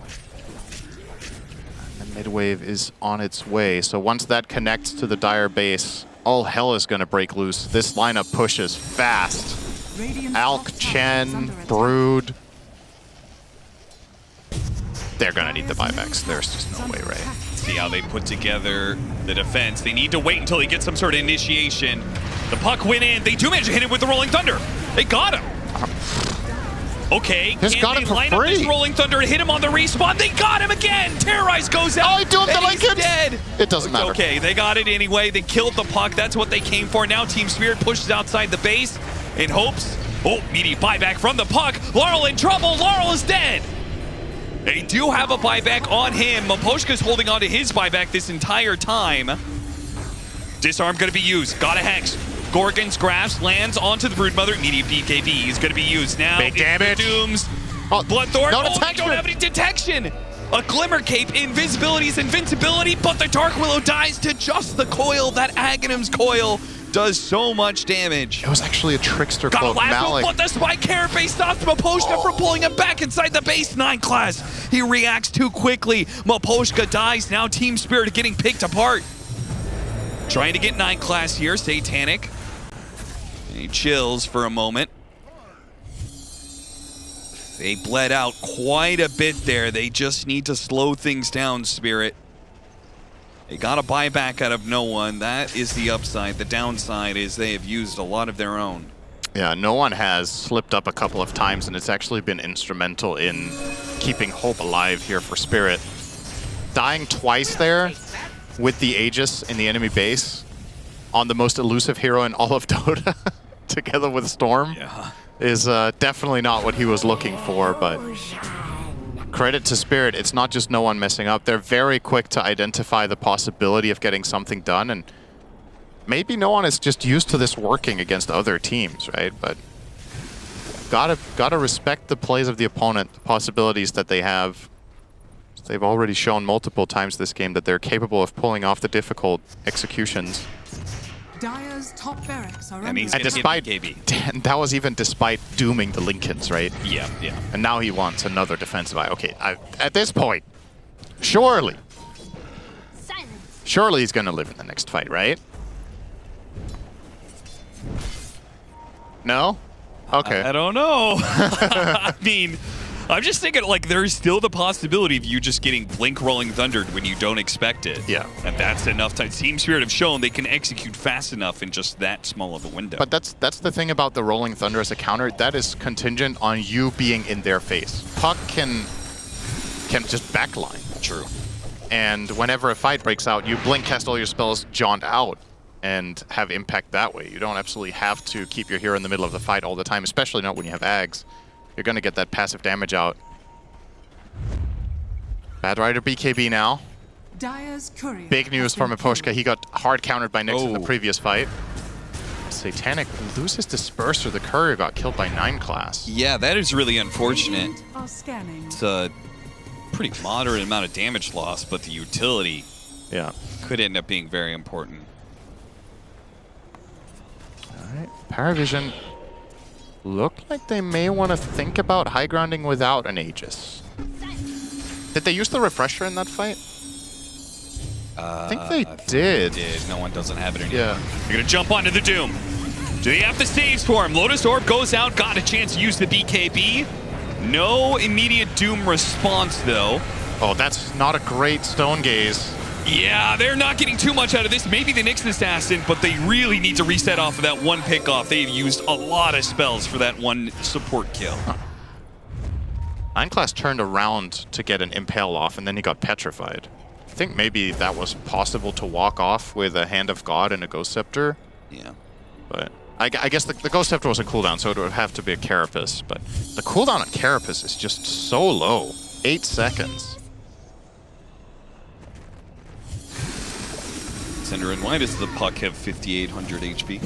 And midwave is on its way. So once that connects to the Dire base, all hell is going to break loose. This lineup pushes fast. Alk, Chen, Brood. They're going to need the buybacks. There's just no way, right? See how they put together the defense. They need to wait until he gets some sort of initiation. The puck went in. They do manage to hit him with the Rolling Thunder. They got him. Okay, Just got him for line up free. this Rolling Thunder and hit him on the respawn? They got him again. Terrorize goes out. Oh, he do it and like he's it. dead. It doesn't matter. Okay, they got it anyway. They killed the puck. That's what they came for. Now Team Spirit pushes outside the base in hopes. Oh, immediate buyback from the puck. Laurel in trouble. Laurel is dead. They do have a buyback on him. Maposhka's holding on to his buyback this entire time. Disarm going to be used. Got a Hex. Gorgon's grasp lands onto the Broodmother. Immediate BKB is going to be used now. Big damage. Dooms. Bloodthorn. No Oh, they detection. don't have any detection. A Glimmer Cape. Invisibility is invincibility, but the Dark Willow dies to just the coil. That Aghanim's coil does so much damage. It was actually a trickster Got a cloak. lasso, Malik. but the Spike Carapace stops Maposhka from pulling him back inside the base 9 class. He reacts too quickly. Maposhka dies. Now Team Spirit getting picked apart. Trying to get 9 class here. Satanic. He chills for a moment. They bled out quite a bit there. They just need to slow things down, Spirit. They got a buyback out of no one. That is the upside. The downside is they have used a lot of their own. Yeah, no one has slipped up a couple of times, and it's actually been instrumental in keeping hope alive here for Spirit. Dying twice there with the Aegis in the enemy base on the most elusive hero in all of Dota together with Storm is definitely not what he was looking for, but credit to Spirit, it's not just no one messing up. They're very quick to identify the possibility of getting something done, and maybe no one is just used to this working against other teams, right? But gotta respect the plays of the opponent, the possibilities that they have. They've already shown multiple times this game that they're capable of pulling off the difficult executions. Dire's top barracks are And under he's attack. gonna despite hit BKB. that was even despite dooming the Lincolns, right? Yeah, yeah. And now he wants another defensive eye. Okay, at this point, surely he's gonna live in the next fight, right? No? Okay. I don't know. I mean, I'm just thinking, like, there's still the possibility of you just getting Blink Rolling Thundered when you don't expect it. Yeah. And that's enough time. Team Spirit have shown they can execute fast enough in just that small of a window. But that's the thing about the Rolling Thunder as a counter. That is contingent on you being in their face. Puck can just backline. True. And whenever a fight breaks out, you blink, cast all your spells, jaunt out, and have impact that way. You don't absolutely have to keep your hero in the middle of the fight all the time, especially not when you have Ags. You're going to get that passive damage out. Bad Rider BKB now. Dire's courier Big news from Miposhka. He got hard countered by Nyx in the Oh. previous fight. Satanic loses Disperser. The courier got killed by 9 class. Yeah, that is really unfortunate. are scanning. It's a pretty moderate amount of damage loss, but the utility could end up being very important. Alright, Paravision look like they may want to think about high grounding without an Aegis. Did they use the refresher in that fight? I think they did. No one doesn't have it anymore. Yeah. They're going to jump onto the Doom. Do they have the saves for him? Lotus Orb goes out, got a chance to use the BKB. No immediate Doom response, though. Oh, that's not a great Stone Gaze. Yeah, they're not getting too much out of this. Maybe the Nyx Assassin, but they really need to reset off of that one pickoff. They've used a lot of spells for that one support kill. 9 class turned around to get an Impale off, and then he got petrified. I think maybe that was possible to walk off with a Hand of God and a Ghost Scepter. Yeah. But I guess the Ghost Scepter was a cooldown, so it would have to be a Carapace. But the cooldown on Carapace is just so low. 8 seconds. Cinder and why does the puck have 5,800 HP?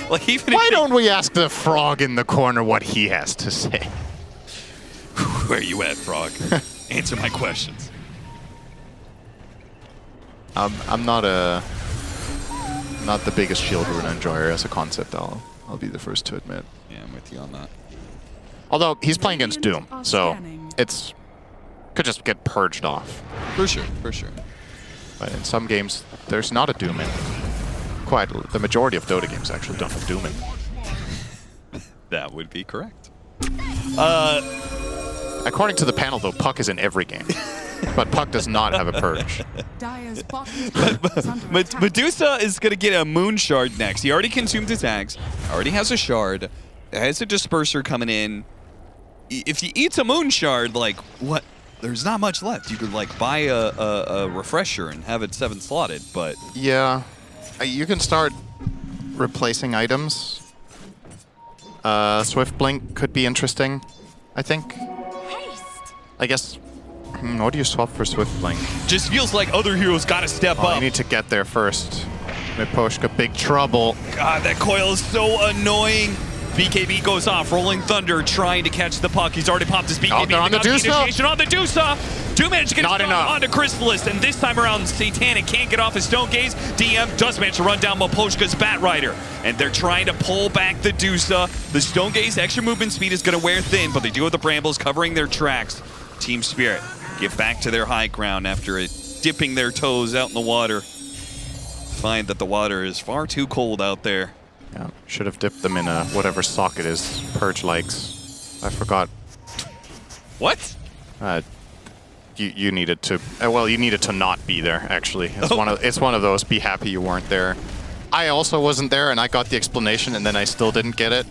Like even Why don't we ask the frog in the corner what he has to say? Where you at, frog? Answer my questions. I'm not the biggest shield rune enjoyer as a concept. I'll be the first to admit. Yeah, I'm with you on that. Although he's playing against Doom, so it's could just get purged off. For sure, for sure. But in some games, there's not a Doom in. Quite the majority of Dota games actually don't have Doom in. That would be correct. According to the panel, though, Puck is in every game. But Puck does not have a purge. Medusa is going to get a Moon Shard next. He already consumed his Ags, already has a Shard, has a Disperser coming in. If he eats a Moon Shard, like, what? There's not much left. You could, like, buy a Refresher and have it 7 slotted, but... Yeah. You can start replacing items. Swift Blink could be interesting, I think. I guess... what do you swap for Swift Blink? Just feels like other heroes got to step up. You need to get there first. Miposhka, big trouble. God, that coil is so annoying. BKB goes off. Rolling Thunder trying to catch the puck. He's already popped his BKB. Out there on the Deusa. On the Deusa. Do manage to get Not his enough. onto Chrysalis, and this time around, Satanic can't get off his Stone Gaze. DM does manage to run down Miposhka's Bat Rider, and they're trying to pull back the Deusa. The Stone Gaze extra movement speed is going to wear thin, but they do have the Brambles covering their tracks. Team Spirit get back to their high ground after dipping their toes out in the water. Find that the water is far too cold out there. Yeah, should have dipped them in a whatever sock it is Purge likes. I forgot. What? You needed to. Well, you needed to not be there. Actually, it's one of those. Be happy you weren't there. I also wasn't there, and I got the explanation, and then I still didn't get it.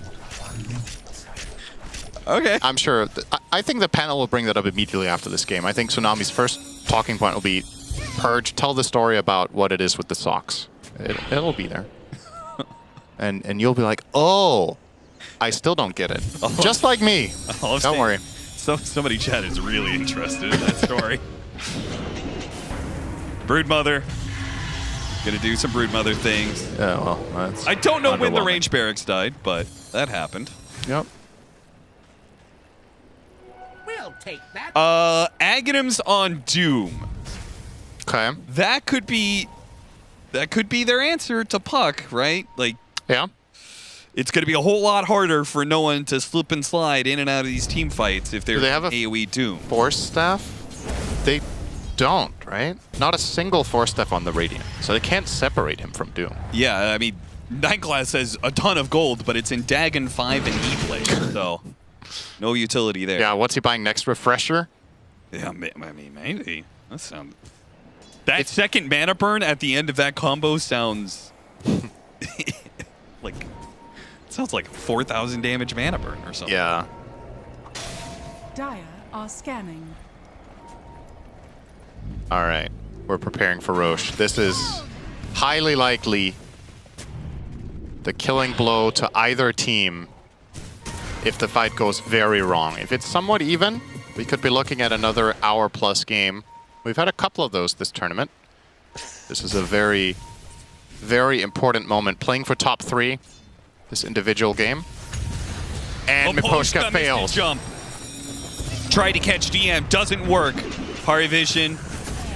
Okay. I'm sure. I think the panel will bring that up immediately after this game. I think Tsunami's first talking point will be, Purge, tell the story about what it is with the socks. It'll be there. and you'll be like, oh, I still don't get it. Just like me. Don't worry. Somebody chat is really interested in that story. Broodmother. Gonna do some Broodmother things. Yeah, well, that's I don't know when the range barracks died, but that happened. Yep. Aghanims on Doom. Okay. That could be their answer to Puck, right? Like, yeah. It's going to be a whole lot harder for no one to slip and slide in and out of these team fights if they're Do they have a AoE Doom. Force staff? They don't, right? Not a single force staff on the Radiant, so they can't separate him from Doom. Yeah, I mean, Night Class has a ton of gold, but it's in Dagon 5 and E-Blade, so no utility there. Yeah, what's he buying next? Refresher? Yeah, I mean, maybe. That second mana burn at the end of that combo sounds like it sounds like 4,000 damage mana burn or something. Yeah. Dire are scanning. All right, we're preparing for Roche. This is highly likely the killing blow to either team if the fight goes very wrong. If it's somewhat even, we could be looking at another hour-plus game. We've had a couple of those this tournament. This is a very, very important moment. Playing for top 3, this individual game. And Miposhka fails. Jump. Tried to catch DM, doesn't work. Parivision.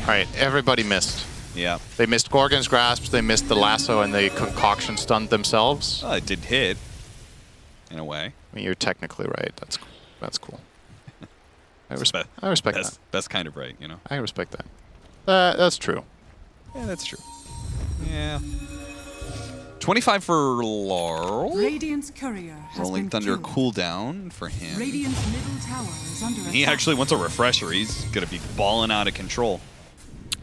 All right, everybody missed. Yeah. They missed Gorgon's Grasp, they missed the lasso, and they concoction stunned themselves. It did hit, in a way. I mean, you're technically right. That's cool. I respect that. Best kind of right, you know? I respect that. That's true. Yeah, that's true. Yeah. 25 for Laurel. Radiant's courier has Rolling been Thunder killed. cooldown for him. Radiant's middle tower is under He attack. actually wants a refresher. He's going to be balling out of control.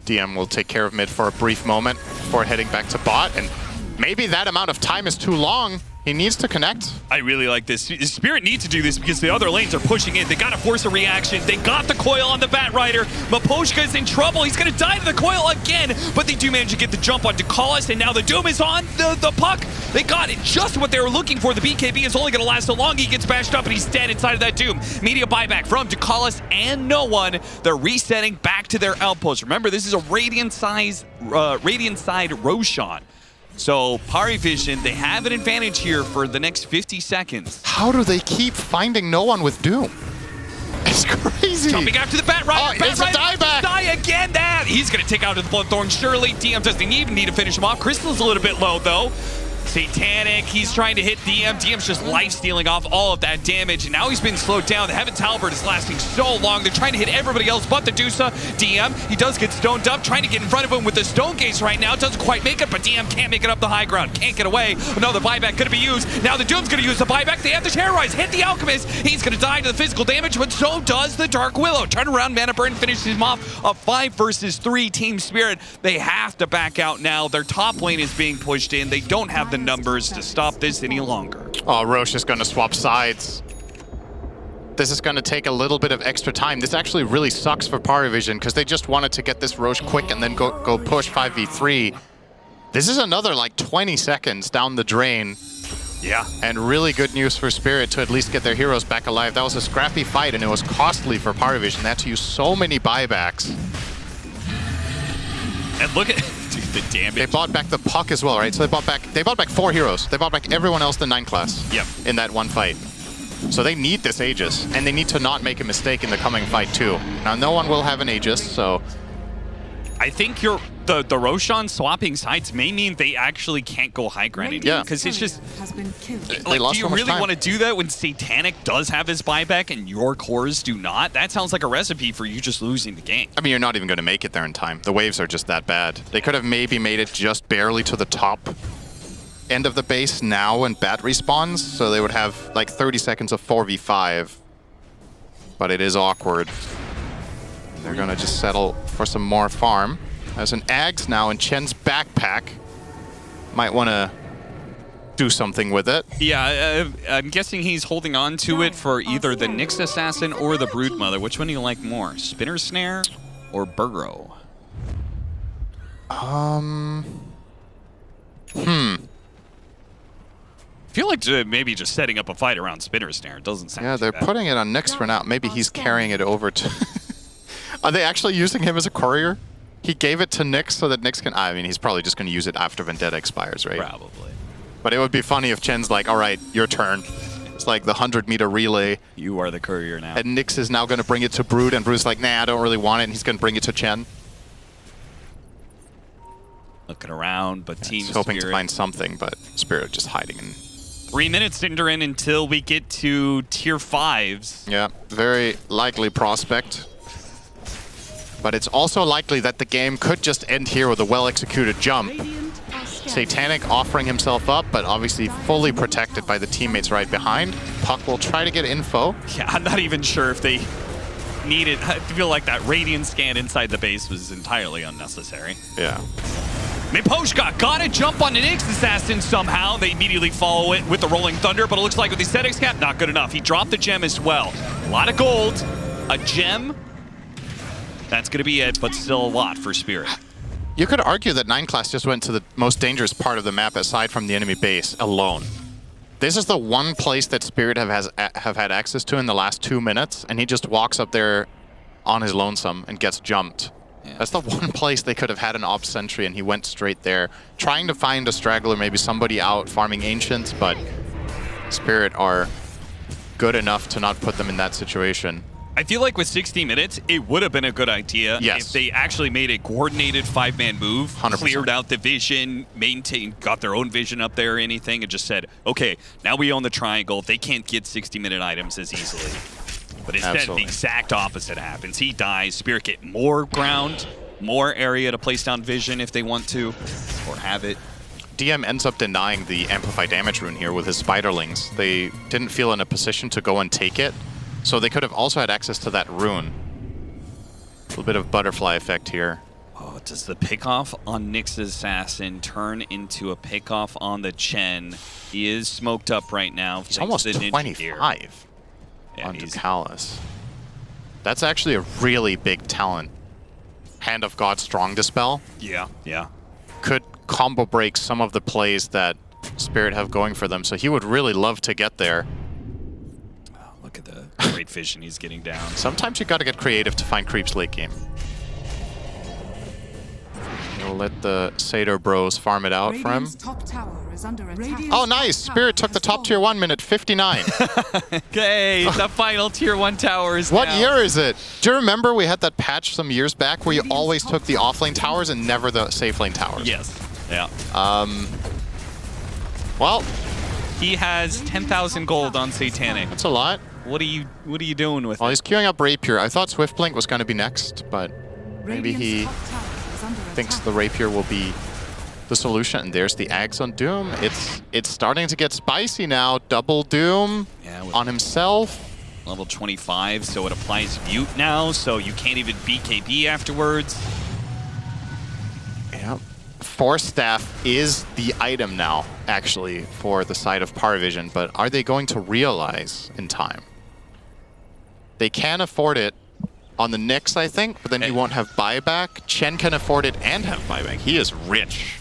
DM will take care of mid for a brief moment before heading back to bot, and maybe that amount of time is too long. He needs to connect. I really like this. Spirit needs to do this because the other lanes are pushing in. They got to force a reaction. They got the coil on the Bat Rider. Miposhka is in trouble. He's going to die to the coil again, but they do manage to get the jump on Ducalis, and now the Doom is on the Puck. They got it just what they were looking for. The BKB is only going to last so long. He gets bashed up, and he's dead inside of that Doom. Media buyback from Ducalis and no one. They're resetting back to their outpost. Remember, this is a Radiant side Roshan. So, Parivision, they have an advantage here for the next 50 seconds. How do they keep finding no one with Doom? It's crazy. Jumping after the Bat Rider. Oh, it's a dieback. Die again. He's going to take out the Bloodthorn. Surely, DM doesn't even need to finish him off. Crystal's a little bit low, though. Satanic, he's trying to hit DM. DM's just life-stealing off all of that damage, and now he's been slowed down. The Heaven's Halberd is lasting so long. They're trying to hit everybody else but the Dusa. DM, he does get stoned up, trying to get in front of him with the Stone Gaze right now. Doesn't quite make it, but DM can't make it up the high ground. Can't get away. Another buyback going to be used. Now the Doom's going to use the buyback. They have the Terrorize. Hit the Alchemist. He's going to die to the physical damage, but so does the Dark Willow. Turnaround mana burn finishes him off. A 5 versus 3 Team Spirit. They have to back out now. Their top lane is being pushed in. They don't have the numbers to stop this any longer. Oh, Roche is going to swap sides. This is going to take a little bit of extra time. This actually really sucks for Parivision because they just wanted to get this Roche quick and then go push 5v3. This is another like 20 seconds down the drain. Yeah. And really good news for Spirit to at least get their heroes back alive. That was a scrappy fight and it was costly for Parivision. They had to use so many buybacks. And look at dude, the damage. They bought back the Puck as well, right? So they bought back 4 heroes. They bought back everyone else in 9 class. Yep. In that one fight. So they need this Aegis, and they need to not make a mistake in the coming fight too. Now no one will have an Aegis, so I think the Roshan swapping sides may mean they actually can't go high ground anymore. Yeah. Because it's just They lost do you so much really time. want to do that when Satanic does have his buyback and your cores do not? That sounds like a recipe for you just losing the game. I mean, you're not even going to make it there in time. The waves are just that bad. They could have maybe made it just barely to the top end of the base now when Bat respawns, so they would have like 30 seconds of 4v5. But it is awkward. They're going to just settle for some more farm. There's an Ags now in Chen's backpack. Might want to do something with it. Yeah, I'm guessing he's holding on to it for either the Nyx Assassin or the Broodmother. Which one do you like more? Spinner Snare or Burrow? I feel like maybe just setting up a fight around Spinner Snare doesn't sound Yeah, too they're bad. putting it on Nyx for now. Maybe he's carrying it over to... Are they actually using him as a courier? He gave it to Nyx so that Nyx can... I mean, he's probably just going to use it after Vendetta expires, right? Probably. But it would be funny if Chen's like, all right, your turn. It's like the 100-meter relay. You are the courier now. And Nyx is now going to bring it to Brood, and Brood's like, nah, I don't really want it, and he's going to bring it to Chen. Looking around, but Team He's hoping to Spirit. find something, but Spirit just hiding in. 3 minutes Cinder in until we get to tier 5s. Yeah, very likely prospect. But it's also likely that the game could just end here with a well-executed jump. Satanic offering himself up, but obviously fully protected by the teammates right behind. Puck will try to get info. Yeah, I'm not even sure if they needed. I feel like that Radiant scan inside the base was entirely unnecessary. Yeah. Miposhka got a jump on the Nyx Assassin somehow. They immediately follow it with the Rolling Thunder, but it looks like with the aesthetics cap, not good enough. He dropped the gem as well. A lot of gold, a gem. That's going to be it, but still a lot for Spirit. You could argue that 9 class just went to the most dangerous part of the map aside from the enemy base alone. This is the one place that Spirit have had access to in the last 2 minutes, and he just walks up there on his lonesome and gets jumped. Yeah. That's the one place they could have had an op sentry, and he went straight there, trying to find a straggler, maybe somebody out farming Ancients, but Spirit are good enough to not put them in that situation. I feel like with 60 minutes, it would have been a good idea if they actually made a coordinated 5-man move, 100%. Cleared out the vision, got their own vision up there or anything, and just said, okay, now we own the triangle. They can't get 60-minute items as easily. But instead, the exact opposite happens. He dies. Spirit get more ground, more area to place down vision if they want to, or have it. DM ends up denying the Amplify Damage rune here with his Spiderlings. They didn't feel in a position to go and take it. So they could have also had access to that rune. A little bit of butterfly effect here. Oh, does the pickoff on Nyx's Assassin turn into a pickoff on the Chen? He is smoked up right now. He's almost 25 onto Callus. That's actually a really big talent. Hand of God Strong Dispel. Yeah, yeah. Could combo break some of the plays that Spirit have going for them, so he would really love to get there. Look at the great vision he's getting down. Sometimes you got to get creative to find creeps late game. We'll let the Satyr bros farm it out for him. Top tower is under attack. Oh, nice! Spirit took the top tier 1 minute 59. Okay, the final tier 1 tower is What down. year is it? Do you remember we had that patch some years back where you always took the offlane towers and never the safe lane towers? Yes. Yeah. Well, he has 10,000 gold on Satanic. That's a lot. What are you doing with Well, it? he's queuing up Rapier. I thought Swiftblink was going to be next, but maybe he thinks the Rapier will be the solution. And there's the Ags on Doom. It's starting to get spicy now. Double Doom on himself. Level 25, so it applies Mute now, so you can't even BKB afterwards. Yeah. Force Staff is the item now, actually, for the side of Parvision, but are they going to realize in time? They can afford it on the Nyx, I think, but then he won't have buyback. Chen can afford it and have buyback. He is rich.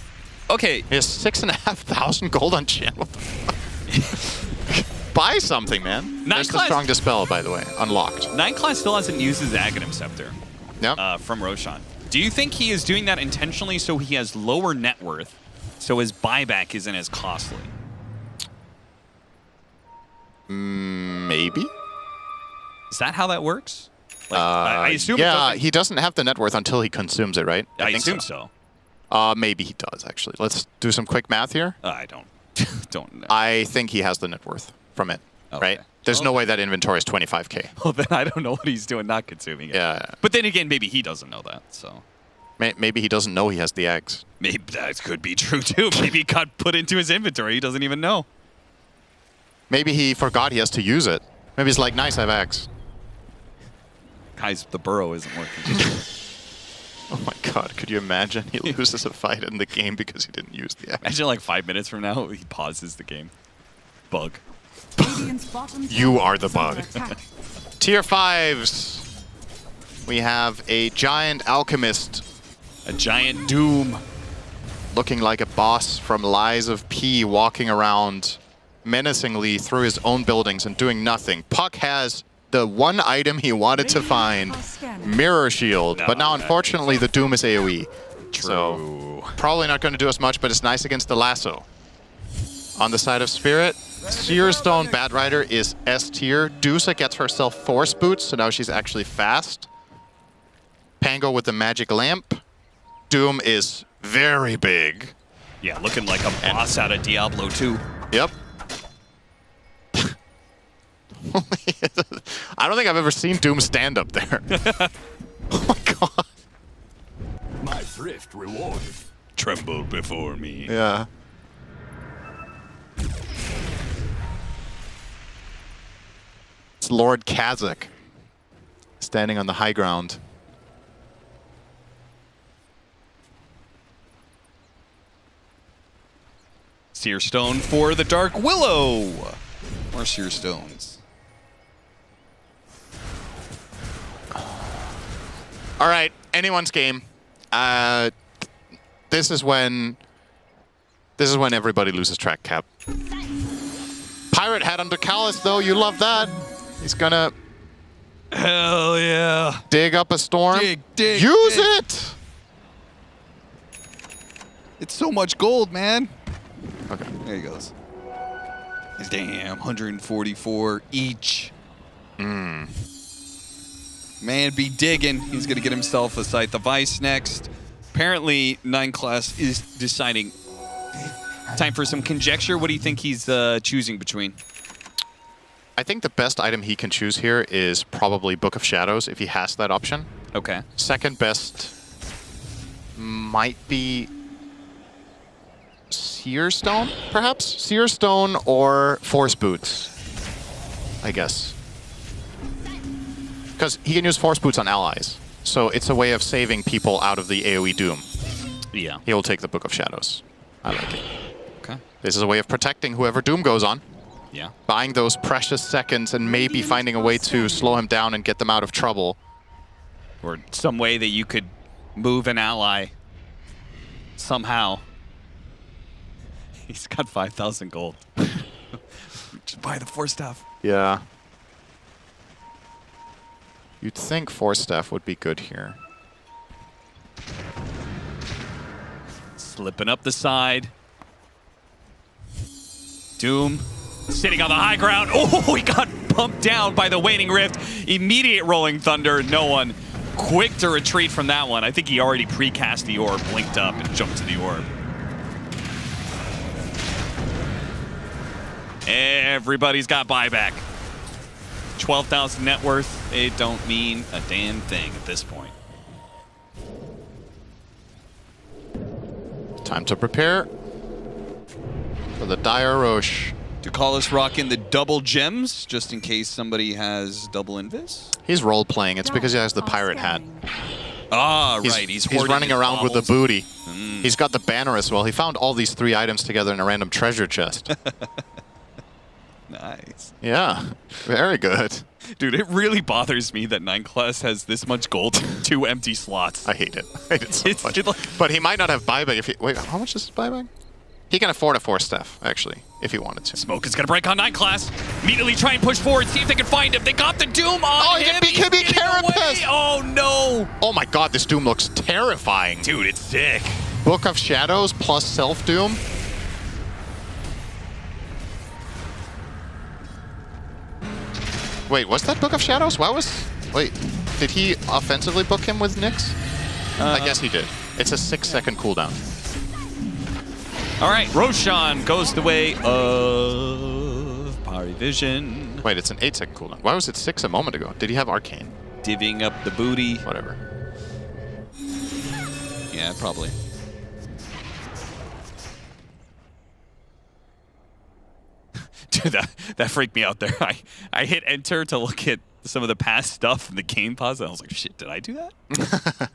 Okay. He has 6,500 gold on Chen. What the fuck? Buy something, man. There's the Strong Dispel, by the way, unlocked. 9 class still hasn't used his Aghanim Scepter from Roshan. Do you think he is doing that intentionally so he has lower net worth, so his buyback isn't as costly? Maybe. Is that how that works? Like, I assume yeah, he doesn't have the net worth until he consumes it, right? I assume so. Maybe he does, actually. Let's do some quick math here. I don't know. I think he has the net worth from it, right? There's no way that inventory is 25k. Well, then I don't know what he's doing not consuming it. Yeah. But then again, maybe he doesn't know that, so. Maybe he doesn't know he has the eggs. Maybe that could be true, too. Maybe it got put into his inventory. He doesn't even know. Maybe he forgot he has to use it. Maybe he's like, nice, I have eggs. Guys, the burrow isn't working. Oh my god, could you imagine he loses a fight in the game because he didn't use the eggs? Imagine like 5 minutes from now, he pauses the game. Bug. You are the bug. Tier 5s. We have a giant alchemist. A giant doom. Looking like a boss from Lies of P, walking around menacingly through his own buildings and doing nothing. Puck has the one item he wanted to find, Mirror Shield. But now, unfortunately, the Doom is AoE. True. So, probably not going to do as much, but it's nice against the Lasso. On the side of Spirit, Searstone Bad Rider is S tier. Dusa gets herself Force Boots, so now she's actually fast. Pango with the Magic Lamp. Doom is Very big. Yeah, looking like a boss out of Diablo 2. Yep. I don't think I've ever seen Doom stand up there. Oh my god. My thrift rewarded. Tremble before me. Yeah. It's Lord Kazakh standing on the high ground. Seer Stone for the Dark Willow. More Seer Stones. All right, anyone's game. This is when everybody loses track, Cap. Pirate hat under Callus, though. You love that. He's gonna. Hell yeah. Dig up a storm. Dig. Use it. It's so much gold, man. Okay. There he goes. Damn, 144 each. Man, be digging. He's going to get himself a Scythe of Ice next. Apparently, 9 class is deciding. Time for some conjecture. What do you think he's choosing between? I think the best item he can choose here is probably Book of Shadows, if he has that option. Okay. Second best might be Seer Stone, perhaps? Seer Stone or Force Boots, I guess. Because he can use Force Boots on allies. So it's a way of saving people out of the AoE Doom. Yeah. He will take the Book of Shadows. I like it. Okay. This is a way of protecting whoever Doom goes on. Yeah. Buying those precious seconds and maybe finding a way to slow him down and get them out of trouble. Or some way that you could move an ally somehow. He's got 5,000 gold. Just buy the Force Staff. Yeah. You'd think Force Staff would be good here. Slipping up the side. Doom sitting on the high ground. Oh, he got pumped down by the Waning Rift. Immediate Rolling Thunder. No one quick to retreat from that one. I think he already precast the orb, blinked up, and jumped to the orb. Everybody's got buyback. 12,000 net worth. It don't mean a damn thing at this point. Time to prepare for the Dire Roche. Ducalis rocking the double gems, just in case somebody has double invis. He's role-playing. It's because he has the pirate hat. Ah, right. He's running around with the booty. He's got the banner as well. He found all these 3 items together in a random treasure chest. Nice. Yeah, very good. Dude, it really bothers me that 9 class has this much gold, 2 empty slots. I hate it. I hate it so much. But he might not have buyback if he... Wait, how much is his buyback? He can afford a Force Staff, actually, if he wanted to. Smoke is going to break on 9 class. Immediately try and push forward, see if they can find him. They got the Doom on him. He can be Carapace! Oh, no. Oh my god, this Doom looks terrifying. Dude, it's sick. Book of Shadows plus Self-Doom. Wait, was that Book of Shadows? Wait, did he offensively book him with Nyx? I guess he did. It's a 6-second cooldown. All right, Roshan goes the way of Parivision. Wait, it's an 8-second cooldown. Why was it 6 a moment ago? Did he have Arcane? Divvying up the booty. Whatever. Yeah, probably. Dude, that freaked me out there. I hit enter to look at some of the past stuff in the game pause, and I was like, shit, did I do that?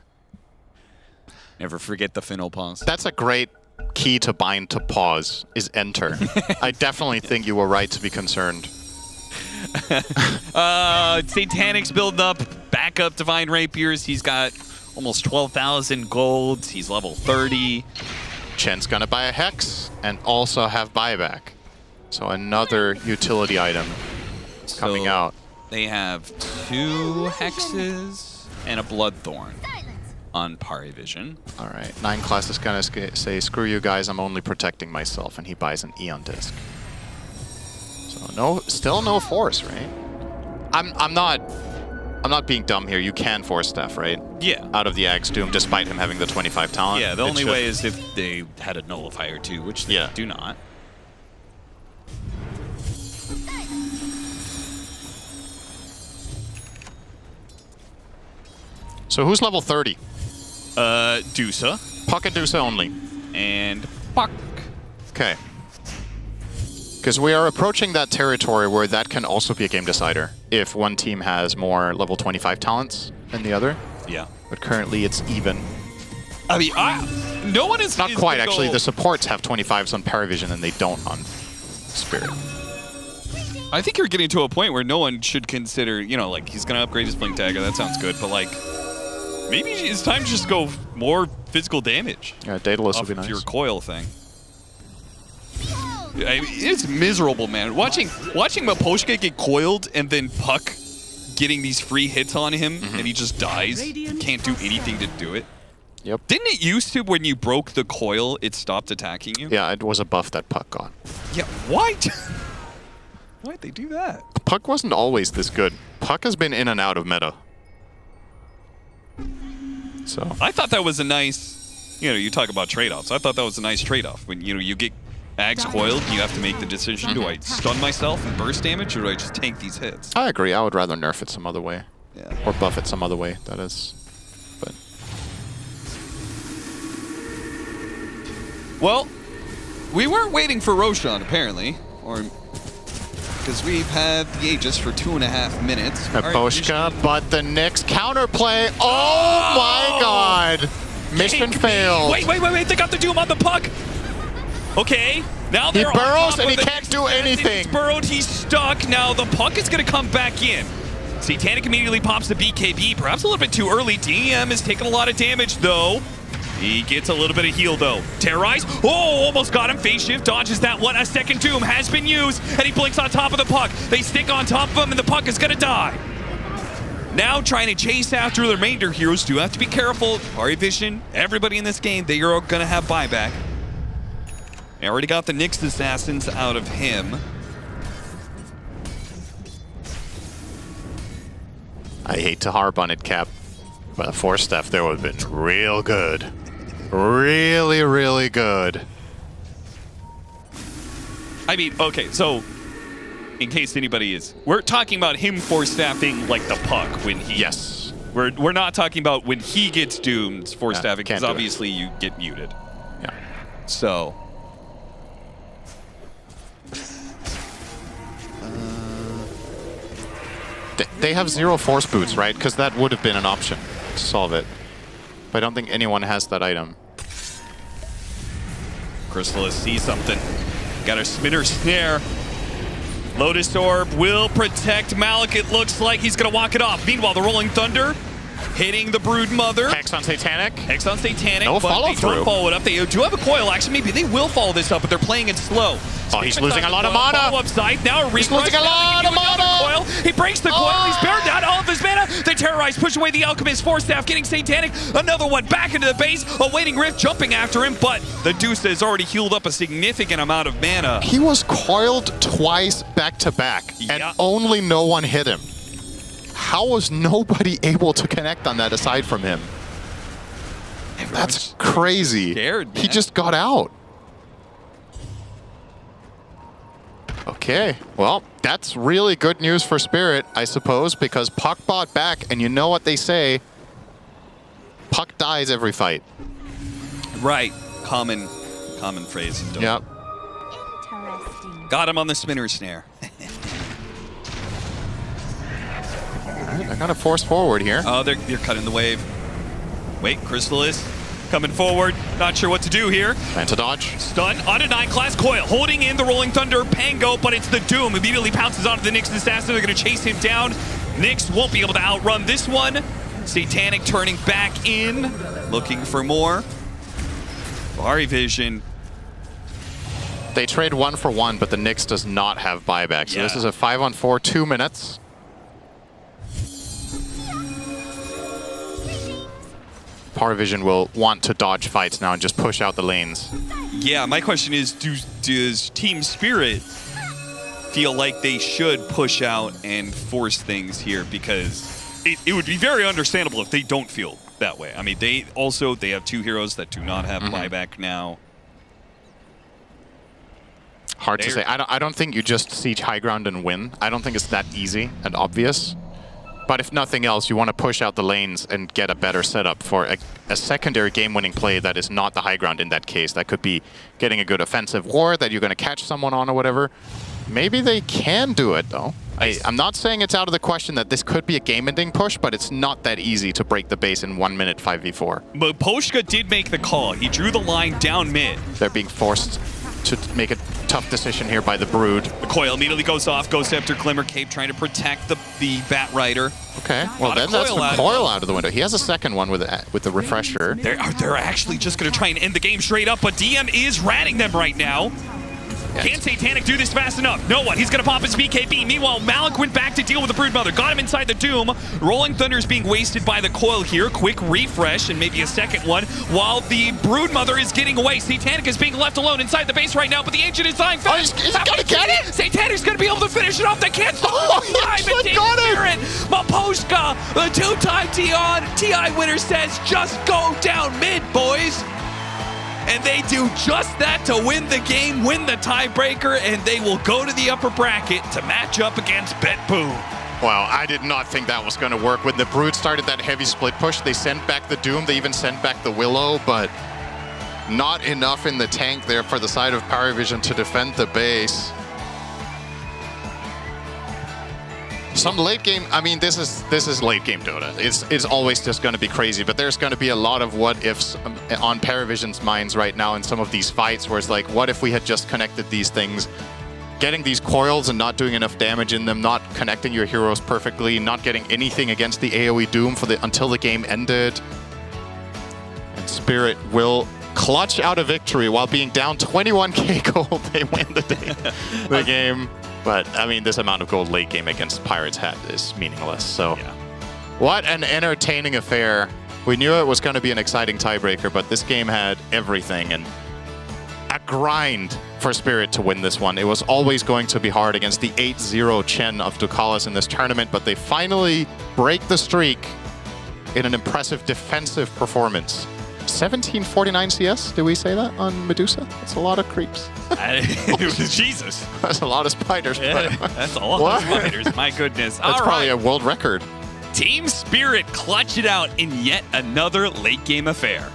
Never forget the Finno pause. That's a great key to bind to pause, is enter. I definitely think you were right to be concerned. Satanic's building up, backup Divine Rapiers. He's got almost 12,000 gold. He's level 30. Chen's gonna buy a Hex and also have buyback. So another utility item coming out. They have 2 Hexes and a Bloodthorn on Parivision. All right, 9 class is gonna say, screw you guys, I'm only protecting myself, and he buys an Eon Disc. So still no Force, right? I'm not I'm not being dumb here. You can force Steph, right? Yeah. Out of the Ag's Doom, despite him having the 25 talent. Yeah, the It only should- way is if they had a nullifier too, which they do not. So who's level 30? Dusa. Puck and Dusa only. And Puck. Okay. Because we are approaching that territory where that can also be a game decider if one team has more level 25 talents than the other. Yeah. But currently it's even. I mean, no one is not is quite gonna actually. go- The supports have 25s on Paravision and they don't on Spirit. I think you're getting to a point where no one should consider, you know, like he's going to upgrade his Blink Dagger. That sounds good. But like, maybe it's time to just go more physical damage. Yeah, Daedalus off would be of nice. your coil thing. I mean, it's miserable, man. Watching Maposhka get coiled and then Puck getting these free hits on him and he just dies. Can't do anything to do it. Yep. Didn't it used to when you broke the coil, it stopped attacking you? Yeah, it was a buff that Puck got. Yeah, why? Why'd they do that? Puck wasn't always this good. Puck has been in and out of meta. So I thought that was a nice, you know, you talk about trade-offs. I thought that was a nice trade-off. When, you know, you get Ags coiled, you have to make the decision, do I stun myself and burst damage, or do I just tank these hits? I agree. I would rather nerf it some other way. Yeah. Or buff it some other way, that is. But Well, we weren't waiting for Roshan, apparently. Or because we've had the Aegis for 2.5 minutes. Maposhka, but the Knicks counterplay. Oh my god! Mission failed. Wait, they got the Doom on the Puck! Okay, now He they're on burrows top and of he it. can't do anything. He's burrowed, he's stuck. Now the Puck is gonna come back in. Satanic immediately pops the BKB, perhaps a little bit too early. DM is taking a lot of damage though. He gets a little bit of heal though. Terrorize, oh, almost got him. Phase shift dodges that one. A second Doom has been used and he blinks on top of the Puck. They stick on top of him and the Puck is gonna die. Now trying to chase after the remainder heroes. Do have to be careful. Vision, everybody in this game, they are gonna have buyback. They already got the Nyx Assassins out of him. I hate to harp on it, Cap, but a force staff there would have been real good. Really, really good. I mean, okay, so in case anybody is, we're talking about him force staffing like the Puck when he. Yes. We're not talking about when he gets doomed force staffing can't because do it. obviously you get muted. Yeah. So. They have 0 force boots, right? Because that would have been an option to solve it. But I don't think anyone has that item. Chrysalis sees something. Got a Smitter Snare. Lotus Orb will protect Malik. It looks like he's going to walk it off. Meanwhile, the Rolling Thunder hitting the Brood Mother. Hex on Satanic. Hex on Satanic. No but follow they through. Don't follow it up. They do have a coil action. Maybe they will follow this up, but they're playing it slow. Oh, he's losing a lot of mana. Follow-up side. Now a He's losing a lot of mana. Coil. He breaks the coil. He's buried down all of his mana. They terrorize, push away the Alchemist. Force Staff getting Satanic. Another one back into the base. Awaiting Rift jumping after him, but the Deuce has already healed up a significant amount of mana. He was coiled twice back to back, and only no one hit him. How was nobody able to connect on that aside from him? That's crazy. Scared, He man. just got out. Okay, well, that's really good news for Spirit, I suppose, because Puck bought back, and you know what they say, Puck dies every fight. Right. Common phrase. in Dota. Yep. Got him on the Spinner Snare. I gotta force forward here. Oh, they're cutting the wave. Wait, Chrysalis coming forward. Not sure what to do here. And to dodge. Stun on a 9-class coil. Holding in the Rolling Thunder. Pango, but it's the Doom. Immediately pounces onto the Nyx Assassin. They're going to chase him down. Nyx won't be able to outrun this one. Satanic turning back in. Looking for more. Vision. They trade 1 for 1, but the Nyx does not have buyback. So this is a 5-on-4, 2 minutes. Vision will want to dodge fights now and just push out the lanes. Yeah, my question is, does Team Spirit feel like they should push out and force things here? Because it would be very understandable if they don't feel that way. I mean, they have 2 heroes that do not have buyback now. Hard to say. I don't think you just siege high ground and win. I don't think it's that easy and obvious. But if nothing else, you want to push out the lanes and get a better setup for a secondary game-winning play that is not the high ground in that case. That could be getting a good offensive ward that you're going to catch someone on or whatever. Maybe they can do it, though. I'm not saying it's out of the question that this could be a game-ending push, but it's not that easy to break the base in 1 minute 5v4. But Poshka did make the call. He drew the line down mid. They're being forced to make a tough decision here by the Brood. The coil immediately goes off, goes after Glimmer Cape, trying to protect the Bat Rider. Okay, well then that's the coil out of the window. He has a second one with the refresher. They're actually just going to try and end the game straight up, but DM is ratting them right now. Can Satanic do this fast enough? No one. He's going to pop his BKB. Meanwhile, Malik went back to deal with the Broodmother. Got him inside the Doom. Rolling Thunder is being wasted by the coil here. Quick refresh and maybe a second one while the Broodmother is getting away. Satanic is being left alone inside the base right now, but the Ancient is dying fast. He's going to get it? Satanic's going to be able to finish it off. They can't stop time. He got it. Maposhka, the 2-time TI winner, says just go down mid, boys. And they do just that to win the game, win the tiebreaker, and they will go to the upper bracket to match up against Bet Boom. Wow, I did not think that was going to work. When the Brood started that heavy split push, they sent back the Doom, they even sent back the Willow, but not enough in the tank there for the side of Paravision to defend the base. Some late game, I mean, this is late game Dota. It's always just going to be crazy, but there's going to be a lot of what ifs on Paravision's minds right now in some of these fights, where it's like, what if we had just connected these things? Getting these coils and not doing enough damage in them, not connecting your heroes perfectly, not getting anything against the AoE Doom until the game ended. And Spirit will clutch out a victory while being down 21k gold. They win the game. But, I mean, this amount of gold late game against Pirates Hat is meaningless. So, What an entertaining affair. We knew it was going to be an exciting tiebreaker, but this game had everything. And a grind for Spirit to win this one. It was always going to be hard against the 8-0 Chen of Ducalis in this tournament, but they finally break the streak in an impressive defensive performance. 1749 CS, did we say that on Medusa? That's a lot of creeps. Jesus. That's a lot of spiders. Yeah, that's a lot of spiders, my goodness. That's probably a world record. Team Spirit clutch it out in yet another late game affair.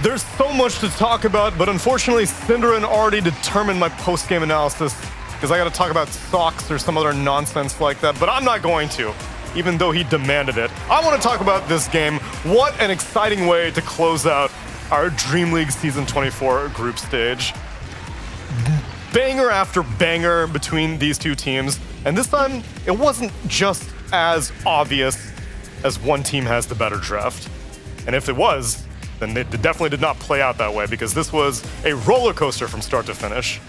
There's so much to talk about, but unfortunately, Cinderin already determined my post-game analysis because I got to talk about socks or some other nonsense like that, but I'm not going to, even though he demanded it. I want to talk about this game. What an exciting way to close out our Dream League Season 24 group stage. Banger after banger between these two teams, and this time, it wasn't just as obvious as one team has the better draft. And if it was, then it definitely did not play out that way, because this was a roller coaster from start to finish.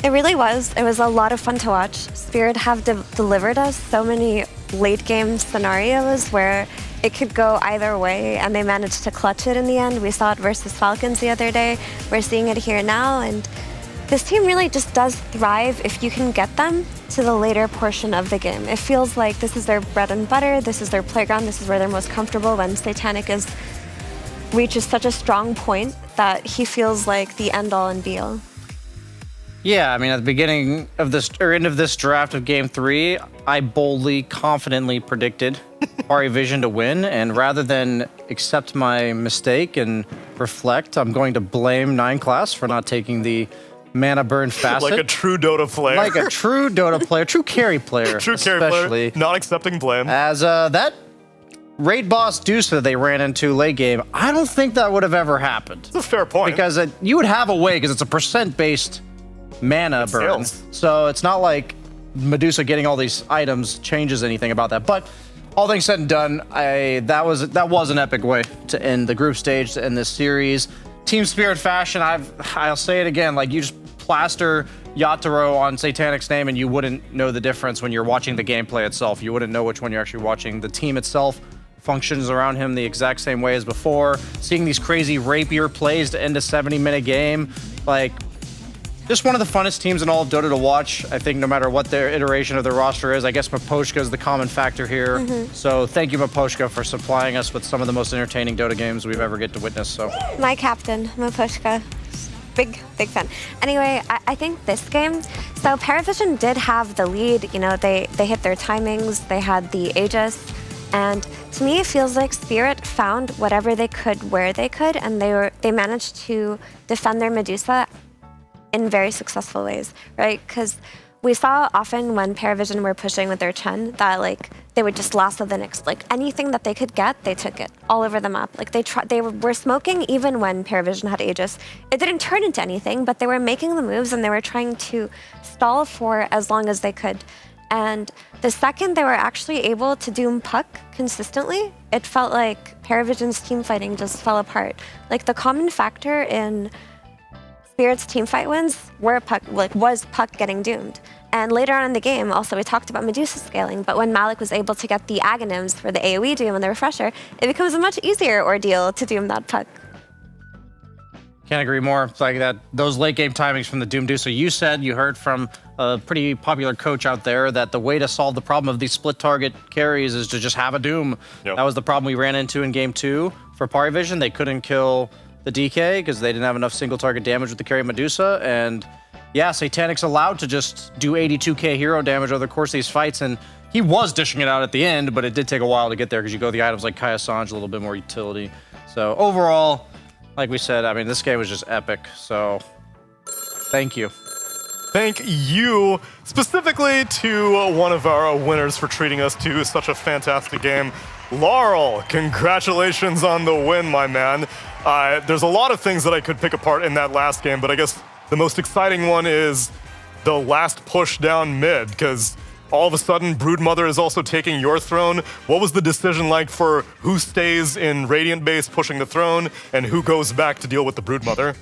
It really was. It was a lot of fun to watch. Spirit have delivered us so many late game scenarios where it could go either way, and they managed to clutch it in the end. We saw it versus Falcons the other day. We're seeing it here now, and this team really just does thrive if you can get them to the later portion of the game. It feels like this is their bread and butter, this is their playground, this is where they're most comfortable when Satanic reaches such a strong point that he feels like the end-all and be-all. Yeah, I mean, at the beginning of this, or end of this draft of Game 3, I boldly, confidently predicted Vision to win, and rather than accept my mistake and reflect, I'm going to blame 9 Class for not taking the mana burn facet. Like a true Dota player. Like a true Dota player, true carry player. True carry player, not accepting blame. As that raid boss Dusa they ran into late game, I don't think that would have ever happened. That's a fair point. Because you would have a way, because it's a percent-based mana burn. So it's not like Medusa getting all these items changes anything about that. But all things said and done, that was an epic way to end the group stage, to end this series. Team Spirit fashion, I'll say it again, like you just plaster Yatoro on Satanic's name and you wouldn't know the difference when you're watching the gameplay itself. You wouldn't know which one you're actually watching. The team itself functions around him the exact same way as before. Seeing these crazy rapier plays to end a 70-minute game, like, just one of the funnest teams in all of Dota to watch. I think no matter what their iteration of their roster is, I guess Maposhka is the common factor here. So thank you, Maposhka, for supplying us with some of the most entertaining Dota games we've ever get to witness. So My captain, Maposhka. Big fan. Anyway, I think this game, so Paravision did have the lead. You know, they hit their timings, they had the Aegis, and to me it feels like Spirit found whatever they could where they could, and they managed to defend their Medusa in very successful ways, right? Because we saw often when Paravision were pushing with their Chen that like they would just lasso the Nyx. Like anything that they could get, they took it all over the map. Like they were smoking even when Paravision had Aegis. It didn't turn into anything, but they were making the moves and they were trying to stall for as long as they could. And the second they were actually able to doom Puck consistently, it felt like Paravision's team fighting just fell apart. Like the common factor in Spirit's teamfight wins was Puck getting doomed. And later on in the game, also we talked about Medusa scaling, but when Malik was able to get the Aghanims for the AoE doom and the refresher, it becomes a much easier ordeal to doom that Puck. can't agree more. It's like that. Those late game timings from the Doom do. So you said you heard from a pretty popular coach out there that the way to solve the problem of these split target carries is to just have a Doom. That was the problem we ran into in game 2 for Parivision. They couldn't kill the DK because they didn't have enough single target damage with the carry Medusa. And yeah, Satanic's allowed to just do 82k hero damage over the course of these fights. And he was dishing it out at the end, but it did take a while to get there because you go the items like Kaya Sanj, a little bit more utility. So overall, like we said, I mean, this game was just epic. So thank you. Thank you specifically to one of our winners for treating us to such a fantastic game. Laurel, congratulations on the win, my man. There's a lot of things that I could pick apart in that last game, but I guess the most exciting one is the last push down mid, because all of a sudden Broodmother is also taking your throne. What was the decision like for who stays in Radiant base pushing the throne and who goes back to deal with the Broodmother?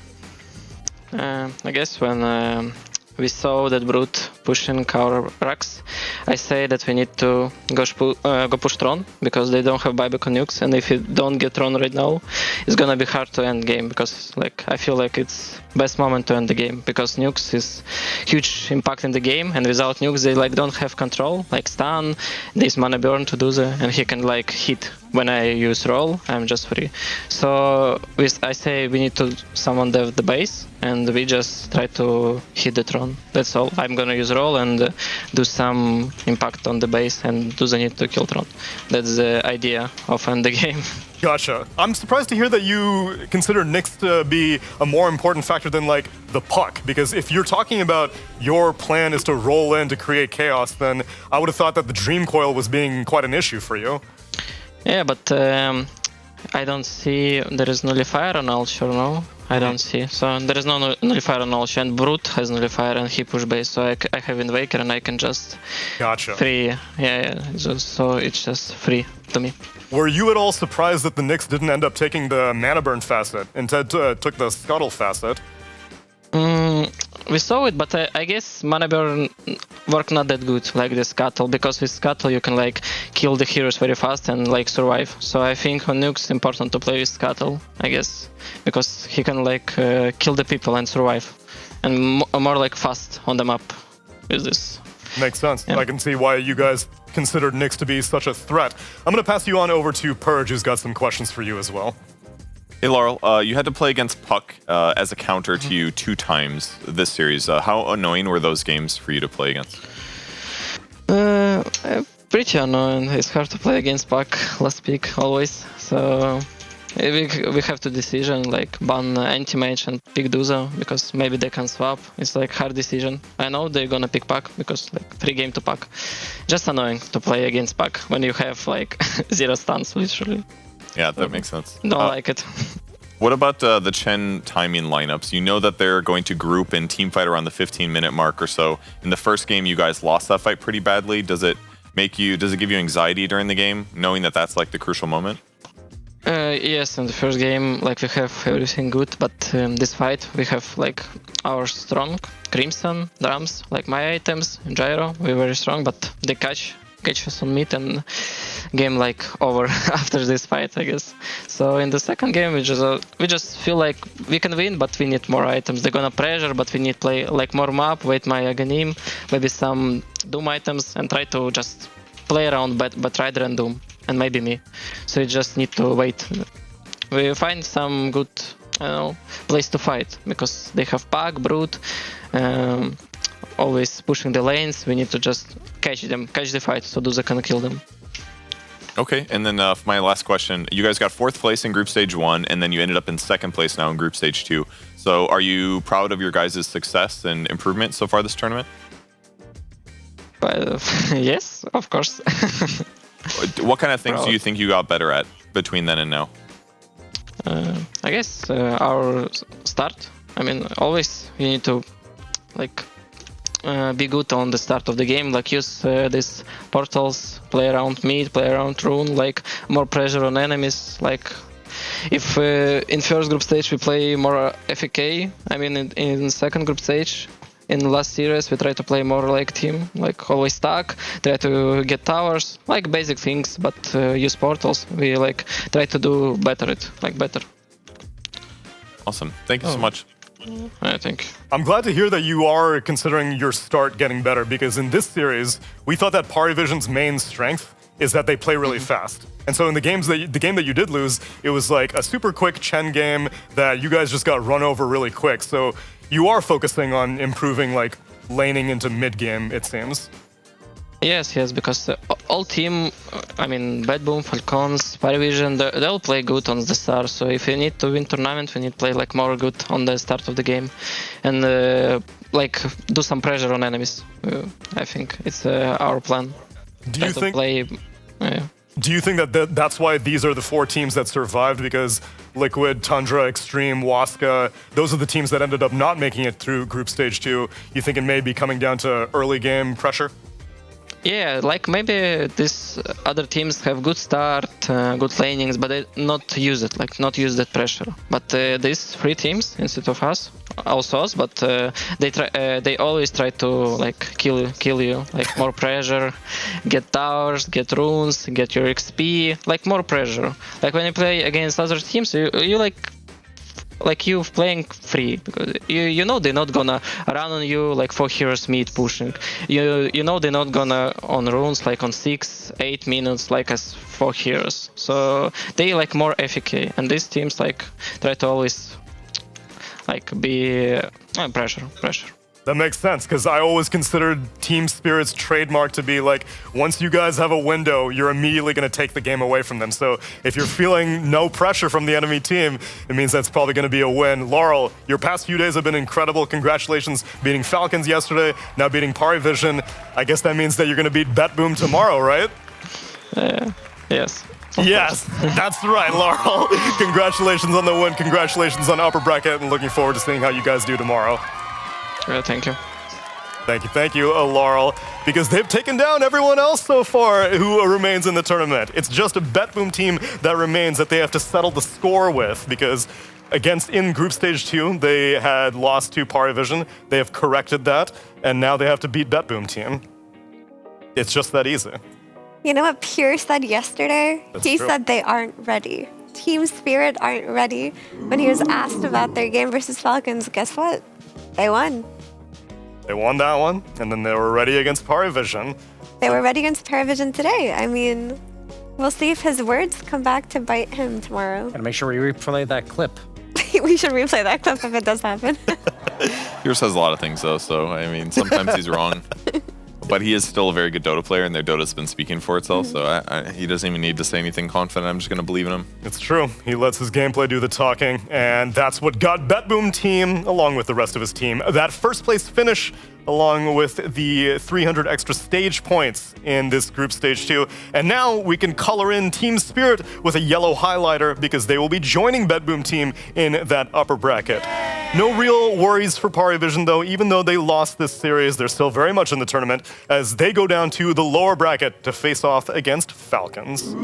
I guess when we saw that Brood pushing our racks, I say that we need to go push Tron, because they don't have buyback on nukes, and if you don't get Tron right now, it's gonna be hard to end game, because like I feel like it's best moment to end the game, because nukes is huge impact in the game, and without nukes they like don't have control, like stun, this mana burn to do the, and he can like hit. When I use roll, I'm just free. So I say we need to summon the base, and we just try to hit the Tron. That's all. I'm gonna use roll and do some impact on the base and do the need to kill Tron. That's the idea of end the game. Gotcha. I'm surprised to hear that you consider Nyx to be a more important factor than like the puck, because if you're talking about your plan is to roll in to create chaos, then I would have thought that the Dream Coil was being quite an issue for you. Yeah, but I don't see there is nullifier on Alch, or no? I don't see. So there is no nullifier on Alch, and Brute has nullifier and he push base, so I have Invaker and I can just free. Yeah, so it's just free to me. Were you at all surprised that the Nyx didn't end up taking the Mana Burn facet, instead took the Scuttle facet? We saw it, but I guess Mana Burn work not that good like the Scuttle, because with Scuttle you can like kill the heroes very fast and like survive. So I think on Nukes it's important to play with Scuttle, I guess, because he can like kill the people and survive, and more like fast on the map with this. Makes sense. Yeah. I can see why you guys considered Nyx to be such a threat. I'm going to pass you on over to Purge, who's got some questions for you as well. Hey Laurel, you had to play against Puck as a counter to you 2 times this series. How annoying were those games for you to play against? Pretty annoying. It's hard to play against Puck last pick always. So we have to decision like ban anti-mage and pick Duzo, because maybe they can swap. It's like hard decision. I know they're gonna pick Puck because like 3 game to Puck. Just annoying to play against Puck when you have like 0 stuns literally. Yeah, that makes sense. Don't like it. What about the Chen timing lineups? You know that they're going to group and team fight around the 15-minute mark or so. In the first game, you guys lost that fight pretty badly. Does it give you anxiety during the game, knowing that that's like the crucial moment? Yes, in the first game, like we have everything good, but this fight we have like our strong Crimson, drums, like my items, Gyro, we're very strong, but the catch catch us on mid, and game like over after this fight, I guess. So in the second game, we just feel like we can win, but we need more items. They're gonna pressure, but we need play like more map, wait my Aghanim, maybe some Doom items, and try to just play around Batrider and Doom, and maybe me. So we just need to wait. We find some good, place to fight, because they have Pack, Brute, always pushing the lanes. We need to just catch the fight, so Duza can kill them. Okay, and then for my last question, you guys got 4th place in Group Stage 1, and then you ended up in 2nd place now in Group Stage 2. So are you proud of your guys' success and improvement so far this tournament? Yes, of course. What kind of things do you think you got better at between then and now? I guess our start. I mean, always you need to be good on the start of the game, like use these portals, play around mid, play around rune, like more pressure on enemies. Like if in first group stage we play more FK, I mean in second group stage, in last series we try to play more like team, like always stack, try to get towers, like basic things, but use portals. We like try to do better. Awesome. Thank you so much. I think. I'm glad to hear that you are considering your start getting better, because in this series, we thought that Parivision's main strength is that they play really fast. And so in the game that you did lose, it was like a super quick Chen game that you guys just got run over really quick. So you are focusing on improving like laning into mid game, it seems. Yes, because all team, I mean, Bad Boom, Falcons, Parivision, they all play good on the start. So if we need to win tournament, we need to play like more good on the start of the game, and like do some pressure on enemies. I think it's our plan. Do you think that that's why these are the 4 teams that survived? Because Liquid, Tundra, Extreme, Waska, those are the teams that ended up not making it through Group Stage 2. You think it may be coming down to early game pressure? Yeah, like maybe these other teams have good start, good lanings, but they not use it, like not use that pressure. But these 3 teams instead of us, also us, but they always try to like kill you, like more pressure, get towers, get runes, get your XP, like more pressure. Like when you play against other teams, you like you playing free, because you know they're not gonna run on you like 4 heroes mid pushing. You know they're not gonna on runes like on 6-8 minutes like as 4 heroes. So they like more FK, and these teams like try to always like be pressure. That makes sense, because I always considered Team Spirit's trademark to be like, once you guys have a window, you're immediately going to take the game away from them. So if you're feeling no pressure from the enemy team, it means that's probably going to be a win. Laurel, your past few days have been incredible. Congratulations beating Falcons yesterday, now beating Parivision. I guess that means that you're going to beat BetBoom tomorrow, right? Yes. Yes, that's right, Laurel. Congratulations on the win. Congratulations on upper bracket, and looking forward to seeing how you guys do tomorrow. Thank you. Thank you, Laurel, because they've taken down everyone else so far who remains in the tournament. It's just a BetBoom team that remains that they have to settle the score with, because in Group Stage 2, they had lost to Parivision. They have corrected that, and now they have to beat BetBoom team. It's just that easy. You know what Pure said yesterday? He said they aren't ready. Team Spirit aren't ready. When he was asked about their game versus Falcons, guess what? They won. They won that one, and then they were ready against Parivision. They were ready against Parivision today. I mean, we'll see if his words come back to bite him tomorrow. Gotta make sure we replay that clip. We should replay that clip if it does happen. He says a lot of things, though, so, I mean, sometimes he's wrong. But he is still a very good Dota player, and their Dota's been speaking for itself, so he doesn't even need to say anything confident. I'm just going to believe in him. It's true. He lets his gameplay do the talking, and that's what got BetBoom team, along with the rest of his team, that first place finish, along with the 300 extra stage points in this Group Stage 2. And now we can color in Team Spirit with a yellow highlighter, because they will be joining BetBoom team in that upper bracket. No real worries for Parivision, though. Even though they lost this series, they're still very much in the tournament, as they go down to the lower bracket to face off against Falcons.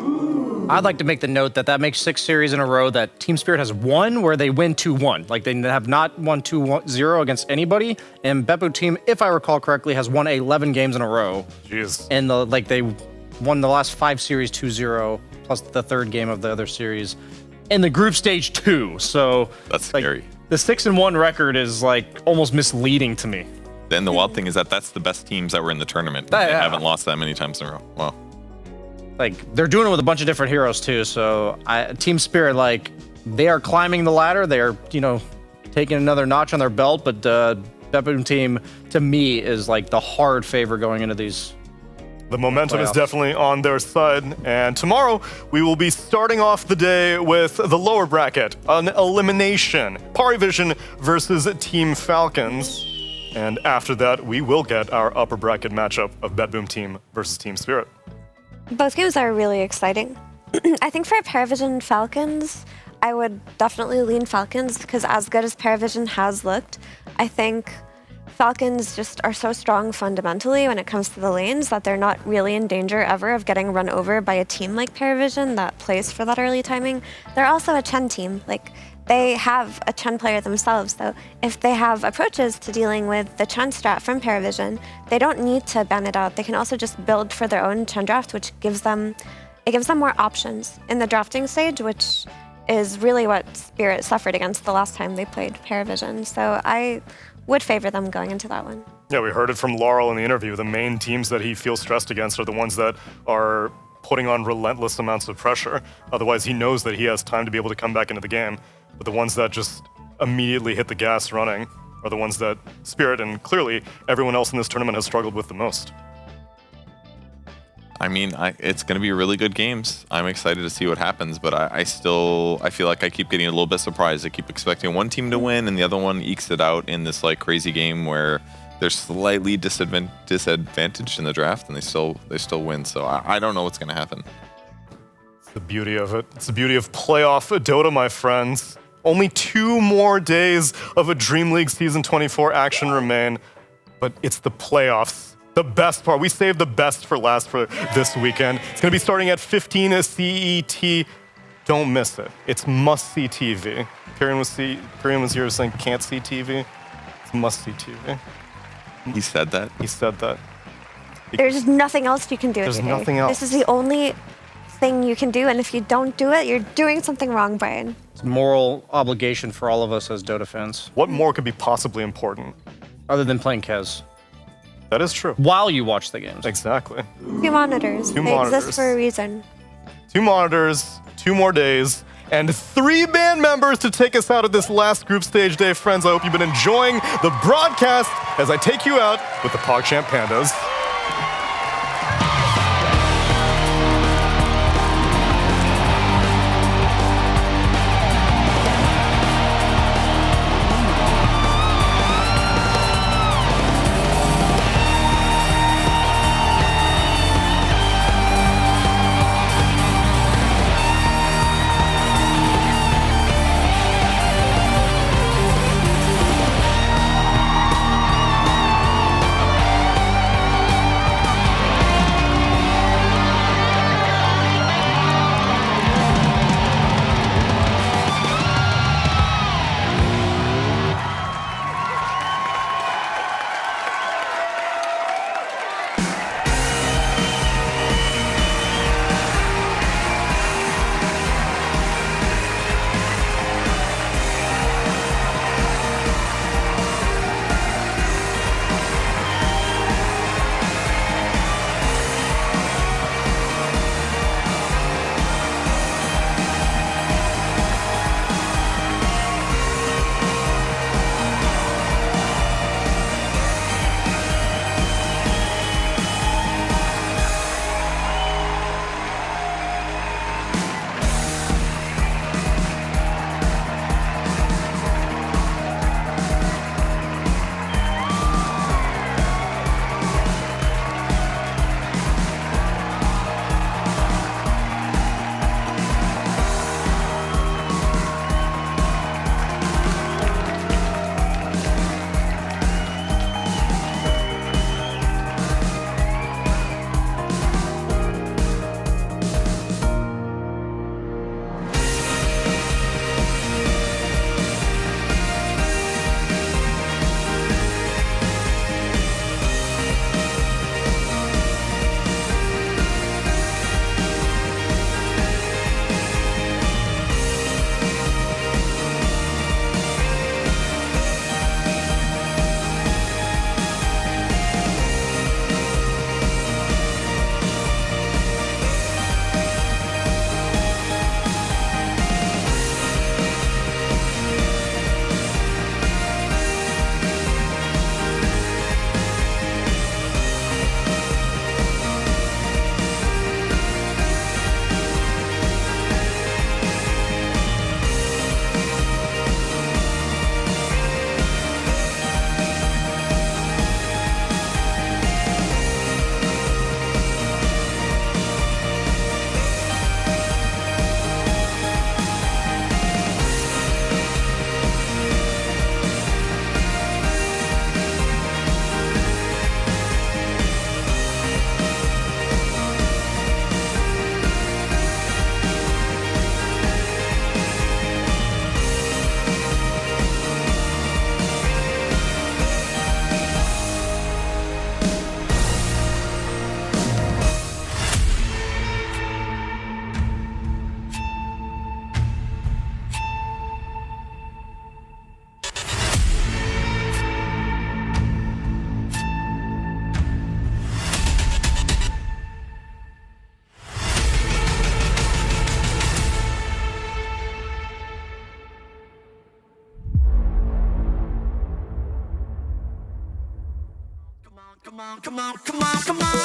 I'd like to make the note that makes 6 series in a row that Team Spirit has won where they win 2-1. Like, they have not won 2-0 against anybody. And BetBoom team, if I recall correctly, has won 11 games in a row. Jeez. And won the last 5 series 2-0, plus the 3rd game of the other series in the group stage 2. So that's scary. The 6-1 record is like almost misleading to me. Then the wild thing is that that's the best teams that were in the tournament. They haven't lost that many times in a row. Wow. Like, they're doing it with a bunch of different heroes too. So Team Spirit, like, they are climbing the ladder. They are, taking another notch on their belt. But BetBoom team, to me, is like the hard favor going into these. The momentum is definitely on their side. And tomorrow, we will be starting off the day with the lower bracket, an elimination. Parivision versus Team Falcons. And after that, we will get our upper bracket matchup of BetBoom team versus Team Spirit. Both games are really exciting. I think for Parivision Falcons, I would definitely lean Falcons because as good as Parivision has looked, I think Falcons just are so strong fundamentally when it comes to the lanes that they're not really in danger ever of getting run over by a team like Parivision that plays for that early timing. They're also a Chen team. Like, they have a Chen player themselves, so if they have approaches to dealing with the Chen strat from Parivision, they don't need to ban it out. They can also just build for their own Chen draft, which gives them more options in the drafting stage, which is really what Spirit suffered against the last time they played Parivision. So I would favor them going into that one. Yeah, we heard it from Laurel in the interview. The main teams that he feels stressed against are the ones that are putting on relentless amounts of pressure. Otherwise, he knows that he has time to be able to come back into the game. But the ones that just immediately hit the gas running are the ones that Spirit and clearly everyone else in this tournament has struggled with the most. I mean, it's going to be really good games. I'm excited to see what happens, but I feel like I keep getting a little bit surprised. I keep expecting one team to win and the other one ekes it out in this like crazy game where they're slightly disadvantaged in the draft and they still win. So I don't know what's going to happen. It's the beauty of it. It's the beauty of playoff Dota, my friends. Only 2 more days of a Dream League Season 24 action remain, but it's the playoffs. The best part. We saved the best for last for this weekend. It's going to be starting at 15 CET. Don't miss it. It's must-see TV. Pyrian was here saying can't see TV. It's must-see TV. He said that? He said that. There's nothing else you can do. There's nothing else. This is the only thing you can do, and if you don't do it, you're doing something wrong, Brian. It's a moral obligation for all of us as Dota fans. What more could be possibly important? Other than playing Kez. That is true. While you watch the games. Exactly. 2 monitors. They exist for a reason. 2 monitors, 2 more days, and 3 band members to take us out of this last group stage day. Friends, I hope you've been enjoying the broadcast as I take you out with the PogChamp Pandas. Come on, come on, come on, come on.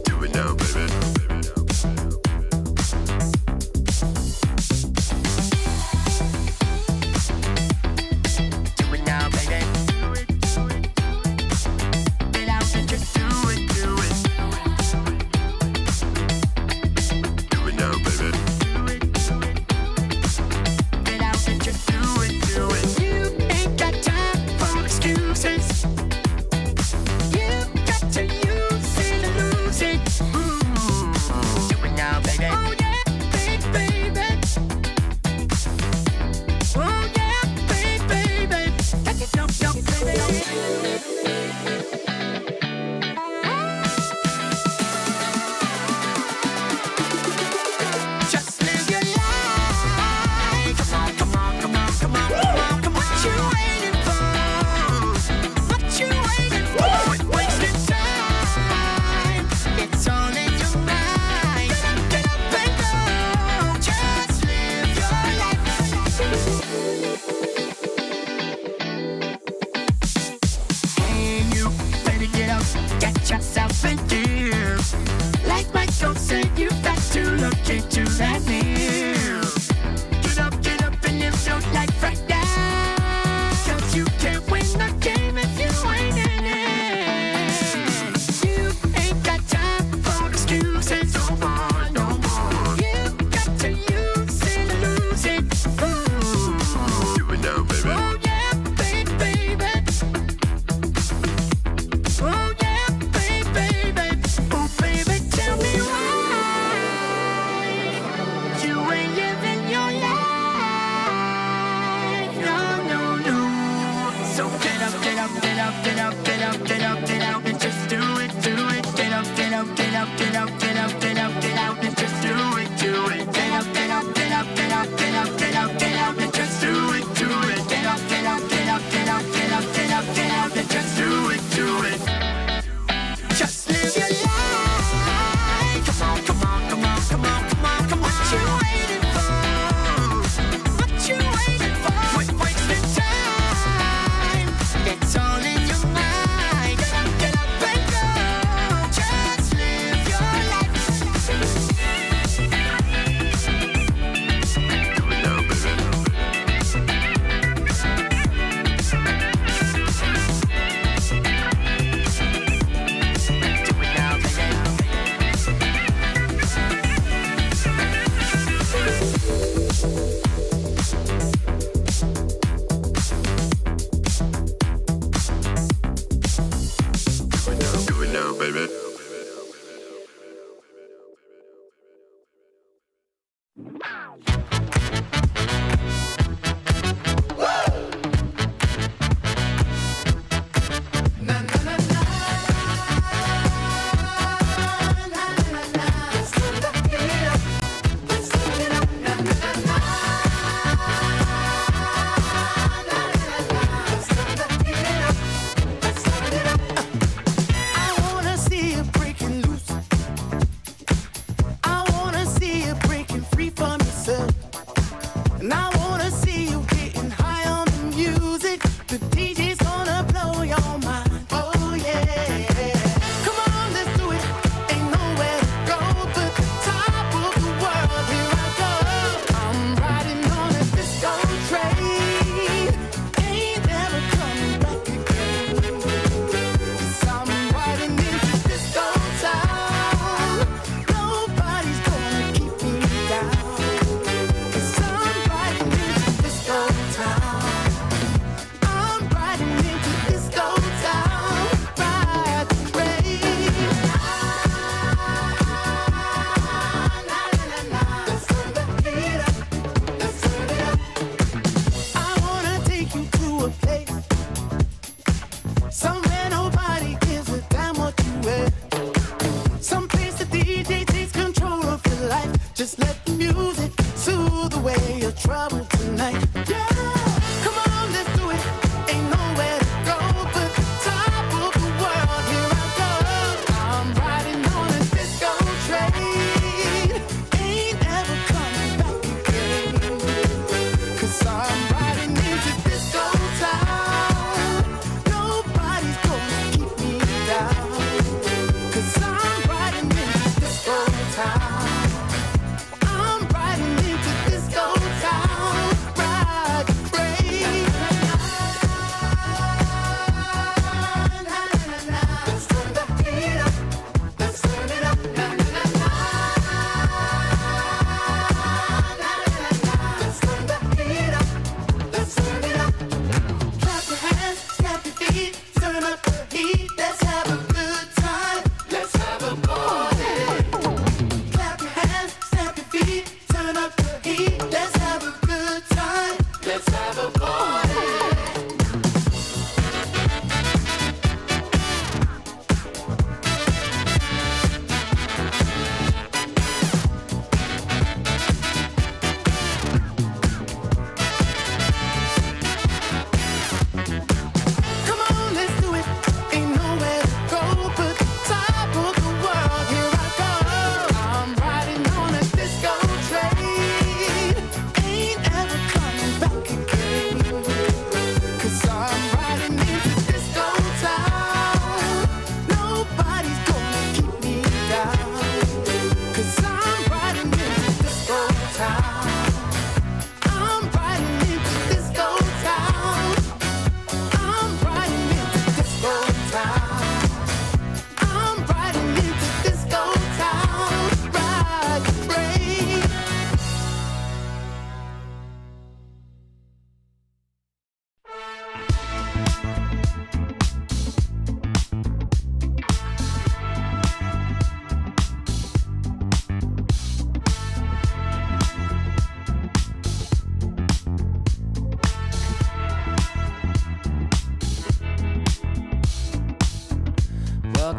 Do it now, baby. Do it now, baby. Get out and just do it, do it. Do it now, baby. Get out and just do it, do it. You ain't got time for excuses. You got to use it and lose it. Do it now, baby. Oh yeah, baby. Oh yeah, baby. Got to jump, baby. Just live your life. Come on, come on, come on, come on, come on, come on. What you waiting for? What you waiting for? Wasting time. It's all in your mind. Get up and go. Just live your life. Hey, you better get up, get yourself in gear. Like Michael said, you got to look into that mirror. Get up and live your life right now. 'Cause you can't win the game if you ain't in it. You ain't got time for excuses, no more, no more. You got to use it and lose it. Do it now, baby. Oh yeah, baby. Oh yeah, baby. Oh baby, tell me why you ain't living your life. No, no, no. So get up, get up, get up, get up, get up, get up, get out and just do it, do it. Get up, get up, get up, get up, get up, get up, get out and just do it, do it. Get up, get up, get up, get up, get up, get up, get out and just do it, do it. Get up, get up, get up, get up, get up, get up, get out and just do it, do it. Just live your life. Come on, come on, come on, come on, come on, come on. What you waiting for? What you waiting for? Quit wasting time. It's all in your mind. Get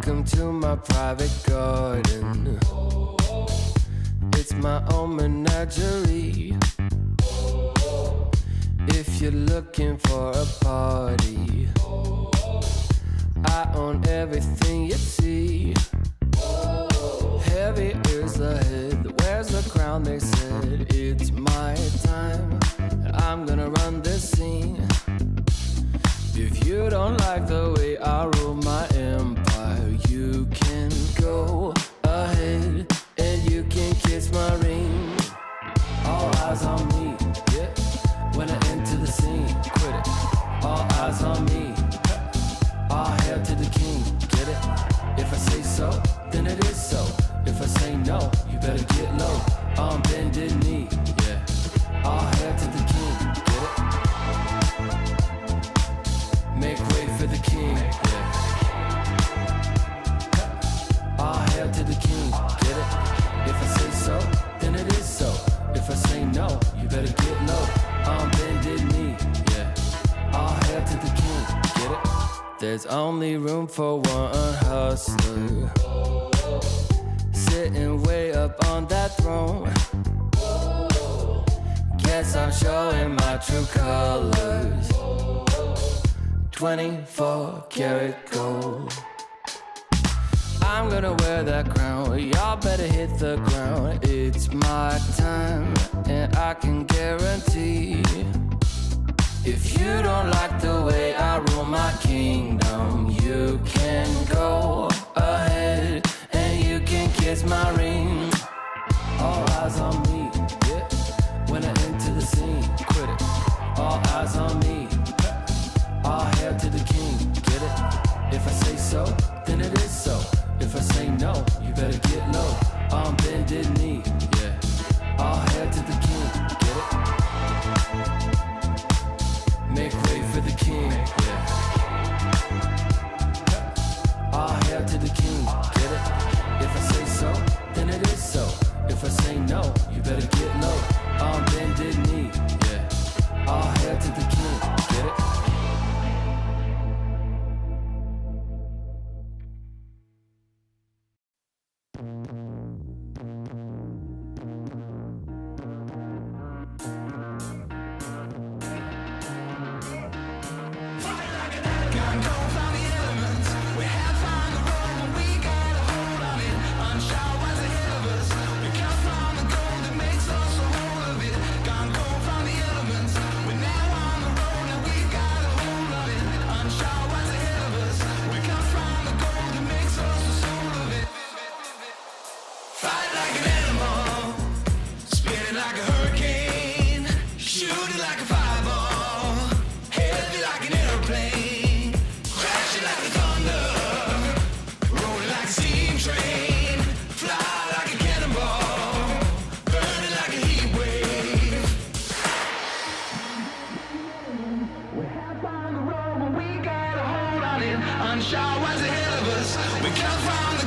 Welcome to my private garden. It's my own menagerie. If you're looking for a party, I own everything you see. Heavy is the head that wears the crown. They said it's my time, and I'm gonna run this scene. If you don't like the way I rule my empire, you can go ahead and you can kiss my ring. All eyes on me, yeah. When I enter the scene, quit it. All eyes on me. All hail to the king, get it? If I say so, then it is so. If I say no, you better get low. On bended knee, yeah. All hail to the king, get it? Make way for the king, yeah. All hail to the king, get it? If I say so, then it is so. If I say no, you better get low. On bended knee, yeah. All hail to the king, get it? There's only room for one hustler, sitting way up on that throne. Guess I'm showing my true colors. 24 karat gold. I'm gonna wear that crown. Y'all better hit the ground. It's my time, and I can guarantee, if you don't like the way I rule my kingdom, you can go ahead and you can kiss my ring. All eyes on me, yeah. When I enter the scene, quit it. All eyes on me. All hail to the king, get it? If I say so, then it is so. If I say no, you better get low. On bended knee, yeah. All hail to the king, get it? Make way for the king, yeah. All hail to the king, get it? If I say so, then it is so. If I say no, you better get low. On bended knee, yeah. All hail to the king, get it? Showers ahead of us. We come from the